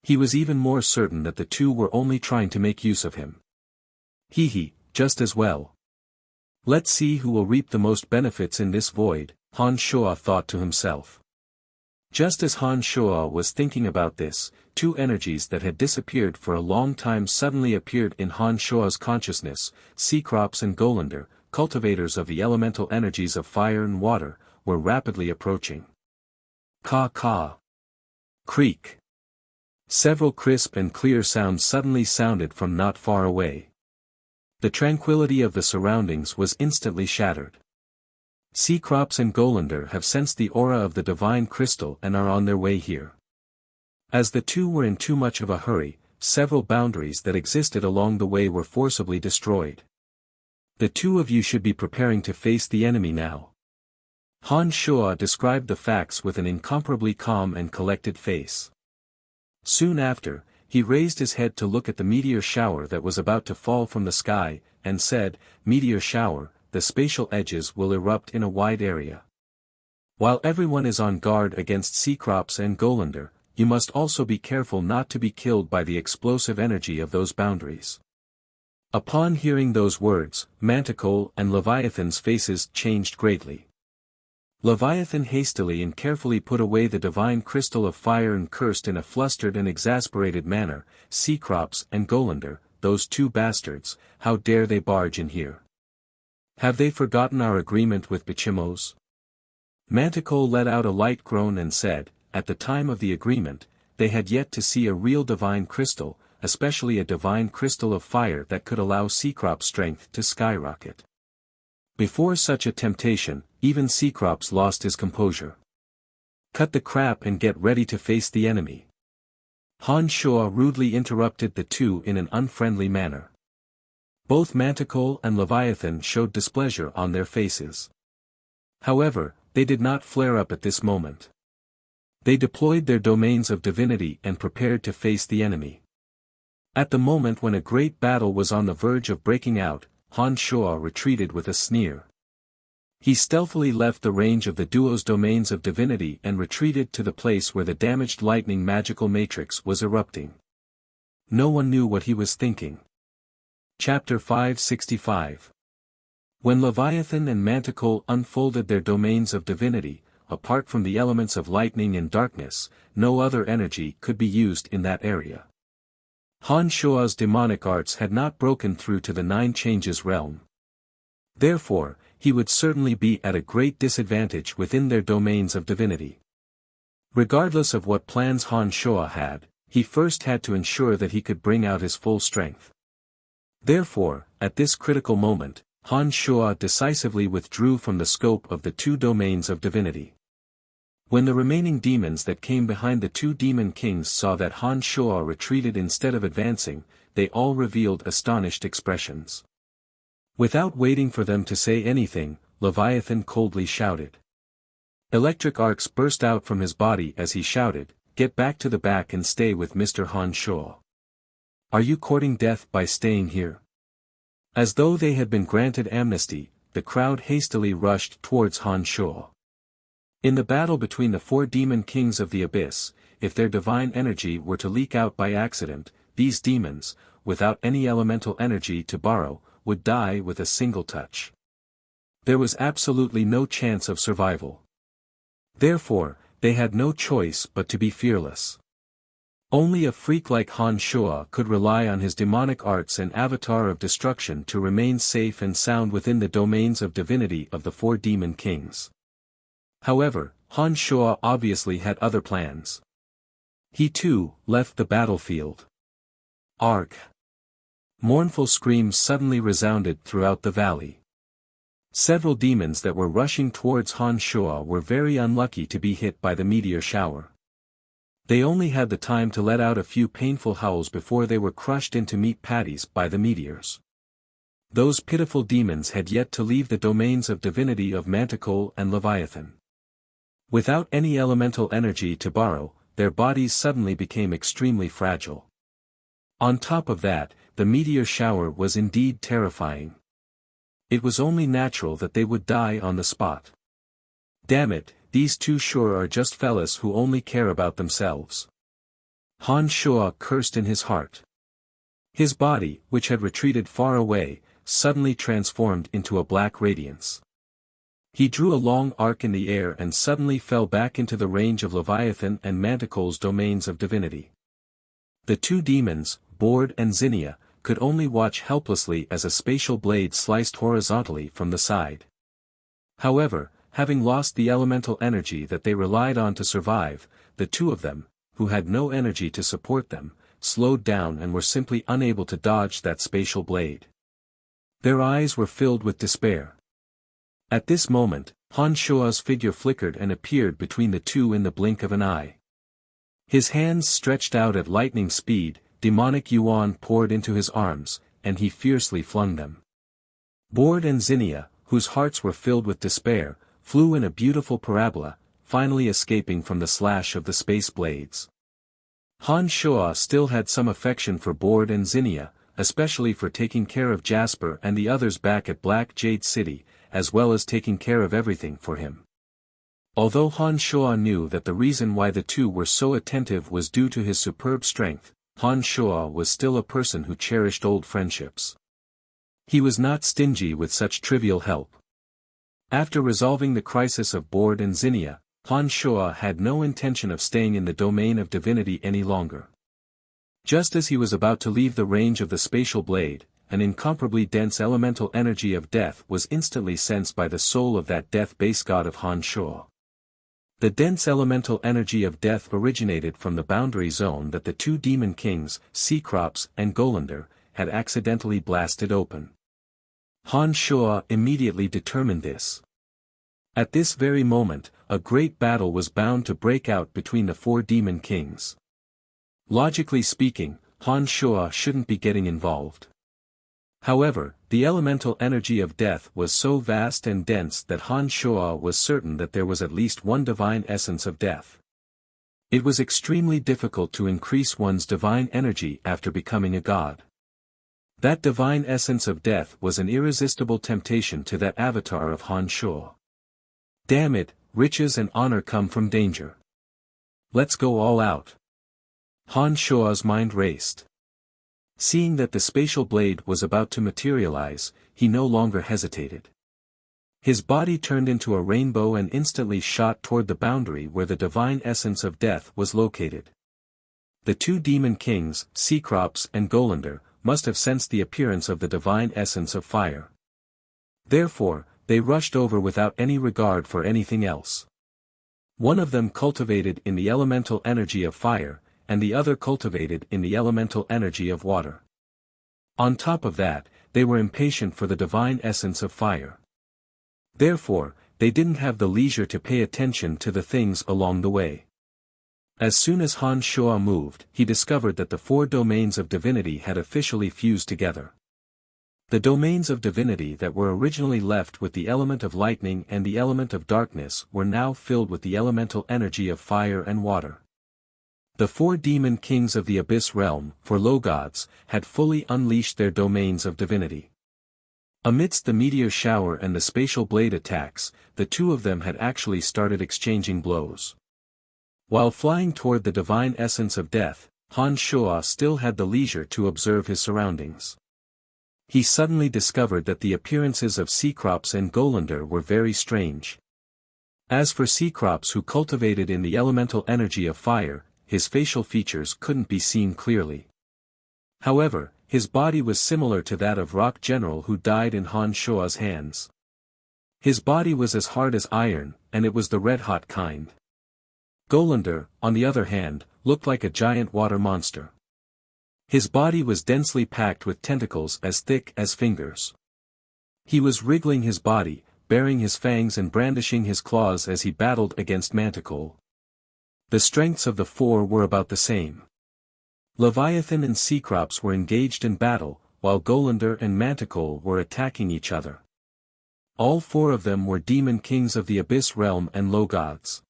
He was even more certain that the two were only trying to make use of him. Just as well. Let's see who will reap the most benefits in this void, Han Shuo thought to himself. Just as Han Shuo was thinking about this, two energies that had disappeared for a long time suddenly appeared in Han Shuo's consciousness. Cecrops and Golander, cultivators of the elemental energies of fire and water, were rapidly approaching. Caw. Creak. Several crisp and clear sounds suddenly sounded from not far away. The tranquility of the surroundings was instantly shattered. Cecrops and Golander have sensed the aura of the divine crystal and are on their way here. As the two were in too much of a hurry, several boundaries that existed along the way were forcibly destroyed. The two of you should be preparing to face the enemy now. Han Shuo described the facts with an incomparably calm and collected face. Soon after, he raised his head to look at the meteor shower that was about to fall from the sky, and said, "Meteor shower, the spatial edges will erupt in a wide area. While everyone is on guard against Cecrops and Golander, you must also be careful not to be killed by the explosive energy of those boundaries." Upon hearing those words, Manticore and Leviathan's faces changed greatly. Leviathan hastily and carefully put away the divine crystal of fire and cursed in a flustered and exasperated manner, "Cecrops and Golander, those two bastards, how dare they barge in here? Have they forgotten our agreement with Bichimos?" Manticore let out a light groan and said, at the time of the agreement, they had yet to see a real divine crystal, especially a divine crystal of fire that could allow Cecrops' strength to skyrocket. Before such a temptation, even Cecrops lost his composure. "Cut the crap and get ready to face the enemy." Han Shuo rudely interrupted the two in an unfriendly manner. Both Manticore and Leviathan showed displeasure on their faces. However, they did not flare up at this moment. They deployed their domains of divinity and prepared to face the enemy. At the moment when a great battle was on the verge of breaking out, Han Shuo retreated with a sneer. He stealthily left the range of the duo's domains of divinity and retreated to the place where the damaged lightning magical matrix was erupting. No one knew what he was thinking. Chapter 565. When Leviathan and Manticore unfolded their domains of divinity, apart from the elements of lightning and darkness, no other energy could be used in that area. Han Shuo's demonic arts had not broken through to the Nine Changes realm. Therefore, he would certainly be at a great disadvantage within their domains of divinity. Regardless of what plans Han Shuo had, he first had to ensure that he could bring out his full strength. Therefore, at this critical moment, Han Shuo decisively withdrew from the scope of the two domains of divinity. When the remaining demons that came behind the two demon kings saw that Han Shuo retreated instead of advancing, they all revealed astonished expressions. Without waiting for them to say anything, Leviathan coldly shouted. Electric arcs burst out from his body as he shouted, "Get back to the back and stay with Mr. Han Shuo. Are you courting death by staying here?" As though they had been granted amnesty, the crowd hastily rushed towards Han Shuo. In the battle between the four demon kings of the abyss, if their divine energy were to leak out by accident, these demons, without any elemental energy to borrow, would die with a single touch. There was absolutely no chance of survival. Therefore, they had no choice but to be fearless. Only a freak like Han Shuo could rely on his demonic arts and avatar of destruction to remain safe and sound within the domains of divinity of the four demon kings. However, Han Shuo obviously had other plans. He too left the battlefield. Arg! Mournful screams suddenly resounded throughout the valley. Several demons that were rushing towards Han Shuo were very unlucky to be hit by the meteor shower. They only had the time to let out a few painful howls before they were crushed into meat patties by the meteors. Those pitiful demons had yet to leave the domains of divinity of Manticore and Leviathan. Without any elemental energy to borrow, their bodies suddenly became extremely fragile. On top of that, the meteor shower was indeed terrifying. It was only natural that they would die on the spot. Damn it, these two sure are just fellas who only care about themselves. Han Shuo cursed in his heart. His body, which had retreated far away, suddenly transformed into a black radiance. He drew a long arc in the air and suddenly fell back into the range of Leviathan and Manticle's domains of divinity. The two demons, Bord and Zinnia, could only watch helplessly as a spatial blade sliced horizontally from the side. However, having lost the elemental energy that they relied on to survive, the two of them, who had no energy to support them, slowed down and were simply unable to dodge that spatial blade. Their eyes were filled with despair. At this moment, Han Shuo's figure flickered and appeared between the two in the blink of an eye. His hands stretched out at lightning speed, demonic yuan poured into his arms, and he fiercely flung them. Bord and Zinnia, whose hearts were filled with despair, flew in a beautiful parabola, finally escaping from the slash of the space blades. Han Shuo still had some affection for Bord and Zinnia, especially for taking care of Jasper and the others back at Black Jade City, as well as taking care of everything for him. Although Han Shuo knew that the reason why the two were so attentive was due to his superb strength, Han Shuo was still a person who cherished old friendships. He was not stingy with such trivial help. After resolving the crisis of Bord and Zinnia, Han Shuo had no intention of staying in the domain of divinity any longer. Just as he was about to leave the range of the spatial blade, an incomparably dense elemental energy of death was instantly sensed by the soul of that death base god of Han Shuo. The dense elemental energy of death originated from the boundary zone that the two demon kings, Cecrops and Golander, had accidentally blasted open. Han Shuo immediately determined this. At this very moment, a great battle was bound to break out between the four demon kings. Logically speaking, Han Shuo shouldn't be getting involved. However, the elemental energy of death was so vast and dense that Han Shuo was certain that there was at least one divine essence of death. It was extremely difficult to increase one's divine energy after becoming a god. That divine essence of death was an irresistible temptation to that avatar of Han Shuo. Damn it, riches and honor come from danger. Let's go all out. Han Shuo's mind raced. Seeing that the spatial blade was about to materialize, he no longer hesitated. His body turned into a rainbow and instantly shot toward the boundary where the divine essence of death was located. The two demon kings, Cecrops and Golander, must have sensed the appearance of the divine essence of fire. Therefore, they rushed over without any regard for anything else. One of them cultivated in the elemental energy of fire, and the other cultivated in the elemental energy of water. On top of that, they were impatient for the divine essence of fire. Therefore, they didn't have the leisure to pay attention to the things along the way. As soon as Han Shuo moved, he discovered that the four domains of divinity had officially fused together. The domains of divinity that were originally left with the element of lightning and the element of darkness were now filled with the elemental energy of fire and water. The four demon kings of the abyss realm, for low gods, had fully unleashed their domains of divinity. Amidst the meteor shower and the spatial blade attacks, the two of them had actually started exchanging blows. While flying toward the divine essence of death, Han Shuo still had the leisure to observe his surroundings. He suddenly discovered that the appearances of Cecrops and Golander were very strange. As for Cecrops, who cultivated in the elemental energy of fire, his facial features couldn't be seen clearly. However, his body was similar to that of Rock General who died in Han Shuo's hands. His body was as hard as iron, and it was the red-hot kind. Golander, on the other hand, looked like a giant water monster. His body was densely packed with tentacles as thick as fingers. He was wriggling his body, baring his fangs and brandishing his claws as he battled against Manticore. The strengths of the four were about the same. Leviathan and Cecrops were engaged in battle, while Golander and Manticore were attacking each other. All four of them were demon kings of the abyss realm and low gods.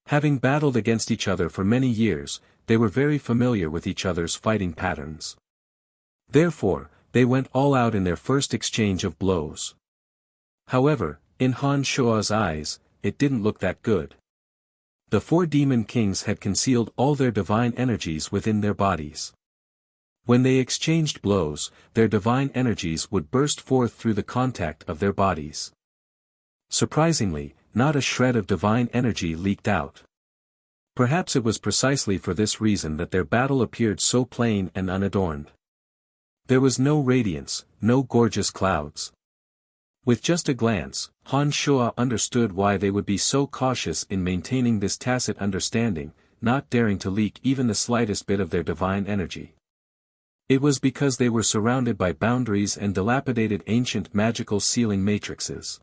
Having battled against each other for many years, they were very familiar with each other's fighting patterns. Therefore, they went all out in their first exchange of blows. However, in Han Shua's eyes, it didn't look that good. The four demon kings had concealed all their divine energies within their bodies. When they exchanged blows, their divine energies would burst forth through the contact of their bodies. Surprisingly, not a shred of divine energy leaked out. Perhaps it was precisely for this reason that their battle appeared so plain and unadorned. There was no radiance, no gorgeous clouds. With just a glance, Han Shua understood why they would be so cautious in maintaining this tacit understanding, not daring to leak even the slightest bit of their divine energy. It was because they were surrounded by boundaries and dilapidated ancient magical sealing matrices.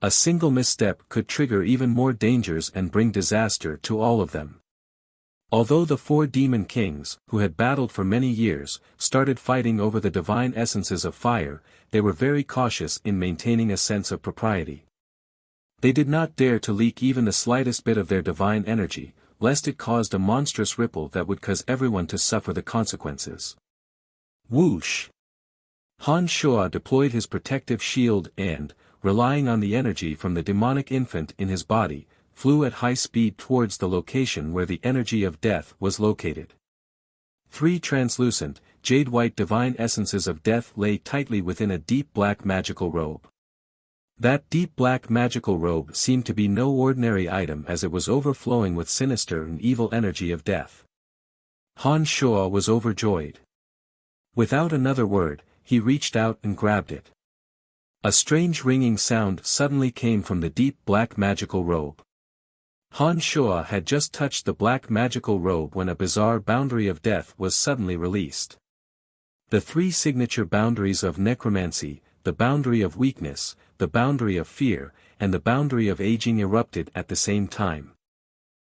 A single misstep could trigger even more dangers and bring disaster to all of them. Although the four demon kings, who had battled for many years, started fighting over the divine essences of fire, they were very cautious in maintaining a sense of propriety. They did not dare to leak even the slightest bit of their divine energy, lest it caused a monstrous ripple that would cause everyone to suffer the consequences. Whoosh! Han Shua deployed his protective shield and, relying on the energy from the demonic infant in his body, flew at high speed towards the location where the energy of death was located. 3 translucent, jade-white divine essences of death lay tightly within a deep black magical robe. That deep black magical robe seemed to be no ordinary item as it was overflowing with sinister and evil energy of death. Han Shua was overjoyed. Without another word, he reached out and grabbed it. A strange ringing sound suddenly came from the deep black magical robe. Han Shua had just touched the black magical robe when a bizarre boundary of death was suddenly released. The 3 signature boundaries of necromancy, the boundary of weakness, the boundary of fear, and the boundary of aging erupted at the same time.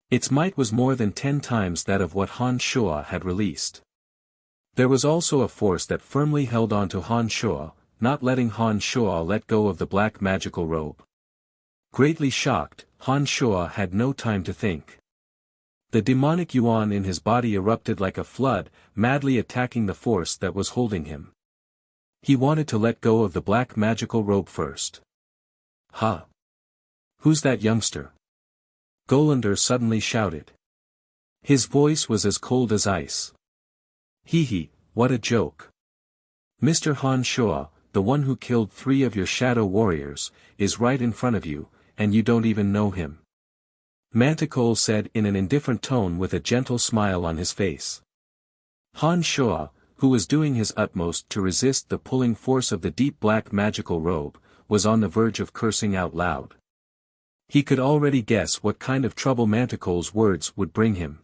Its might was more than 10 times that of what Han Shua had released. There was also a force that firmly held on to Han Shua, not letting Han Shua let go of the black magical robe. Greatly shocked, Han Shua had no time to think. The demonic yuan in his body erupted like a flood, madly attacking the force that was holding him. He wanted to let go of the black magical robe first. "Ha! Who's that youngster?" Golander suddenly shouted. His voice was as cold as ice. "Hee, what a joke. Mr. Han Shua, the one who killed 3 of your shadow warriors, is right in front of you, and you don't even know him," Manticore said in an indifferent tone with a gentle smile on his face. Han Shua, who was doing his utmost to resist the pulling force of the deep black magical robe, was on the verge of cursing out loud. He could already guess what kind of trouble Manticore's words would bring him.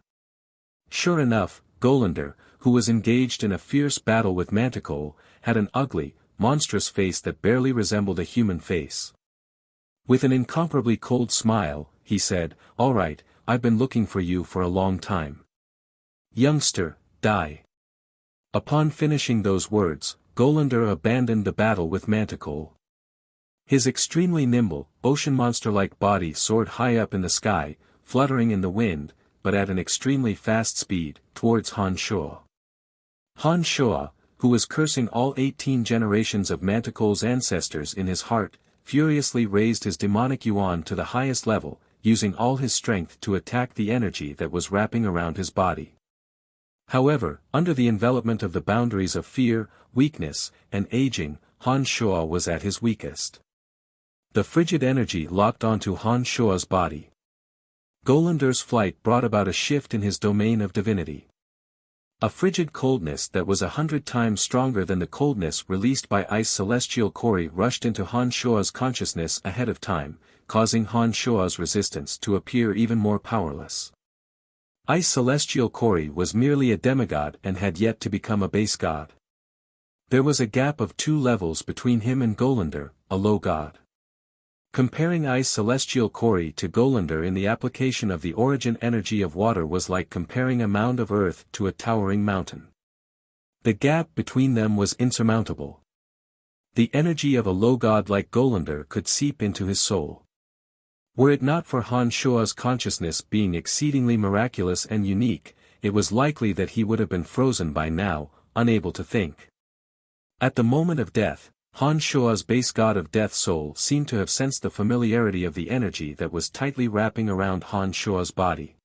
Sure enough, Golander, who was engaged in a fierce battle with Manticore, had an ugly, monstrous face that barely resembled a human face. With an incomparably cold smile, he said, "All right, I've been looking for you for a long time. Youngster, die." Upon finishing those words, Golander abandoned the battle with Manticore. His extremely nimble, ocean monster-like body soared high up in the sky, fluttering in the wind, but at an extremely fast speed, towards Han Shua. Han Shua, who was cursing all 18 generations of Manticore's ancestors in his heart, furiously raised his demonic yuan to the highest level, using all his strength to attack the energy that was wrapping around his body. However, under the envelopment of the boundaries of fear, weakness, and aging, Han Shua was at his weakest. The frigid energy locked onto Han Shua's body. Golander's flight brought about a shift in his domain of divinity. A frigid coldness that was 100 times stronger than the coldness released by ice celestial Kori rushed into Han Shua's consciousness ahead of time, causing Han Shua's resistance to appear even more powerless. Ice celestial Kori was merely a demigod and had yet to become a base god. There was a gap of 2 levels between him and Golander, a low god. Comparing Ice Celestial Kori to Golander in the application of the origin energy of water was like comparing a mound of earth to a towering mountain. The gap between them was insurmountable. The energy of a low god like Golander could seep into his soul. Were it not for Han Shua's consciousness being exceedingly miraculous and unique, it was likely that he would have been frozen by now, unable to think. At the moment of death, Han Shua's base god of death soul seemed to have sensed the familiarity of the energy that was tightly wrapping around Han Shua's body.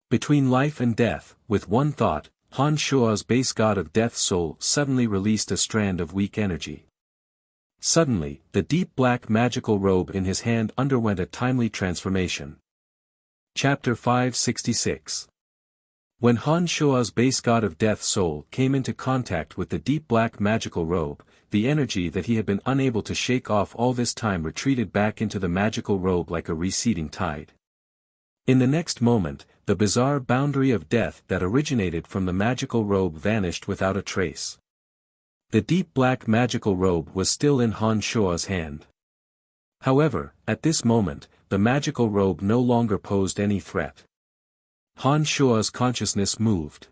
Between life and death, with one thought, Han Shua's base god of death soul suddenly released a strand of weak energy. Suddenly, the deep black magical robe in his hand underwent a timely transformation. Chapter 566. When Han Shua's base god of death soul came into contact with the deep black magical robe, the energy that he had been unable to shake off all this time retreated back into the magical robe like a receding tide. In the next moment, the bizarre boundary of death that originated from the magical robe vanished without a trace. The deep black magical robe was still in Han Shua's hand. However, at this moment, the magical robe no longer posed any threat. Han Shua's consciousness moved.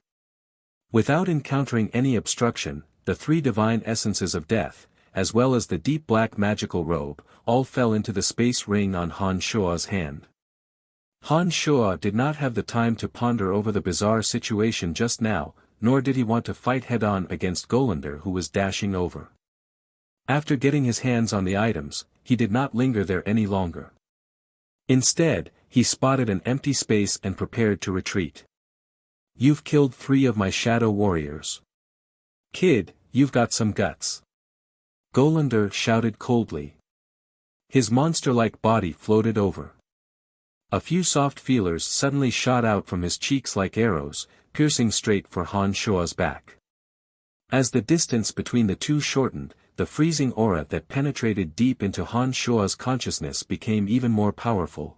Without encountering any obstruction, the three divine essences of death, as well as the deep black magical robe, all fell into the space ring on Han Shua's hand. Han Shua did not have the time to ponder over the bizarre situation just now, nor did he want to fight head-on against Golander who was dashing over. After getting his hands on the items, he did not linger there any longer. Instead, he spotted an empty space and prepared to retreat. "You've killed 3 of my shadow warriors. Kid, you've got some guts." Golander shouted coldly. His monster-like body floated over. A few soft feelers suddenly shot out from his cheeks like arrows, piercing straight for Han Shua's back. As the distance between the two shortened, the freezing aura that penetrated deep into Han Shua's consciousness became even more powerful.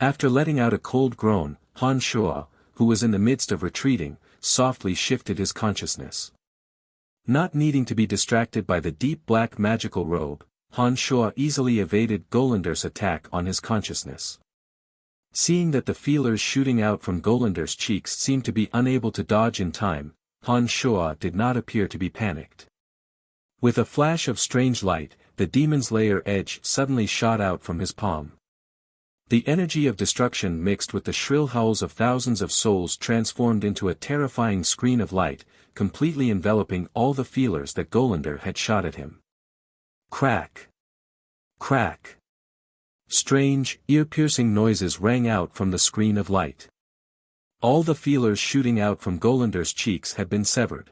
After letting out a cold groan, Han Shua, who was in the midst of retreating, softly shifted his consciousness. Not needing to be distracted by the deep black magical robe, Han Shua easily evaded Golander's attack on his consciousness. Seeing that the feelers shooting out from Golander's cheeks seemed to be unable to dodge in time, Han Shua did not appear to be panicked. With a flash of strange light, the demon's lair edge suddenly shot out from his palm. The energy of destruction mixed with the shrill howls of thousands of souls transformed into a terrifying screen of light, completely enveloping all the feelers that Golander had shot at him. Crack! Crack! Strange, ear-piercing noises rang out from the screen of light. All the feelers shooting out from Golander's cheeks had been severed.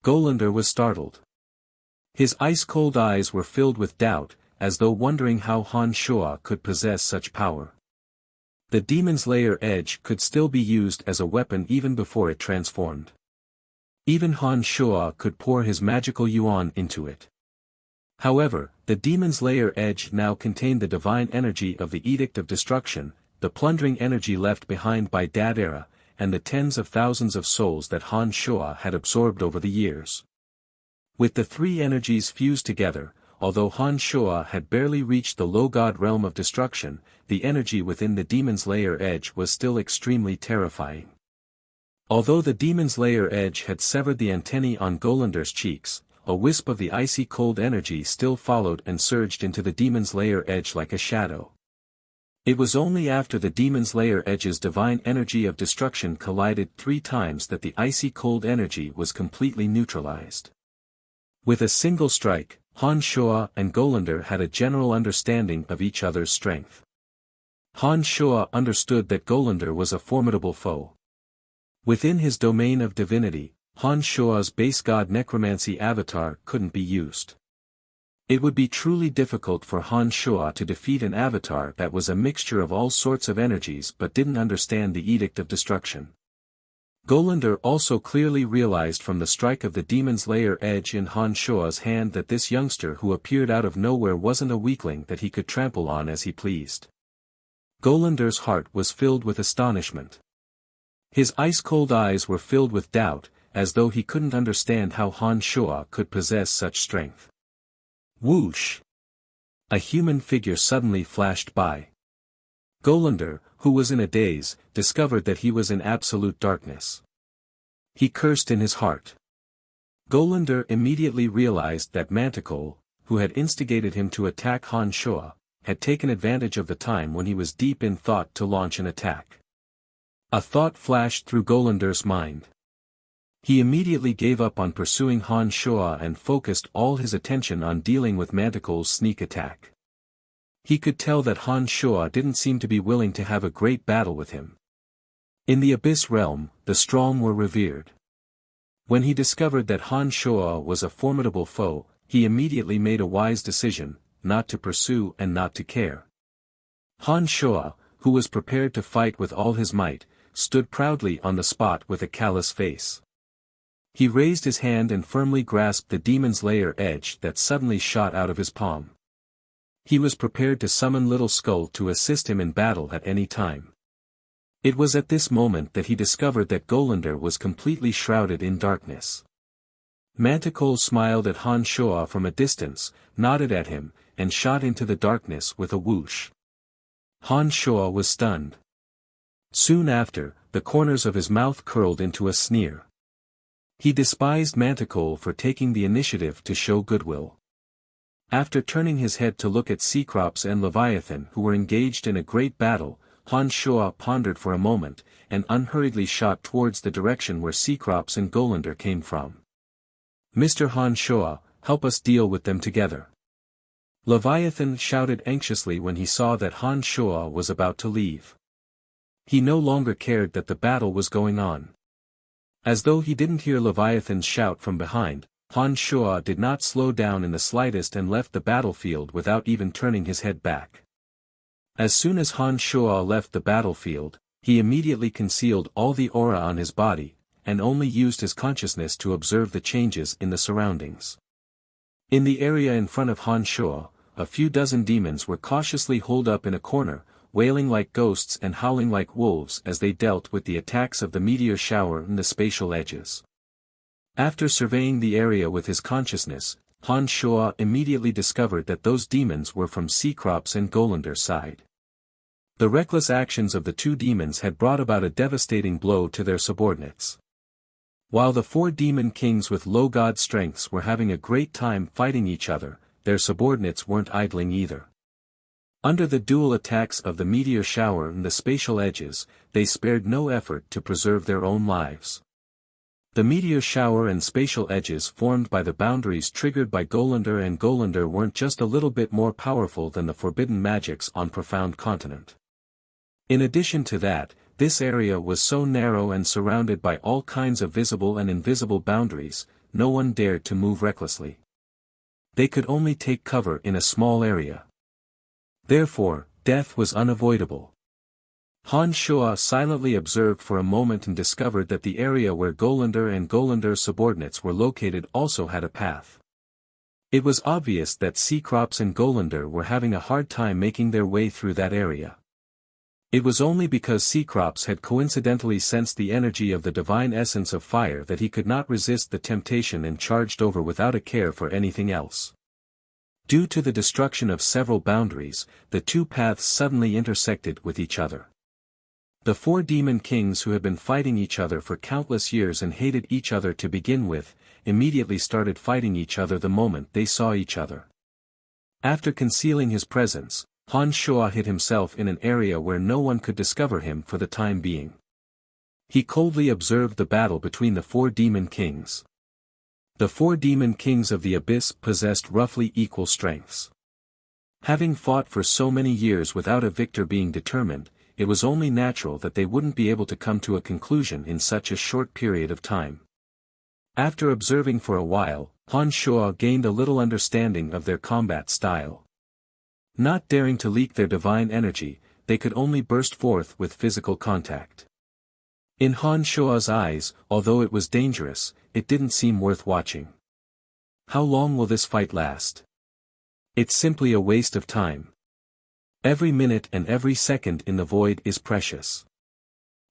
Golander was startled. His ice-cold eyes were filled with doubt, as though wondering how Han Shua could possess such power. The demon's lair edge could still be used as a weapon even before it transformed. Even Han Shua could pour his magical yuan into it. However, the demon's lair edge now contained the divine energy of the Edict of Destruction, the plundering energy left behind by Dadera, and the tens of thousands of souls that Han Shua had absorbed over the years. With the three energies fused together, although Han Shua had barely reached the low god realm of destruction, the energy within the demon's lair edge was still extremely terrifying. Although the demon's lair edge had severed the antennae on Golander's cheeks, a wisp of the icy cold energy still followed and surged into the demon's lair edge like a shadow. It was only after the demon's lair edge's divine energy of destruction collided 3 times that the icy cold energy was completely neutralized. With a single strike, Han Shua and Golander had a general understanding of each other's strength. Han Shua understood that Golander was a formidable foe. Within his domain of divinity, Han Shua's base god necromancy avatar couldn't be used. It would be truly difficult for Han Shua to defeat an avatar that was a mixture of all sorts of energies but didn't understand the Edict of Destruction. Golander also clearly realized from the strike of the demon's lair edge in Han Shua's hand that this youngster who appeared out of nowhere wasn't a weakling that he could trample on as he pleased. Golander's heart was filled with astonishment. His ice-cold eyes were filled with doubt, as though he couldn't understand how Han Shua could possess such strength. Whoosh! A human figure suddenly flashed by. Golander, who was in a daze, discovered that he was in absolute darkness. He cursed in his heart. Golander immediately realized that Manticore, who had instigated him to attack Han Shua, had taken advantage of the time when he was deep in thought to launch an attack. A thought flashed through Golander's mind. He immediately gave up on pursuing Han Shuo and focused all his attention on dealing with Manticle's sneak attack. He could tell that Han Shuo didn't seem to be willing to have a great battle with him. In the Abyss realm, the strong were revered. When he discovered that Han Shuo was a formidable foe, he immediately made a wise decision, not to pursue and not to care. Han Shuo, who was prepared to fight with all his might, stood proudly on the spot with a callous face. He raised his hand and firmly grasped the demon's lair edge that suddenly shot out of his palm. He was prepared to summon Little Skull to assist him in battle at any time. It was at this moment that he discovered that Golander was completely shrouded in darkness. Manticore smiled at Han Shuo from a distance, nodded at him, and shot into the darkness with a whoosh. Han Shuo was stunned. Soon after, the corners of his mouth curled into a sneer. He despised Manticore for taking the initiative to show goodwill. After turning his head to look at Cecrops and Leviathan who were engaged in a great battle, Han Shuo pondered for a moment, and unhurriedly shot towards the direction where Cecrops and Golander came from. "Mr. Han Shuo, help us deal with them together." Leviathan shouted anxiously when he saw that Han Shuo was about to leave. He no longer cared that the battle was going on. As though he didn't hear Leviathan's shout from behind, Han Shuo did not slow down in the slightest and left the battlefield without even turning his head back. As soon as Han Shuo left the battlefield, he immediately concealed all the aura on his body, and only used his consciousness to observe the changes in the surroundings. In the area in front of Han Shuo, a few dozen demons were cautiously holed up in a corner, wailing like ghosts and howling like wolves as they dealt with the attacks of the meteor shower and the spatial edges. After surveying the area with his consciousness, Han Shuo immediately discovered that those demons were from Cecrops and Golander's side. The reckless actions of the two demons had brought about a devastating blow to their subordinates. While the four demon kings with low god strengths were having a great time fighting each other, their subordinates weren't idling either. Under the dual attacks of the meteor shower and the spatial edges, they spared no effort to preserve their own lives. The meteor shower and spatial edges formed by the boundaries triggered by Golander and Golander weren't just a little bit more powerful than the forbidden magics on Profound Continent. In addition to that, this area was so narrow and surrounded by all kinds of visible and invisible boundaries, no one dared to move recklessly. They could only take cover in a small area. Therefore, death was unavoidable. Han Shuo silently observed for a moment and discovered that the area where Golander and Golander's subordinates were located also had a path. It was obvious that Cecrops and Golander were having a hard time making their way through that area. It was only because Cecrops had coincidentally sensed the energy of the divine essence of fire that he could not resist the temptation and charged over without a care for anything else. Due to the destruction of several boundaries, the two paths suddenly intersected with each other. The four demon kings who had been fighting each other for countless years and hated each other to begin with, immediately started fighting each other the moment they saw each other. After concealing his presence, Han Shuo hid himself in an area where no one could discover him for the time being. He coldly observed the battle between the four demon kings. The four demon kings of the Abyss possessed roughly equal strengths. Having fought for so many years without a victor being determined, it was only natural that they wouldn't be able to come to a conclusion in such a short period of time. After observing for a while, Han Shuo gained a little understanding of their combat style. Not daring to leak their divine energy, they could only burst forth with physical contact. In Han Shuo's eyes, although it was dangerous, it didn't seem worth watching. How long will this fight last? It's simply a waste of time. Every minute and every second in the void is precious.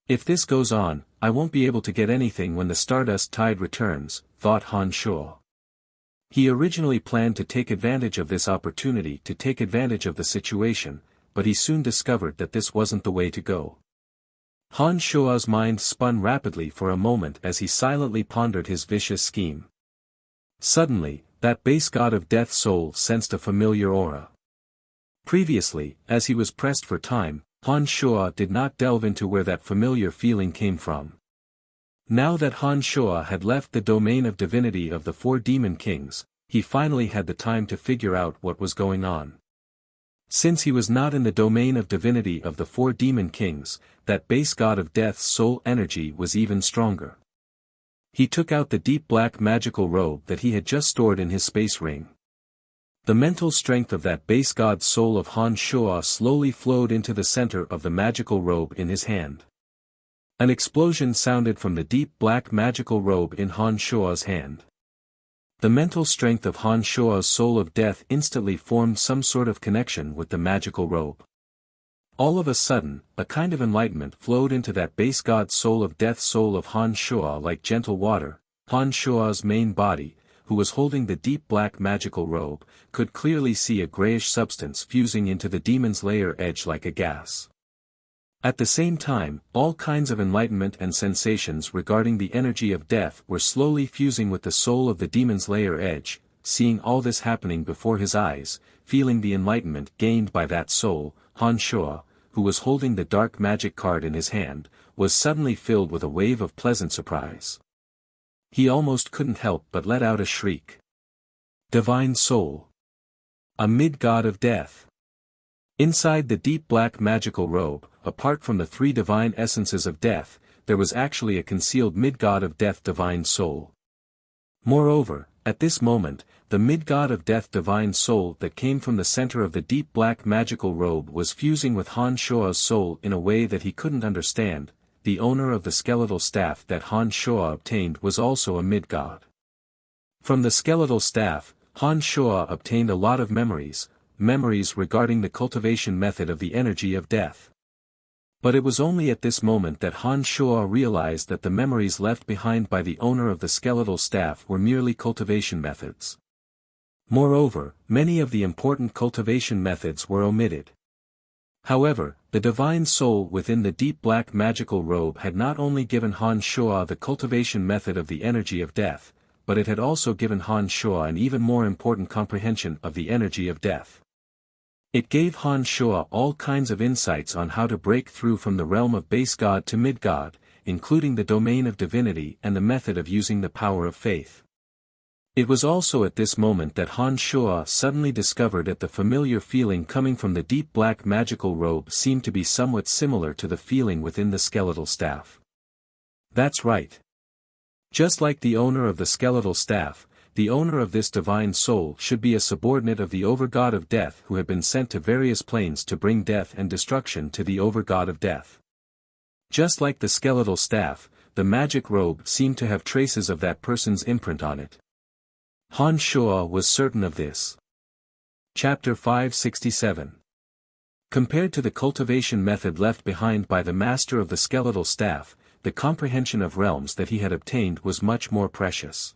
If this goes on, I won't be able to get anything when the Stardust Tide returns, thought Han Shuo. He originally planned to take advantage of this opportunity to take advantage of the situation, but he soon discovered that this wasn't the way to go. Han Shuo's mind spun rapidly for a moment as he silently pondered his vicious scheme. Suddenly, that base god of death soul sensed a familiar aura. Previously, as he was pressed for time, Han Shuo did not delve into where that familiar feeling came from. Now that Han Shuo had left the domain of divinity of the four demon kings, he finally had the time to figure out what was going on. Since he was not in the domain of divinity of the four demon kings, that base god of death's soul energy was even stronger. He took out the deep black magical robe that he had just stored in his space ring. The mental strength of that base god's soul of Han Shuo slowly flowed into the center of the magical robe in his hand. An explosion sounded from the deep black magical robe in Han Shuo's hand. The mental strength of Han Shuo's soul of death instantly formed some sort of connection with the magical robe. All of a sudden, a kind of enlightenment flowed into that base god's soul of death soul of Han Shuo like gentle water. Han Shuo's main body, who was holding the deep black magical robe, could clearly see a grayish substance fusing into the demon's layer edge like a gas. At the same time, all kinds of enlightenment and sensations regarding the energy of death were slowly fusing with the soul of the demon's layer edge. Seeing all this happening before his eyes, feeling the enlightenment gained by that soul, Han Shuo, who was holding the dark magic card in his hand, was suddenly filled with a wave of pleasant surprise. He almost couldn't help but let out a shriek. Divine Soul! A mid-god of death! Inside the deep black magical robe, apart from the three divine essences of death, there was actually a concealed mid-god of death divine soul. Moreover, at this moment, the mid-god of death divine soul that came from the center of the deep black magical robe was fusing with Han Shuo's soul in a way that he couldn't understand. The owner of the skeletal staff that Han Shuo obtained was also a mid-god. From the skeletal staff, Han Shuo obtained a lot of memories regarding the cultivation method of the energy of death. But it was only at this moment that Han Shuo realized that the memories left behind by the owner of the skeletal staff were merely cultivation methods. Moreover, many of the important cultivation methods were omitted. However, the divine soul within the deep black magical robe had not only given Han Shuo the cultivation method of the energy of death, but it had also given Han Shuo an even more important comprehension of the energy of death. It gave Han Shuo all kinds of insights on how to break through from the realm of base god to mid-god, including the domain of divinity and the method of using the power of faith. It was also at this moment that Han Shuo suddenly discovered that the familiar feeling coming from the deep black magical robe seemed to be somewhat similar to the feeling within the skeletal staff. That's right. Just like the owner of the skeletal staff, the owner of this divine soul should be a subordinate of the overgod of death who had been sent to various planes to bring death and destruction to the overgod of death. Just like the skeletal staff, the magic robe seemed to have traces of that person's imprint on it. Han Shuo was certain of this. Chapter 567. Compared to the cultivation method left behind by the master of the skeletal staff, the comprehension of realms that he had obtained was much more precious.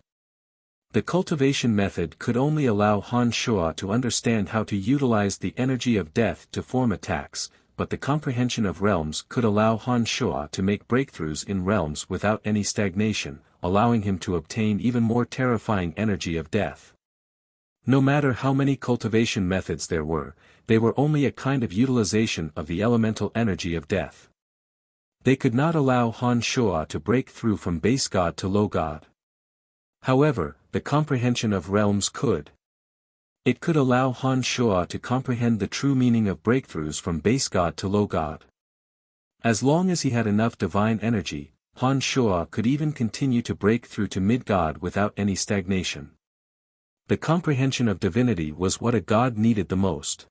The cultivation method could only allow Han Shuo to understand how to utilize the energy of death to form attacks, but the comprehension of realms could allow Han Shuo to make breakthroughs in realms without any stagnation, allowing him to obtain even more terrifying energy of death. No matter how many cultivation methods there were, they were only a kind of utilization of the elemental energy of death. They could not allow Han Shuo to break through from base god to low god. However, the comprehension of realms could. It could allow Han Shuo to comprehend the true meaning of breakthroughs from base god to low god. As long as he had enough divine energy, Han Shuo could even continue to break through to mid-god without any stagnation. The comprehension of divinity was what a god needed the most.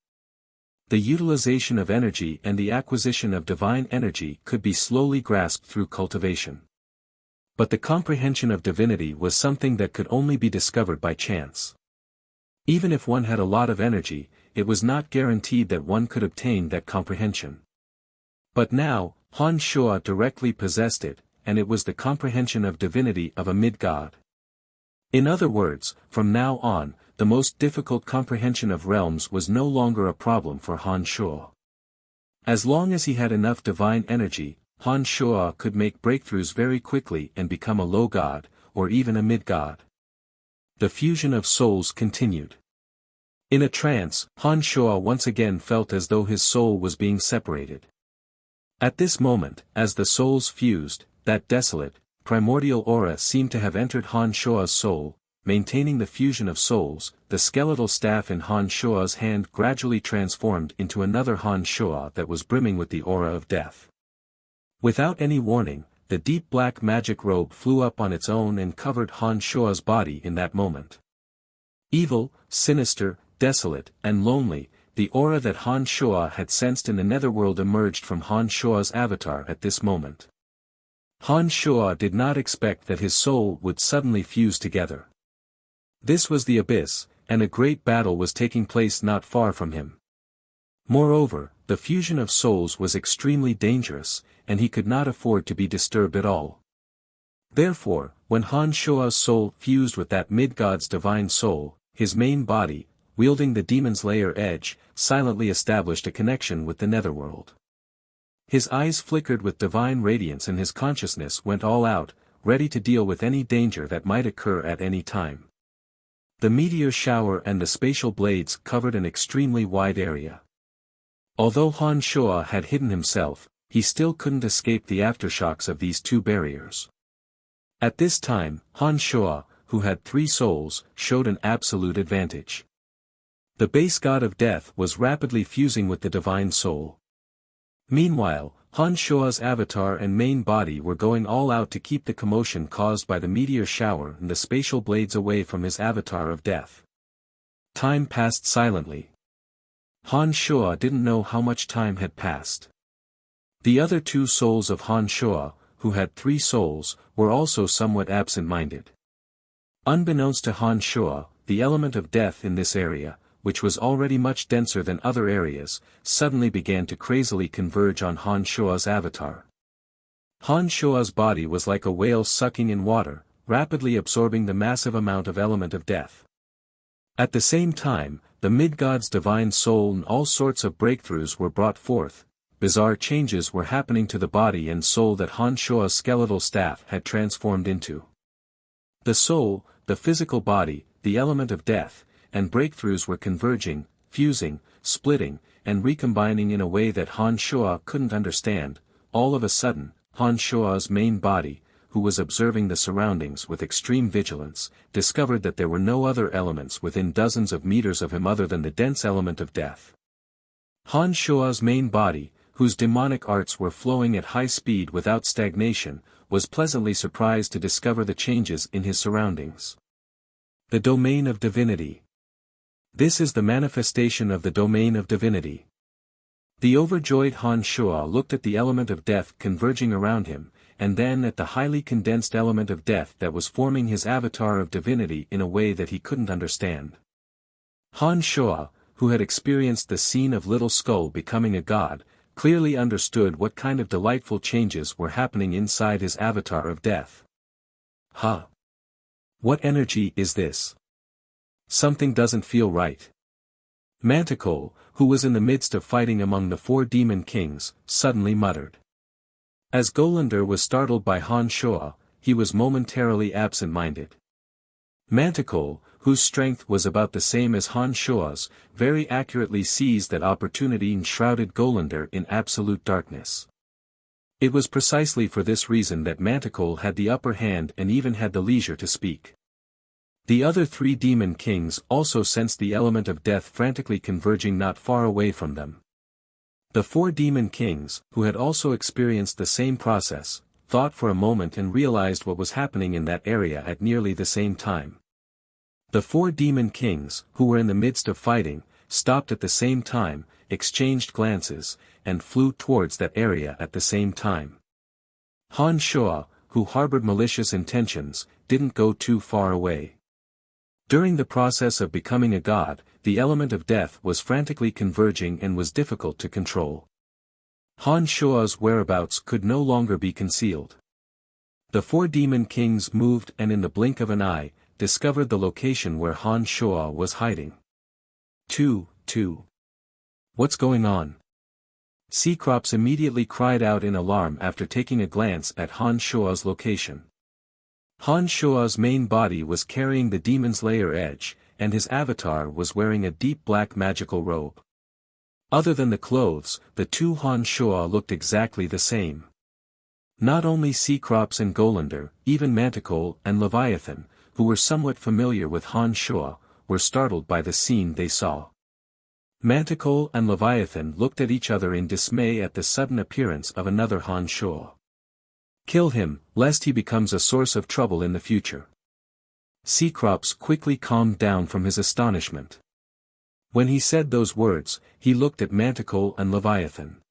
The utilization of energy and the acquisition of divine energy could be slowly grasped through cultivation. But the comprehension of divinity was something that could only be discovered by chance. Even if one had a lot of energy, it was not guaranteed that one could obtain that comprehension. But now, Han Shuo directly possessed it, and it was the comprehension of divinity of a mid-god. In other words, from now on, the most difficult comprehension of realms was no longer a problem for Han Shuo. As long as he had enough divine energy, Han Shuo could make breakthroughs very quickly and become a low god, or even a mid-god. The fusion of souls continued. In a trance, Han Shuo once again felt as though his soul was being separated. At this moment, as the souls fused, that desolate, primordial aura seemed to have entered Han Shuo's soul, maintaining the fusion of souls. The skeletal staff in Han Shuo's hand gradually transformed into another Han Shuo that was brimming with the aura of death. Without any warning, the deep black magic robe flew up on its own and covered Han Shuo's body in that moment. Evil, sinister, desolate, and lonely, the aura that Han Shuo had sensed in the netherworld emerged from Han Shuo's avatar at this moment. Han Shuo did not expect that his soul would suddenly fuse together. This was the abyss, and a great battle was taking place not far from him. Moreover, the fusion of souls was extremely dangerous, and he could not afford to be disturbed at all. Therefore, when Han Shuo's soul fused with that mid-god's divine soul, his main body, wielding the demon's layer edge, silently established a connection with the netherworld. His eyes flickered with divine radiance and his consciousness went all out, ready to deal with any danger that might occur at any time. The meteor shower and the spatial blades covered an extremely wide area. Although Han Shuo had hidden himself, he still couldn't escape the aftershocks of these two barriers. At this time, Han Shuo, who had 3 souls, showed an absolute advantage. The base god of death was rapidly fusing with the divine soul. Meanwhile, Han Shuo's avatar and main body were going all out to keep the commotion caused by the meteor shower and the spatial blades away from his avatar of death. Time passed silently. Han Shuo didn't know how much time had passed. The other 2 souls of Han Shuo, who had 3 souls, were also somewhat absent-minded. Unbeknownst to Han Shuo, the element of death in this area, which was already much denser than other areas, suddenly began to crazily converge on Han Shuo's avatar. Han Shuo's body was like a whale sucking in water, rapidly absorbing the massive amount of element of death. At the same time, the mid-god's divine soul and all sorts of breakthroughs were brought forth. Bizarre changes were happening to the body and soul that Han Shuo's skeletal staff had transformed into. The soul, the physical body, the element of death, and breakthroughs were converging, fusing, splitting, and recombining in a way that Han Shuo couldn't understand. All of a sudden, Han Shuo's main body, who was observing the surroundings with extreme vigilance, discovered that there were no other elements within dozens of meters of him other than the dense element of death. Han Shuo's main body, whose demonic arts were flowing at high speed without stagnation, was pleasantly surprised to discover the changes in his surroundings. The domain of divinity. This is the manifestation of the domain of divinity. The overjoyed Han Shuo looked at the element of death converging around him, and then at the highly condensed element of death that was forming his avatar of divinity in a way that he couldn't understand. Han Shuo, who had experienced the scene of Little Skull becoming a god, clearly understood what kind of delightful changes were happening inside his avatar of death. Huh? What energy is this? Something doesn't feel right. Manticore, who was in the midst of fighting among the 4 demon kings, suddenly muttered. As Golander was startled by Han Shuo, he was momentarily absent-minded. Manticore, whose strength was about the same as Han Shuo's, very accurately seized that opportunity and shrouded Golander in absolute darkness. It was precisely for this reason that Manticore had the upper hand and even had the leisure to speak. The other 3 demon kings also sensed the element of death frantically converging not far away from them. The 4 demon kings, who had also experienced the same process, thought for a moment and realized what was happening in that area at nearly the same time. The 4 demon kings, who were in the midst of fighting, stopped at the same time, exchanged glances, and flew towards that area at the same time. Han Shuo, who harbored malicious intentions, didn't go too far away. During the process of becoming a god, the element of death was frantically converging and was difficult to control. Han Shuo's whereabouts could no longer be concealed. The 4 demon kings moved and in the blink of an eye, discovered the location where Han Shuo was hiding. 2. What's going on? Cecrops immediately cried out in alarm after taking a glance at Han Shuo's location. Han Shuo's main body was carrying the demon's layer edge, and his avatar was wearing a deep black magical robe. Other than the clothes, the two Han Shuo looked exactly the same. Not only Cecrops and Golander, even Manticore and Leviathan, who were somewhat familiar with Han Shuo, were startled by the scene they saw. Manticore and Leviathan looked at each other in dismay at the sudden appearance of another Han Shuo. "Kill him, lest he becomes a source of trouble in the future." Cecrops quickly calmed down from his astonishment. When he said those words, he looked at Manticore and Leviathan.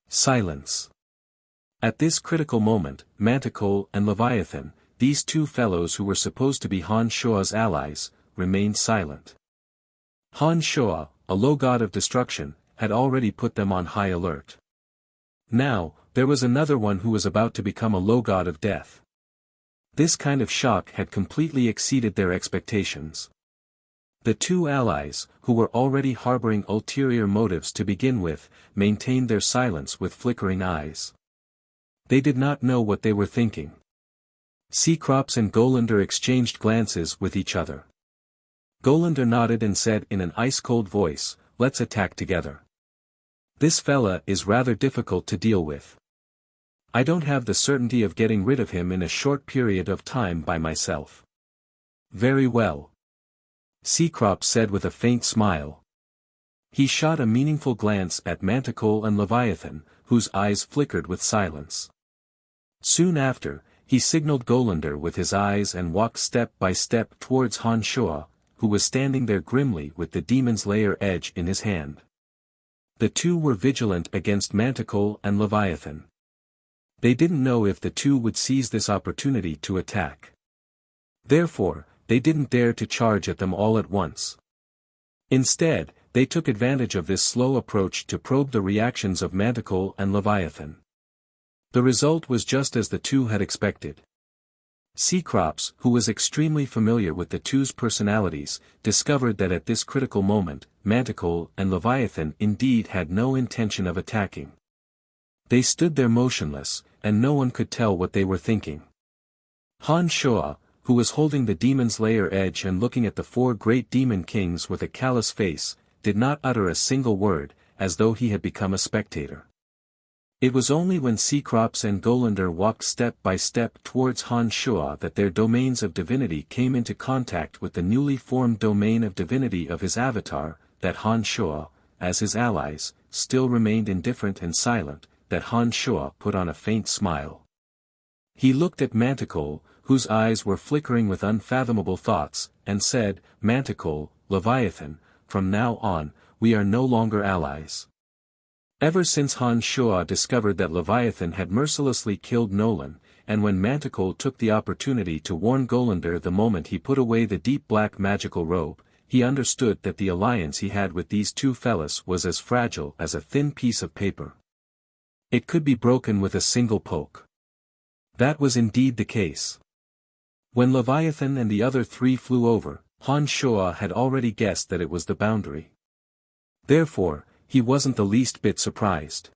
Silence. At this critical moment, Manticore and Leviathan, these two fellows who were supposed to be Han Shuo's allies, remained silent. Han Shuo, a low god of destruction, had already put them on high alert. Now, there was another one who was about to become a low god of death. This kind of shock had completely exceeded their expectations. The two allies, who were already harboring ulterior motives to begin with, maintained their silence with flickering eyes. They did not know what they were thinking. Cecrops and Golander exchanged glances with each other. Golander nodded and said in an ice-cold voice, "Let's attack together. This fella is rather difficult to deal with. I don't have the certainty of getting rid of him in a short period of time by myself." "Very well," Cecrops said with a faint smile. He shot a meaningful glance at Manticore and Leviathan, whose eyes flickered with silence. Soon after, he signaled Golander with his eyes and walked step by step towards Han Shuo, who was standing there grimly with the demon's lair edge in his hand. The two were vigilant against Manticore and Leviathan. They didn't know if the two would seize this opportunity to attack. Therefore, they didn't dare to charge at them all at once. Instead, they took advantage of this slow approach to probe the reactions of Manticore and Leviathan. The result was just as the two had expected. Cecrops, who was extremely familiar with the two's personalities, discovered that at this critical moment, Manticore and Leviathan indeed had no intention of attacking. They stood there motionless, and no one could tell what they were thinking. Han Shuo, who was holding the demon's lair edge and looking at the four great demon kings with a callous face, did not utter a single word, as though he had become a spectator. It was only when Cecrops and Golander walked step by step towards Han Shuo that their domains of divinity came into contact with the newly formed domain of divinity of his avatar, that Han Shuo, as his allies, still remained indifferent and silent, that Han Shuo put on a faint smile. He looked at Manticore, whose eyes were flickering with unfathomable thoughts, and said, "Manticore, Leviathan, from now on, we are no longer allies." Ever since Han Shuo discovered that Leviathan had mercilessly killed Nolan, and when Manticore took the opportunity to warn Golander the moment he put away the deep black magical robe, he understood that the alliance he had with these two fellas was as fragile as a thin piece of paper. It could be broken with a single poke. That was indeed the case. When Leviathan and the other three flew over, Han Shuo had already guessed that it was the boundary. Therefore, he wasn't the least bit surprised.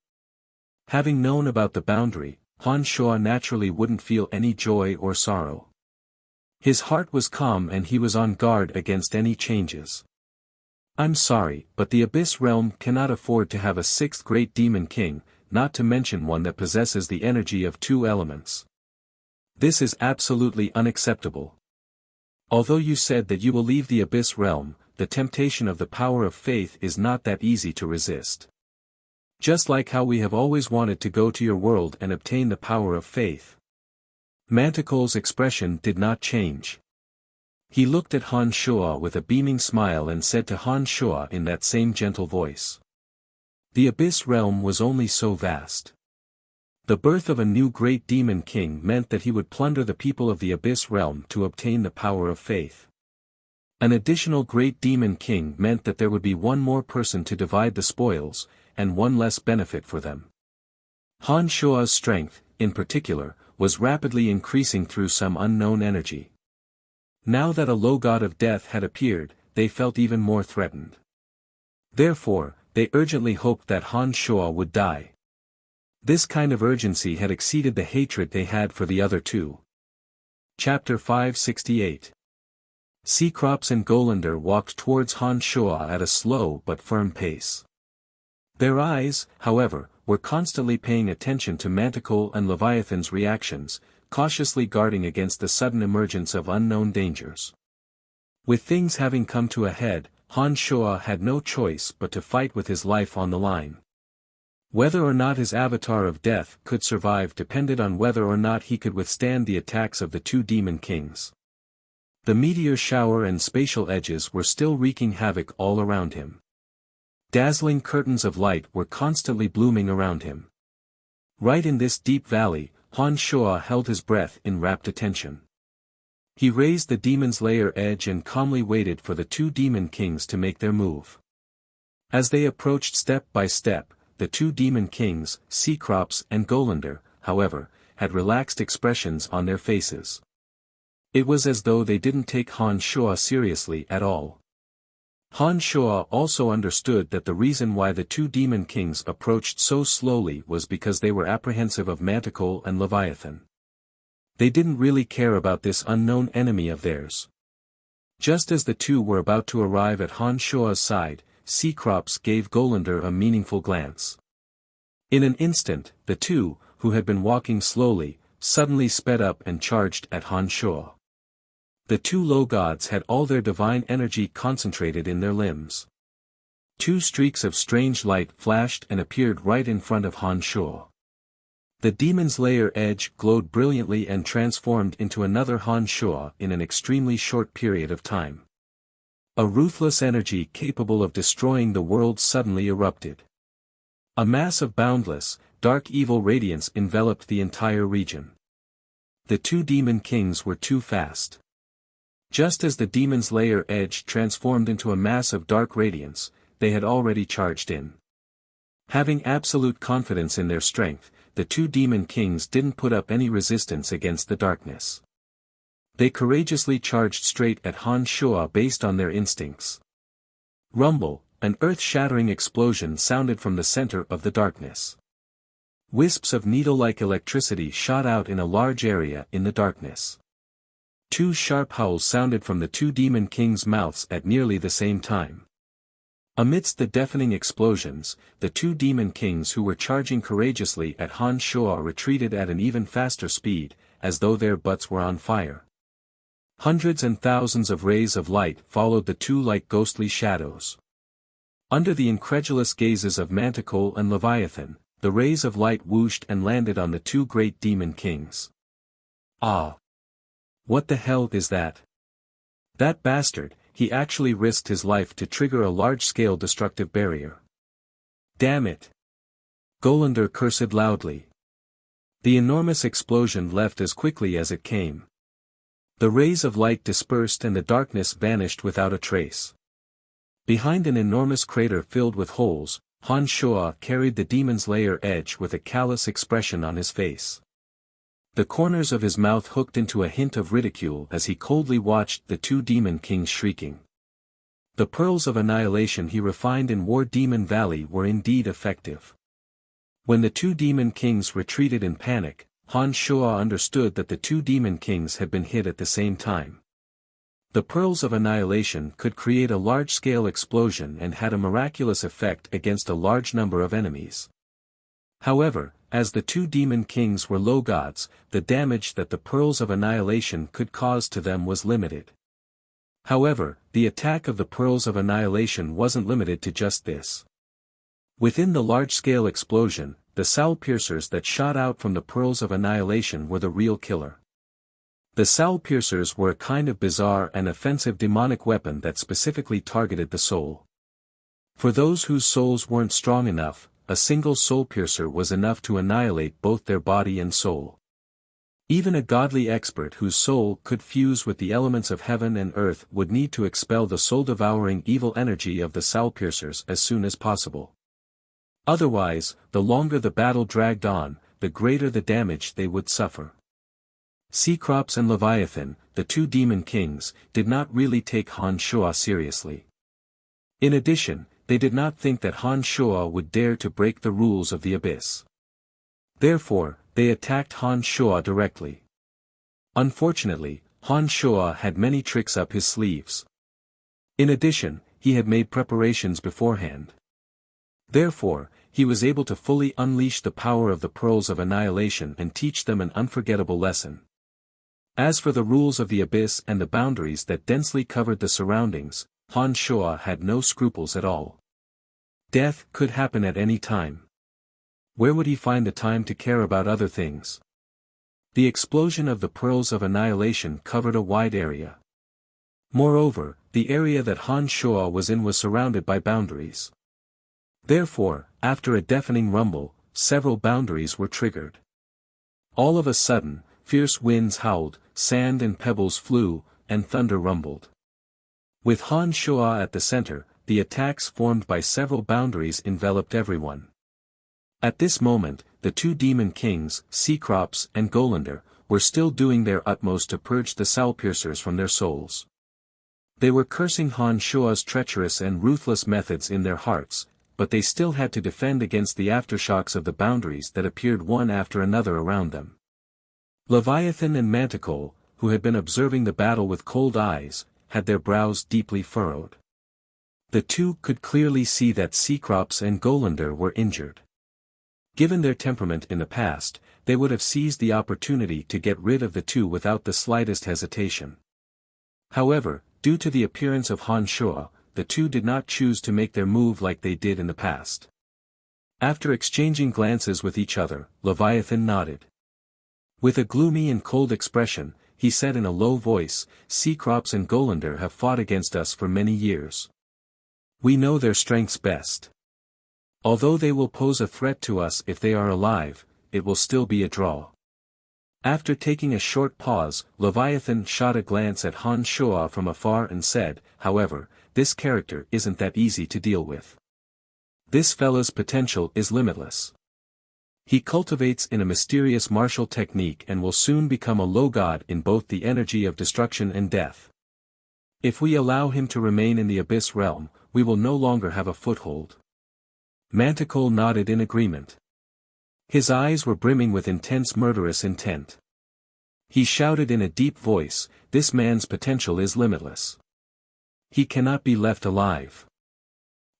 Having known about the boundary, Han Shuo naturally wouldn't feel any joy or sorrow. His heart was calm and he was on guard against any changes. "I'm sorry, but the Abyss Realm cannot afford to have a sixth great demon king, not to mention one that possesses the energy of two elements. This is absolutely unacceptable. Although you said that you will leave the Abyss Realm, the temptation of the power of faith is not that easy to resist. Just like how we have always wanted to go to your world and obtain the power of faith." Manticore's expression did not change. He looked at Han Shuo with a beaming smile and said to Han Shuo in that same gentle voice. The Abyss Realm was only so vast. The birth of a new great demon king meant that he would plunder the people of the Abyss Realm to obtain the power of faith. An additional great demon king meant that there would be one more person to divide the spoils, and one less benefit for them. Han Shuo's strength, in particular, was rapidly increasing through some unknown energy. Now that a low god of death had appeared, they felt even more threatened. Therefore, they urgently hoped that Han Shuo would die. This kind of urgency had exceeded the hatred they had for the other two. Chapter 568. Cecrops and Golander walked towards Han Shuo at a slow but firm pace. Their eyes, however, were constantly paying attention to Manticore and Leviathan's reactions, cautiously guarding against the sudden emergence of unknown dangers. With things having come to a head, Han Shuo had no choice but to fight with his life on the line. Whether or not his avatar of death could survive depended on whether or not he could withstand the attacks of the two demon kings. The meteor shower and spatial edges were still wreaking havoc all around him. Dazzling curtains of light were constantly blooming around him. Right in this deep valley, Han Shuo held his breath in rapt attention. He raised the demon's lair edge and calmly waited for the two demon kings to make their move. As they approached step by step, the two demon kings, Cecrops and Golander, however, had relaxed expressions on their faces. It was as though they didn't take Han Shuo seriously at all. Han Shuo also understood that the reason why the two demon kings approached so slowly was because they were apprehensive of Manticore and Leviathan. They didn't really care about this unknown enemy of theirs. Just as the two were about to arrive at Han Shuo's side, Cecrops gave Golander a meaningful glance. In an instant, the two, who had been walking slowly, suddenly sped up and charged at Han Shuo. The two low gods had all their divine energy concentrated in their limbs. Two streaks of strange light flashed and appeared right in front of Han Shuo. The demon's lair edge glowed brilliantly and transformed into another Han Shuo in an extremely short period of time. A ruthless energy capable of destroying the world suddenly erupted. A mass of boundless, dark evil radiance enveloped the entire region. The two demon kings were too fast. Just as the demon's lair edge transformed into a mass of dark radiance, they had already charged in. Having absolute confidence in their strength, the two demon kings didn't put up any resistance against the darkness. They courageously charged straight at Han Shuo based on their instincts. Rumble, an earth-shattering explosion sounded from the center of the darkness. Wisps of needle-like electricity shot out in a large area in the darkness. Two sharp howls sounded from the two demon kings' mouths at nearly the same time. Amidst the deafening explosions, the two demon kings who were charging courageously at Han Shuo retreated at an even faster speed, as though their butts were on fire. Hundreds and thousands of rays of light followed the two like ghostly shadows. Under the incredulous gazes of Manticore and Leviathan, the rays of light whooshed and landed on the two great demon kings. Ah! What the hell is that? That bastard, he actually risked his life to trigger a large-scale destructive barrier. Damn it! Golander cursed loudly. The enormous explosion left as quickly as it came. The rays of light dispersed and the darkness vanished without a trace. Behind an enormous crater filled with holes, Han Shuo carried the demon's lair edge with a callous expression on his face. The corners of his mouth hooked into a hint of ridicule as he coldly watched the two demon kings shrieking. The pearls of annihilation he refined in War Demon Valley were indeed effective. When the two demon kings retreated in panic, Han Shuo understood that the two demon kings had been hit at the same time. The pearls of annihilation could create a large-scale explosion and had a miraculous effect against a large number of enemies. However, as the two demon kings were low gods, the damage that the pearls of annihilation could cause to them was limited. However, the attack of the pearls of annihilation wasn't limited to just this. Within the large-scale explosion, the soul piercers that shot out from the pearls of annihilation were the real killer. The soul piercers were a kind of bizarre and offensive demonic weapon that specifically targeted the soul. For those whose souls weren't strong enough, a single soul piercer was enough to annihilate both their body and soul. Even a godly expert whose soul could fuse with the elements of heaven and earth would need to expel the soul-devouring evil energy of the soul piercers as soon as possible. Otherwise, the longer the battle dragged on, the greater the damage they would suffer. Cecrops and Leviathan, the two demon kings, did not really take Han Shuo seriously. In addition, they did not think that Han Shuo would dare to break the rules of the abyss. Therefore, they attacked Han Shuo directly. Unfortunately, Han Shuo had many tricks up his sleeves. In addition, he had made preparations beforehand. Therefore, he was able to fully unleash the power of the pearls of annihilation and teach them an unforgettable lesson. As for the rules of the abyss and the boundaries that densely covered the surroundings, Han Shuo had no scruples at all. Death could happen at any time. Where would he find the time to care about other things? The explosion of the pearls of annihilation covered a wide area. Moreover, the area that Han Shuo was in was surrounded by boundaries. Therefore, after a deafening rumble, several boundaries were triggered. All of a sudden, fierce winds howled, sand and pebbles flew, and thunder rumbled. With Han Shuo at the center, the attacks formed by several boundaries enveloped everyone. At this moment, the two demon kings, Cecrops and Golander, were still doing their utmost to purge the Soulpiercers from their souls. They were cursing Han Shuo's treacherous and ruthless methods in their hearts, but they still had to defend against the aftershocks of the boundaries that appeared one after another around them. Leviathan and Manticore, who had been observing the battle with cold eyes, had their brows deeply furrowed. The two could clearly see that Cecrops and Golander were injured. Given their temperament in the past, they would have seized the opportunity to get rid of the two without the slightest hesitation. However, due to the appearance of Han Shuo, the two did not choose to make their move like they did in the past. After exchanging glances with each other, Leviathan nodded. With a gloomy and cold expression, he said in a low voice, "Cecrops and Golander have fought against us for many years. We know their strengths best. Although they will pose a threat to us if they are alive, it will still be a draw." After taking a short pause, Leviathan shot a glance at Han Shuo from afar and said, "However, this character isn't that easy to deal with. This fella's potential is limitless. He cultivates in a mysterious martial technique and will soon become a low god in both the energy of destruction and death. If we allow him to remain in the abyss realm, we will no longer have a foothold." Manticore nodded in agreement. His eyes were brimming with intense murderous intent. He shouted in a deep voice, "This man's potential is limitless. He cannot be left alive."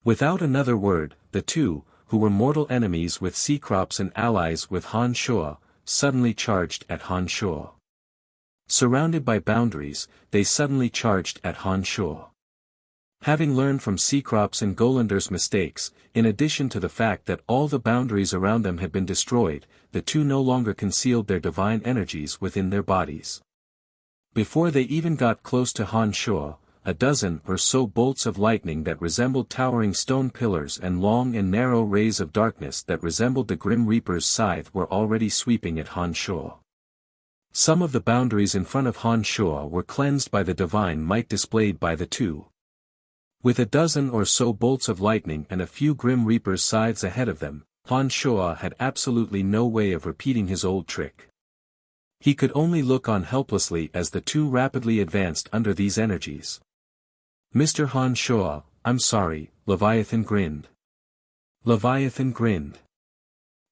Without another word, the two, who were mortal enemies with Cecrops and allies with Han Shuo, suddenly charged at Han Shuo. Surrounded by boundaries, they suddenly charged at Han Shuo. Having learned from Cecrops and Golander's mistakes, in addition to the fact that all the boundaries around them had been destroyed, the two no longer concealed their divine energies within their bodies. Before they even got close to Han Shuo, a dozen or so bolts of lightning that resembled towering stone pillars and long and narrow rays of darkness that resembled the Grim Reaper's scythe were already sweeping at Han Shuo. Some of the boundaries in front of Han Shuo were cleansed by the divine might displayed by the two. With a dozen or so bolts of lightning and a few Grim Reaper's scythes ahead of them, Han Shuo had absolutely no way of repeating his old trick. He could only look on helplessly as the two rapidly advanced under these energies. "Mr. Han Shuo, I'm sorry," Leviathan grinned. Leviathan grinned.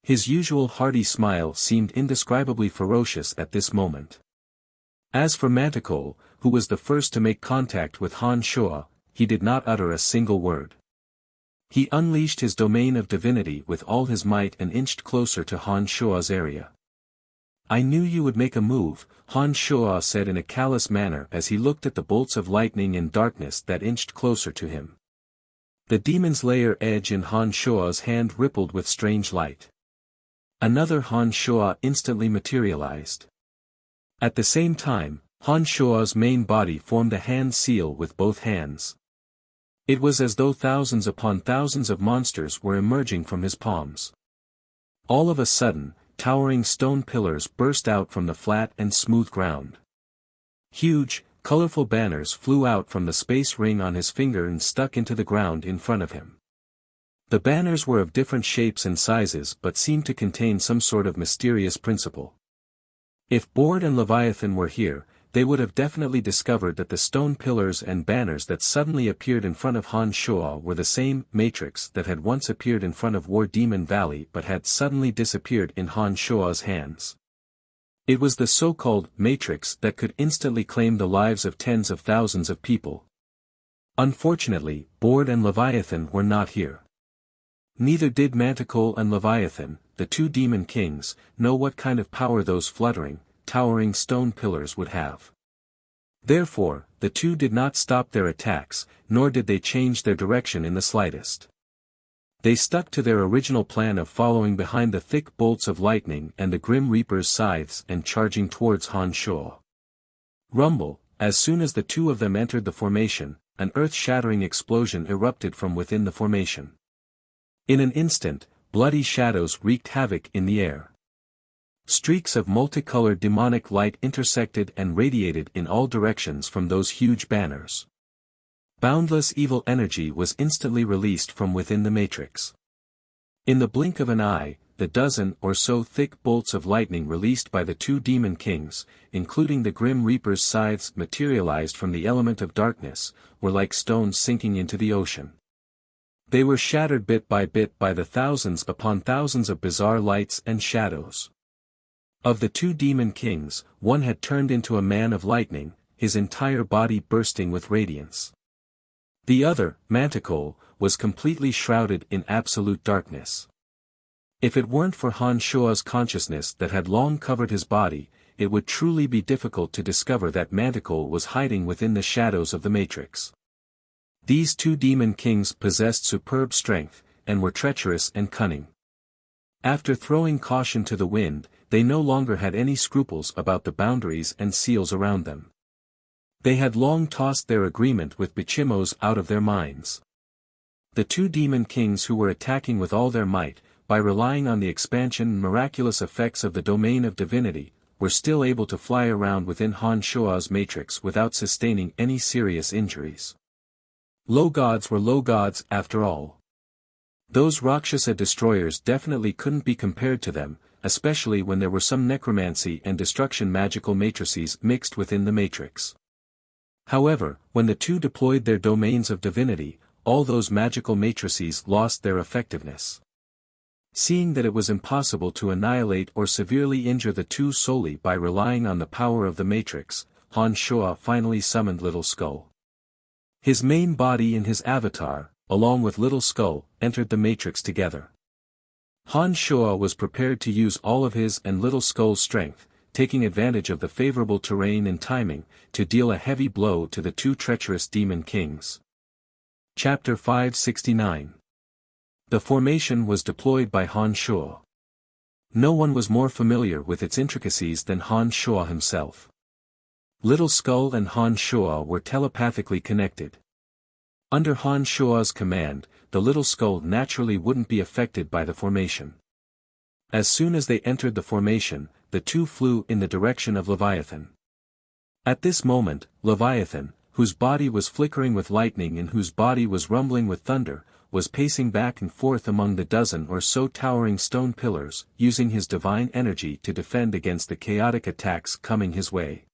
His usual hearty smile seemed indescribably ferocious at this moment. As for Manticore, who was the first to make contact with Han Shuo, he did not utter a single word. He unleashed his domain of divinity with all his might and inched closer to Han Shuo's area. "I knew you would make a move," Han Shuo said in a callous manner as he looked at the bolts of lightning and darkness that inched closer to him. The demon's lair edge in Han Shuo's hand rippled with strange light. Another Han Shuo instantly materialized. At the same time, Han Shuo's main body formed a hand seal with both hands. It was as though thousands upon thousands of monsters were emerging from his palms. All of a sudden, towering stone pillars burst out from the flat and smooth ground. Huge, colorful banners flew out from the space ring on his finger and stuck into the ground in front of him. The banners were of different shapes and sizes but seemed to contain some sort of mysterious principle. If Bord and Leviathan were here, they would have definitely discovered that the stone pillars and banners that suddenly appeared in front of Han Shuo were the same matrix that had once appeared in front of War Demon Valley but had suddenly disappeared in Han Shuo's hands. It was the so-called Matrix that could instantly claim the lives of tens of thousands of people. Unfortunately, Bord and Leviathan were not here. Neither did Manticore and Leviathan, the two demon kings, know what kind of power those fluttering, towering stone pillars would have. Therefore, the two did not stop their attacks, nor did they change their direction in the slightest. They stuck to their original plan of following behind the thick bolts of lightning and the Grim Reaper's scythes and charging towards Han Shuo. Rumble, as soon as the two of them entered the formation, an earth-shattering explosion erupted from within the formation. In an instant, bloody shadows wreaked havoc in the air. Streaks of multicolored demonic light intersected and radiated in all directions from those huge banners. Boundless evil energy was instantly released from within the matrix. In the blink of an eye, the dozen or so thick bolts of lightning released by the two demon kings, including the Grim Reaper's scythes materialized from the element of darkness, were like stones sinking into the ocean. They were shattered bit by the thousands upon thousands of bizarre lights and shadows. Of the two demon kings, one had turned into a man of lightning, his entire body bursting with radiance. The other, Manticore, was completely shrouded in absolute darkness. If it weren't for Han Shuo's consciousness that had long covered his body, it would truly be difficult to discover that Manticore was hiding within the shadows of the Matrix. These two demon kings possessed superb strength, and were treacherous and cunning. After throwing caution to the wind, they no longer had any scruples about the boundaries and seals around them. They had long tossed their agreement with Bichimos out of their minds. The two demon kings who were attacking with all their might, by relying on the expansion and miraculous effects of the domain of divinity, were still able to fly around within Han Shuo's matrix without sustaining any serious injuries. Low gods were low gods after all. Those Rakshasa destroyers definitely couldn't be compared to them, especially when there were some necromancy and destruction magical matrices mixed within the matrix. However, when the two deployed their domains of divinity, all those magical matrices lost their effectiveness. Seeing that it was impossible to annihilate or severely injure the two solely by relying on the power of the matrix, Han Shuo finally summoned Little Skull. His main body and his avatar, along with Little Skull, entered the matrix together. Han Shuo was prepared to use all of his and Little Skull's strength, taking advantage of the favorable terrain and timing, to deal a heavy blow to the two treacherous demon kings. Chapter 569. The formation was deployed by Han Shuo. No one was more familiar with its intricacies than Han Shuo himself. Little Skull and Han Shuo were telepathically connected. Under Han Shuo's command, the Little Skull naturally wouldn't be affected by the formation. As soon as they entered the formation, the two flew in the direction of Leviathan. At this moment, Leviathan, whose body was flickering with lightning and whose body was rumbling with thunder, was pacing back and forth among the dozen or so towering stone pillars, using his divine energy to defend against the chaotic attacks coming his way.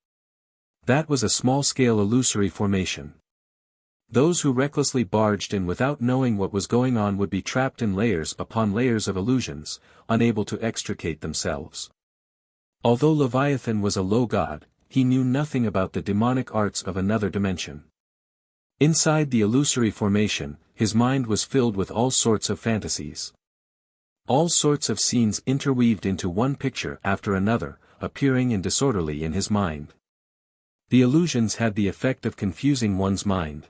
That was a small-scale illusory formation. Those who recklessly barged in without knowing what was going on would be trapped in layers upon layers of illusions, unable to extricate themselves. Although Leviathan was a low god, he knew nothing about the demonic arts of another dimension. Inside the illusory formation, his mind was filled with all sorts of fantasies. All sorts of scenes interweaved into one picture after another, appearing disorderly in his mind. The illusions had the effect of confusing one's mind.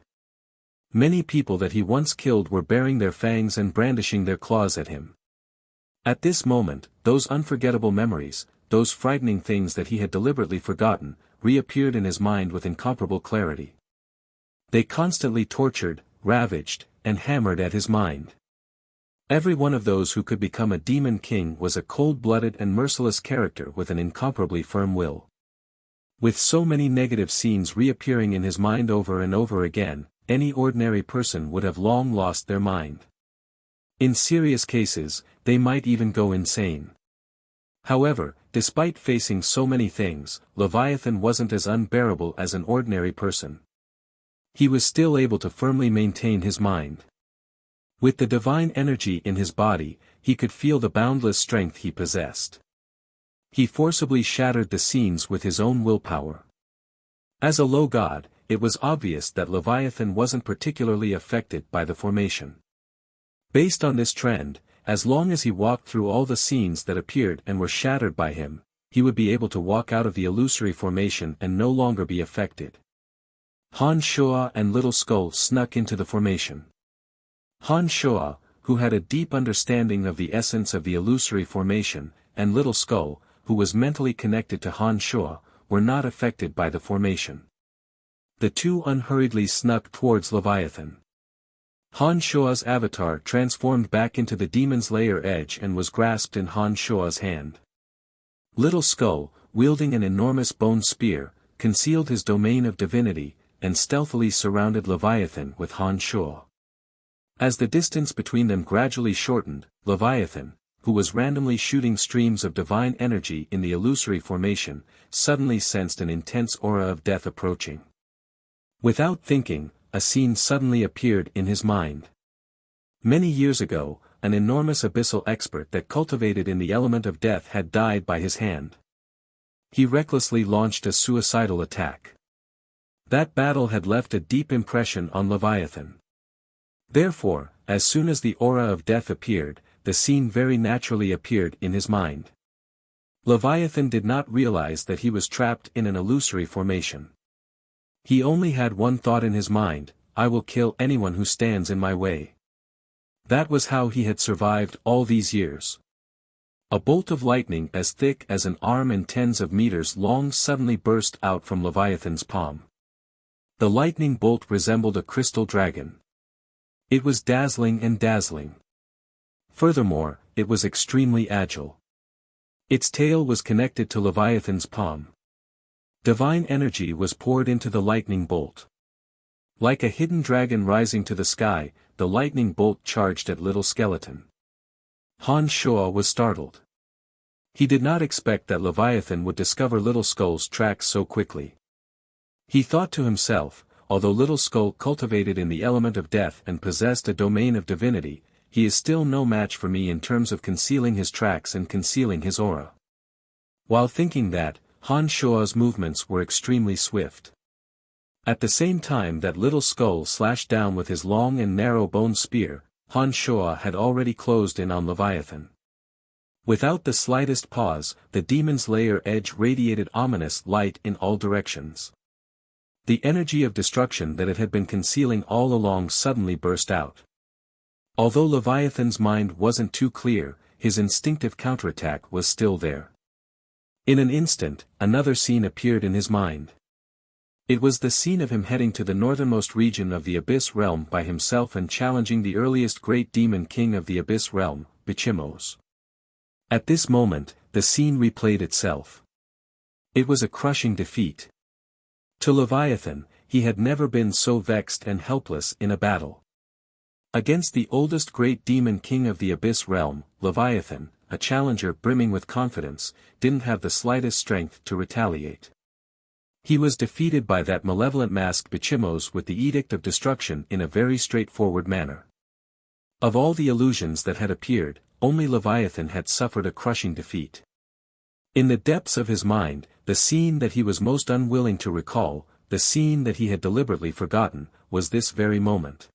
Many people that he once killed were baring their fangs and brandishing their claws at him. At this moment, those unforgettable memories, those frightening things that he had deliberately forgotten, reappeared in his mind with incomparable clarity. They constantly tortured, ravaged, and hammered at his mind. Every one of those who could become a demon king was a cold-blooded and merciless character with an incomparably firm will. With so many negative scenes reappearing in his mind over and over again, any ordinary person would have long lost their mind. In serious cases, they might even go insane. However, despite facing so many things, Leviathan wasn't as unbearable as an ordinary person. He was still able to firmly maintain his mind. With the divine energy in his body, he could feel the boundless strength he possessed. He forcibly shattered the scenes with his own willpower. As a low god, it was obvious that Leviathan wasn't particularly affected by the formation. Based on this trend, as long as he walked through all the scenes that appeared and were shattered by him, he would be able to walk out of the illusory formation and no longer be affected. Han Shuo and Little Skull snuck into the formation. Han Shuo, who had a deep understanding of the essence of the illusory formation, and Little Skull, who was mentally connected to Han Shuo, were not affected by the formation. The two unhurriedly snuck towards Leviathan. Han Shuo's avatar transformed back into the demon's lair edge and was grasped in Han Shuo's hand. Little Skull, wielding an enormous bone spear, concealed his domain of divinity, and stealthily surrounded Leviathan with Han Shuo. As the distance between them gradually shortened, Leviathan, who was randomly shooting streams of divine energy in the illusory formation, suddenly sensed an intense aura of death approaching. Without thinking, a scene suddenly appeared in his mind. Many years ago, an enormous abyssal expert that cultivated in the element of death had died by his hand. He recklessly launched a suicidal attack. That battle had left a deep impression on Leviathan. Therefore, as soon as the aura of death appeared, the scene very naturally appeared in his mind. Leviathan did not realize that he was trapped in an illusory formation. He only had one thought in his mind: I will kill anyone who stands in my way. That was how he had survived all these years. A bolt of lightning as thick as an arm and tens of meters long suddenly burst out from Leviathan's palm. The lightning bolt resembled a crystal dragon. It was dazzling and dazzling. Furthermore, it was extremely agile. Its tail was connected to Leviathan's palm. Divine energy was poured into the lightning bolt. Like a hidden dragon rising to the sky, the lightning bolt charged at Little Skeleton. Han Shuo was startled. He did not expect that Leviathan would discover Little Skull's tracks so quickly. He thought to himself, although Little Skull cultivated in the element of death and possessed a domain of divinity, he is still no match for me in terms of concealing his tracks and concealing his aura. While thinking that, Han Shuo's movements were extremely swift. At the same time that Little Skull slashed down with his long and narrow bone spear, Han Shuo had already closed in on Leviathan. Without the slightest pause, the demon's lair edge radiated ominous light in all directions. The energy of destruction that it had been concealing all along suddenly burst out. Although Leviathan's mind wasn't too clear, his instinctive counterattack was still there. In an instant, another scene appeared in his mind. It was the scene of him heading to the northernmost region of the Abyss Realm by himself and challenging the earliest great demon king of the Abyss Realm, Bichimos. At this moment, the scene replayed itself. It was a crushing defeat. To Leviathan, he had never been so vexed and helpless in a battle. Against the oldest great demon king of the Abyss Realm, Leviathan, a challenger brimming with confidence, didn't have the slightest strength to retaliate. He was defeated by that malevolent masked Bichimos with the Edict of Destruction in a very straightforward manner. Of all the illusions that had appeared, only Leviathan had suffered a crushing defeat. In the depths of his mind, the scene that he was most unwilling to recall, the scene that he had deliberately forgotten, was this very moment.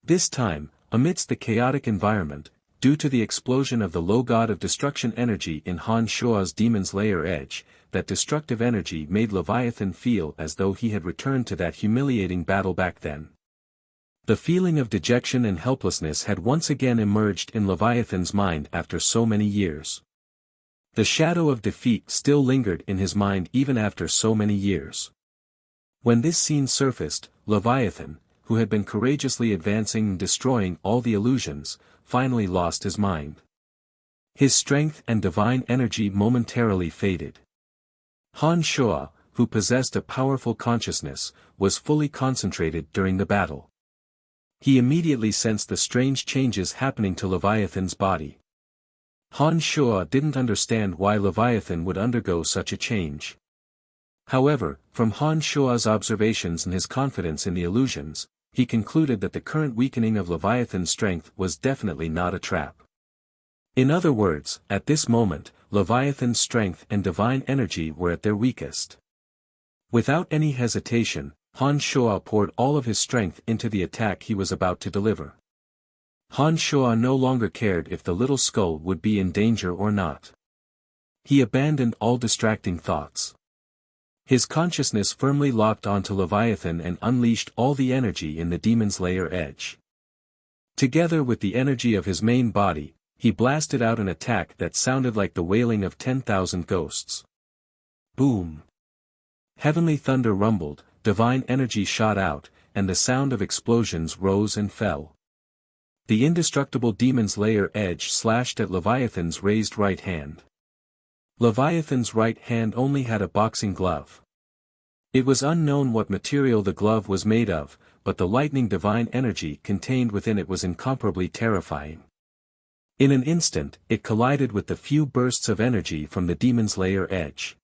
This time, amidst the chaotic environment, due to the explosion of the low god of destruction energy in Han Shuo's demon's lair edge, that destructive energy made Leviathan feel as though he had returned to that humiliating battle back then. The feeling of dejection and helplessness had once again emerged in Leviathan's mind after so many years. The shadow of defeat still lingered in his mind even after so many years. When this scene surfaced, Leviathan, who had been courageously advancing and destroying all the illusions, finally lost his mind. His strength and divine energy momentarily faded. Han Shuo, who possessed a powerful consciousness, was fully concentrated during the battle. He immediately sensed the strange changes happening to Leviathan's body. Han Shuo didn't understand why Leviathan would undergo such a change. However, from Han Shuo's observations and his confidence in the illusions, he concluded that the current weakening of Leviathan's strength was definitely not a trap. In other words, at this moment, Leviathan's strength and divine energy were at their weakest. Without any hesitation, Han Shuo poured all of his strength into the attack he was about to deliver. Han Shuo no longer cared if the little skull would be in danger or not. He abandoned all distracting thoughts. His consciousness firmly locked onto Leviathan and unleashed all the energy in the demon's lair edge. Together with the energy of his main body, he blasted out an attack that sounded like the wailing of 10,000 ghosts. Boom! Heavenly thunder rumbled, divine energy shot out, and the sound of explosions rose and fell. The indestructible demon's lair edge slashed at Leviathan's raised right hand. Leviathan's right hand only had a boxing glove. It was unknown what material the glove was made of, but the lightning divine energy contained within it was incomparably terrifying. In an instant, it collided with the few bursts of energy from the demon's lair edge.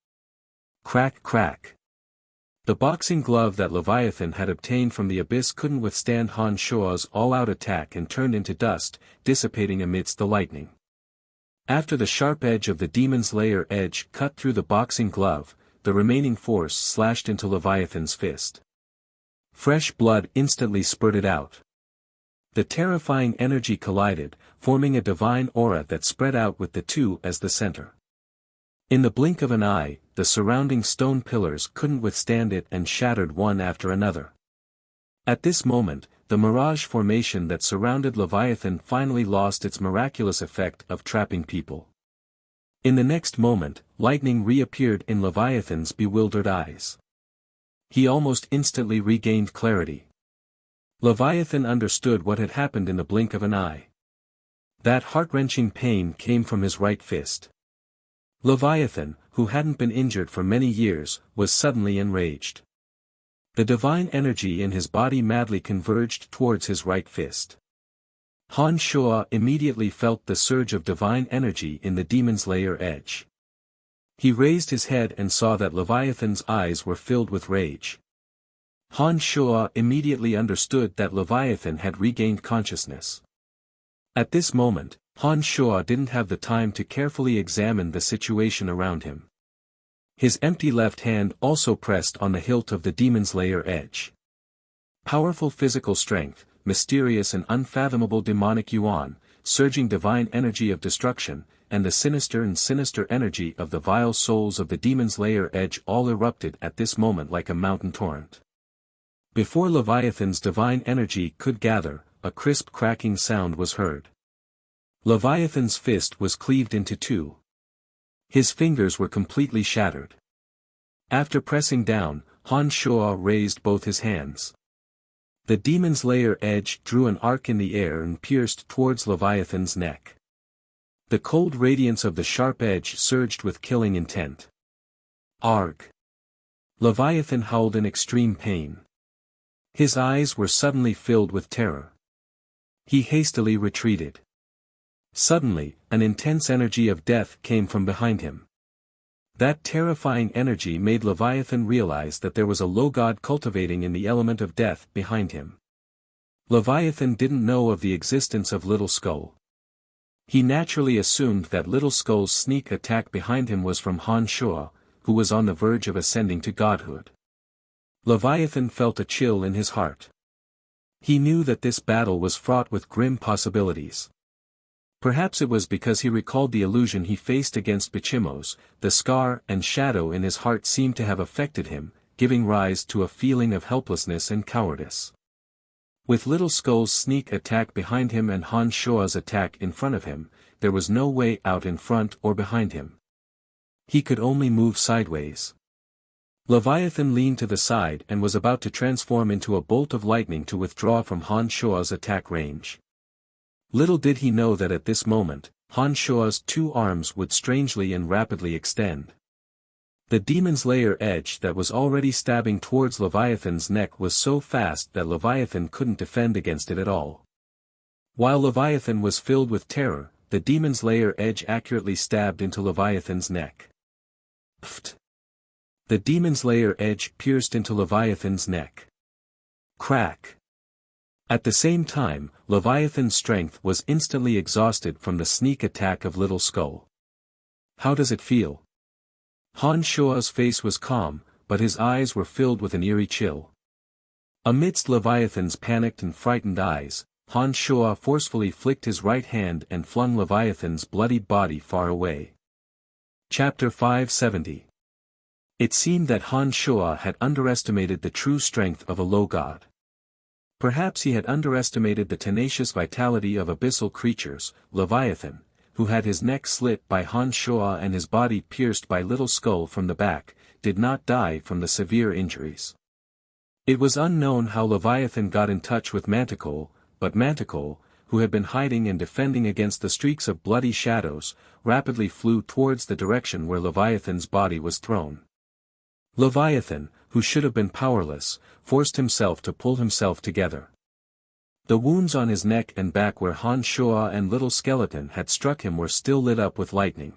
Crack crack. The boxing glove that Leviathan had obtained from the abyss couldn't withstand Han Shuo's all-out attack and turned into dust, dissipating amidst the lightning. After the sharp edge of the demon's lair edge cut through the boxing glove, the remaining force slashed into Leviathan's fist. Fresh blood instantly spurted out. The terrifying energy collided, forming a divine aura that spread out with the two as the center. In the blink of an eye, the surrounding stone pillars couldn't withstand it and shattered one after another. At this moment, the mirage formation that surrounded Leviathan finally lost its miraculous effect of trapping people. In the next moment, lightning reappeared in Leviathan's bewildered eyes. He almost instantly regained clarity. Leviathan understood what had happened in the blink of an eye. That heart-wrenching pain came from his right fist. Leviathan, who hadn't been injured for many years, was suddenly enraged. The divine energy in his body madly converged towards his right fist. Han Shuo immediately felt the surge of divine energy in the demon's lair edge. He raised his head and saw that Leviathan's eyes were filled with rage. Han Shuo immediately understood that Leviathan had regained consciousness. At this moment, Han Shuo didn't have the time to carefully examine the situation around him. His empty left hand also pressed on the hilt of the demon's lair edge. Powerful physical strength, mysterious and unfathomable demonic yuan, surging divine energy of destruction, and the sinister energy of the vile souls of the demon's lair edge all erupted at this moment like a mountain torrent. Before Leviathan's divine energy could gather, a crisp cracking sound was heard. Leviathan's fist was cleaved into two. His fingers were completely shattered. After pressing down, Han Shuo raised both his hands. The demon's lair edge drew an arc in the air and pierced towards Leviathan's neck. The cold radiance of the sharp edge surged with killing intent. Arg! Leviathan howled in extreme pain. His eyes were suddenly filled with terror. He hastily retreated. Suddenly, an intense energy of death came from behind him. That terrifying energy made Leviathan realize that there was a low god cultivating in the element of death behind him. Leviathan didn't know of the existence of Little Skull. He naturally assumed that Little Skull's sneak attack behind him was from Han Shuo, who was on the verge of ascending to godhood. Leviathan felt a chill in his heart. He knew that this battle was fraught with grim possibilities. Perhaps it was because he recalled the illusion he faced against Bichimos. The scar and shadow in his heart seemed to have affected him, giving rise to a feeling of helplessness and cowardice. With Little Skull's sneak attack behind him and Han Shuo's attack in front of him, there was no way out in front or behind him. He could only move sideways. Leviathan leaned to the side and was about to transform into a bolt of lightning to withdraw from Han Shuo's attack range. Little did he know that at this moment, Han Shuo's two arms would strangely and rapidly extend. The demon's lair edge that was already stabbing towards Leviathan's neck was so fast that Leviathan couldn't defend against it at all. While Leviathan was filled with terror, the demon's lair edge accurately stabbed into Leviathan's neck. Pfft! The demon's lair edge pierced into Leviathan's neck. Crack! At the same time, Leviathan's strength was instantly exhausted from the sneak attack of Little Skull. how does it feel? Han Shua's face was calm, but his eyes were filled with an eerie chill. Amidst Leviathan's panicked and frightened eyes, Han Shua forcefully flicked his right hand and flung Leviathan's bloodied body far away. Chapter 570. It seemed that Han Shua had underestimated the true strength of a low god. Perhaps he had underestimated the tenacious vitality of abyssal creatures. Leviathan, who had his neck slit by Han Shua and his body pierced by Little Skull from the back, did not die from the severe injuries. It was unknown how Leviathan got in touch with Manticore, but Manticore, who had been hiding and defending against the streaks of bloody shadows, rapidly flew towards the direction where Leviathan's body was thrown. Leviathan, who should have been powerless, forced himself to pull himself together. The wounds on his neck and back where Han Shua and Little Skeleton had struck him were still lit up with lightning.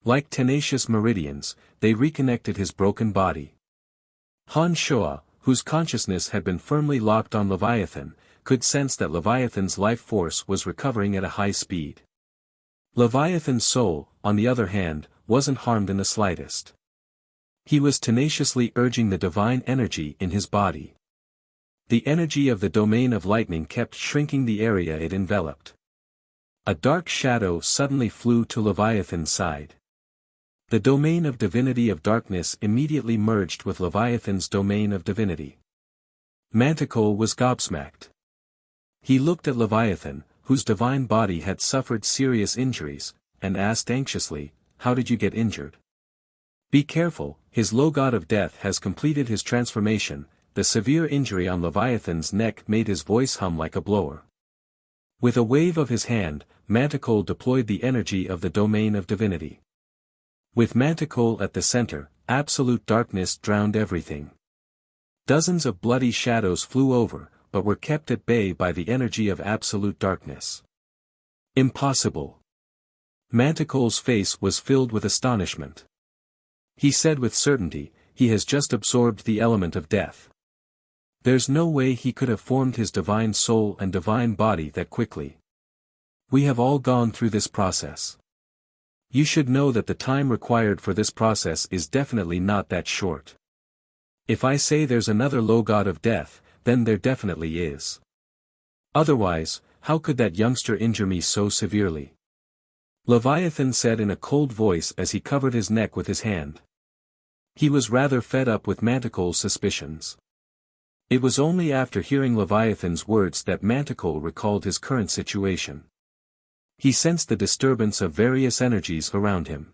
Like tenacious meridians, they reconnected his broken body. Han Shua, whose consciousness had been firmly locked on Leviathan, could sense that Leviathan's life force was recovering at a high speed. Leviathan's soul, on the other hand, wasn't harmed in the slightest. He was tenaciously urging the divine energy in his body. The energy of the domain of lightning kept shrinking the area it enveloped. A dark shadow suddenly flew to Leviathan's side. The domain of divinity of darkness immediately merged with Leviathan's domain of divinity. Manticore was gobsmacked. He looked at Leviathan, whose divine body had suffered serious injuries, and asked anxiously, "How did you get injured?" "Be careful, his low god of death has completed his transformation." The severe injury on Leviathan's neck made his voice hum like a blower. With a wave of his hand, Manticore deployed the energy of the domain of divinity. With Manticore at the center, absolute darkness drowned everything. Dozens of bloody shadows flew over, but were kept at bay by the energy of absolute darkness. Impossible. Manticore's face was filled with astonishment. He said with certainty, "He has just absorbed the element of death. There's no way he could have formed his divine soul and divine body that quickly. We have all gone through this process. You should know that the time required for this process is definitely not that short. If I say there's another low god of death, then there definitely is. Otherwise, how could that youngster injure me so severely?" Leviathan said in a cold voice as he covered his neck with his hand. He was rather fed up with Manticore's suspicions. It was only after hearing Leviathan's words that Manticore recalled his current situation. He sensed the disturbance of various energies around him.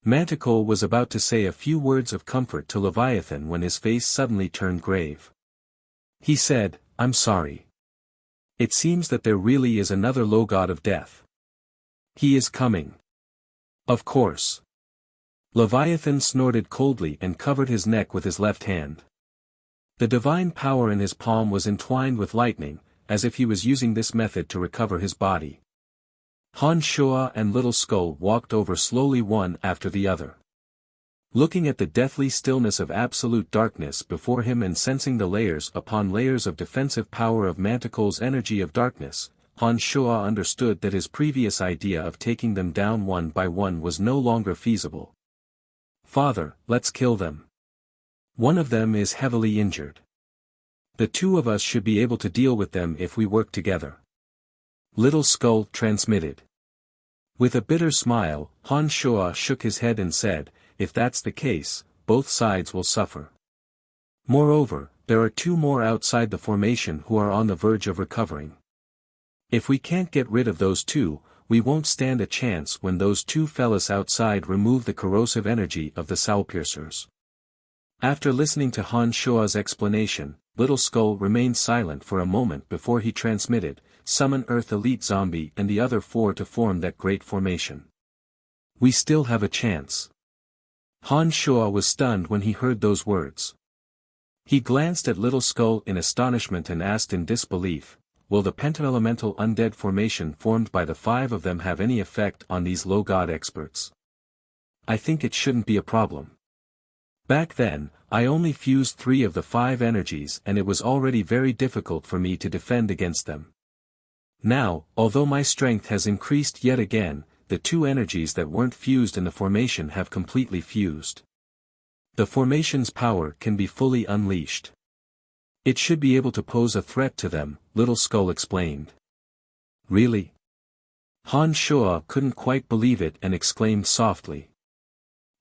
Manticore was about to say a few words of comfort to Leviathan when his face suddenly turned grave. He said, "I'm sorry. It seems that there really is another low god of death. He is coming." "Of course." Leviathan snorted coldly and covered his neck with his left hand. The divine power in his palm was entwined with lightning, as if he was using this method to recover his body. Han Shua and Little Skull walked over slowly one after the other. Looking at the deathly stillness of absolute darkness before him and sensing the layers upon layers of defensive power of Manticore's energy of darkness, Han Shua understood that his previous idea of taking them down one by one was no longer feasible. "Father, let's kill them. One of them is heavily injured. The two of us should be able to deal with them if we work together." Little Skull transmitted. With a bitter smile, Han Shua shook his head and said, "If that's the case, both sides will suffer. Moreover, there are two more outside the formation who are on the verge of recovering. If we can't get rid of those two, we won't stand a chance when those two fellas outside remove the corrosive energy of the Soulpiercers." After listening to Han Shua's explanation, Little Skull remained silent for a moment before he transmitted, "Summon Earth Elite Zombie and the other four to form that great formation. We still have a chance." Han Shua was stunned when he heard those words. He glanced at Little Skull in astonishment and asked in disbelief, "Will the pentaelemental undead formation formed by the five of them have any effect on these low god experts?" "I think it shouldn't be a problem. Back then, I only fused 3 of the 5 energies and it was already very difficult for me to defend against them. Now, although my strength has increased yet again, the two energies that weren't fused in the formation have completely fused. The formation's power can be fully unleashed. It should be able to pose a threat to them, Little Skull explained. Really? Han Shuo couldn't quite believe it and exclaimed softly.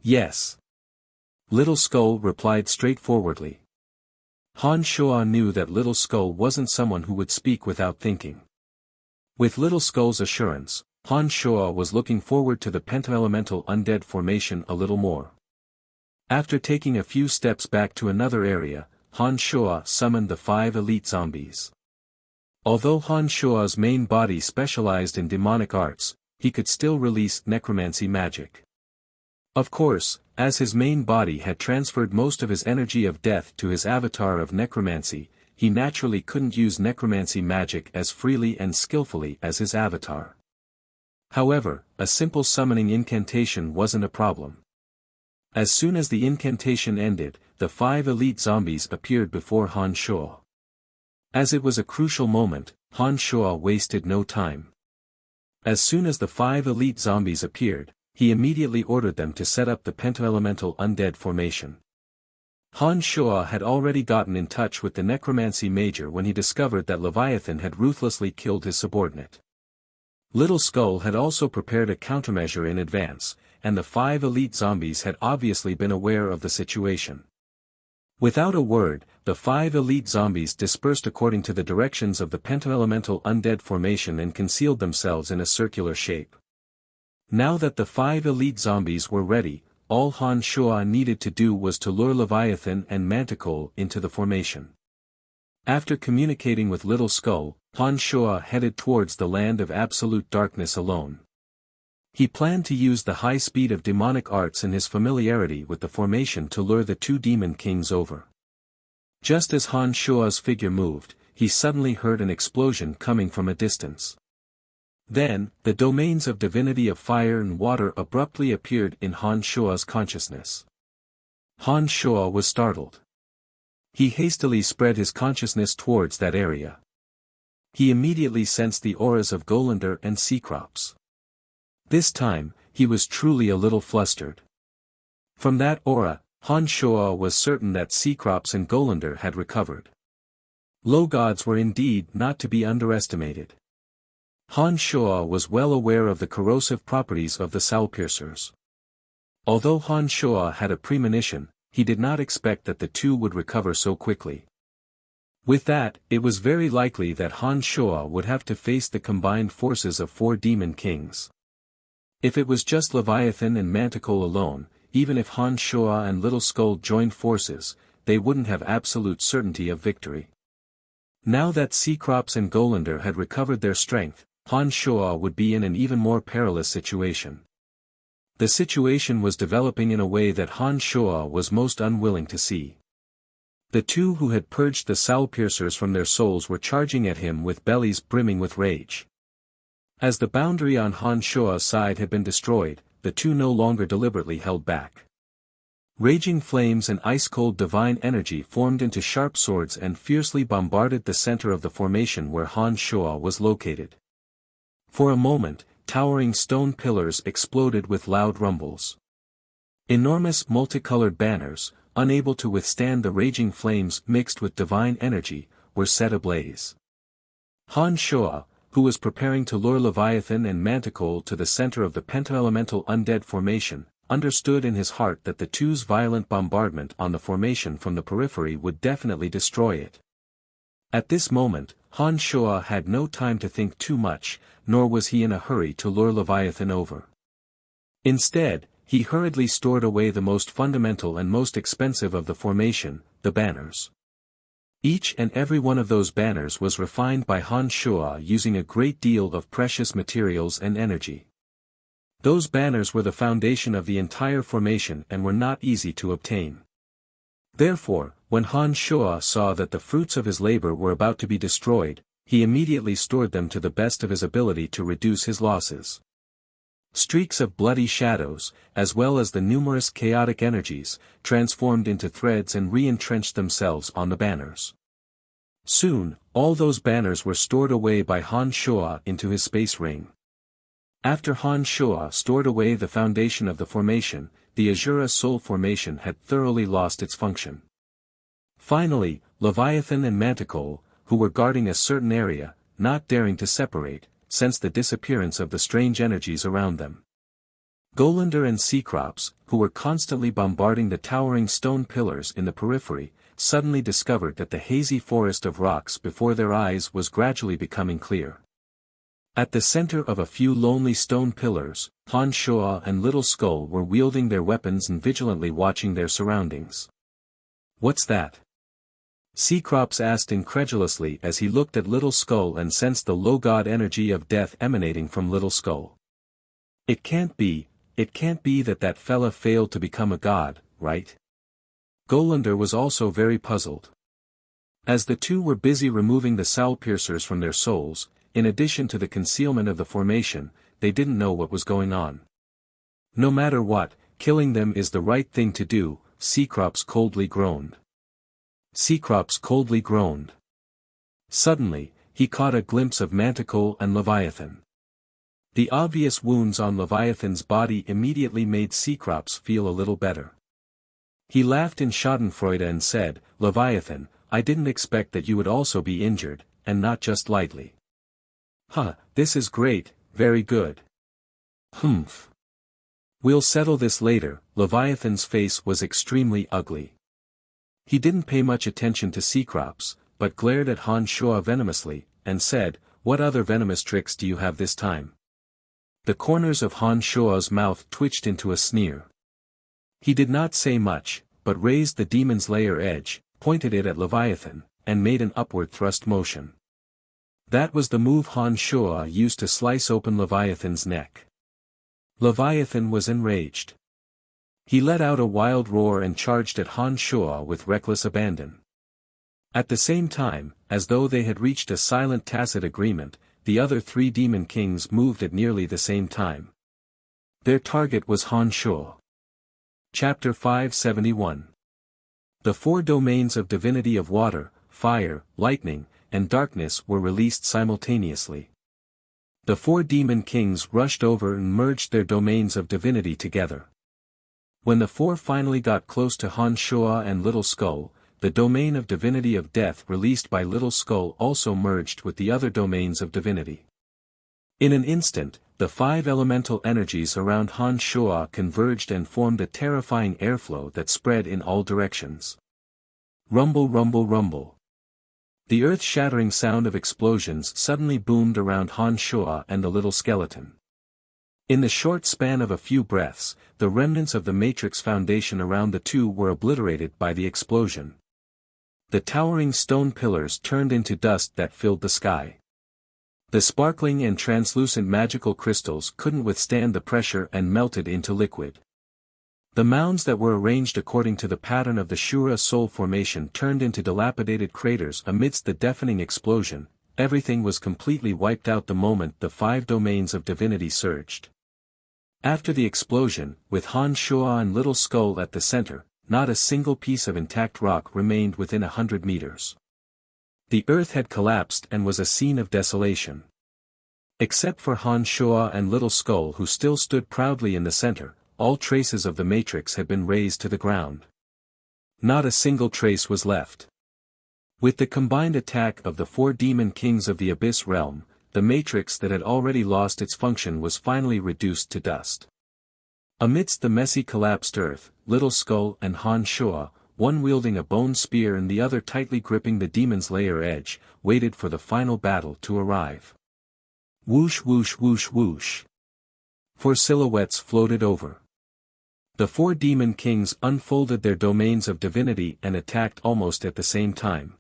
Yes. Little Skull replied straightforwardly. Han Shuo knew that Little Skull wasn't someone who would speak without thinking. With Little Skull's assurance, Han Shuo was looking forward to the pentaelemental undead formation a little more. After taking a few steps back to another area, Han Shuo summoned the 5 elite zombies. Although Han Shuo's main body specialized in demonic arts, he could still release necromancy magic. Of course, as his main body had transferred most of his energy of death to his avatar of necromancy, he naturally couldn't use necromancy magic as freely and skillfully as his avatar. However, a simple summoning incantation wasn't a problem. As soon as the incantation ended, the 5 elite zombies appeared before Han Shuo. As it was a crucial moment, Han Shuo wasted no time. As soon as the 5 elite zombies appeared, he immediately ordered them to set up the pentaelemental undead formation. Han Shuo had already gotten in touch with the necromancy major when he discovered that Leviathan had ruthlessly killed his subordinate. Little Skull had also prepared a countermeasure in advance, and the 5 elite zombies had obviously been aware of the situation. Without a word, the 5 elite zombies dispersed according to the directions of the pentaelemental undead formation and concealed themselves in a circular shape. Now that the 5 elite zombies were ready, all Han Shuo needed to do was to lure Leviathan and Manticore into the formation. After communicating with Little Skull, Han Shuo headed towards the land of absolute darkness alone. He planned to use the high speed of demonic arts and his familiarity with the formation to lure the 2 demon kings over. Just as Han Shuo's figure moved, he suddenly heard an explosion coming from a distance. Then, the domains of divinity of fire and water abruptly appeared in Han Shuo's consciousness. Han Shuo was startled. He hastily spread his consciousness towards that area. He immediately sensed the auras of Golander and Cecrops. This time, he was truly a little flustered. From that aura, Han Shuo was certain that Cecrops and Golander had recovered. Low gods were indeed not to be underestimated. Han Shuo was well aware of the corrosive properties of the Soulpiercers. Although Han Shuo had a premonition, he did not expect that the 2 would recover so quickly. With that, it was very likely that Han Shuo would have to face the combined forces of 4 demon kings. If it was just Leviathan and Manticore alone, even if Han Shuo and Little Skull joined forces, they wouldn't have absolute certainty of victory. Now that Cecrops and Golander had recovered their strength, Han Shuo would be in an even more perilous situation. The situation was developing in a way that Han Shuo was most unwilling to see. The 2 who had purged the Soulpiercers from their souls were charging at him with bellies brimming with rage. As the boundary on Han Shuo's side had been destroyed, the 2 no longer deliberately held back. Raging flames and ice-cold divine energy formed into sharp swords and fiercely bombarded the center of the formation where Han Shuo was located. For a moment, towering stone pillars exploded with loud rumbles. Enormous multicolored banners, unable to withstand the raging flames mixed with divine energy, were set ablaze. Han Shuo, who was preparing to lure Leviathan and Manticore to the center of the pentaelemental undead formation, understood in his heart that the 2's violent bombardment on the formation from the periphery would definitely destroy it. At this moment, Han Shuo had no time to think too much, nor was he in a hurry to lure Leviathan over. Instead, he hurriedly stored away the most fundamental and most expensive of the formation, the banners. Each and every one of those banners was refined by Han Shuo using a great deal of precious materials and energy. Those banners were the foundation of the entire formation and were not easy to obtain. Therefore, when Han Shuo saw that the fruits of his labor were about to be destroyed, he immediately stored them to the best of his ability to reduce his losses. Streaks of bloody shadows, as well as the numerous chaotic energies, transformed into threads and re-entrenched themselves on the banners. Soon, all those banners were stored away by Han Shuo into his space ring. After Han Shuo stored away the foundation of the formation, the Azura Soul formation had thoroughly lost its function. Finally, Leviathan and Manticore, who were guarding a certain area, not daring to separate, sensed the disappearance of the strange energies around them. Golander and Cecrops, who were constantly bombarding the towering stone pillars in the periphery, suddenly discovered that the hazy forest of rocks before their eyes was gradually becoming clear. At the center of a few lonely stone pillars, Han Shuo and Little Skull were wielding their weapons and vigilantly watching their surroundings. "What's that?" Cecrops asked incredulously as he looked at Little Skull and sensed the low god energy of death emanating from Little Skull. It can't be that fella failed to become a god, right? Golander was also very puzzled. As the two were busy removing the soul piercers from their souls, in addition to the concealment of the formation, they didn't know what was going on. "No matter what, killing them is the right thing to do," Cecrops coldly groaned. Suddenly, he caught a glimpse of Manticore and Leviathan. The obvious wounds on Leviathan's body immediately made Cecrops feel a little better. He laughed in schadenfreude and said, "Leviathan, I didn't expect that you would also be injured, and not just lightly." "Huh, this is great, very good." "Humph. We'll settle this later." Leviathan's face was extremely ugly. He didn't pay much attention to Cecrops, but glared at Han Shuo venomously, and said, "What other venomous tricks do you have this time?" The corners of Han Shuo's mouth twitched into a sneer. He did not say much, but raised the demon's lair edge, pointed it at Leviathan, and made an upward thrust motion. That was the move Han Shuo used to slice open Leviathan's neck. Leviathan was enraged. He let out a wild roar and charged at Han Shuo with reckless abandon. At the same time, as though they had reached a silent tacit agreement, the other three demon kings moved at nearly the same time. Their target was Han Shuo. Chapter 571. The four domains of divinity of water, fire, lightning, and darkness were released simultaneously. The four demon kings rushed over and merged their domains of divinity together. When the four finally got close to Han Shuo and Little Skull, the domain of divinity of death released by Little Skull also merged with the other domains of divinity. In an instant, the five elemental energies around Han Shuo converged and formed a terrifying airflow that spread in all directions. Rumble, rumble, rumble. The earth-shattering sound of explosions suddenly boomed around Han Shuo and the little skeleton. In the short span of a few breaths, the remnants of the matrix foundation around the two were obliterated by the explosion. The towering stone pillars turned into dust that filled the sky. The sparkling and translucent magical crystals couldn't withstand the pressure and melted into liquid. The mounds that were arranged according to the pattern of the Shura Soul formation turned into dilapidated craters amidst the deafening explosion. Everything was completely wiped out the moment the five domains of divinity surged. After the explosion, with Han Shuo and Little Skull at the center, not a single piece of intact rock remained within 100 meters. The earth had collapsed and was a scene of desolation. Except for Han Shuo and Little Skull who still stood proudly in the center, all traces of the matrix had been razed to the ground. Not a single trace was left. With the combined attack of the four demon kings of the Abyss realm, the matrix that had already lost its function was finally reduced to dust. Amidst the messy collapsed earth, Little Skull and Han Shuo, one wielding a bone spear and the other tightly gripping the demon's lair edge, waited for the final battle to arrive. Whoosh whoosh whoosh whoosh. Four silhouettes floated over. The four demon kings unfolded their domains of divinity and attacked almost at the same time.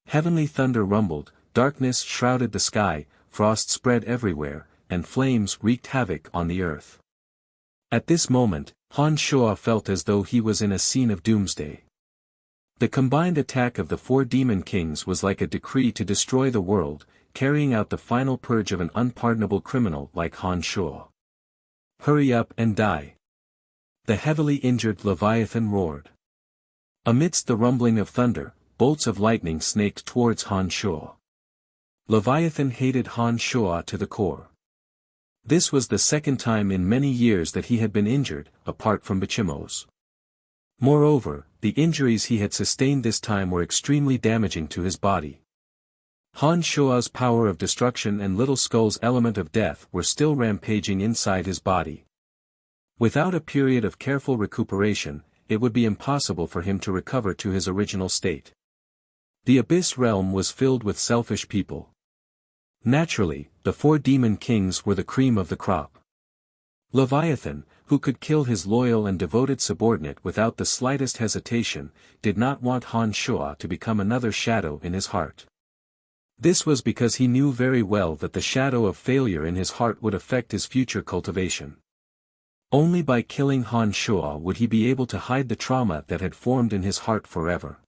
Heavenly thunder rumbled, darkness shrouded the sky, frost spread everywhere, and flames wreaked havoc on the earth. At this moment, Han Shuo felt as though he was in a scene of doomsday. The combined attack of the four demon kings was like a decree to destroy the world, carrying out the final purge of an unpardonable criminal like Han Shuo. "Hurry up and die!" The heavily injured Leviathan roared. Amidst the rumbling of thunder, bolts of lightning snaked towards Han Shuo. Leviathan hated Han Shuo to the core. This was the second time in many years that he had been injured, apart from Bichimo's. Moreover, the injuries he had sustained this time were extremely damaging to his body. Han Shua's power of destruction and Little Skull's element of death were still rampaging inside his body. Without a period of careful recuperation, it would be impossible for him to recover to his original state. The Abyss realm was filled with selfish people. Naturally, the 4 demon kings were the cream of the crop. Leviathan, who could kill his loyal and devoted subordinate without the slightest hesitation, did not want Han Shua to become another shadow in his heart. This was because he knew very well that the shadow of failure in his heart would affect his future cultivation. Only by killing Han Shua would he be able to hide the trauma that had formed in his heart forever.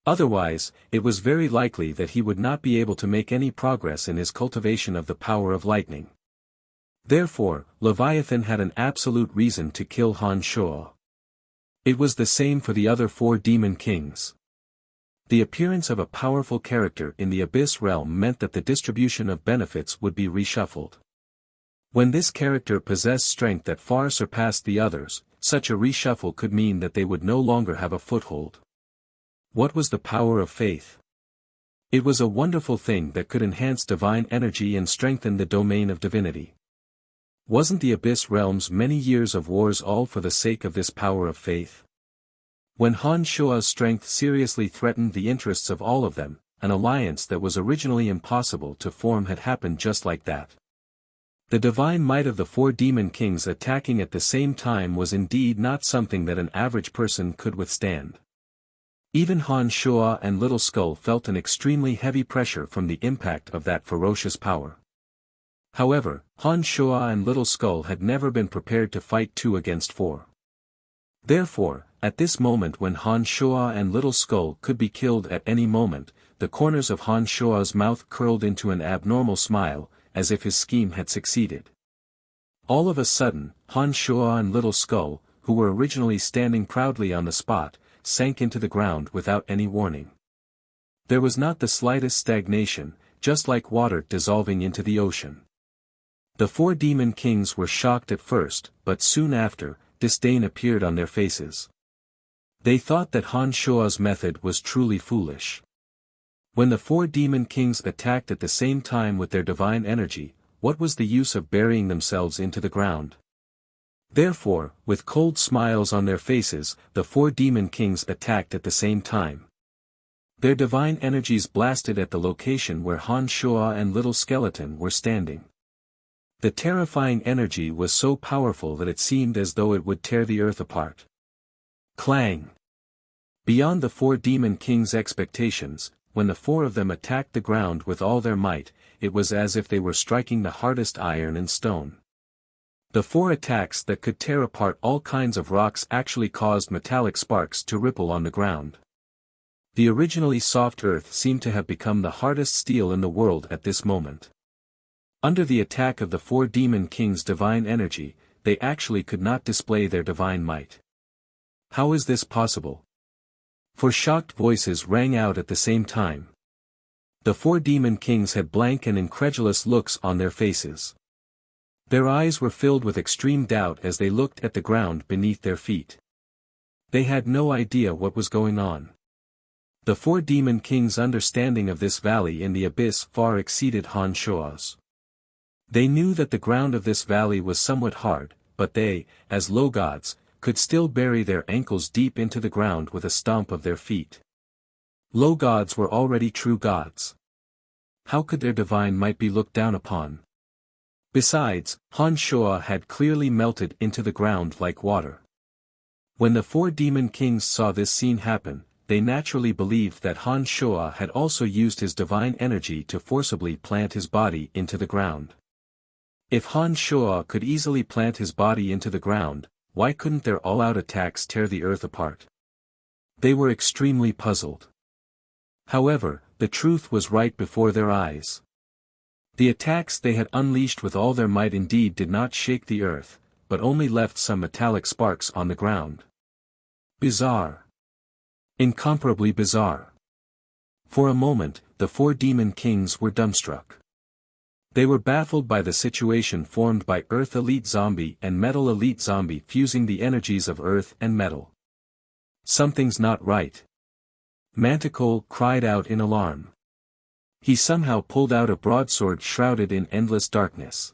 Otherwise, it was very likely that he would not be able to make any progress in his cultivation of the power of lightning. Therefore, Leviathan had an absolute reason to kill Han Shua. It was the same for the other 4 demon kings. The appearance of a powerful character in the Abyss realm meant that the distribution of benefits would be reshuffled. When this character possessed strength that far surpassed the others, such a reshuffle could mean that they would no longer have a foothold. What was the power of faith? It was a wonderful thing that could enhance divine energy and strengthen the domain of divinity. Wasn't the Abyss realm's many years of wars all for the sake of this power of faith? When Han Shua's strength seriously threatened the interests of all of them, an alliance that was originally impossible to form had happened just like that. The divine might of the 4 demon kings attacking at the same time was indeed not something that an average person could withstand. Even Han Shua and Little Skull felt an extremely heavy pressure from the impact of that ferocious power. However, Han Shua and Little Skull had never been prepared to fight 2 against 4. Therefore, at this moment when Han Shua and Little Skull could be killed at any moment, the corners of Han Shua's mouth curled into an abnormal smile, as if his scheme had succeeded. All of a sudden, Han Shua and Little Skull, who were originally standing proudly on the spot, sank into the ground without any warning. There was not the slightest stagnation, just like water dissolving into the ocean. The 4 demon kings were shocked at first, but soon after, disdain appeared on their faces. They thought that Han Shua's method was truly foolish. When the 4 demon kings attacked at the same time with their divine energy, what was the use of burying themselves into the ground? Therefore, with cold smiles on their faces, the 4 demon kings attacked at the same time. Their divine energies blasted at the location where Han Shua and Little Skeleton were standing. The terrifying energy was so powerful that it seemed as though it would tear the earth apart. Clang! Beyond the 4 demon kings' expectations, when the 4 of them attacked the ground with all their might, it was as if they were striking the hardest iron and stone. The 4 attacks that could tear apart all kinds of rocks actually caused metallic sparks to ripple on the ground. The originally soft earth seemed to have become the hardest steel in the world at this moment. Under the attack of the 4 demon kings' divine energy, they actually could not display their divine might. How is this possible? 4 shocked voices rang out at the same time. The 4 demon kings had blank and incredulous looks on their faces. Their eyes were filled with extreme doubt as they looked at the ground beneath their feet. They had no idea what was going on. The 4 demon kings' understanding of this valley in the abyss far exceeded Han Shua's. They knew that the ground of this valley was somewhat hard, but they, as low gods, could still bury their ankles deep into the ground with a stomp of their feet. Low gods were already true gods. How could their divine might be looked down upon? Besides, Han Shua had clearly melted into the ground like water. When the 4 demon kings saw this scene happen, they naturally believed that Han Shua had also used his divine energy to forcibly plant his body into the ground. If Han Shua could easily plant his body into the ground, why couldn't their all-out attacks tear the earth apart? They were extremely puzzled. However, the truth was right before their eyes. The attacks they had unleashed with all their might indeed did not shake the earth, but only left some metallic sparks on the ground. Bizarre. Incomparably bizarre. For a moment, the 4 demon kings were dumbstruck. They were baffled by the situation formed by Earth Elite Zombie and Metal Elite Zombie fusing the energies of Earth and Metal. Something's not right. Manticore cried out in alarm. He somehow pulled out a broadsword shrouded in endless darkness.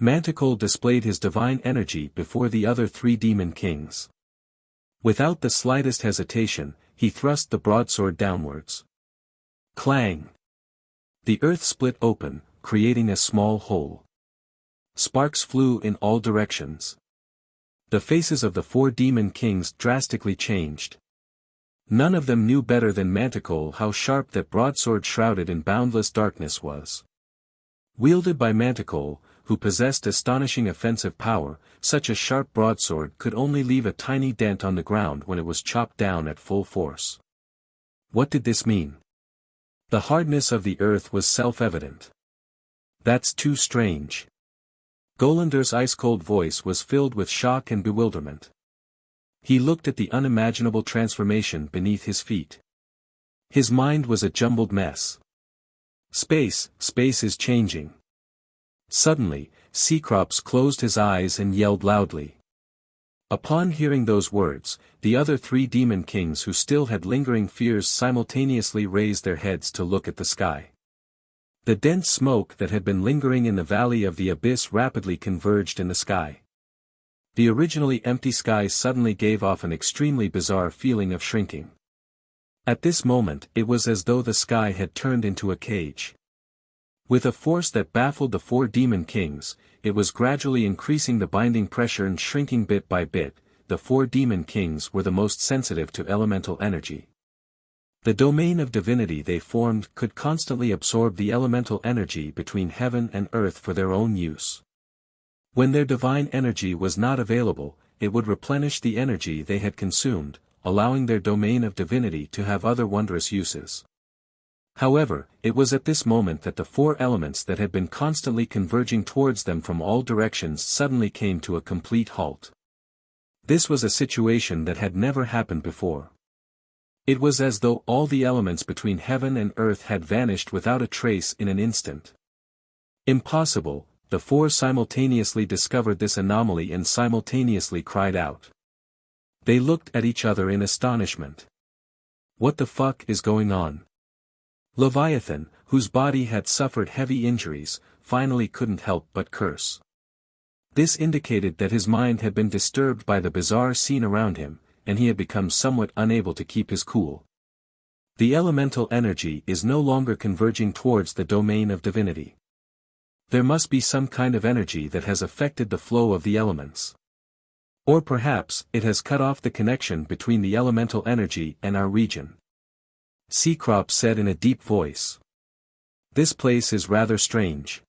Manticore displayed his divine energy before the other three demon kings. Without the slightest hesitation, he thrust the broadsword downwards. Clang! The earth split open, creating a small hole. Sparks flew in all directions. The faces of the four demon kings drastically changed. None of them knew better than Manticore how sharp that broadsword shrouded in boundless darkness was. Wielded by Manticore, who possessed astonishing offensive power, such a sharp broadsword could only leave a tiny dent on the ground when it was chopped down at full force. What did this mean? The hardness of the earth was self-evident. That's too strange. Golander's ice-cold voice was filled with shock and bewilderment. He looked at the unimaginable transformation beneath his feet. His mind was a jumbled mess. Space is changing. Suddenly, Cecrops closed his eyes and yelled loudly. Upon hearing those words, the other three demon kings who still had lingering fears simultaneously raised their heads to look at the sky. The dense smoke that had been lingering in the valley of the abyss rapidly converged in the sky. The originally empty sky suddenly gave off an extremely bizarre feeling of shrinking. At this moment it was as though the sky had turned into a cage. With a force that baffled the four demon kings, it was gradually increasing the binding pressure and shrinking bit by bit. The four demon kings were the most sensitive to elemental energy. The domain of divinity they formed could constantly absorb the elemental energy between heaven and earth for their own use. When their divine energy was not available, it would replenish the energy they had consumed, allowing their domain of divinity to have other wondrous uses. However, it was at this moment that the four elements that had been constantly converging towards them from all directions suddenly came to a complete halt. This was a situation that had never happened before. It was as though all the elements between heaven and earth had vanished without a trace in an instant. Impossible, the four simultaneously discovered this anomaly and simultaneously cried out. They looked at each other in astonishment. What the fuck is going on? Leviathan, whose body had suffered heavy injuries, finally couldn't help but curse. This indicated that his mind had been disturbed by the bizarre scene around him, and he had become somewhat unable to keep his cool. The elemental energy is no longer converging towards the domain of divinity. There must be some kind of energy that has affected the flow of the elements. Or perhaps, it has cut off the connection between the elemental energy and our region. Cecrops said in a deep voice. This place is rather strange.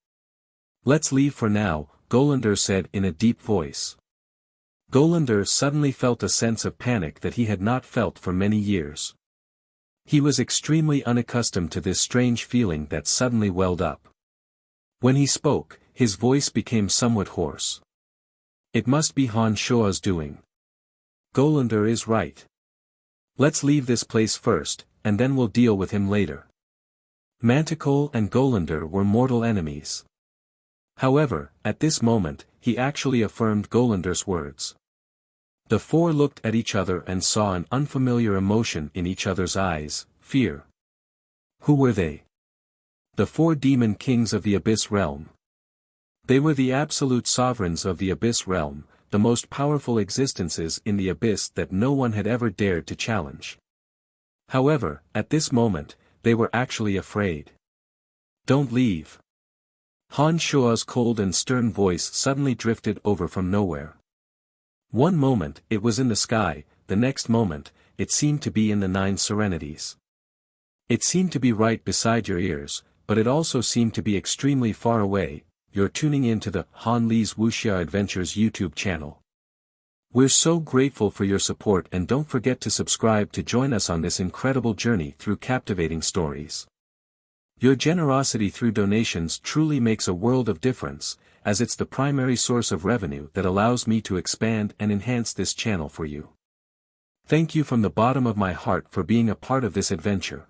Let's leave for now, Golander said in a deep voice. Golander suddenly felt a sense of panic that he had not felt for many years. He was extremely unaccustomed to this strange feeling that suddenly welled up. When he spoke, his voice became somewhat hoarse. It must be Han Shua's doing. Golander is right. Let's leave this place first, and then we'll deal with him later. Manticore and Golander were mortal enemies. However, at this moment, he actually affirmed Golander's words. The four looked at each other and saw an unfamiliar emotion in each other's eyes, fear. Who were they? The four demon kings of the Abyss realm. They were the absolute sovereigns of the Abyss realm, the most powerful existences in the Abyss that no one had ever dared to challenge. However, at this moment, they were actually afraid. Don't leave. Han Shua's cold and stern voice suddenly drifted over from nowhere. One moment, it was in the sky, the next moment, it seemed to be in the Nine Serenities. It seemed to be right beside your ears, but it also seemed to be extremely far away. You're tuning in to the Han Li's Wuxia Adventures YouTube channel. We're so grateful for your support, and don't forget to subscribe to join us on this incredible journey through captivating stories. Your generosity through donations truly makes a world of difference, as it's the primary source of revenue that allows me to expand and enhance this channel for you. Thank you from the bottom of my heart for being a part of this adventure.